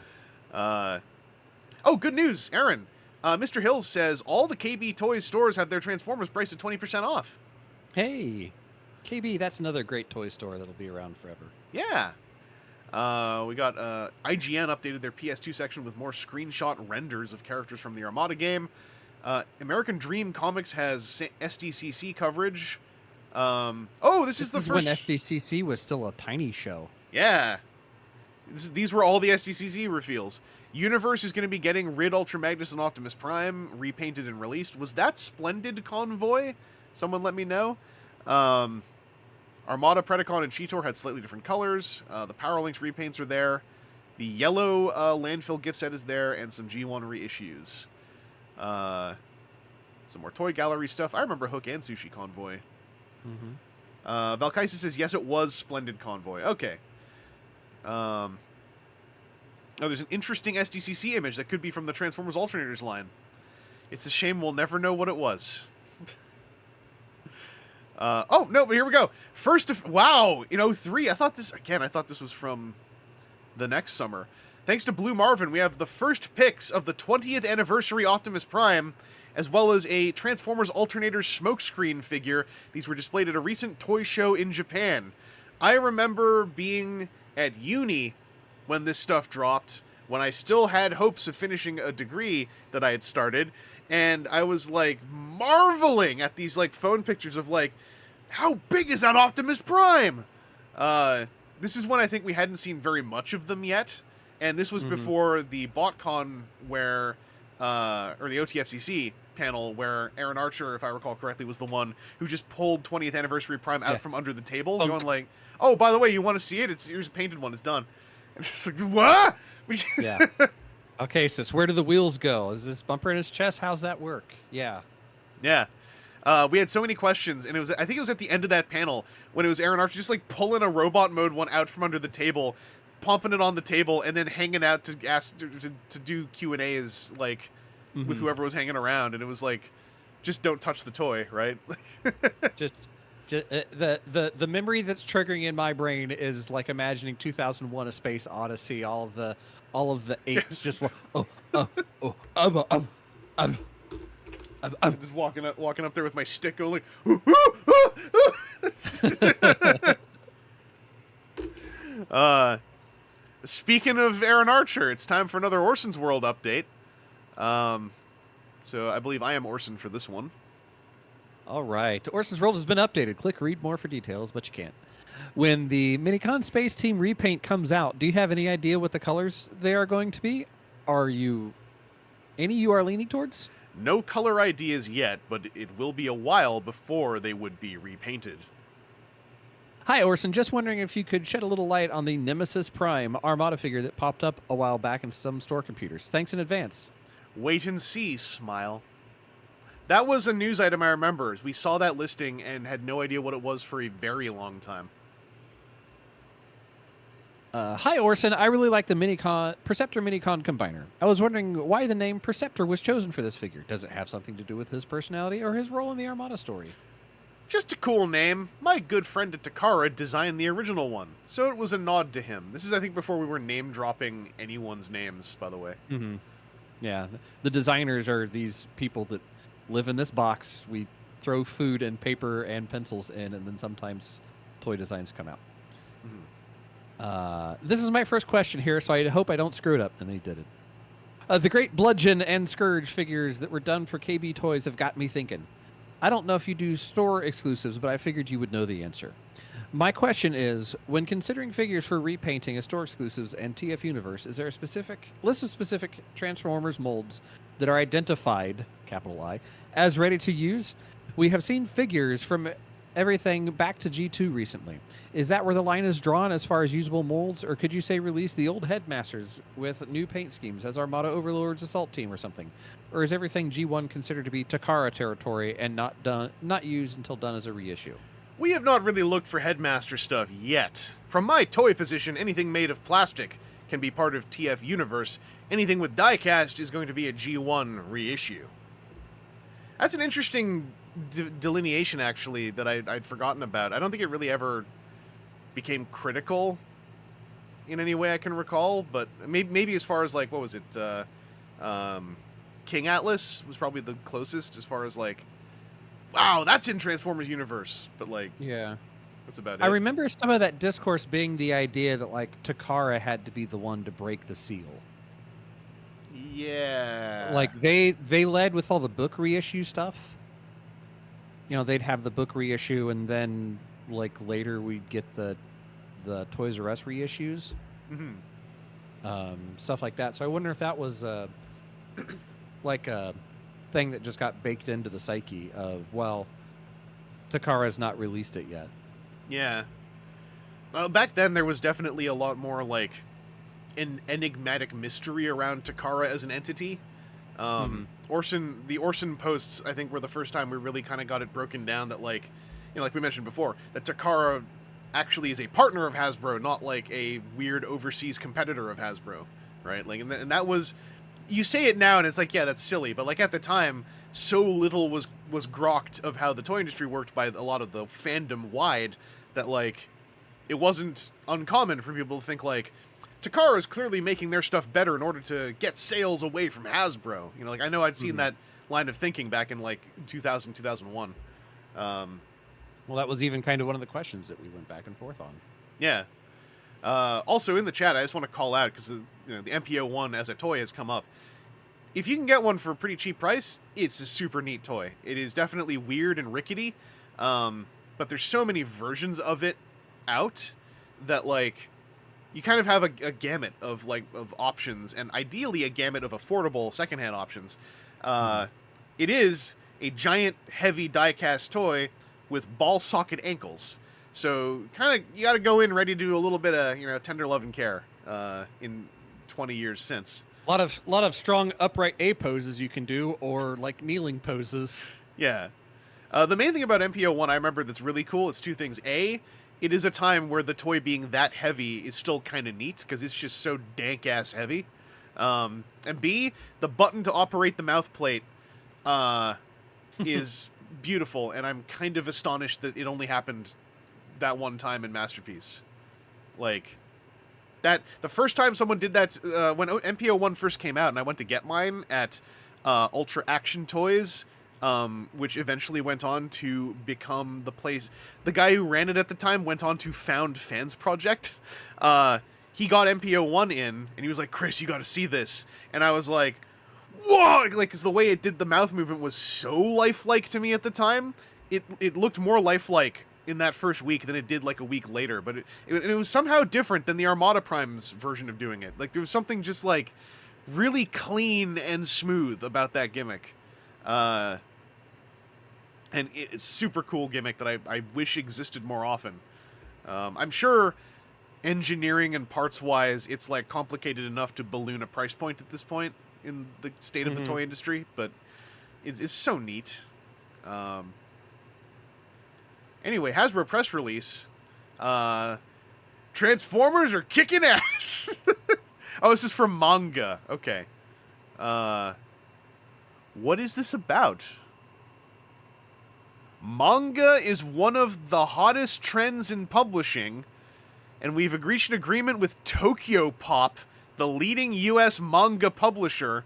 Good news, Aaron. Mr. Hills says all the KB Toys stores have their Transformers priced at 20% off. Hey, KB, that's another great toy store that'll be around forever. Yeah. We got IGN updated their PS2 section with more screenshot renders of characters from the Armada game. American Dream Comics has SDCC coverage. This is the first... when SDCC was still a tiny show. Yeah. These were all the SDCC reveals. Universe is going to be getting Rid, Ultra Magnus, and Optimus Prime repainted and released. Was that Splendid Convoy? Someone let me know. Armada, Predacon, and Cheetor had slightly different colors. The Power Links repaints are there. The yellow Landfill gift set is there, and some G1 reissues. Some more Toy Gallery stuff. I remember Hook and Sushi Convoy. Valkysa says, yes, it was Splendid Convoy. Okay. There's an interesting SDCC image that could be from the Transformers Alternators line. It's a shame we'll never know what it was. But here we go. Wow, in 03, I thought this was from the next summer. Thanks to Blue Marvin, we have the first pics of the 20th anniversary Optimus Prime, as well as a Transformers Alternators Smokescreen figure. These were displayed at a recent toy show in Japan. I remember being at uni when this stuff dropped, when I still had hopes of finishing a degree that I had started, and I was like marveling at these like phone pictures of like, how big is that Optimus Prime? This is when I think we hadn't seen very much of them yet, and this was before the BotCon where, or the OTFCC panel where Aaron Archer, if I recall correctly, was the one who just pulled 20th Anniversary Prime out from under the table, going like, "Oh, by the way, you want to see it? Here's a painted one. It's done." And it's like, what? Yeah. Okay, sis, where do the wheels go? Is this bumper in his chest? How's that work? Yeah. Yeah. We had so many questions, and I think it was at the end of that panel when it was Aaron Archer just like pulling a robot mode one out from under the table, pumping it on the table, and then hanging out to ask to do Q&As like with whoever was hanging around, and it was like, just don't touch the toy, right? just the memory that's triggering in my brain is like imagining 2001: A Space Odyssey. All of the apes just I'm just walking up there with my stick going like, speaking of Aaron Archer, it's time for another Orson's World update. So I believe I am Orson for this one. All right. Orson's World has been updated. Click read more for details, but you can't. When the Minicon Space Team repaint comes out, do you have any idea what the colors they are going to be? Are you leaning towards? No color ideas yet, but it will be a while before they would be repainted. Hi, Orson. Just wondering if you could shed a little light on the Nemesis Prime Armada figure that popped up a while back in some store computers. Thanks in advance. Wait and see, smile. That was a news item I remember. We saw that listing and had no idea what it was for a very long time. Hi, Orson. I really like the Perceptor Minicon Combiner. I was wondering why the name Perceptor was chosen for this figure. Does it have something to do with his personality or his role in the Armada story? Just a cool name. My good friend at Takara designed the original one, so it was a nod to him. This is, I think, before we were name-dropping anyone's names, by the way. Mm-hmm. Yeah, the designers are these people that live in this box. We throw food and paper and pencils in, and then sometimes toy designs come out. This is my first question here, so I hope I don't screw it up. And he did it. The great Bludgeon and Scourge figures that were done for KB Toys have got me thinking. I don't know if you do store exclusives, but I figured you would know the answer. My question is, when considering figures for repainting as store exclusives and TF Universe, is there a list of specific Transformers molds that are identified, capital I, as ready to use? We have seen figures from everything back to G2 recently. Is that where the line is drawn as far as usable molds, or could you say release the old Headmasters with new paint schemes as Armada Overlord's Assault Team or something? Or is everything G1 considered to be Takara territory and not used until done as a reissue? We have not really looked for Headmaster stuff yet. From my toy position, anything made of plastic can be part of TF Universe. Anything with diecast is going to be a G1 reissue. That's an interesting delineation, actually, that I'd forgotten about. I don't think it really ever became critical in any way I can recall, but maybe as far as, like, what was it? King Atlas was probably the closest as far as, like, wow, that's in Transformers Universe, but, like, yeah, that's about it. I remember some of that discourse being the idea that, like, Takara had to be the one to break the seal. Yeah. Like, they led with all the book reissue stuff. You know, they'd have the book reissue, and then, like, later we'd get the Toys R Us reissues. Stuff like that. So I wonder if that was, like, a thing that just got baked into the psyche of, well, Takara's not released it yet. Yeah. Back then, there was definitely a lot more, like, an enigmatic mystery around Takara as an entity. The Orson posts, I think, were the first time we really kind of got it broken down that, like, you know, like we mentioned before, that Takara actually is a partner of Hasbro, not like a weird overseas competitor of Hasbro, right? Like, and that was, you say it now and it's like, yeah, that's silly, but like at the time, so little was grokked of how the toy industry worked by a lot of the fandom wide that, like, it wasn't uncommon for people to think, like, Takara is clearly making their stuff better in order to get sales away from Hasbro. You know, like, I know I'd seen that line of thinking back in, like, 2000, 2001. Well, that was even kind of one of the questions that we went back and forth on. Yeah. Also, in the chat, I just want to call out, because the MPO-1 as a toy has come up. If you can get one for a pretty cheap price, it's a super neat toy. It is definitely weird and rickety, but there's so many versions of it out that, like, you kind of have a gamut of options, and ideally a gamut of affordable secondhand options. It is a giant, heavy die-cast toy with ball socket ankles. So, kind of, you got to go in ready to do a little bit of, tender love and care in 20 years since. A lot of strong upright A poses you can do, or like kneeling poses. Yeah. The main thing about MPO-1 I remember that's really cool, it's two things. A, it is a time where the toy being that heavy is still kind of neat, because it's just so dank-ass heavy. And B, the button to operate the mouth plate is beautiful, and I'm kind of astonished that it only happened that one time in Masterpiece. Like, that the first time someone did that, when MPO-1 first came out, and I went to get mine at Ultra Action Toys, which eventually went on to become the place. The guy who ran it at the time went on to found Fans Project. He got MPO-1 in, and he was like, "Chris, you got to see this." And I was like, "Whoa!" Like, because the way it did the mouth movement was so lifelike to me at the time. It looked more lifelike in that first week than it did like a week later, but it was somehow different than the Armada Prime's version of doing it. Like, there was something just like really clean and smooth about that gimmick. And it's a super cool gimmick that I wish existed more often. I'm sure engineering and parts wise it's like complicated enough to balloon a price point at this point in the state of the toy industry, but it's so neat. Anyway, Hasbro press release. Transformers are kicking ass. Oh, this is from manga. Okay. What is this about? Manga is one of the hottest trends in publishing, and we've reached an agreement with Tokyo Pop, the leading US manga publisher,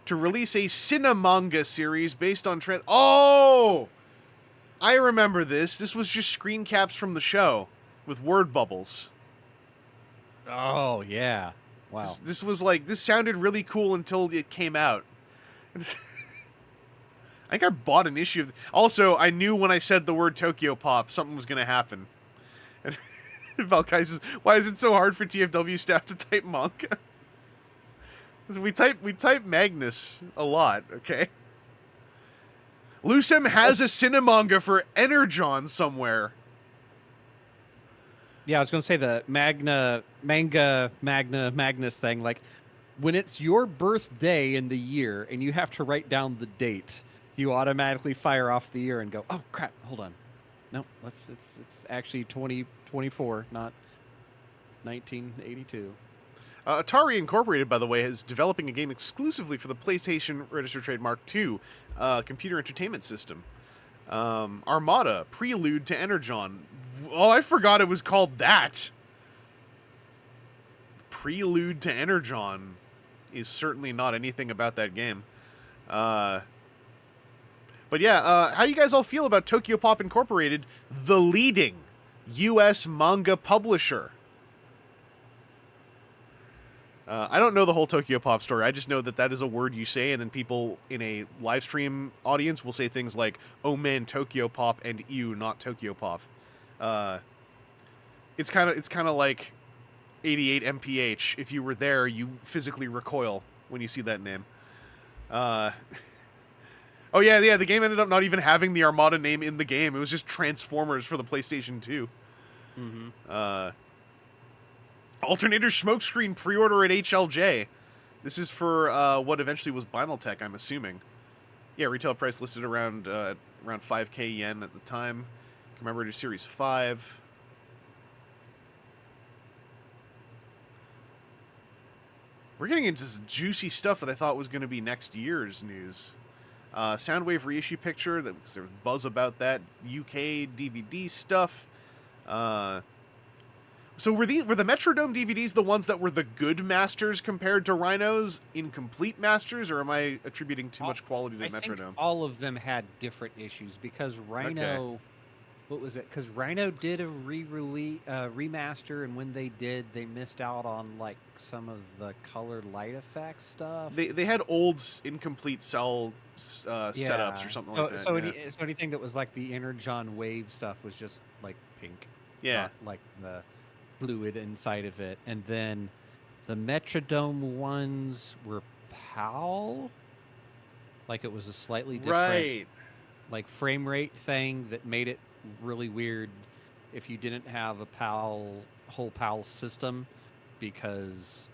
to release a cinemanga series based on Oh! I remember this. This was just screen caps from the show with word bubbles. Oh, yeah. Wow. This was like, this sounded really cool until it came out. I think I bought an issue of... Also, I knew when I said the word Tokyo Pop, something was going to happen. And Valkai says, "Why is it so hard for TFW staff to type manga?" We type Magnus a lot, okay? Lucem has a cinemanga for Energon somewhere. Yeah, I was going to say the Magnus thing. Like, when it's your birthday in the year and you have to write down the date, you automatically fire off the year and go, "Oh crap, hold on. No, it's actually 2024, not 1982. Atari Incorporated, by the way, is developing a game exclusively for the PlayStation Registered Trademark 2 computer entertainment system. Armada, Prelude to Energon. Oh, I forgot it was called that. Prelude to Energon is certainly not anything about that game. But yeah, how do you guys all feel about Tokyo Pop Incorporated, the leading U.S. manga publisher? I don't know the whole Tokyo Pop story. I just know that is a word you say, and then people in a live stream audience will say things like, "Oh man, Tokyo Pop," and "Ew, not Tokyo Pop." It's kind of like 88 MPH. If you were there, you physically recoil when you see that name. Oh yeah. The game ended up not even having the Armada name in the game. It was just Transformers for the PlayStation 2. Mm-hmm. Alternators Smokescreen pre-order at HLJ. This is for what eventually was Binaltech, I'm assuming. Yeah, retail price listed around 5k yen at the time. Commemorative Series 5. We're getting into some juicy stuff that I thought was going to be next year's news. Soundwave reissue picture. There was buzz about that. UK DVD stuff. So were the Metrodome DVDs the ones that were the good masters compared to Rhino's incomplete masters, or am I attributing too much quality to I Metrodome? think all of them had different issues because Rhino what was it? Because Rhino did a re-release, remaster, and when they did, they missed out on like some of the colored light effect stuff. They had old incomplete cell setups or something like that. So anything that was like the Energon wave stuff was just like pink. Yeah. Not like the fluid inside of it. And then the Metrodome ones were PAL. Like it was a slightly different like frame rate thing that made it really weird if you didn't have a whole PAL system, because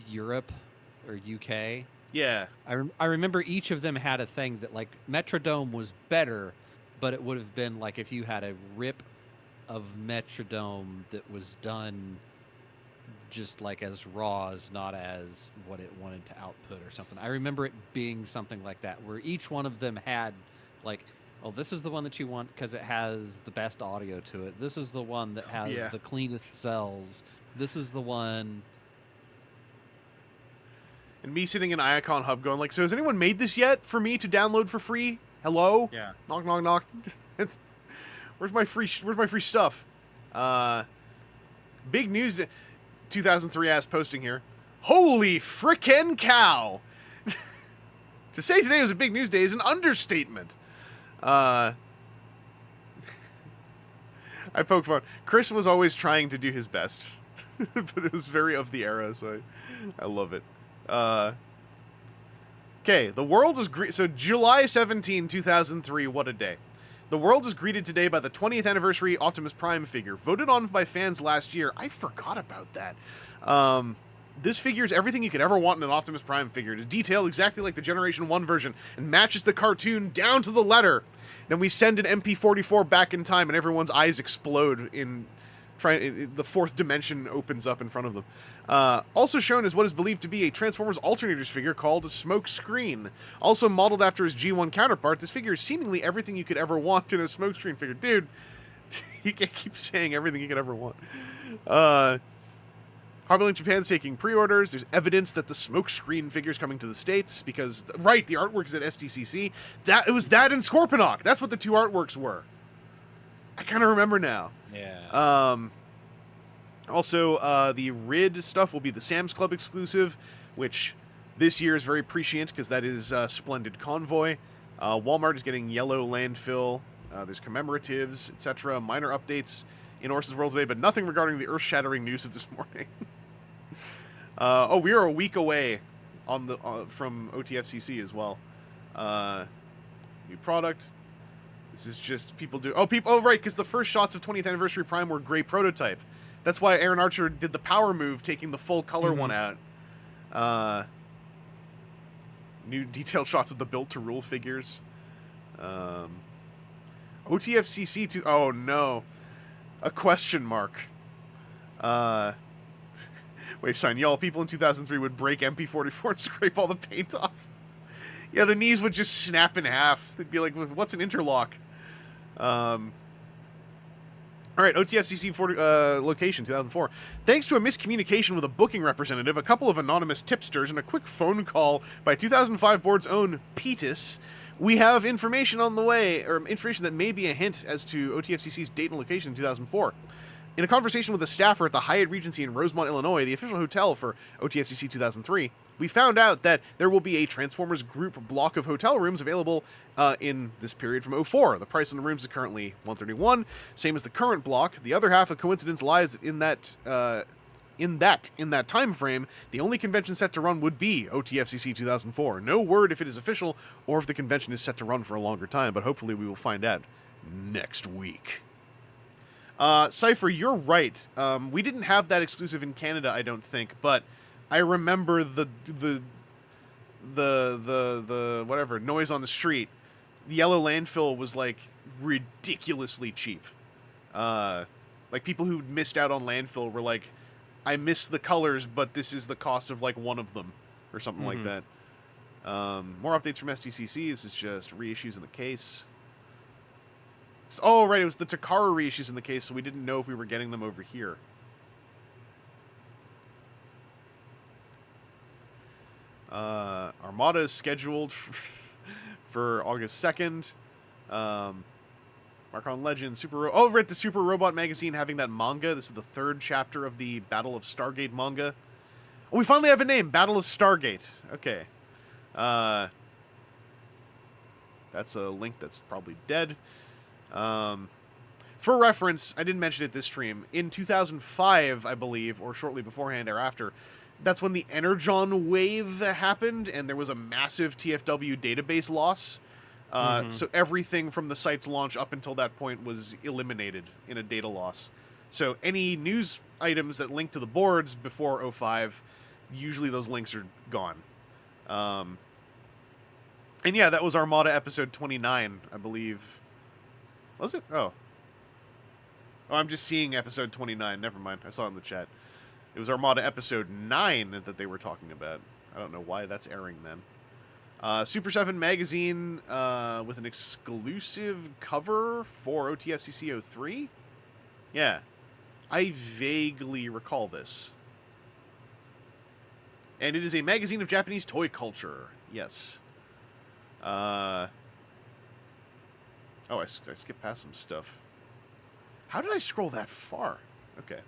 Europe or UK. Yeah. I remember each of them had a thing that like Metrodome was better, but it would have been like if you had a rip of Metrodome that was done just like as raws, not as what it wanted to output or something. I remember it being something like that, where each one of them had like, oh, this is the one that you want because it has the best audio to it. This is the one that has the cleanest cells. This is the one. And me sitting in Icon Hub going like, so has anyone made this yet for me to download for free? Hello? Yeah. Knock, knock, knock. Where's my free stuff? Big news. 2003 ass posting here. Holy frickin' cow! To say today was a big news day is an understatement. I poked fun. Chris was always trying to do his best, but it was very of the era, so I love it. Okay, the world was so July 17, 2003. What a day! The world was greeted today by the 20th anniversary Optimus Prime figure, voted on by fans last year. I forgot about that. This figure is everything you could ever want in an Optimus Prime figure. It is detailed exactly like the Generation 1 version and matches the cartoon down to the letter. Then we send an MP44 back in time and everyone's eyes explode in the fourth dimension opens up in front of them. Also shown is what is believed to be a Transformers Alternators figure called Smokescreen. Also modeled after his G1 counterpart, this figure is seemingly everything you could ever want in a Smokescreen figure. Dude, you can't keep saying everything you could ever want. Hobbylink Japan's taking pre-orders. There's evidence that the Smokescreen figure is coming to the States because, right, the artwork is at SDCC. It was that and Scorponok. That's what the two artworks were. I kind of remember now. Yeah. Also, the RID stuff will be the Sam's Club exclusive, which this year is very prescient because that is Splendid Convoy. Wal-Mart is getting yellow Landfill. There's commemoratives, etc. Minor updates in Orson's World today, but nothing regarding the earth-shattering news of this morning. We are a week away on from OTFCC as well. New product. This is just people do. Oh, right, because the first shots of 20th Anniversary Prime were gray prototype. That's why Aaron Archer did the power move, taking the full color one out. New detailed shots of the built-to-rule figures. OTFCC oh no. A question mark. Wave sign. Y'all, people in 2003 would break MP44 and scrape all the paint off. Yeah, the knees would just snap in half. They'd be like, what's an interlock? Alright, OTFCC location, 2004. Thanks to a miscommunication with a booking representative, a couple of anonymous tipsters, and a quick phone call by 2005 board's own Petus, we have information on the way, or information that may be a hint as to OTFCC's date and location in 2004. In a conversation with a staffer at the Hyatt Regency in Rosemont, Illinois, the official hotel for OTFCC 2003, we found out that there will be a Transformers group block of hotel rooms available in this period from 2004. The price on the rooms is currently $131, same as the current block. The other half of coincidence lies in that time frame. The only convention set to run would be OTFCC 2004. No word if it is official or if the convention is set to run for a longer time, but hopefully we will find out next week. Cypher, you're right. We didn't have that exclusive in Canada, I don't think, but I remember the whatever noise on the street. The yellow Landfill was like ridiculously cheap. Like people who missed out on Landfill were like, I missed the colors, but this is the cost of like one of them or something like that. More updates from SDCC. This is just reissues in the case. Oh, right, it was the Takara reissues in the case, so we didn't know if we were getting them over here. Armada is scheduled for August 2nd. Marcon Legend, over at the Super Robot Magazine having that manga. This is the 3rd chapter of the Battle of Stargate manga. Oh, we finally have a name, Battle of Stargate. Okay. That's a link that's probably dead. For reference, I didn't mention it this stream. In 2005, I believe, or shortly beforehand or after, that's when the Energon wave happened, and there was a massive TFW database loss. So everything from the site's launch up until that point was eliminated in a data loss. So any news items that link to the boards before 05, usually those links are gone. And yeah, that was Armada episode 29, I believe. Was it? Oh, I'm just seeing episode 29. Never mind. I saw it in the chat. It was Armada episode 9 that they were talking about. I don't know why that's airing then. Super 7 magazine with an exclusive cover for OTFCC 03? Yeah. I vaguely recall this. And it is a magazine of Japanese toy culture. Yes. Oh, I skipped past some stuff. How did I scroll that far? Okay.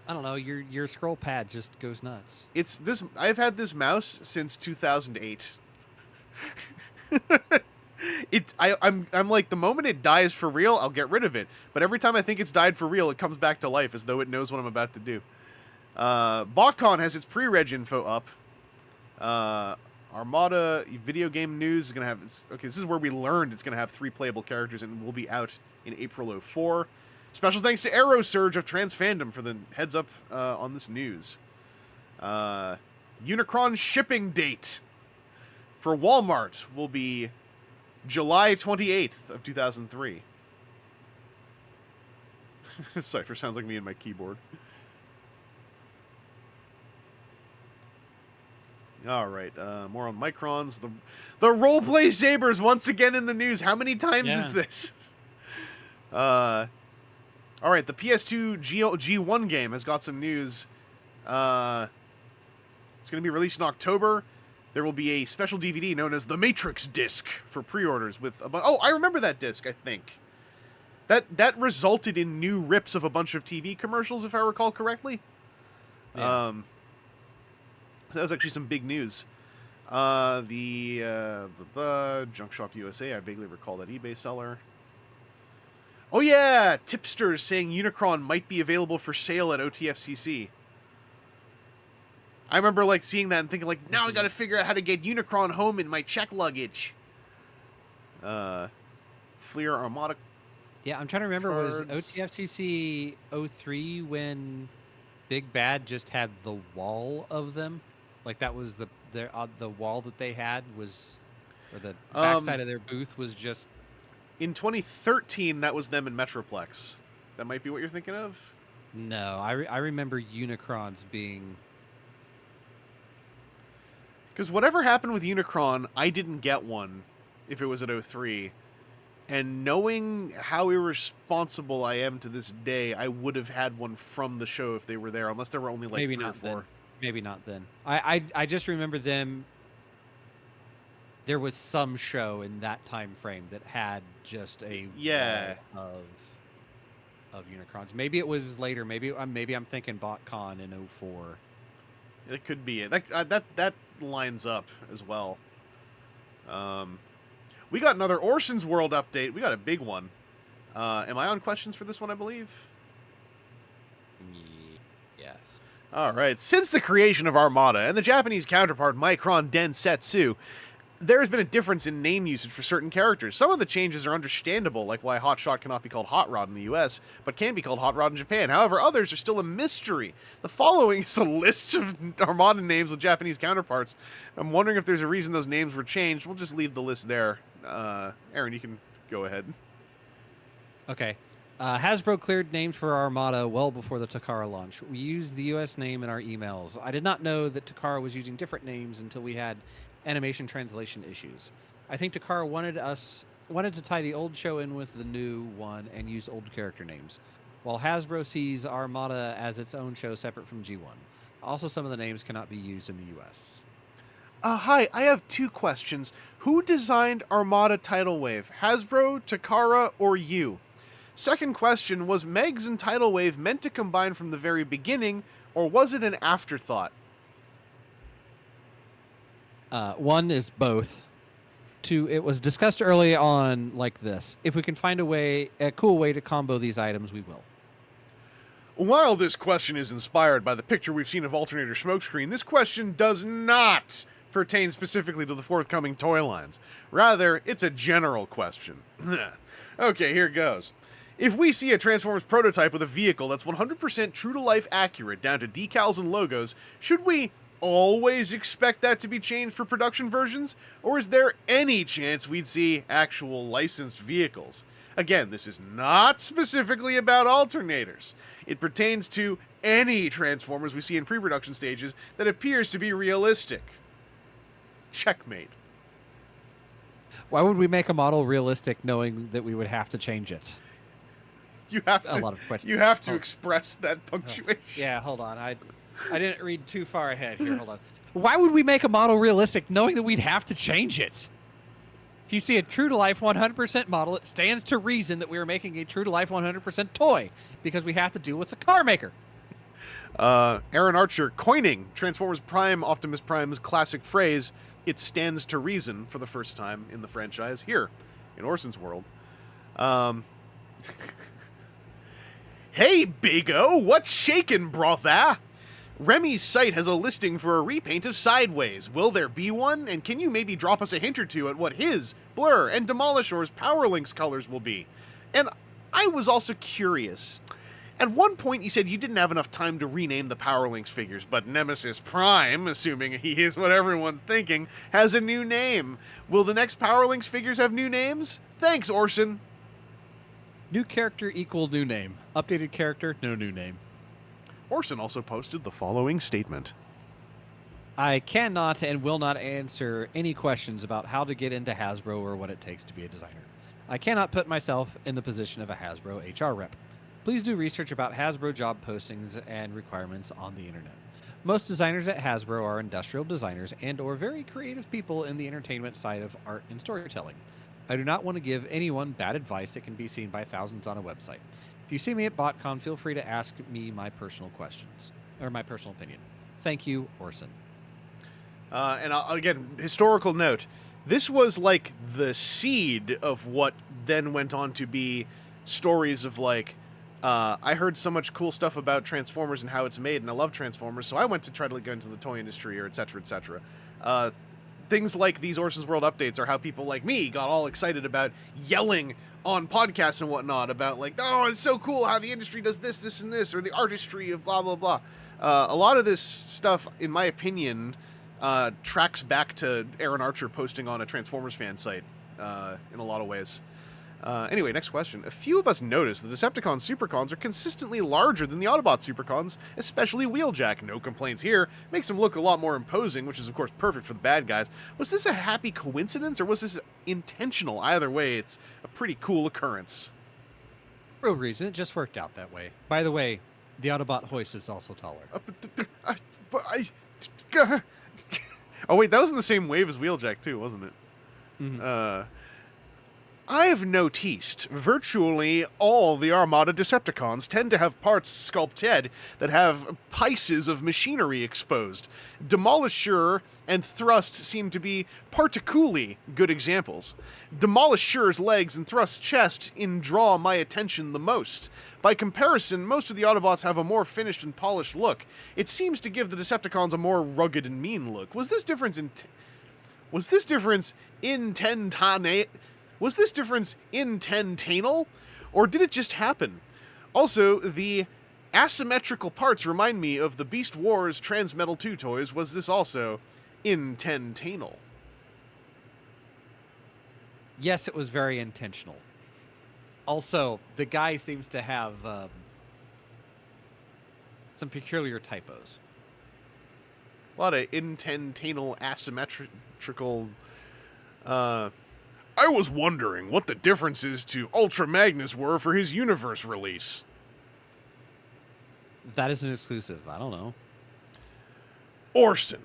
I don't know. Your scroll pad just goes nuts. It's this. I've had this mouse since 2008. I'm like, the moment it dies for real, I'll get rid of it. But every time I think it's died for real, it comes back to life as though it knows what I'm about to do. BotCon has its pre-reg info up. Armada video game news is gonna have. Okay, this is where we learned it's gonna have 3 playable characters and will be out in April 04. Special thanks to AeroSurge of TransFandom for the heads up on this news. Unicron shipping date for Wal-Mart will be July 28th of 2003. Cypher sounds like me and my keyboard. All right, more on Microns. The roleplay sabers once again in the news. How many times is this? All right, the PS2 G1 game has got some news. It's going to be released in October. There will be a special DVD known as the Matrix disc for pre-orders with oh, I remember that disc, I think. That resulted in new rips of a bunch of TV commercials, if I recall correctly. Yeah. So that was actually some big news. The Junk Shop USA, I vaguely recall that eBay seller. Oh yeah, tipsters saying Unicron might be available for sale at OTFCC. I remember like seeing that and thinking like, now I got to figure out how to get Unicron home in my check luggage. Fleer Armada. Yeah, I'm trying to remember. Cards. Was OTFCC 03 when Big Bad just had the wall of them? Like that was the wall that they had was, or the backside of their booth was just. In 2013, that was them in Metroplex. That might be what you're thinking of? No, I remember Unicrons being... Because whatever happened with Unicron, I didn't get one if it was at 03. And knowing how irresponsible I am to this day, I would have had one from the show if they were there, unless there were only like Maybe 3 or not 4. Then. Maybe not then. I just remember them... There was some show in that time frame that had just a wall of Unicrons. Maybe it was later. Maybe I'm thinking BotCon in 04. It could be it. That lines up as well. We got another Orson's World update. We got a big one. Am I on questions for this one, I believe? Yes. All right. Since the creation of Armada and the Japanese counterpart Micron Densetsu, there has been a difference in name usage for certain characters. Some of the changes are understandable, like why Hotshot cannot be called Hot Rod in the US, but can be called Hot Rod in Japan. However, others are still a mystery. The following is a list of Armada names with Japanese counterparts. I'm wondering if there's a reason those names were changed. We'll just leave the list there. Aaron, you can go ahead. Okay. Hasbro cleared names for Armada well before the Takara launch. We used the US name in our emails. I did not know that Takara was using different names until we had animation translation issues. I think Takara wanted to tie the old show in with the new one and use old character names, while Hasbro sees Armada as its own show separate from G1. Also, some of the names cannot be used in the US. Hi, I have 2 questions. Who designed Armada Tidal Wave? Hasbro, Takara, or you? Second question, was Megs and Tidal Wave meant to combine from the very beginning, or was it an afterthought? One is both. Two, it was discussed early on like this. If we can find a cool way to combo these items, we will. While this question is inspired by the picture we've seen of Alternator Smokescreen, this question does not pertain specifically to the forthcoming toy lines. Rather, it's a general question. Okay, here goes. If we see a Transformers prototype with a vehicle that's 100% true-to-life accurate down to decals and logos, should we always expect that to be changed for production versions? Or is there any chance we'd see actual licensed vehicles? Again, this is not specifically about alternators. It pertains to any Transformers we see in pre-production stages that appears to be realistic. Checkmate. Why would we make a model realistic knowing that we would have to change it? You have to, a lot of questions. You have to express that punctuation. Yeah, hold on. I didn't read too far ahead here. Hold on. Why would we make a model realistic knowing that we'd have to change it? If you see a true-to-life 100% model, it stands to reason that we are making a true-to-life 100% toy because we have to deal with the car maker. Aaron Archer coining Transformers Prime Optimus Prime's classic phrase, "It stands to reason," for the first time in the franchise here in Orson's world. Hey, Big O, what's shakin', brother? Remy's site has a listing for a repaint of Sideways. Will there be one? And can you maybe drop us a hint or two at what his, Blur, and Demolishor's Power Links colors will be? And I was also curious. At one point, you said you didn't have enough time to rename the Power Links figures, but Nemesis Prime, assuming he is what everyone's thinking, has a new name. Will the next Power Links figures have new names? Thanks, Orson. New character equal new name. Updated character, no new name. Orson also posted the following statement. I cannot and will not answer any questions about how to get into HASBRO or what it takes to be a designer. I cannot put myself in the position of a HASBRO HR rep. Please do research about HASBRO job postings and requirements on the internet. Most designers at HASBRO are industrial designers and or very creative people in the entertainment side of art and storytelling. I do not want to give anyone bad advice that can be seen by thousands on a website. If you see me at BotCon, feel free to ask me my personal questions, or my personal opinion. Thank you, Orson. And again, historical note, this was like the seed of what then went on to be stories of like, I heard so much cool stuff about Transformers and how it's made, and I love Transformers, so I went to try to go into the toy industry, or et cetera, et cetera. Things like these Orson's World updates are how people like me got all excited about yelling on podcasts and whatnot about like, oh, it's so cool how the industry does this, this, and this, or the artistry of blah, blah, blah. A lot of this stuff, in my opinion, tracks back to Aaron Archer posting on a Transformers fan site in a lot of ways. Anyway, next question. A few of us noticed the Decepticon Supercons are consistently larger than the Autobot Supercons, especially Wheeljack. No complaints here. Makes them look a lot more imposing, which is of course perfect for the bad guys. Was this a happy coincidence, or was this intentional? Either way, it's a pretty cool occurrence. Real reason, it just worked out that way. By the way, the Autobot hoist is also taller. Oh wait, that was in the same wave as Wheeljack too, wasn't it? Mm-hmm. I've noticed virtually all the Armada Decepticons tend to have parts sculpted that have pieces of machinery exposed. Demolisher and Thrust seem to be particularly good examples. Demolisher's legs and Thrust's chest draw my attention the most. By comparison, most of the Autobots have a more finished and polished look. It seems to give the Decepticons a more rugged and mean look. Was this difference intentional, or did it just happen? Also, the asymmetrical parts remind me of the Beast Wars Transmetal 2 toys. Was this also intentional? Yes, it was very intentional. Also, the guy seems to have some peculiar typos. A lot of intentional asymmetrical... I was wondering what the differences to Ultra Magnus were for his Universe release. That is an exclusive. I don't know. Orson,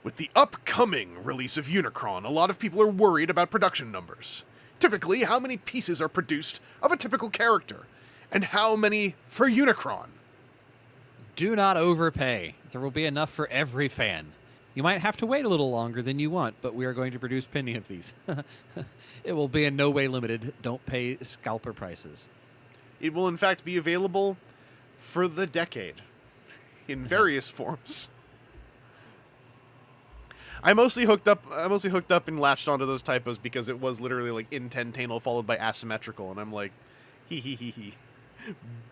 With the upcoming release of Unicron, a lot of people are worried about production numbers. Typically, how many pieces are produced of a typical character, and how many for Unicron? Do not overpay. There will be enough for every fan. You might have to wait a little longer than you want, but we are going to produce plenty of these. It will be in no way limited. Don't pay scalper prices. It will in fact be available for the decade in various forms. I mostly hooked up and latched onto those typos because it was literally like intentanal followed by asymmetrical, and I'm like, hee.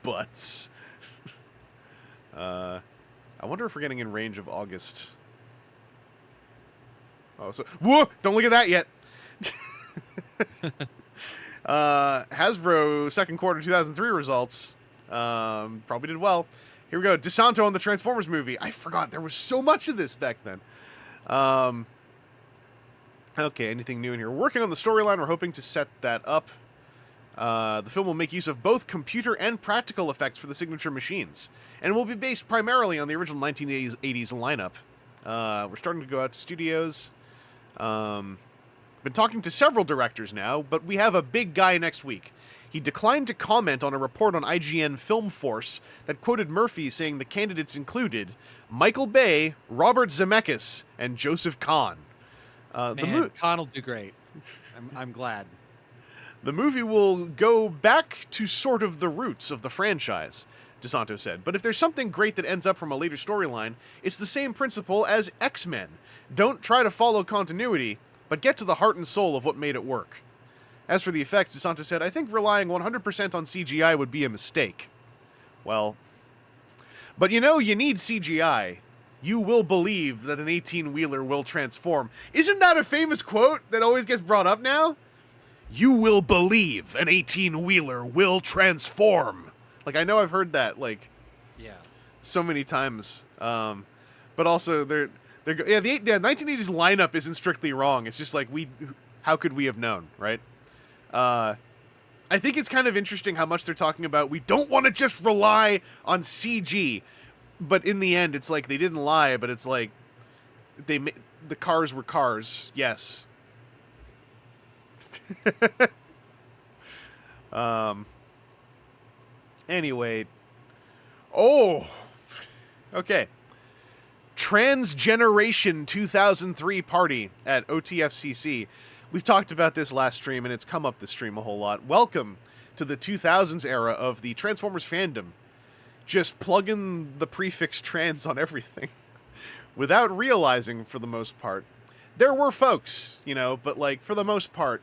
Butts. I wonder if we're getting in range of August. Oh, so whoa! Don't look at that yet. HASBRO second quarter 2003 results probably did well. Here we go. DeSanto on the Transformers movie. I forgot there was so much of this back then. Okay, anything new in here? We're working on the storyline. We're hoping to set that up. The film will make use of both computer and practical effects for the signature machines, and will be based primarily on the original 1980s lineup. We're starting to go out to studios. Been talking to several directors now, but we have a big guy next week. He declined to comment on a report on IGN Film Force that quoted Murphy saying the candidates included Michael Bay, Robert Zemeckis, and Joseph Kahn. Man, Kahn will do great. I'm glad. The movie will go back to sort of the roots of the franchise, DeSanto said. But if there's something great that ends up from a later storyline, it's the same principle as X-Men. Don't try to follow continuity, but get to the heart and soul of what made it work. As for the effects, DeSanto said, I think relying 100% on CGI would be a mistake. Well, but you know, you need CGI. You will believe that an 18-wheeler will transform. Isn't that a famous quote that always gets brought up now? You will believe an 18-wheeler will transform. Like, I know I've heard that, like, so many times. But also, the 1980s lineup isn't strictly wrong. It's just like, how could we have known, right? I think it's kind of interesting how much they're talking about, we don't want to just rely on CG. But in the end, it's like, they didn't lie, but it's like, the cars were cars, yes. Anyway. Oh! Okay. Transgeneration 2003 party at OTFCC. We've talked about this last stream, and it's come up this stream a whole lot. Welcome to the 2000s era of the Transformers fandom. Just plugging the prefix trans on everything. Without realizing, for the most part. There were folks, but, like, for the most part,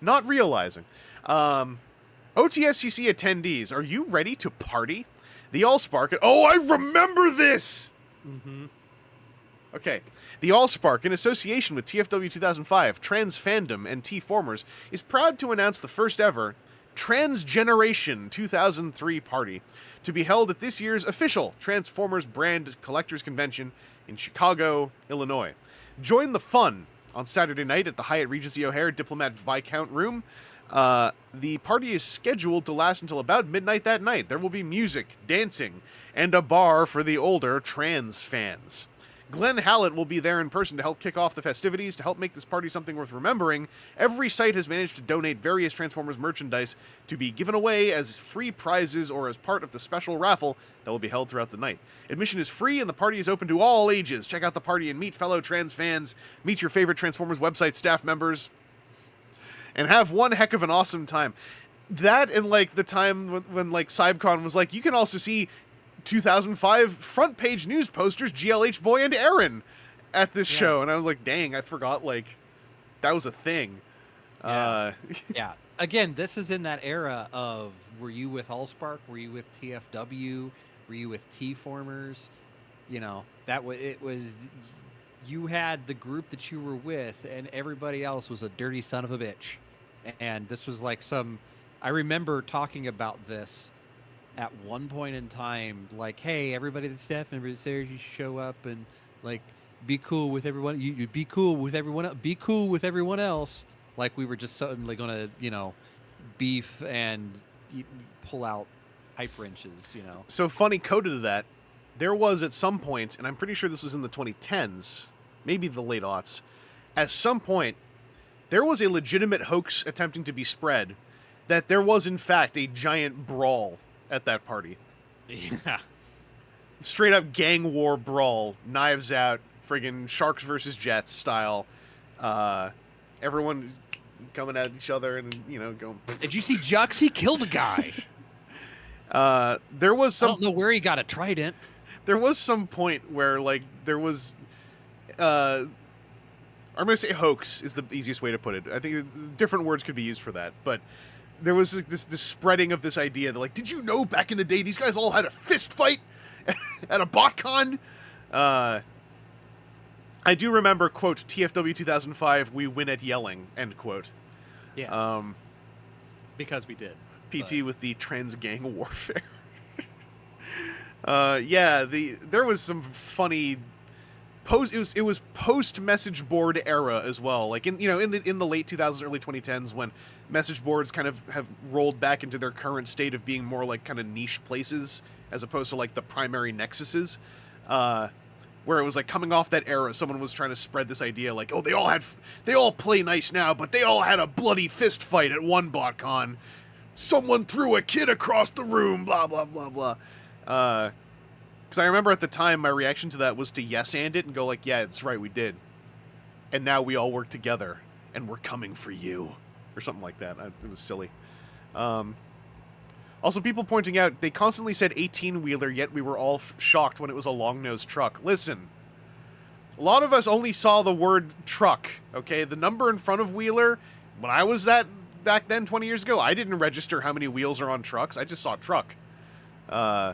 not realizing. OTFCC attendees, are you ready to party? The Allspark... Oh, I remember this! Mm-hmm. Okay. The Allspark, in association with TFW 2005, Trans Fandom, and T-Formers, is proud to announce the first ever Transgeneration 2003 party to be held at this year's official Transformers brand collectors convention in Chicago, Illinois. Join the fun on Saturday night at the Hyatt Regency O'Hare Diplomat Viscount Room. The party is scheduled to last until about midnight that night. There will be music, dancing, and a bar for the older trans fans. Glenn Hallett will be there in person to help kick off the festivities. To help make this party something worth remembering, every site has managed to donate various Transformers merchandise to be given away as free prizes or as part of the special raffle that will be held throughout the night. Admission is free and the party is open to all ages. Check out the party and meet fellow trans fans, meet your favorite Transformers website staff members, and have one heck of an awesome time. That and, like, the time when like, CybCon was like, you can also see 2005 front page news posters, GLH Boy and Aaron at this show. And I was like, dang, I forgot, like, that was a thing. Yeah. Again, this is in that era of, were you with Allspark? Were you with TFW? Were you with T-Formers? It was, you had the group that you were with, and everybody else was a dirty son of a bitch. And this was like I remember talking about this at one point in time, like, hey, everybody, the staff members there, you show up and, like, be cool with everyone. You be cool with everyone. Be cool with everyone else. Like, we were just suddenly gonna, beef and pull out pipe wrenches. So funny, coded to that, there was at some point, and I'm pretty sure this was in the 2010s, maybe the late aughts, at some point, there was a legitimate hoax attempting to be spread that there was, in fact, a giant brawl at that party. Yeah. Straight up gang war brawl, knives out, friggin' sharks versus jets style. Everyone coming at each other and, going... Did you see Jux? He killed a guy. There was some... I don't know where he got a trident. There was some point where, there was... I'm going to say hoax is the easiest way to put it. I think different words could be used for that. But there was this spreading of this idea that, did you know back in the day these guys all had a fist fight at a BotCon? I do remember, quote, TFW 2005, we win at yelling, end quote. Yes. Because we did. PT with the trans gang warfare. There was some funny it was post message board era as well. In the late 2000s, early 2010s, when message boards kind of have rolled back into their current state of being more kind of niche places as opposed to the primary nexuses. Where it was coming off that era, someone was trying to spread this idea they all play nice now, but they all had a bloody fist fight at one BotCon. Someone threw a kid across the room, blah, blah, blah, blah. Because I remember at the time, my reaction to that was to yes-and it and go yeah, it's right, we did. And now we all work together, and we're coming for you. Or something like that. It was silly. Also, people pointing out, they constantly said 18-wheeler, yet we were all shocked when it was a long-nosed truck. Listen, a lot of us only saw the word truck, okay? The number in front of wheeler, when I was back then, 20 years ago, I didn't register how many wheels are on trucks. I just saw truck. All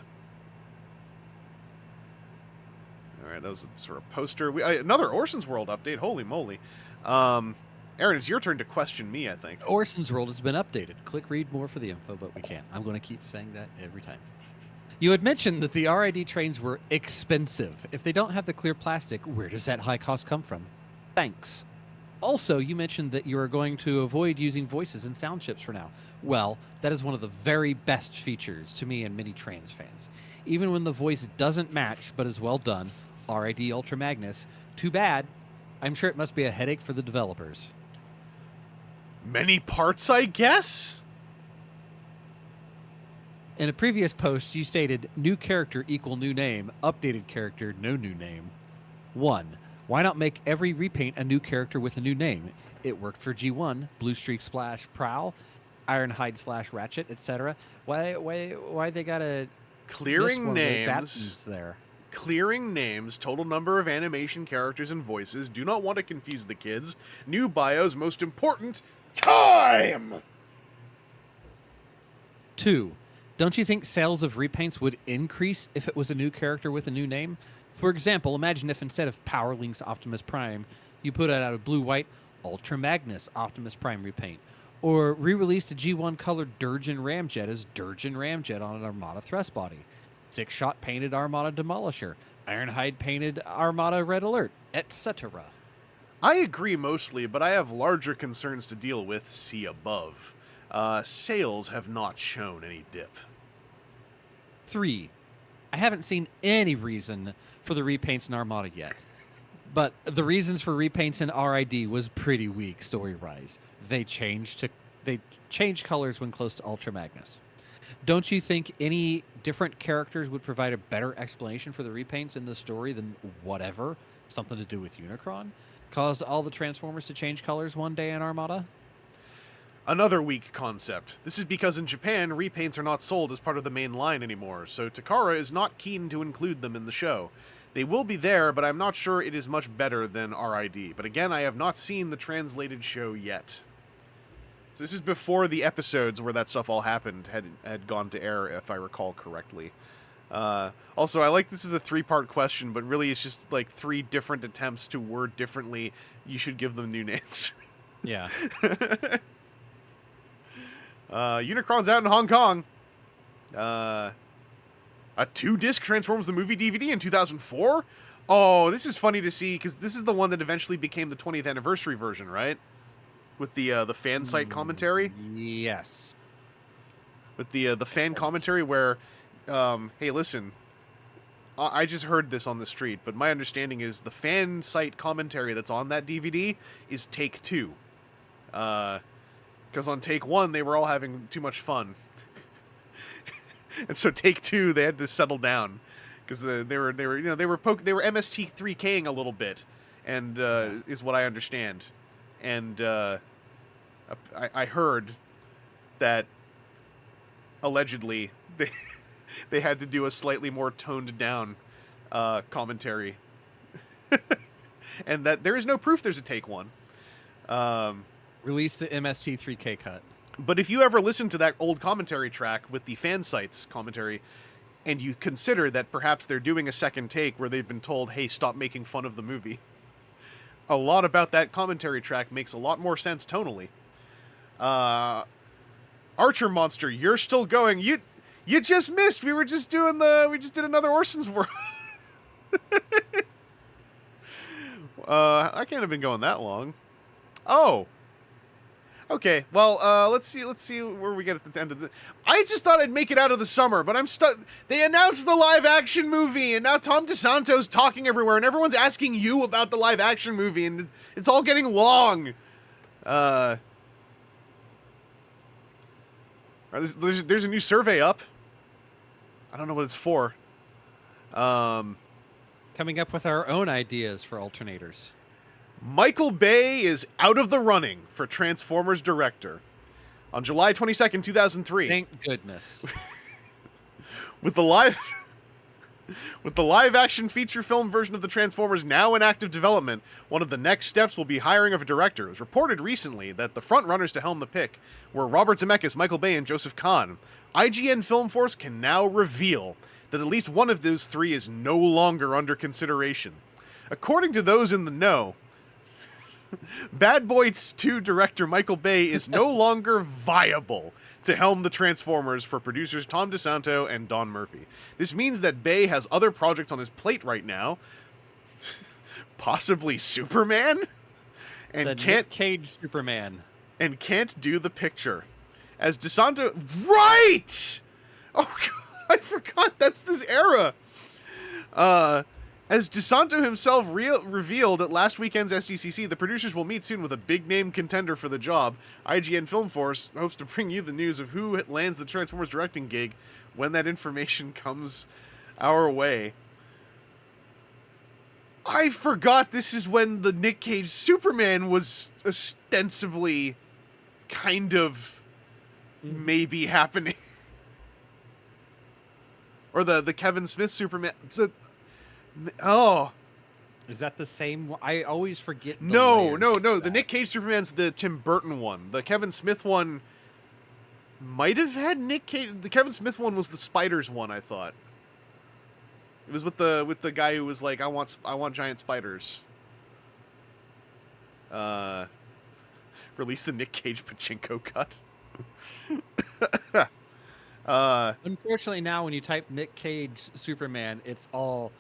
right, that was a sort of poster. Another Orson's World update. Holy moly. Aaron, it's your turn to question me, I think. Orson's World has been updated. Click read more for the info, but we can't. I'm going to keep saying that every time. You had mentioned that the RID trains were expensive. If they don't have the clear plastic, where does that high cost come from? Thanks. Also, you mentioned that you are going to avoid using voices and sound chips for now. Well, that is one of the very best features to me and many trans fans. Even when the voice doesn't match, but is well done, RID Ultra Magnus, too bad. I'm sure it must be a headache for the developers. Many parts, I guess? In a previous post, you stated, new character equal new name, updated character, no new name. 1. Why not make every repaint a new character with a new name? It worked for G1, Blue Streak / Prowl, Ironhide / Ratchet, etc. Why they gotta... Clearing names... there. Clearing names, total number of animation characters and voices. Do not want to confuse the kids. New bios, most important... Time! 2. Don't you think sales of repaints would increase if it was a new character with a new name? For example, imagine if instead of Power Link's Optimus Prime, you put out a blue-white Ultra Magnus Optimus Prime repaint, or re-released a G1 colored Durgeon Ramjet as Durgeon Ramjet on an Armada thrust body, 6-shot painted Armada Demolisher, Ironhide painted Armada Red Alert, etc. I agree mostly, but I have larger concerns to deal with, see above. Sales have not shown any dip. 3. I haven't seen any reason for the repaints in Armada yet, but the reasons for repaints in RID was pretty weak story-wise. They change colors when close to Ultra Magnus. Don't you think any different characters would provide a better explanation for the repaints in the story than whatever, something to do with Unicron, caused all the Transformers to change colors one day in Armada? Another weak concept. This is because in Japan, repaints are not sold as part of the main line anymore, so Takara is not keen to include them in the show. They will be there, but I'm not sure it is much better than RID. But again, I have not seen the translated show yet. So this is before the episodes where that stuff all happened had gone to air, if I recall correctly. Also, I like this is a 3-part question, but really it's just 3 different attempts to word differently. You should give them new names. Yeah. Unicron's out in Hong Kong. A 2-disc Transformers the Movie DVD in 2004? Oh, this is funny to see, because this is the one that eventually became the 20th anniversary version, right? With the fan site commentary? Yes. With the fan commentary where, hey, listen, I just heard this on the street, but my understanding is the fan site commentary that's on that DVD is take 2. Because on take 1 they were all having too much fun, and so take 2 they had to settle down because they were MST3King a little bit, and is what I understand, and I heard that allegedly they had to do a slightly more toned down commentary, and that there is no proof there's a take 1. Release the MST3K cut. But if you ever listen to that old commentary track with the fan sites commentary, and you consider that perhaps they're doing a second take where they've been told, hey, stop making fun of the movie, a lot about that commentary track makes a lot more sense tonally. Archermonster, you're still going. You just missed. We just did another Orson's World. I can't have been going that long. Oh. Okay, well, let's see where we get at the end of the... I just thought I'd make it out of the summer, but I'm stuck... They announced the live-action movie, and now Tom DeSanto's talking everywhere, and everyone's asking you about the live-action movie, and it's all getting long. There's a new survey up. I don't know what it's for. Coming up with our own ideas for alternators. Michael Bay is out of the running for Transformers director. On July 22nd, 2003. Thank goodness. With the live-action feature film version of the Transformers now in active development, one of the next steps will be hiring of a director. It was reported recently that the front-runners to helm the pick were Robert Zemeckis, Michael Bay, and Joseph Kahn. IGN Film Force can now reveal that at least one of those three is no longer under consideration. According to those in the know, Bad Boys 2 director Michael Bay is no longer viable to helm the Transformers for producers Tom DeSanto and Don Murphy. This means that Bay has other projects on his plate right now, possibly Superman, and the can't Nick Cage Superman, and can't do the picture. As DeSanto, right? Oh God, I forgot that's this era. As DeSanto himself revealed at last weekend's SDCC, the producers will meet soon with a big-name contender for the job. IGN Film Force hopes to bring you the news of who lands the Transformers directing gig when that information comes our way. I forgot this is when the Nick Cage Superman was ostensibly kind of maybe happening. Or the Kevin Smith Superman... Oh. Is that the same one? I always forget. No. The Nick Cage Superman's the Tim Burton one. The Kevin Smith one might have had Nick Cage. The Kevin Smith one was the Spiders one, I thought. It was with the guy who was like, I want giant spiders. Release the Nick Cage pachinko cut. Unfortunately, now when you type Nick Cage Superman, it's all,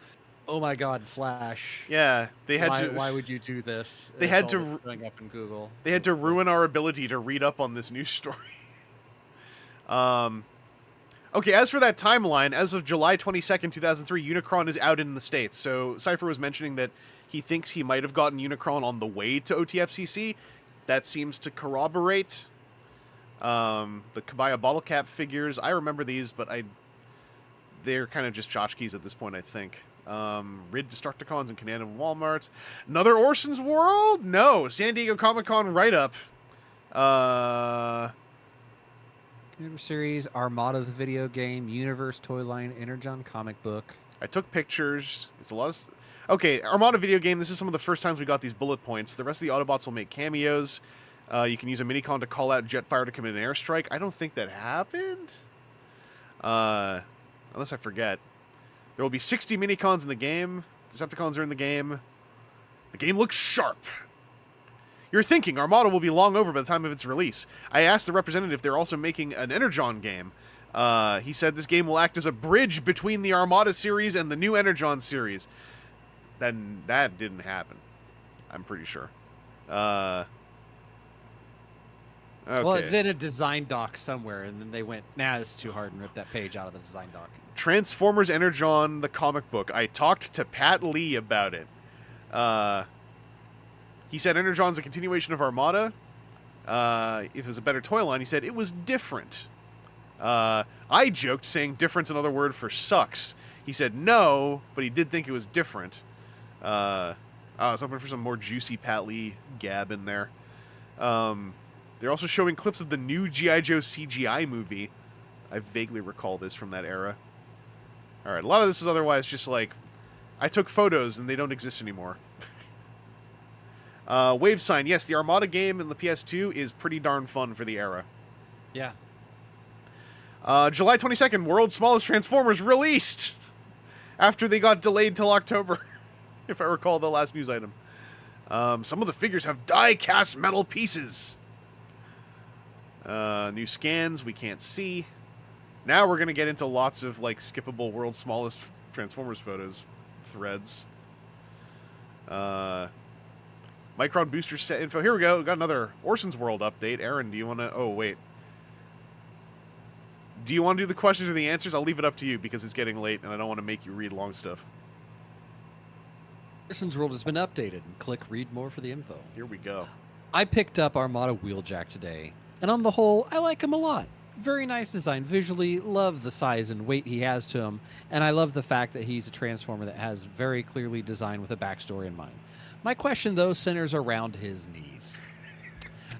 oh my God, Flash. Yeah, they had to. Why would you do this? They had to showing up in Google. They had to ruin our ability to read up on this news story. Okay, as for that timeline, as of July 22nd, 2003, Unicron is out in the States. So Cypher was mentioning that he thinks he might have gotten Unicron on the way to OTFCC. That seems to corroborate the Kabaya bottle cap figures. I remember these, but they're kind of just tchotchkes at this point, I think. Rid Destructicons and Canada Wal-Mart. Another Orson's World? No. San Diego Comic-Con write-up. Series, Armada the video game, Universe toy line, Energon comic book. I took pictures. It's a lot of... Okay, Armada video game. This is some of the first times we got these bullet points. The rest of the Autobots will make cameos. You can use a minicon to call out Jetfire to commit an airstrike. I don't think that happened. Unless I forget. There will be 60 minicons in the game. Decepticons are in the game. The game looks sharp. You're thinking Armada will be long over by the time of its release. I asked the representative if they're also making an Energon game. He said this game will act as a bridge between the Armada series and the new Energon series. Then that didn't happen. I'm pretty sure. Okay. Well, it's in a design doc somewhere, and then they went, nah, it's too hard, and ripped that page out of the design doc. Transformers Energon, the comic book. I talked to Pat Lee about it. He said Energon's a continuation of Armada. If it was a better toy line, he said it was different. I joked, saying different's another word for sucks. He said no, but he did think it was different. I was hoping for some more juicy Pat Lee gab in there. They're also showing clips of the new G.I. Joe CGI movie. I vaguely recall this from that era. Alright, a lot of this was otherwise just like, I took photos and they don't exist anymore. Wave Sign, yes, the Armada game in the PS2 is pretty darn fun for the era. Yeah. July 22nd, World's Smallest Transformers released! After they got delayed till October, if I recall the last news item. Some of the figures have die-cast metal pieces. New scans we can't see. Now we're going to get into lots of, like, skippable World's Smallest Transformers photos threads. Micron booster set info. Here we go. We got another Orson's World update. Aaron, do you want to... Oh, wait. Do you want to do the questions or the answers? I'll leave it up to you because it's getting late and I don't want to make you read long stuff. Orson's World has been updated. Click read more for the info. Here we go. I picked up Armada Wheeljack today, and on the whole, I like him a lot. Very nice design visually, love the size and weight he has to him, and I love the fact that he's a Transformer that has very clearly designed with a backstory in mind. My question, though, centers around his knees.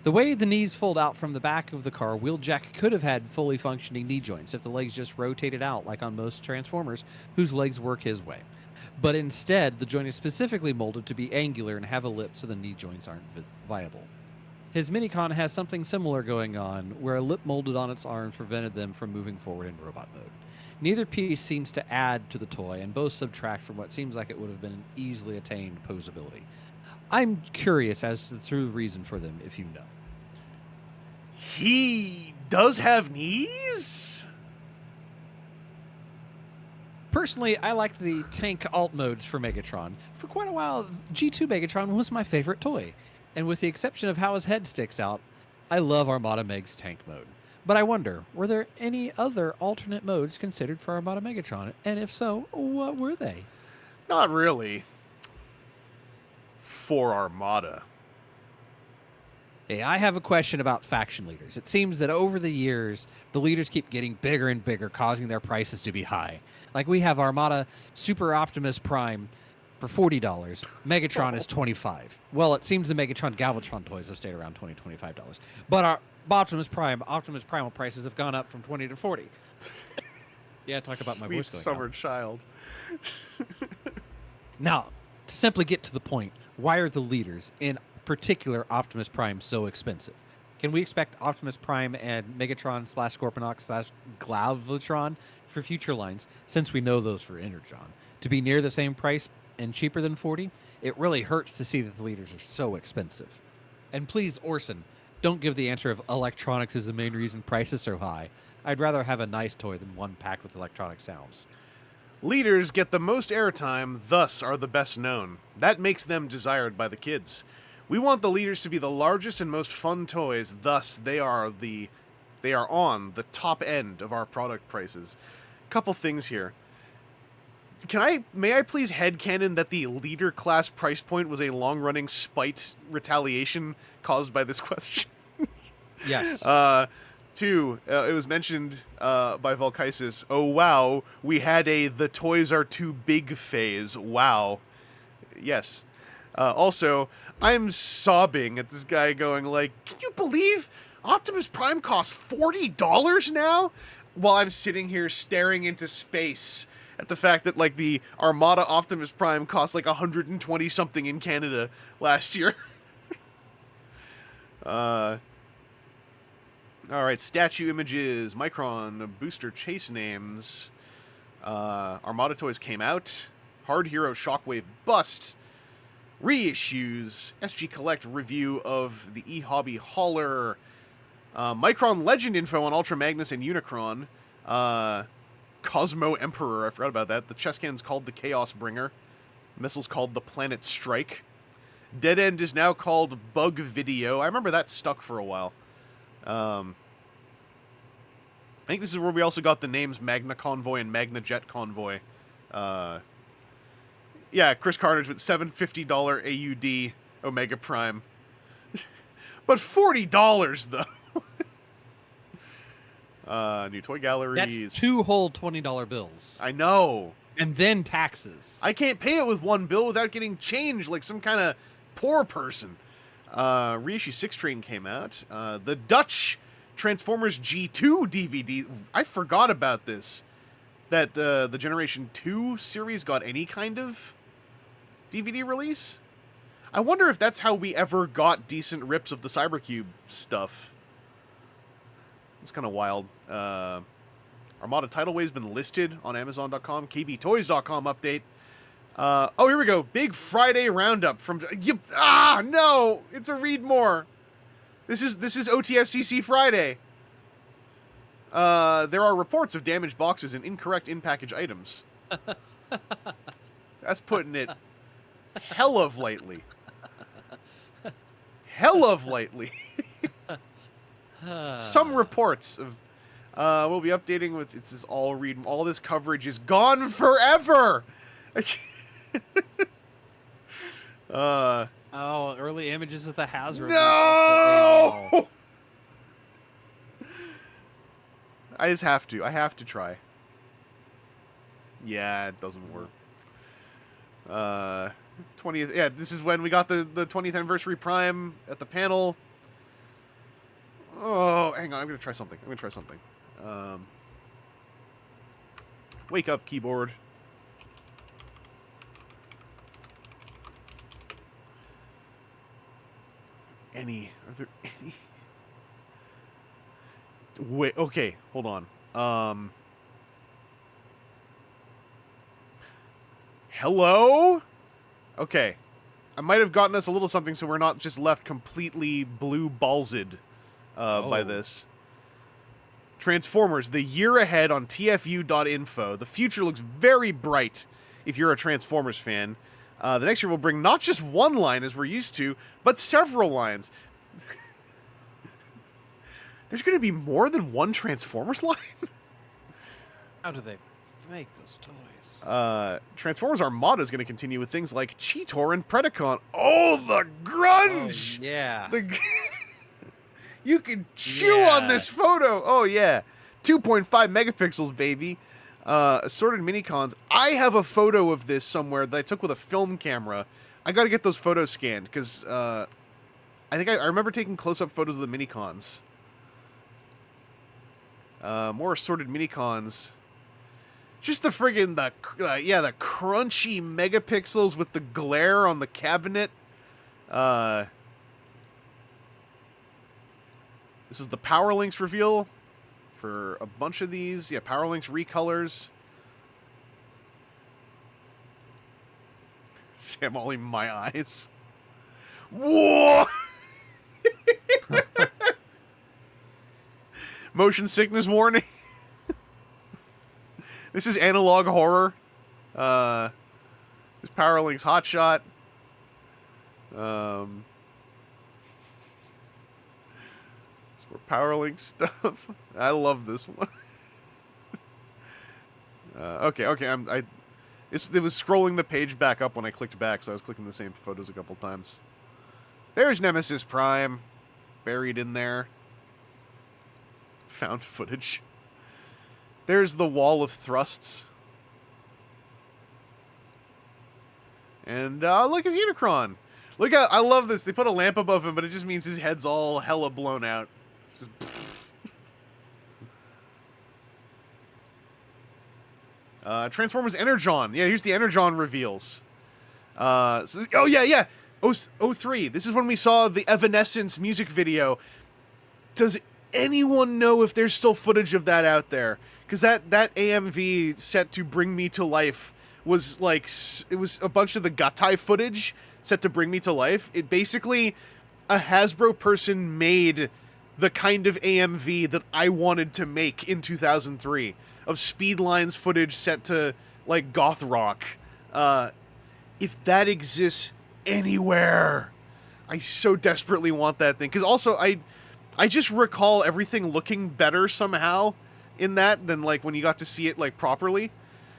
The way the knees fold out from the back of the car, Wheeljack could have had fully functioning knee joints if the legs just rotated out like on most Transformers whose legs work his way. But instead, the joint is specifically molded to be angular and have a lip so the knee joints aren't viable. His Minicon has something similar going on, where a lip molded on its arms prevented them from moving forward in robot mode. Neither piece seems to add to the toy, and both subtract from what seems like it would have been an easily attained posability. I'm curious as to the true reason for them, if you know. He does have knees? Personally, I liked the tank alt modes for Megatron. For quite a while, G2 Megatron was my favorite toy. And with the exception of how his head sticks out, I love Armada Meg's tank mode. But I wonder, were there any other alternate modes considered for Armada Megatron? And if so, what were they? Not really. For Armada. Hey, I have a question about faction leaders. It seems that over the years, the leaders keep getting bigger and bigger, causing their prices to be high. Like we have Armada Super Optimus Prime for $40. Megatron is $25. Well, it seems the Megatron Galvatron toys have stayed around $20, $25. But our Optimus Primal prices have gone up from $20 to $40. Yeah, talk about my voice going summer out. child. Now, to simply get to the point, why are the leaders, in particular Optimus Prime, so expensive? Can we expect Optimus Prime and Megatron / Scorponok / Galvatron for future lines, since we know those for Energon, to be near the same price and cheaper than $40? It really hurts to see that the leaders are so expensive. And please, Orson, don't give the answer of electronics is the main reason price is so high. I'd rather have a nice toy than one packed with electronic sounds. Leaders get the most airtime, thus are the best known. That makes them desired by the kids. We want the leaders to be the largest and most fun toys, thus they are on the top end of our product prices. Couple things here. May I please headcanon that the leader class price point was a long-running spite retaliation caused by this question? Yes. Two, it was mentioned by Volkaisis, oh wow, we had a the toys are too big phase, wow. Yes. Also, I'm sobbing at this guy going like, can you believe Optimus Prime costs $40 now? While I'm sitting here staring into space at the fact that, like, the Armada Optimus Prime cost, like, 120 something in Canada last year. Alright, statue images, Micron, booster chase names. Armada toys came out. Hard Hero Shockwave Bust. Reissues. SG Collect review of the E-Hobby Hauler. Micron Legend info on Ultra Magnus and Unicron. Cosmo Emperor, I forgot about that. The chest cannon's called the Chaos Bringer. Missile's called the Planet Strike. Dead End is now called Bug Video. I remember that stuck for a while. I think this is where we also got the names Magna Convoy and Magna Jet Convoy. Yeah, Chris Carnage with $750 AUD Omega Prime. But $40, though. New toy galleries. That's 2 whole $20 bills. I know. And then taxes. I can't pay it with one bill without getting change like some kind of poor person. Reissue 6 Train came out. The Dutch Transformers G2 DVD. I forgot about this. That the Generation 2 series got any kind of DVD release. I wonder if that's how we ever got decent rips of the Cybercube stuff. It's kind of wild. Armada Tidalway's been listed on Amazon.com. KBToys.com update. Oh, here we go. Big Friday roundup from... no! It's a read more. This is OTFCC Friday. There are reports of damaged boxes and incorrect in-package items. That's putting it hell of lightly. Hell of lightly. Some reports of... we'll be updating with... It's this all read... All this coverage is gone forever! Early images of the HASBRO. No! I just have to. I have to try. Yeah, it doesn't work. 20th... Yeah, this is when we got the 20th anniversary Prime at the panel. Oh, hang on. I'm going to try something. Wake up, keyboard. Are there any? Wait, okay, hold on. Hello? Okay. I might have gotten us a little something so we're not just left completely blue ballsed by this. Transformers, the year ahead on TFU.info. The future looks very bright if you're a Transformers fan. The next year will bring not just one line as we're used to, but several lines. There's going to be more than one Transformers line? How do they make those toys? Transformers Armada is going to continue with things like Cheetor and Predacon. Oh, the grunge! Oh, yeah. You can chew on this photo. Oh, yeah. 2.5 megapixels, baby. Assorted minicons. I have a photo of this somewhere that I took with a film camera. I got to get those photos scanned because I think I remember taking close-up photos of the minicons. More assorted minicons. Just the friggin' the crunchy megapixels with the glare on the cabinet. This is the Power Links reveal for a bunch of these. Yeah, Power Links recolors. Sam Ollie, my eyes. Whoa! Motion sickness warning. This is analog horror. This Power Links hotshot. More Power Link stuff. I love this one. Okay. It was scrolling the page back up when I clicked back, so I was clicking the same photos a couple times. There's Nemesis Prime, buried in there. Found footage. There's the wall of thrusts. And look, his Unicron. Look out! I love this. They put a lamp above him, but it just means his head's all hella blown out. Transformers Energon. Yeah, here's the Energon reveals. Oh yeah. 03. This is when we saw the Evanescence music video. Does anyone know if there's still footage of that out there? Because that AMV set to Bring Me to Life was like, it was a bunch of the Gatai footage set to Bring Me to Life. It basically, a Hasbro person made the kind of AMV that I wanted to make in 2003 of Speedlines footage set to like goth rock. If that exists anywhere, I so desperately want that thing. Because also I just recall everything looking better somehow in that than like when you got to see it like properly.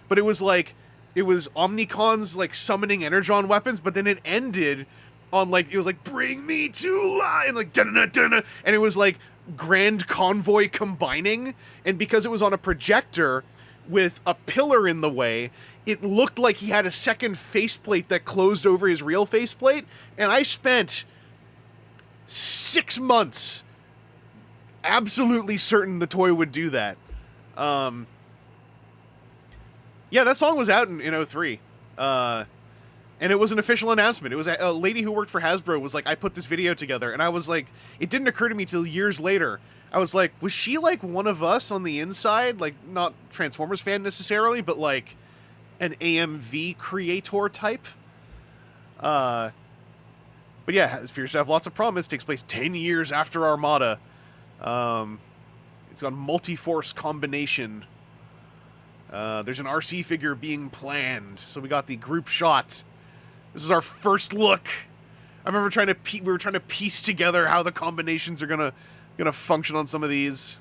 But it was Omnicon's like summoning Energon weapons, but then it ended on like, it was like, bring me to life, and like da-da-da-da-da, and it was like Grand Convoy combining, and because it was on a projector with a pillar in the way, it looked like he had a second faceplate that closed over his real faceplate, and I spent 6 months absolutely certain the toy would do that. Yeah, that song was out in 03. And it was an official announcement. It was a lady who worked for Hasbro was like, I put this video together. And I was like, it didn't occur to me till years later. I was like, was she like one of us on the inside? Like, not Transformers fan necessarily, but like an AMV creator type? But yeah, it appears to have lots of promise. Takes place 10 years after Armada. It's got multi-force combination. There's an RC figure being planned. So we got the group shot. This is our first look. I remember we were trying to piece together how the combinations are gonna function on some of these.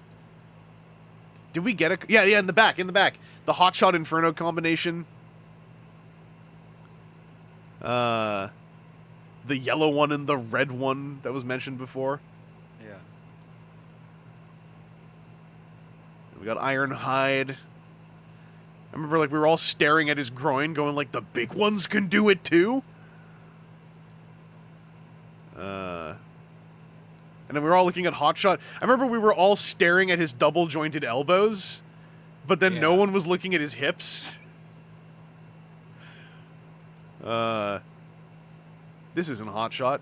Did we get a... Yeah, in the back. The Hotshot Inferno combination. The yellow one and the red one that was mentioned before. Yeah. We got Ironhide. I remember, like, we were all staring at his groin, going, like, the big ones can do it, too? And then we were all looking at Hotshot. I remember we were all staring at his double-jointed elbows, but then no one was looking at his hips. This isn't Hotshot.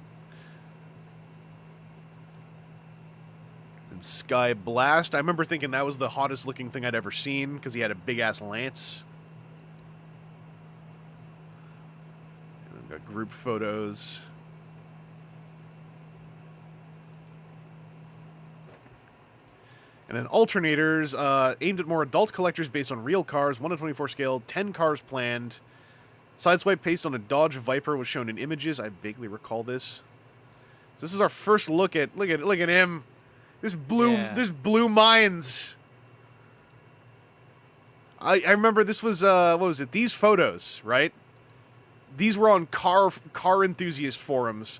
And Sky Blast. I remember thinking that was the hottest looking thing I'd ever seen, because he had a big-ass lance. And we've got group photos. And then Alternators, aimed at more adult collectors based on real cars, 1/24 scale, 10 cars planned. Sideswipe based on a Dodge Viper was shown in images. I vaguely recall this. So this is our first look at look at him. This blew minds. I remember this was what was it? These photos, right? These were on car enthusiast forums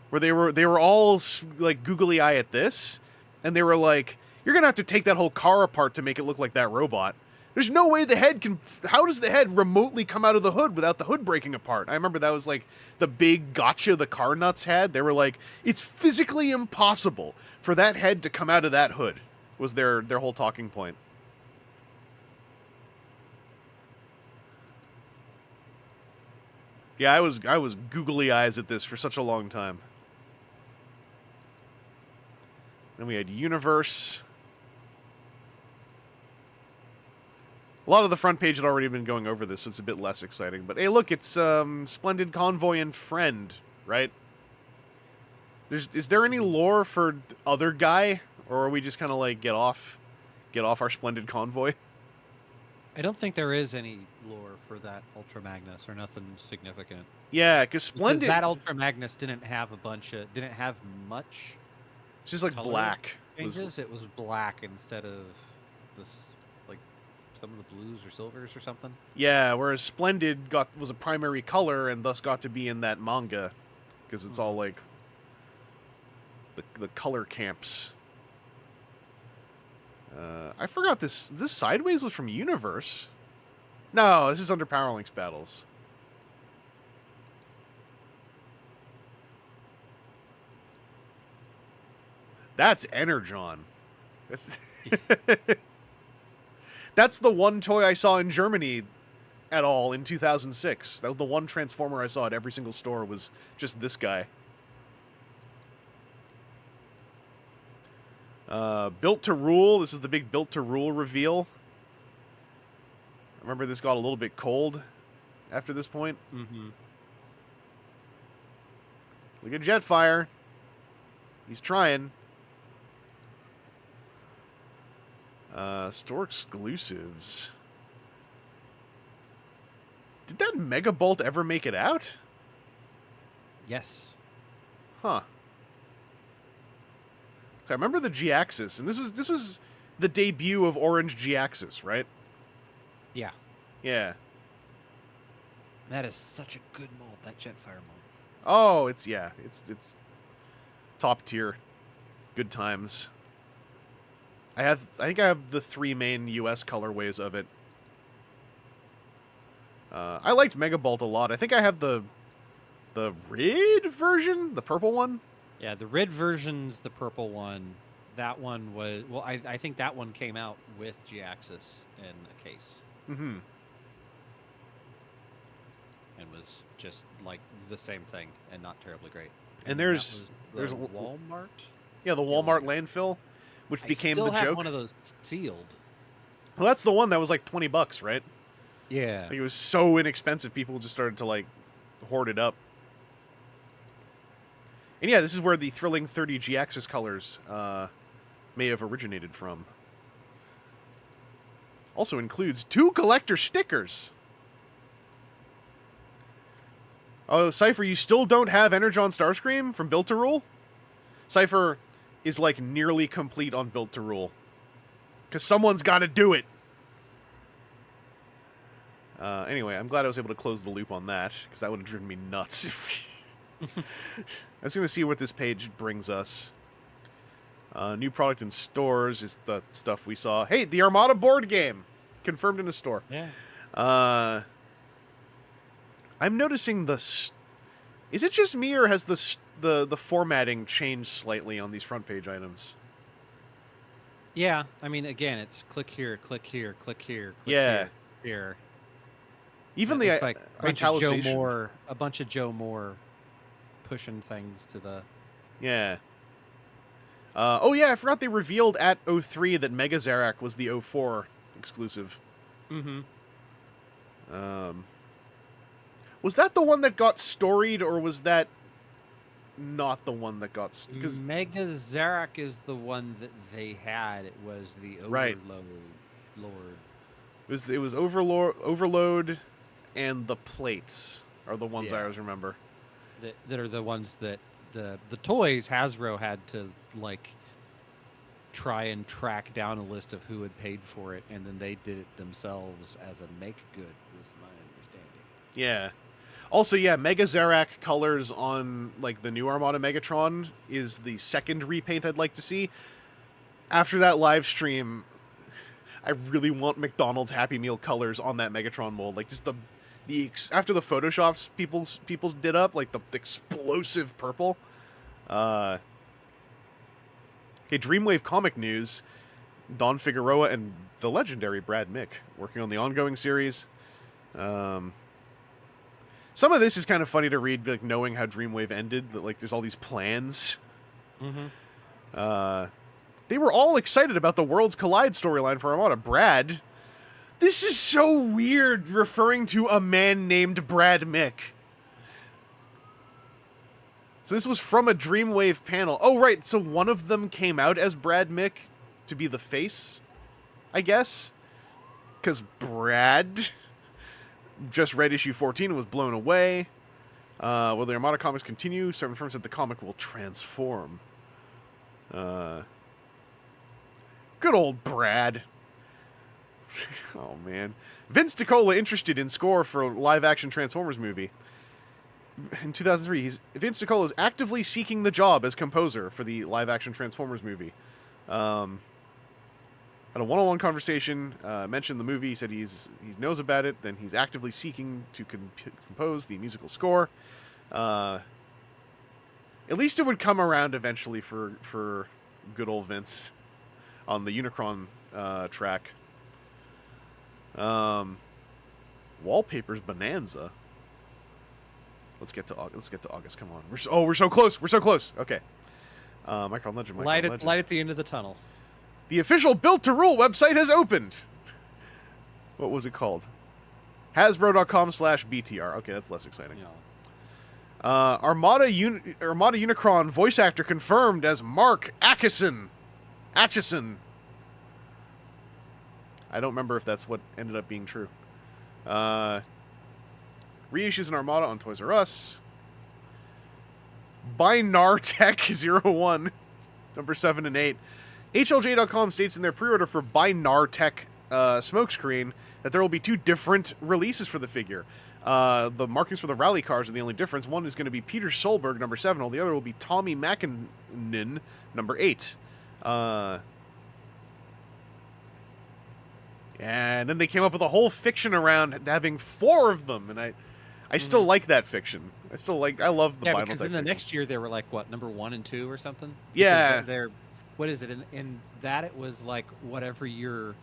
where they were all like googly eye at this, and they were like, you're going to have to take that whole car apart to make it look like that robot. There's no way the head can... How does the head remotely come out of the hood without the hood breaking apart? I remember that was like the big gotcha the car nuts had. They were like, it's physically impossible for that head to come out of that hood, was their whole talking point. Yeah, I was googly eyes at this for such a long time. Then we had Universe. A lot of the front page had already been going over this, so it's a bit less exciting. But hey, look, it's Splendid Convoy and Friend, right? Is there any lore for other guy, or are we just kind of like get off our Splendid Convoy? I don't think there is any lore for that Ultra Magnus or nothing significant. Yeah, because Splendid... Because that Ultra Magnus didn't have much. It's just like black. Changes. It was black instead of this, like some of the blues or silvers or something. Yeah, whereas Splendid was a primary color and thus got to be in that manga because it's all like the color camps. I forgot this Sideways was from Universe. No, this is under Power Links Battles. That's Energon. That's the one toy I saw in Germany at all in 2006. That was the one Transformer I saw at every single store, was just this guy. Built to Rule. This is the big Built to Rule reveal. I remember this got a little bit cold after this point. Mm-hmm. Look at Jetfire. He's trying. Store exclusives. Did that Megabolt ever make it out? Yes. Huh. So I remember the G-Axis, and this was the debut of Orange G-Axis, right? Yeah. Yeah. That is such a good mold, that Jetfire mold. Oh, it's top tier. Good times. I think I have the 3 main US colorways of it. I liked Megabolt a lot. I think I have the red version, the purple one. Yeah, the red version's the purple one. That one was... Well, I think that one came out with G-Axis in a case. Mm-hmm. And was just like the same thing and not terribly great. And that there's was the Wal-Mart? Yeah, the Wal-Mart landfill, which became the I still have joke. one of those sealed. Well, that's the one that was like $20, right? Yeah. Like, it was so inexpensive, people just started to like hoard it up. And yeah, this is where the thrilling 30 G-Axis colors may have originated from. Also includes 2 collector stickers. Oh, Cypher, you still don't have Energon Starscream from Built to Rule? Cypher is like nearly complete on Built to Rule. Because someone's got to do it. Anyway, I'm glad I was able to close the loop on that, because that would have driven me nuts. I was going to see what this page brings us. New product in stores is the stuff we saw. Hey, the Armada board game! Confirmed in a store. Yeah. I'm noticing is it just me, or has the formatting changed slightly on these front page items? Yeah, I mean, again, it's click here, click here, click here, click Yeah. here. Even It the looks like a bunch of Joe italicization. Moore, a bunch of Joe Moore pushing things to the... Yeah. Oh yeah, I forgot they revealed at 03 that Mega Zarak was the 04 exclusive. Mm-hmm. Was that the one that got storied, or was that not the one that got... Because Mega Zarak is the one that they had. It was the Overload Right. Lord. it was Overload and the plates are the ones I Yeah. always remember. That are the ones that the toys Hasbro had to like try and track down a list of who had paid for it, and then they did it themselves as a make good, was my understanding. Yeah. Also, yeah, Mega Zarak colors on like the new Armada Megatron is the second repaint I'd like to see. After that live stream, I really want McDonald's Happy Meal colors on that Megatron mold. Like just after the photoshops people did up, like the explosive purple. Okay, Dreamwave comic news. Don Figueroa and the legendary Brad Mick working on the ongoing series. Some of this is kind of funny to read, like knowing how Dreamwave ended. That like there's all these plans. Mm-hmm. They were all excited about the Worlds Collide storyline for Armada. Brad, this is so weird referring to a man named Brad Mick. So this was from a Dreamwave panel. Oh, right. So one of them came out as Brad Mick to be the face, I guess. Because Brad just read issue 14 and was blown away. Will the Armada comics continue? Certain firms said the comic will transform. Good old Brad. Oh, man. Vince DiCola interested in score for live-action Transformers movie. In 2003, Vince DiCola is actively seeking the job as composer for the live-action Transformers movie. Had a one-on-one conversation, mentioned the movie, he said he knows about it, then he's actively seeking to compose the musical score. At least it would come around eventually for good old Vince on the Unicron track. Wallpapers Bonanza. Let's get to August. Come on. We're so close. We're so close. Okay. Micron Legend. Light at the end of the tunnel. The official Built to Rule website has opened. What was it called? HASBRO.com/BTR. Okay, that's less exciting. Yeah. Armada Unicron voice actor confirmed as Mark Atchison. I don't remember if that's what ended up being true. Reissues in Armada on Toys R Us. Binar Tech 01, number 7 and 8. HLJ.com states in their pre-order for TransTech Smokescreen that there will be 2 different releases for the figure. The markings for the rally cars are the only difference. One is going to be Peter Solberg, number 7, while the other will be Tommy Mackinnon, number 8. And then they came up with a whole fiction around having 4 of them, and I still like that fiction. I love the Yeah, Binaltech because in the fiction. next year they were like what, number 1 and 2 or something? Yeah. Because they're what is it? In that it was like whatever your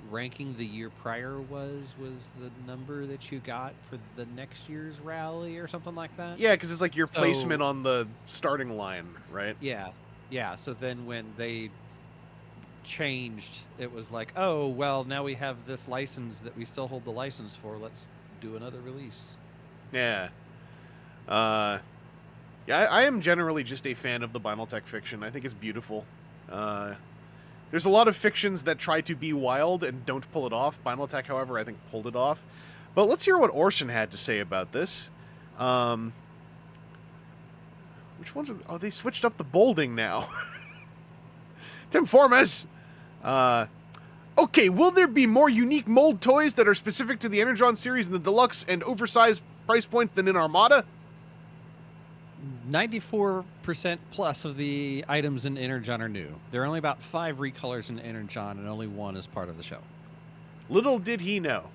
ranking the year prior was the number that you got for the next year's rally or something like that. Yeah, because it's like your So- placement on the starting line, right? Yeah, yeah. So then when they changed, it was like, oh well, now we have this license that we still hold the license for. Let's do another release. Yeah. I am generally just a fan of the Binaltech fiction. I think it's beautiful. There's a lot of fictions that try to be wild and don't pull it off. Binaltech, however, I think pulled it off. But let's hear what Orson had to say about this. Which ones are... Oh, they switched up the bolding now. Timformus! Okay, will there be more unique mold toys that are specific to the Energon series in the deluxe and oversized price points than in Armada? 94% plus of the items in Energon are new. There are only about 5 recolors in Energon, and only 1 is part of the show. Little did he know.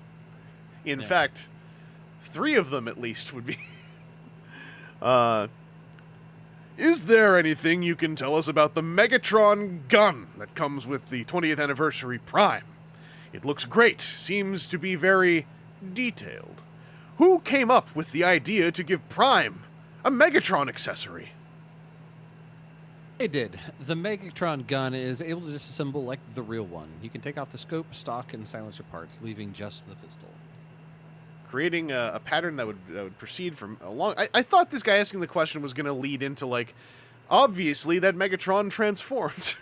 In Yeah. fact, 3 of them at least would be... Is there anything you can tell us about the Megatron gun that comes with the 20th anniversary Prime? It looks great, seems to be very detailed. Who came up with the idea to give Prime a Megatron accessory? It did. The Megatron gun is able to disassemble like the real one. You can take off the scope, stock, and silencer parts, leaving just the pistol. Creating a pattern that would proceed from a long... I thought this guy asking the question was going to lead into, like, obviously that Megatron transformed.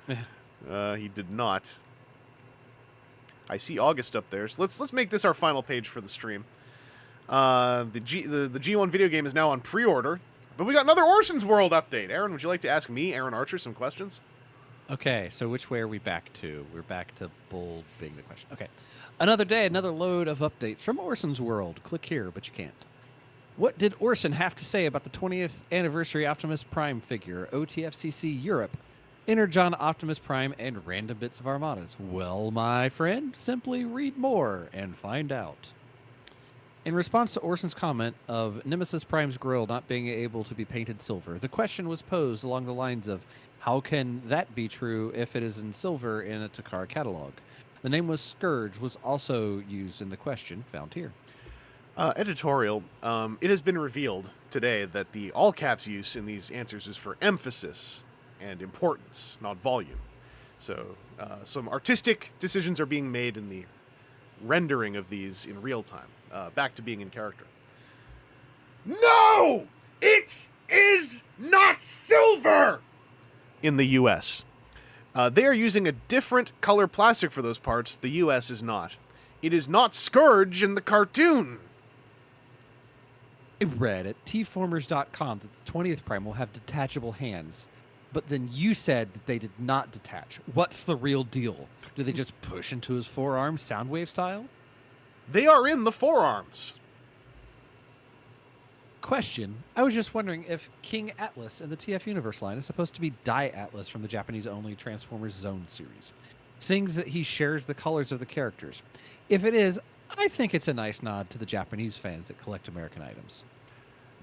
He did not. I see August up there, so let's make this our final page for the stream. The G1 video game is now on pre-order, but we got another Orson's World update. Aaron, would you like to ask me, Aaron Archer, some questions? Okay, so which way are we back to? We're back to bold being the question. Okay. Another day, another load of updates from Orson's World. Click here, but you can't. What did Orson have to say about the 20th anniversary Optimus Prime figure, OTFCC Europe, Energon Optimus Prime, and random bits of Armadas? Well, my friend, simply read more and find out. In response to Orson's comment of Nemesis Prime's grille not being able to be painted silver, the question was posed along the lines of, how can that be true if it is in silver in a Takara catalog? The name was Scourge was also used in the question found here. Editorial. It has been revealed today that the all caps use in these answers is for emphasis and importance, not volume. So some artistic decisions are being made in the rendering of these in real time. Back to being in character. No! It is not silver! In the U.S. They are using a different color plastic for those parts. The U.S. is not. It is not Scourge in the cartoon. I read at tformers.com that the 20th Prime will have detachable hands, but then you said that they did not detach. What's the real deal? Do they just push into his forearm Soundwave style? They are in the forearms. Question. I was just wondering if King Atlas in the TF Universe line is supposed to be Die Atlas from the Japanese-only Transformers Zone series, seeing that he shares the colors of the characters. If it is, I think it's a nice nod to the Japanese fans that collect American items.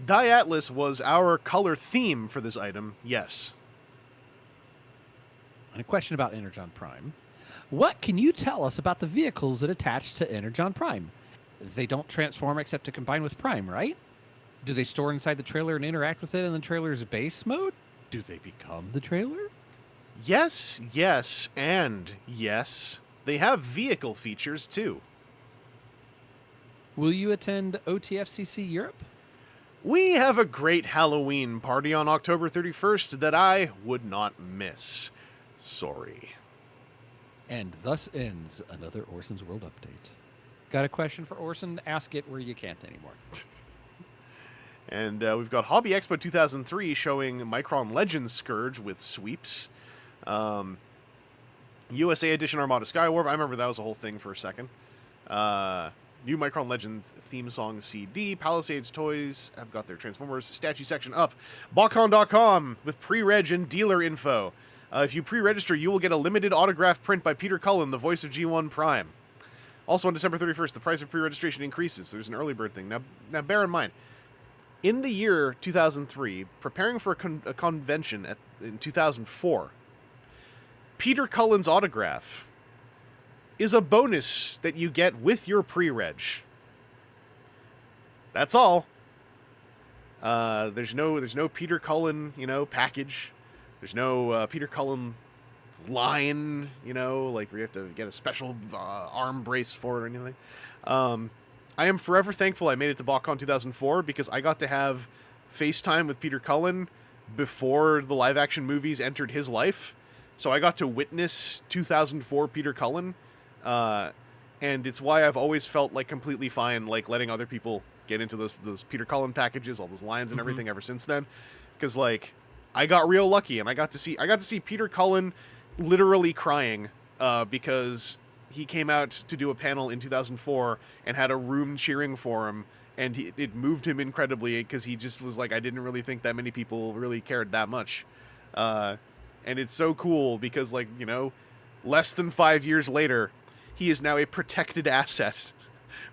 Die Atlas was our color theme for this item, yes. And a question about Energon Prime. What can you tell us about the vehicles that attach to Energon Prime? They don't transform except to combine with Prime, right? Do they store inside the trailer and interact with it in the trailer's base mode? Do they become the trailer? Yes, yes, and yes. They have vehicle features, too. Will you attend OTFCC Europe? We have a great Halloween party on October 31st that I would not miss. Sorry. And thus ends another Orson's World update. Got a question for Orson? Ask it where you can't anymore. And we've got Hobby Expo 2003 showing Micron Legends Scourge with sweeps. USA Edition Armada Skywarp. I remember that was a whole thing for a second. New Micron Legend theme song CD. Palisades Toys have got their Transformers statue section up. BotCon.com with pre-reg and dealer info. If you pre-register, you will get a limited autograph print by Peter Cullen, the voice of G1 Prime. Also on December 31st, the price of pre-registration increases. There's an early bird thing. Now bear in mind, in the year 2003, preparing for a convention in 2004, Peter Cullen's autograph is a bonus that you get with your pre-reg. That's all. There's no Peter Cullen, package. There's no Peter Cullen line, like we have to get a special arm brace for it or anything. I am forever thankful I made it to BotCon 2004 because I got to have FaceTime with Peter Cullen before the live-action movies entered his life. So I got to witness 2004 Peter Cullen. And it's why I've always felt like completely fine, like letting other people get into those Peter Cullen packages, all those lines and everything ever since then. Because like I got real lucky and I got to see Peter Cullen literally crying, because he came out to do a panel in 2004 and had a room cheering for him. And it moved him incredibly because he just was like, I didn't really think that many people really cared that much. And it's so cool because, like, less than 5 years later, he is now a protected asset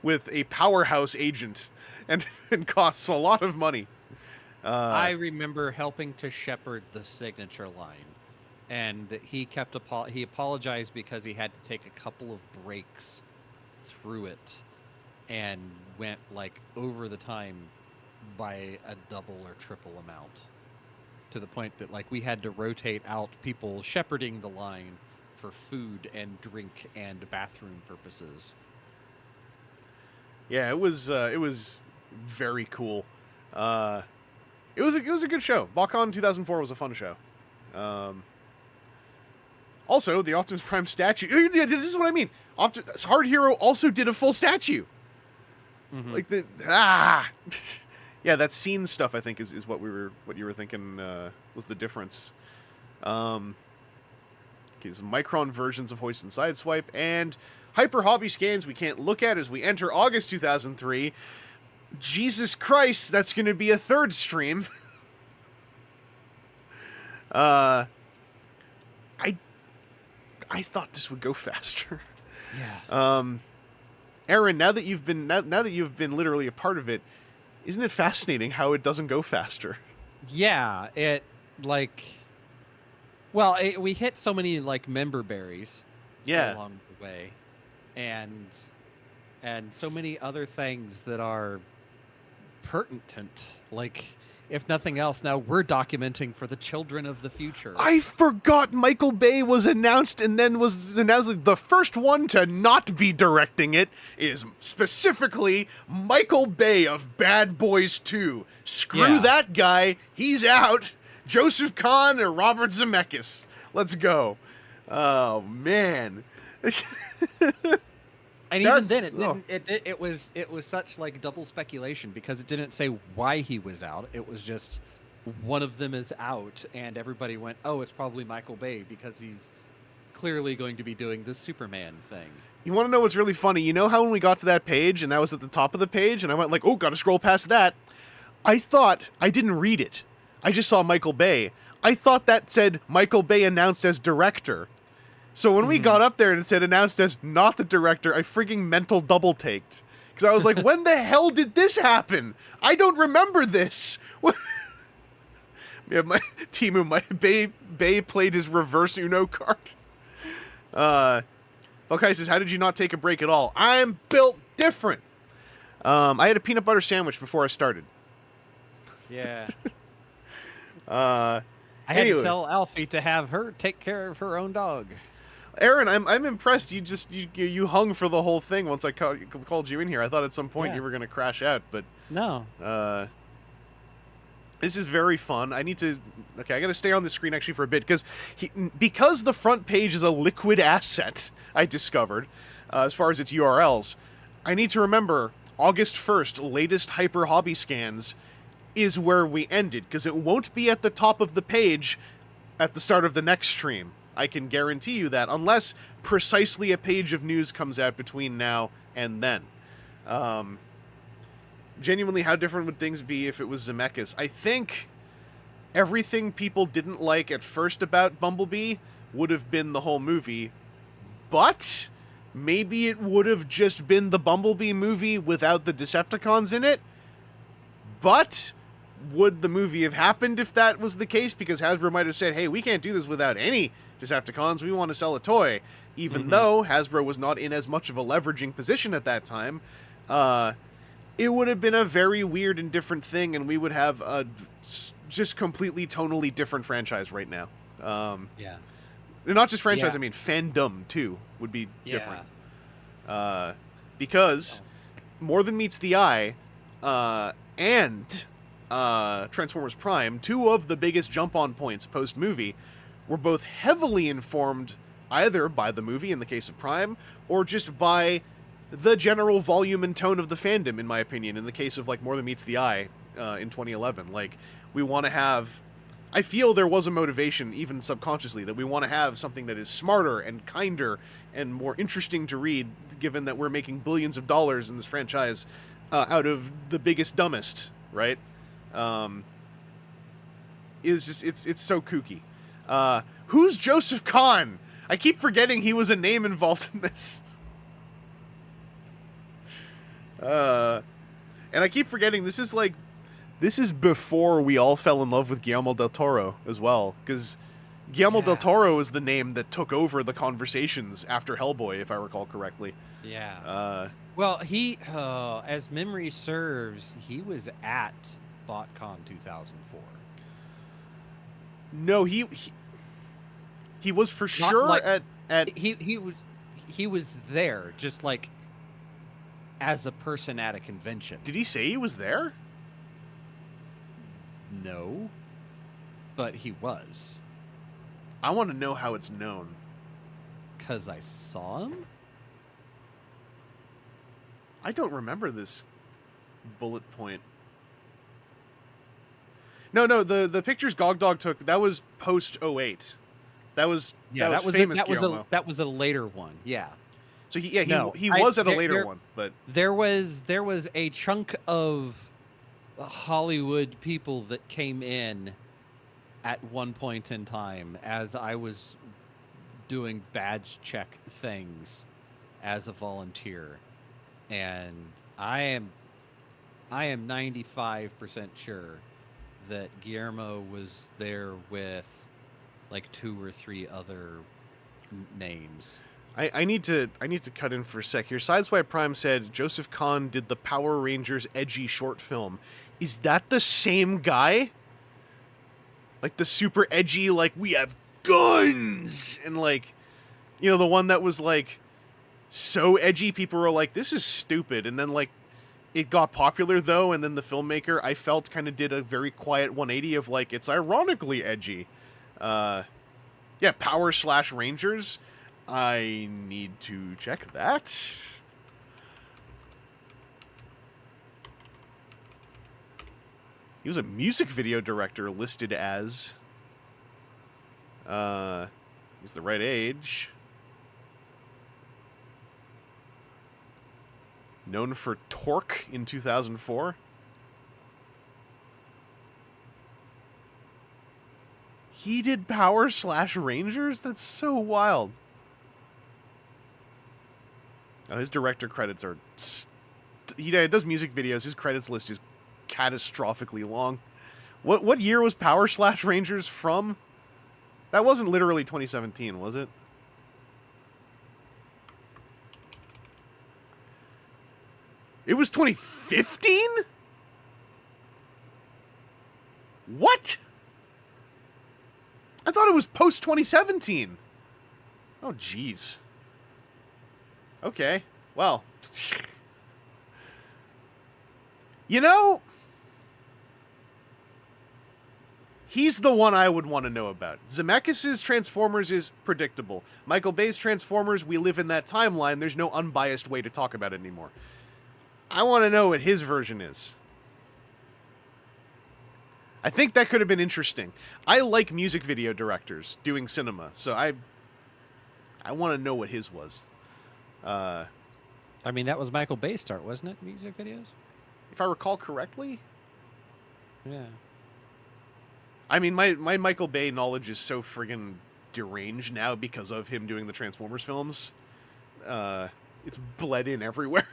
with a powerhouse agent and costs a lot of money. I remember helping to shepherd the signature line. And he he apologized because he had to take a couple of breaks through it and went, like, over the time by a double or triple amount. To the point that, like, we had to rotate out people shepherding the line for food and drink and bathroom purposes. Yeah, it was very cool. It was a good show. BotCon 2004 was a fun show. Also, the Optimus Prime statue. This is what I mean. Hard Hero also did a full statue. Mm-hmm. Like yeah, that scene stuff I think is what you were thinking was the difference. Okay, some Micron versions of Hoist and Sideswipe and Hyper Hobby scans we can't look at as we enter August 2003. Jesus Christ, that's going to be a third stream. I thought this would go faster. Yeah. Aaron, now that you've been literally a part of it, isn't it fascinating how it doesn't go faster? Yeah, we hit so many, like, member berries along the way, and so many other things that are pertinent. Like, if nothing else, now we're documenting for the children of the future. I forgot Michael Bay was announced, and then was announced like the first one to not be directing it is specifically Michael Bay of Bad Boys 2. Screw that guy. He's out. Joseph Kahn or Robert Zemeckis. Let's go. Oh, man. And even then, it was such, like, double speculation because it didn't say why he was out. It was just one of them is out, and everybody went, "Oh, it's probably Michael Bay because he's clearly going to be doing the Superman thing." You want to know what's really funny? You know how when we got to that page and that was at the top of the page, and I went like, "Oh, gotta scroll past that." I thought I didn't read it. I just saw Michael Bay. I thought that said Michael Bay announced as director. So when we got up there and it said announced as not the director, I freaking mental double-taked. Because I was like, when the hell did this happen? I don't remember this. Yeah, Bay played his reverse Uno card. Valkai says, how did you not take a break at all? I'm built different. I had a peanut butter sandwich before I started. Yeah. Anyway. I had to tell Alfie to have her take care of her own dog. Aaron, I'm impressed. You hung for the whole thing once I called you in here. I thought at some point you were going to crash out, but no. This is very fun. I got to stay on the screen actually for a bit because the front page is a liquid asset. I discovered as far as its URLs. I need to remember August 1st, latest Hyper Hobby scans is where we ended because it won't be at the top of the page at the start of the next stream. I can guarantee you that, unless precisely a page of news comes out between now and then. Genuinely, how different would things be if it was Zemeckis? I think everything people didn't like at first about Bumblebee would have been the whole movie, but maybe it would have just been the Bumblebee movie without the Decepticons in it. But would the movie have happened if that was the case? Because Hasbro might have said, hey, we can't do this without any Decepticons. We want to sell a toy. Even though Hasbro was not in as much of a leveraging position at that time, it would have been a very weird and different thing, and we would have a just completely tonally different franchise right now. Yeah. Not just franchise, Yeah. I mean fandom, too, would be different. Because More Than Meets the Eye and Transformers Prime, two of the biggest jump-on points post-movie, were both heavily informed either by the movie, in the case of Prime, or just by the general volume and tone of the fandom, in my opinion, in the case of, like, More Than Meets the Eye in 2011. Like, we want to have... I feel there was a motivation, even subconsciously, that we want to have something that is smarter and kinder and more interesting to read, given that we're making billions of dollars in this franchise out of the biggest, dumbest, right? It's so kooky. Who's Joseph Kahn? I keep forgetting he was a name involved in this. And I keep forgetting this is before we all fell in love with Guillermo del Toro as well, because Guillermo del Toro is the name that took over the conversations after Hellboy, if I recall correctly. Yeah. Well, he, as memory serves, he was at BotCon 2004. No, he was for Not sure like- at He was there, just like as a person at a convention. Did he say he was there? No, but he was. I want to know how it's known. 'Cause I saw him? I don't remember this bullet point. No, the pictures Gogdog took, that was post 08. That was famous Guillermo. that was a later one. Yeah. So he No, was at a later there- one, but There was a chunk of Hollywood people that came in at one point in time as I was doing badge check things as a volunteer, and I am 95% sure that Guillermo was there with like 2 or 3 other names. I need to cut in for a sec here. Sideswipe Prime said Joseph Kahn did the Power Rangers edgy short film. Is that the same guy? Like the super edgy, like, we have guns! And like, you know, the one that was like so edgy people were like, this is stupid. And then like it got popular though, and then the filmmaker, I felt, kind of did a very quiet 180 of like, it's ironically edgy. Yeah, Power/Rangers. I need to check that. He was a music video director listed as. He's the right age. Known for Torque in 2004. He did Power/Rangers? That's so wild. Oh, his director credits are... He does music videos. His credits list is catastrophically long. What year was Power/Rangers from? That wasn't literally 2017, was it? It was 2015? What? I thought it was post 2017. Oh, jeez. Okay, well. You know, he's the one I would want to know about. Zemeckis' Transformers is predictable. Michael Bay's Transformers, we live in that timeline. There's no unbiased way to talk about it anymore. I want to know what his version is. I think that could have been interesting. I like music video directors doing cinema, so I want to know what his was. I mean, that was Michael Bay's start, wasn't it? Music videos? If I recall correctly. Yeah. I mean, my Michael Bay knowledge is so friggin' deranged now because of him doing the Transformers films. It's bled in everywhere.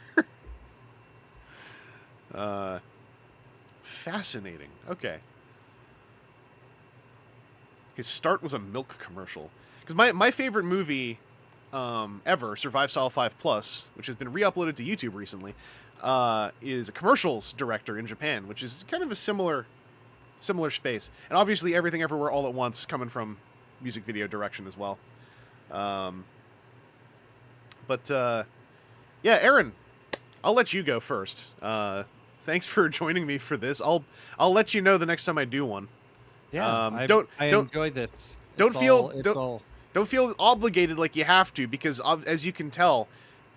Fascinating. Okay. His start was a milk commercial. Because my favorite movie ever, Survive Style 5 Plus, which has been re-uploaded to YouTube recently, is a commercials director in Japan, which is kind of a similar space. And obviously Everything Everywhere All at Once coming from music video direction as well. Yeah, Aaron, I'll let you go first. Thanks for joining me for this. I'll let you know the next time I do one. Yeah, I enjoy this. Don't feel obligated like you have to, because as you can tell,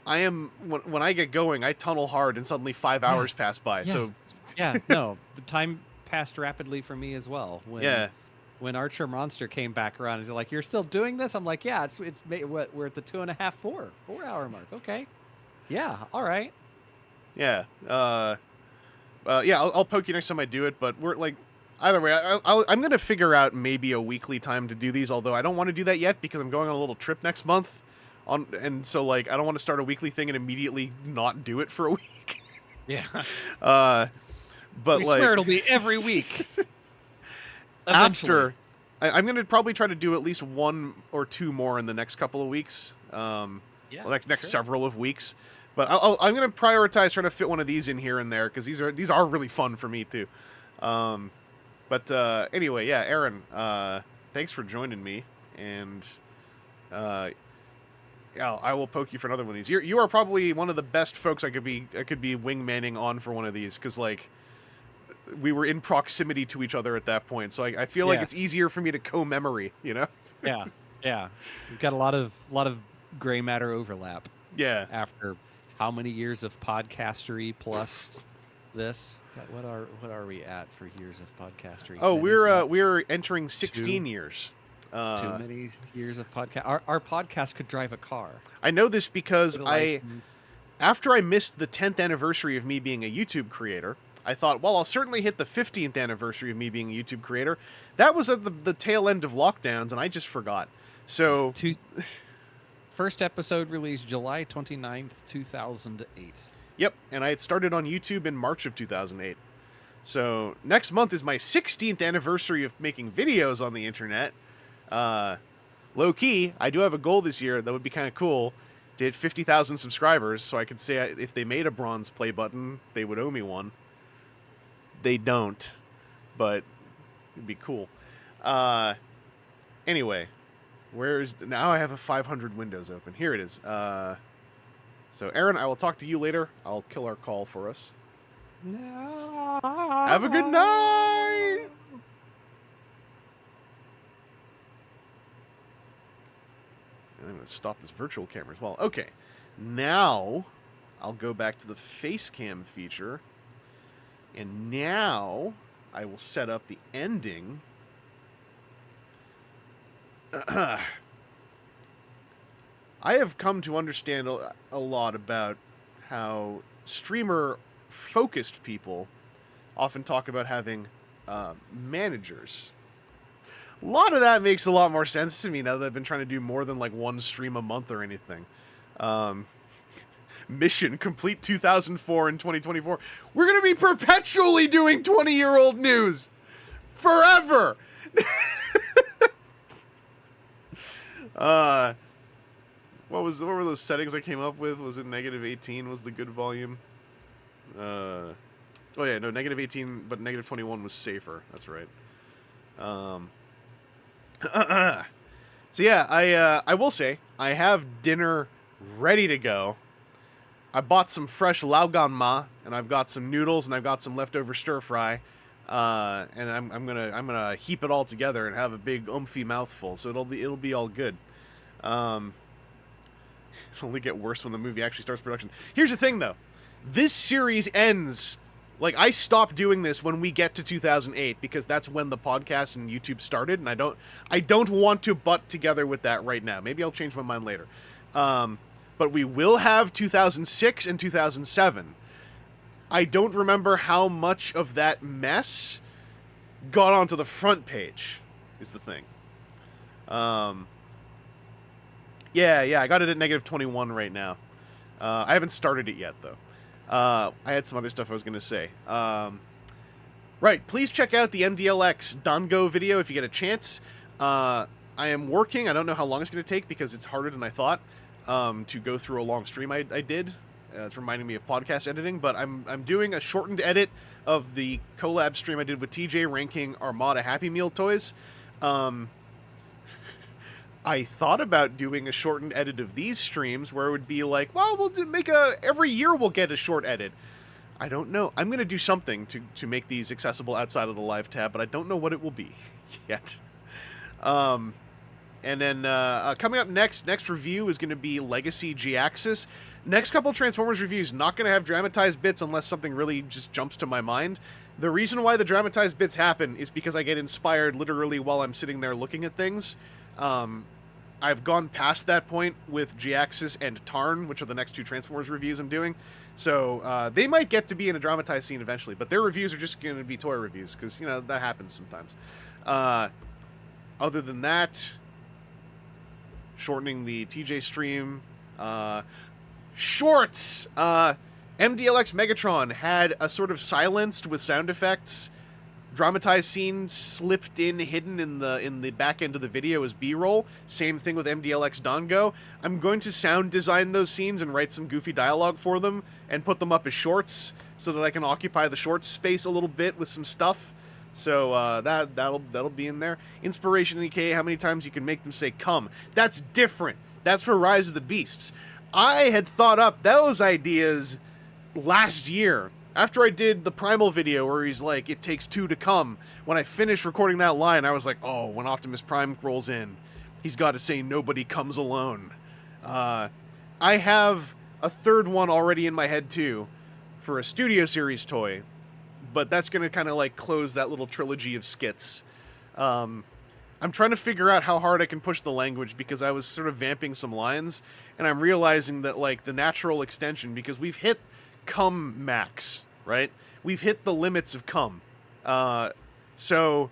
I am when I get going, I tunnel hard and suddenly 5 hours pass by. Yeah. So no, the time passed rapidly for me as well. When Archermonster came back around, he's like, "You're still doing this?" I'm like, "Yeah, we're at the 2.5, 4 hour mark." Okay, yeah, all right. Yeah, I'll poke you next time I do it. But we're like, either way, I'm gonna figure out maybe a weekly time to do these. Although I don't want to do that yet because I'm going on a little trip next month. And so like I don't want to start a weekly thing and immediately not do it for a week. Yeah. But we like, swear it'll be every week. After, I'm going to probably try to do at least 1 or 2 more in the next couple of weeks. Next several of weeks. But I'm going to prioritize trying to fit one of these in here and there, because these are really fun for me too. Anyway, yeah, Aaron, thanks for joining me, and I will poke you for another one of these. You are probably one of the best folks I could be wingmanning on for one of these, because like, we were in proximity to each other at that point, so I feel like it's easier for me to co-memory, you know? Yeah. We've got a lot of gray matter overlap. Yeah. After how many years of podcastery plus this? What are we at for years of podcastery? Oh, we're entering 16 years. Too many years of podcast. Our podcast could drive a car. I know this because after I missed the 10th anniversary of me being a YouTube creator, I thought, well, I'll certainly hit the 15th anniversary of me being a YouTube creator. That was at the tail end of lockdowns, and I just forgot. So, first episode released July 29th, 2008. Yep, and I had started on YouTube in March of 2008. So, next month is my 16th anniversary of making videos on the internet. Low-key, I do have a goal this year that would be kind of cool, to hit 50,000 subscribers, so I could say if they made a bronze play button, they would owe me one. They don't, but it'd be cool. Anyway, now I have a 500 Windows open. Here it is. So Aaron, I will talk to you later. I'll kill our call for us. No. Have a good night. And I'm going to stop this virtual camera as well. Okay, now I'll go back to the face cam feature. And now I will set up the ending. I have come to understand a lot about how streamer-focused people often talk about having managers. A lot of that makes a lot more sense to me now that I've been trying to do more than like 1 stream a month or anything. Mission complete 2004 and 2024. We're going to be perpetually doing 20-year-old news. Forever. What were those settings I came up with? Was it -18 was the good volume? Oh yeah, no, -18, but -21 was safer. That's right. So yeah, I will say, I have dinner ready to go. I bought some fresh Laogan Ma, and I've got some noodles, and I've got some leftover stir fry, and I'm gonna heap it all together and have a big umphy mouthful. So it'll be all good. It'll only get worse when the movie actually starts production. Here's the thing, though, this series ends Like, I stopped doing this when we get to 2008 because that's when the podcast and YouTube started, and I don't want to butt together with that right now. Maybe I'll change my mind later. But we will have 2006 and 2007. I don't remember how much of that mess got onto the front page, is the thing. Yeah, I got it at -21 right now. I haven't started it yet, though. I had some other stuff I was going to say. Right, please check out the MDLX Dango video if you get a chance. I am working. I don't know how long it's going to take because it's harder than I thought to go through a long stream I did. It's reminding me of podcast editing, but I'm doing a shortened edit of the collab stream I did with TJ ranking Armada Happy Meal toys. I thought about doing a shortened edit of these streams where it would be like, well, every year we'll get a short edit. I don't know. I'm going to do something to make these accessible outside of the live tab, but I don't know what it will be yet. And then coming up next review is going to be Legacy G-Axis. Next couple Transformers reviews, not going to have dramatized bits unless something really just jumps to my mind. The reason why the dramatized bits happen is because I get inspired literally while I'm sitting there looking at things. I've gone past that point with G-Axis and Tarn, which are the next two Transformers reviews I'm doing. So they might get to be in a dramatized scene eventually, but their reviews are just going to be toy reviews, because, that happens sometimes. Other than that, shortening the TJ stream. Shorts! MDLX Megatron had a sort of silenced with sound effects dramatized scene slipped in, hidden in the back end of the video as B-roll. Same thing with MDLX Dango. I'm going to sound design those scenes and write some goofy dialogue for them and put them up as shorts so that I can occupy the shorts space a little bit with some stuff. So that'll be in there. Inspiration EK, how many times you can make them say come. That's different. That's for Rise of the Beasts. I had thought up those ideas last year. After I did the Primal video where he's like, it takes two to come, when I finished recording that line, I was like, oh, when Optimus Prime rolls in, he's got to say nobody comes alone. I have a third one already in my head, too, for a Studio Series toy, but that's going to kind of, like, close that little trilogy of skits. I'm trying to figure out how hard I can push the language, because I was sort of vamping some lines, and I'm realizing that, like, the natural extension, because we've hit cum max, right? We've hit the limits of cum. So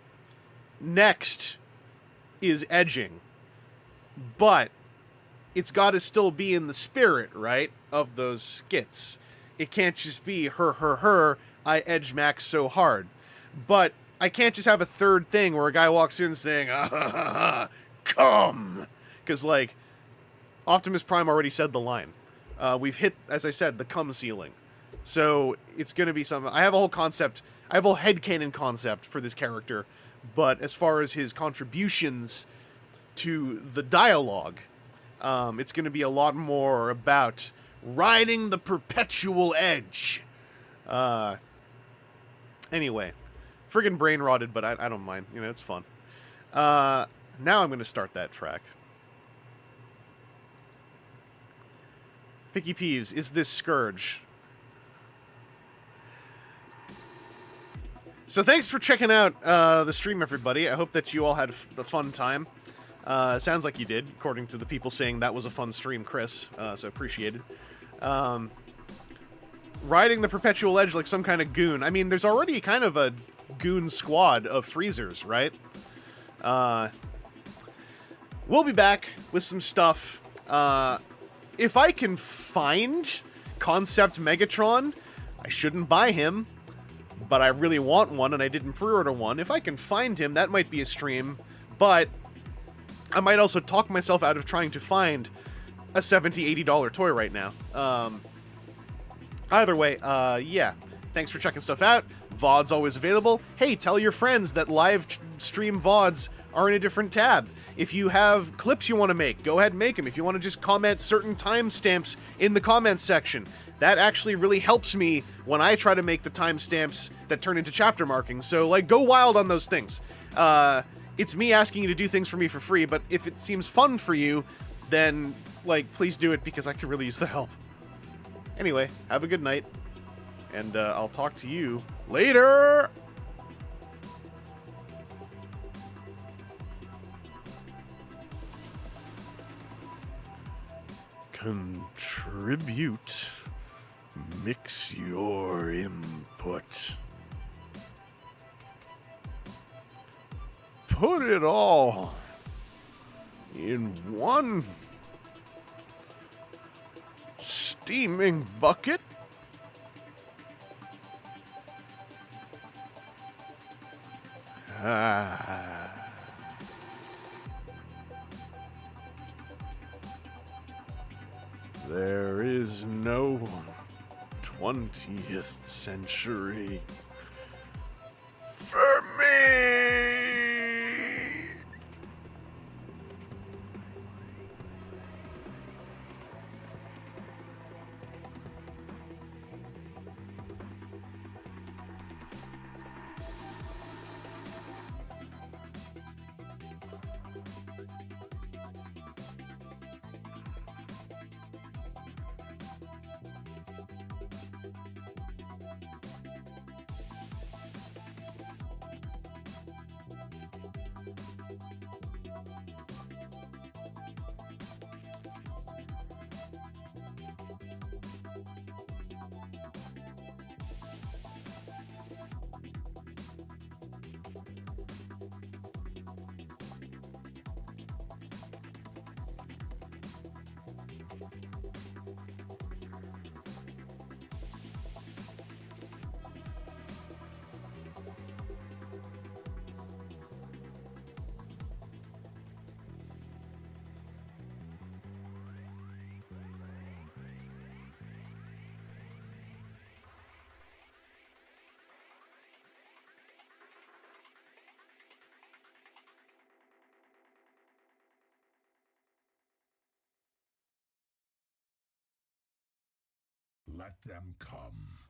next is edging, but it's got to still be in the spirit, right, of those skits. It can't just be her, I edge max so hard. But I can't just have a third thing where a guy walks in saying, come! Because, like, Optimus Prime already said the line. We've hit, as I said, the cum ceiling. So it's going to be something. I have a whole headcanon concept for this character, but as far as his contributions to the dialogue, it's going to be a lot more about riding the perpetual edge. Anyway, friggin' brain rotted, but I don't mind. It's fun. Now I'm going to start that track. Picky Peeves, is this Scourge? So thanks for checking out the stream, everybody. I hope that you all had a fun time. Sounds like you did, according to the people saying that was a fun stream, Chris. So appreciated. Riding the perpetual edge like some kind of goon. I mean, there's already kind of a goon squad of freezers, right? We'll be back with some stuff. If I can find Concept Megatron, I shouldn't buy him, but I really want one, and I didn't pre-order one. If I can find him, that might be a stream, but I might also talk myself out of trying to find a $70, $80 toy right now. Either way, yeah. Thanks for checking stuff out. VOD's always available. Hey, tell your friends that live stream VODs are in a different tab. If you have clips you want to make, go ahead and make them. If you want to just comment certain timestamps in the comments section, that actually really helps me when I try to make the timestamps that turn into chapter markings. So, like, go wild on those things. It's me asking you to do things for me for free, but if it seems fun for you, then, like, please do it because I could really use the help. Anyway, have a good night. and I'll talk to you later. Contribute. Mix your input. Put it all in one steaming bucket. There is no 20th century for me. Let them come.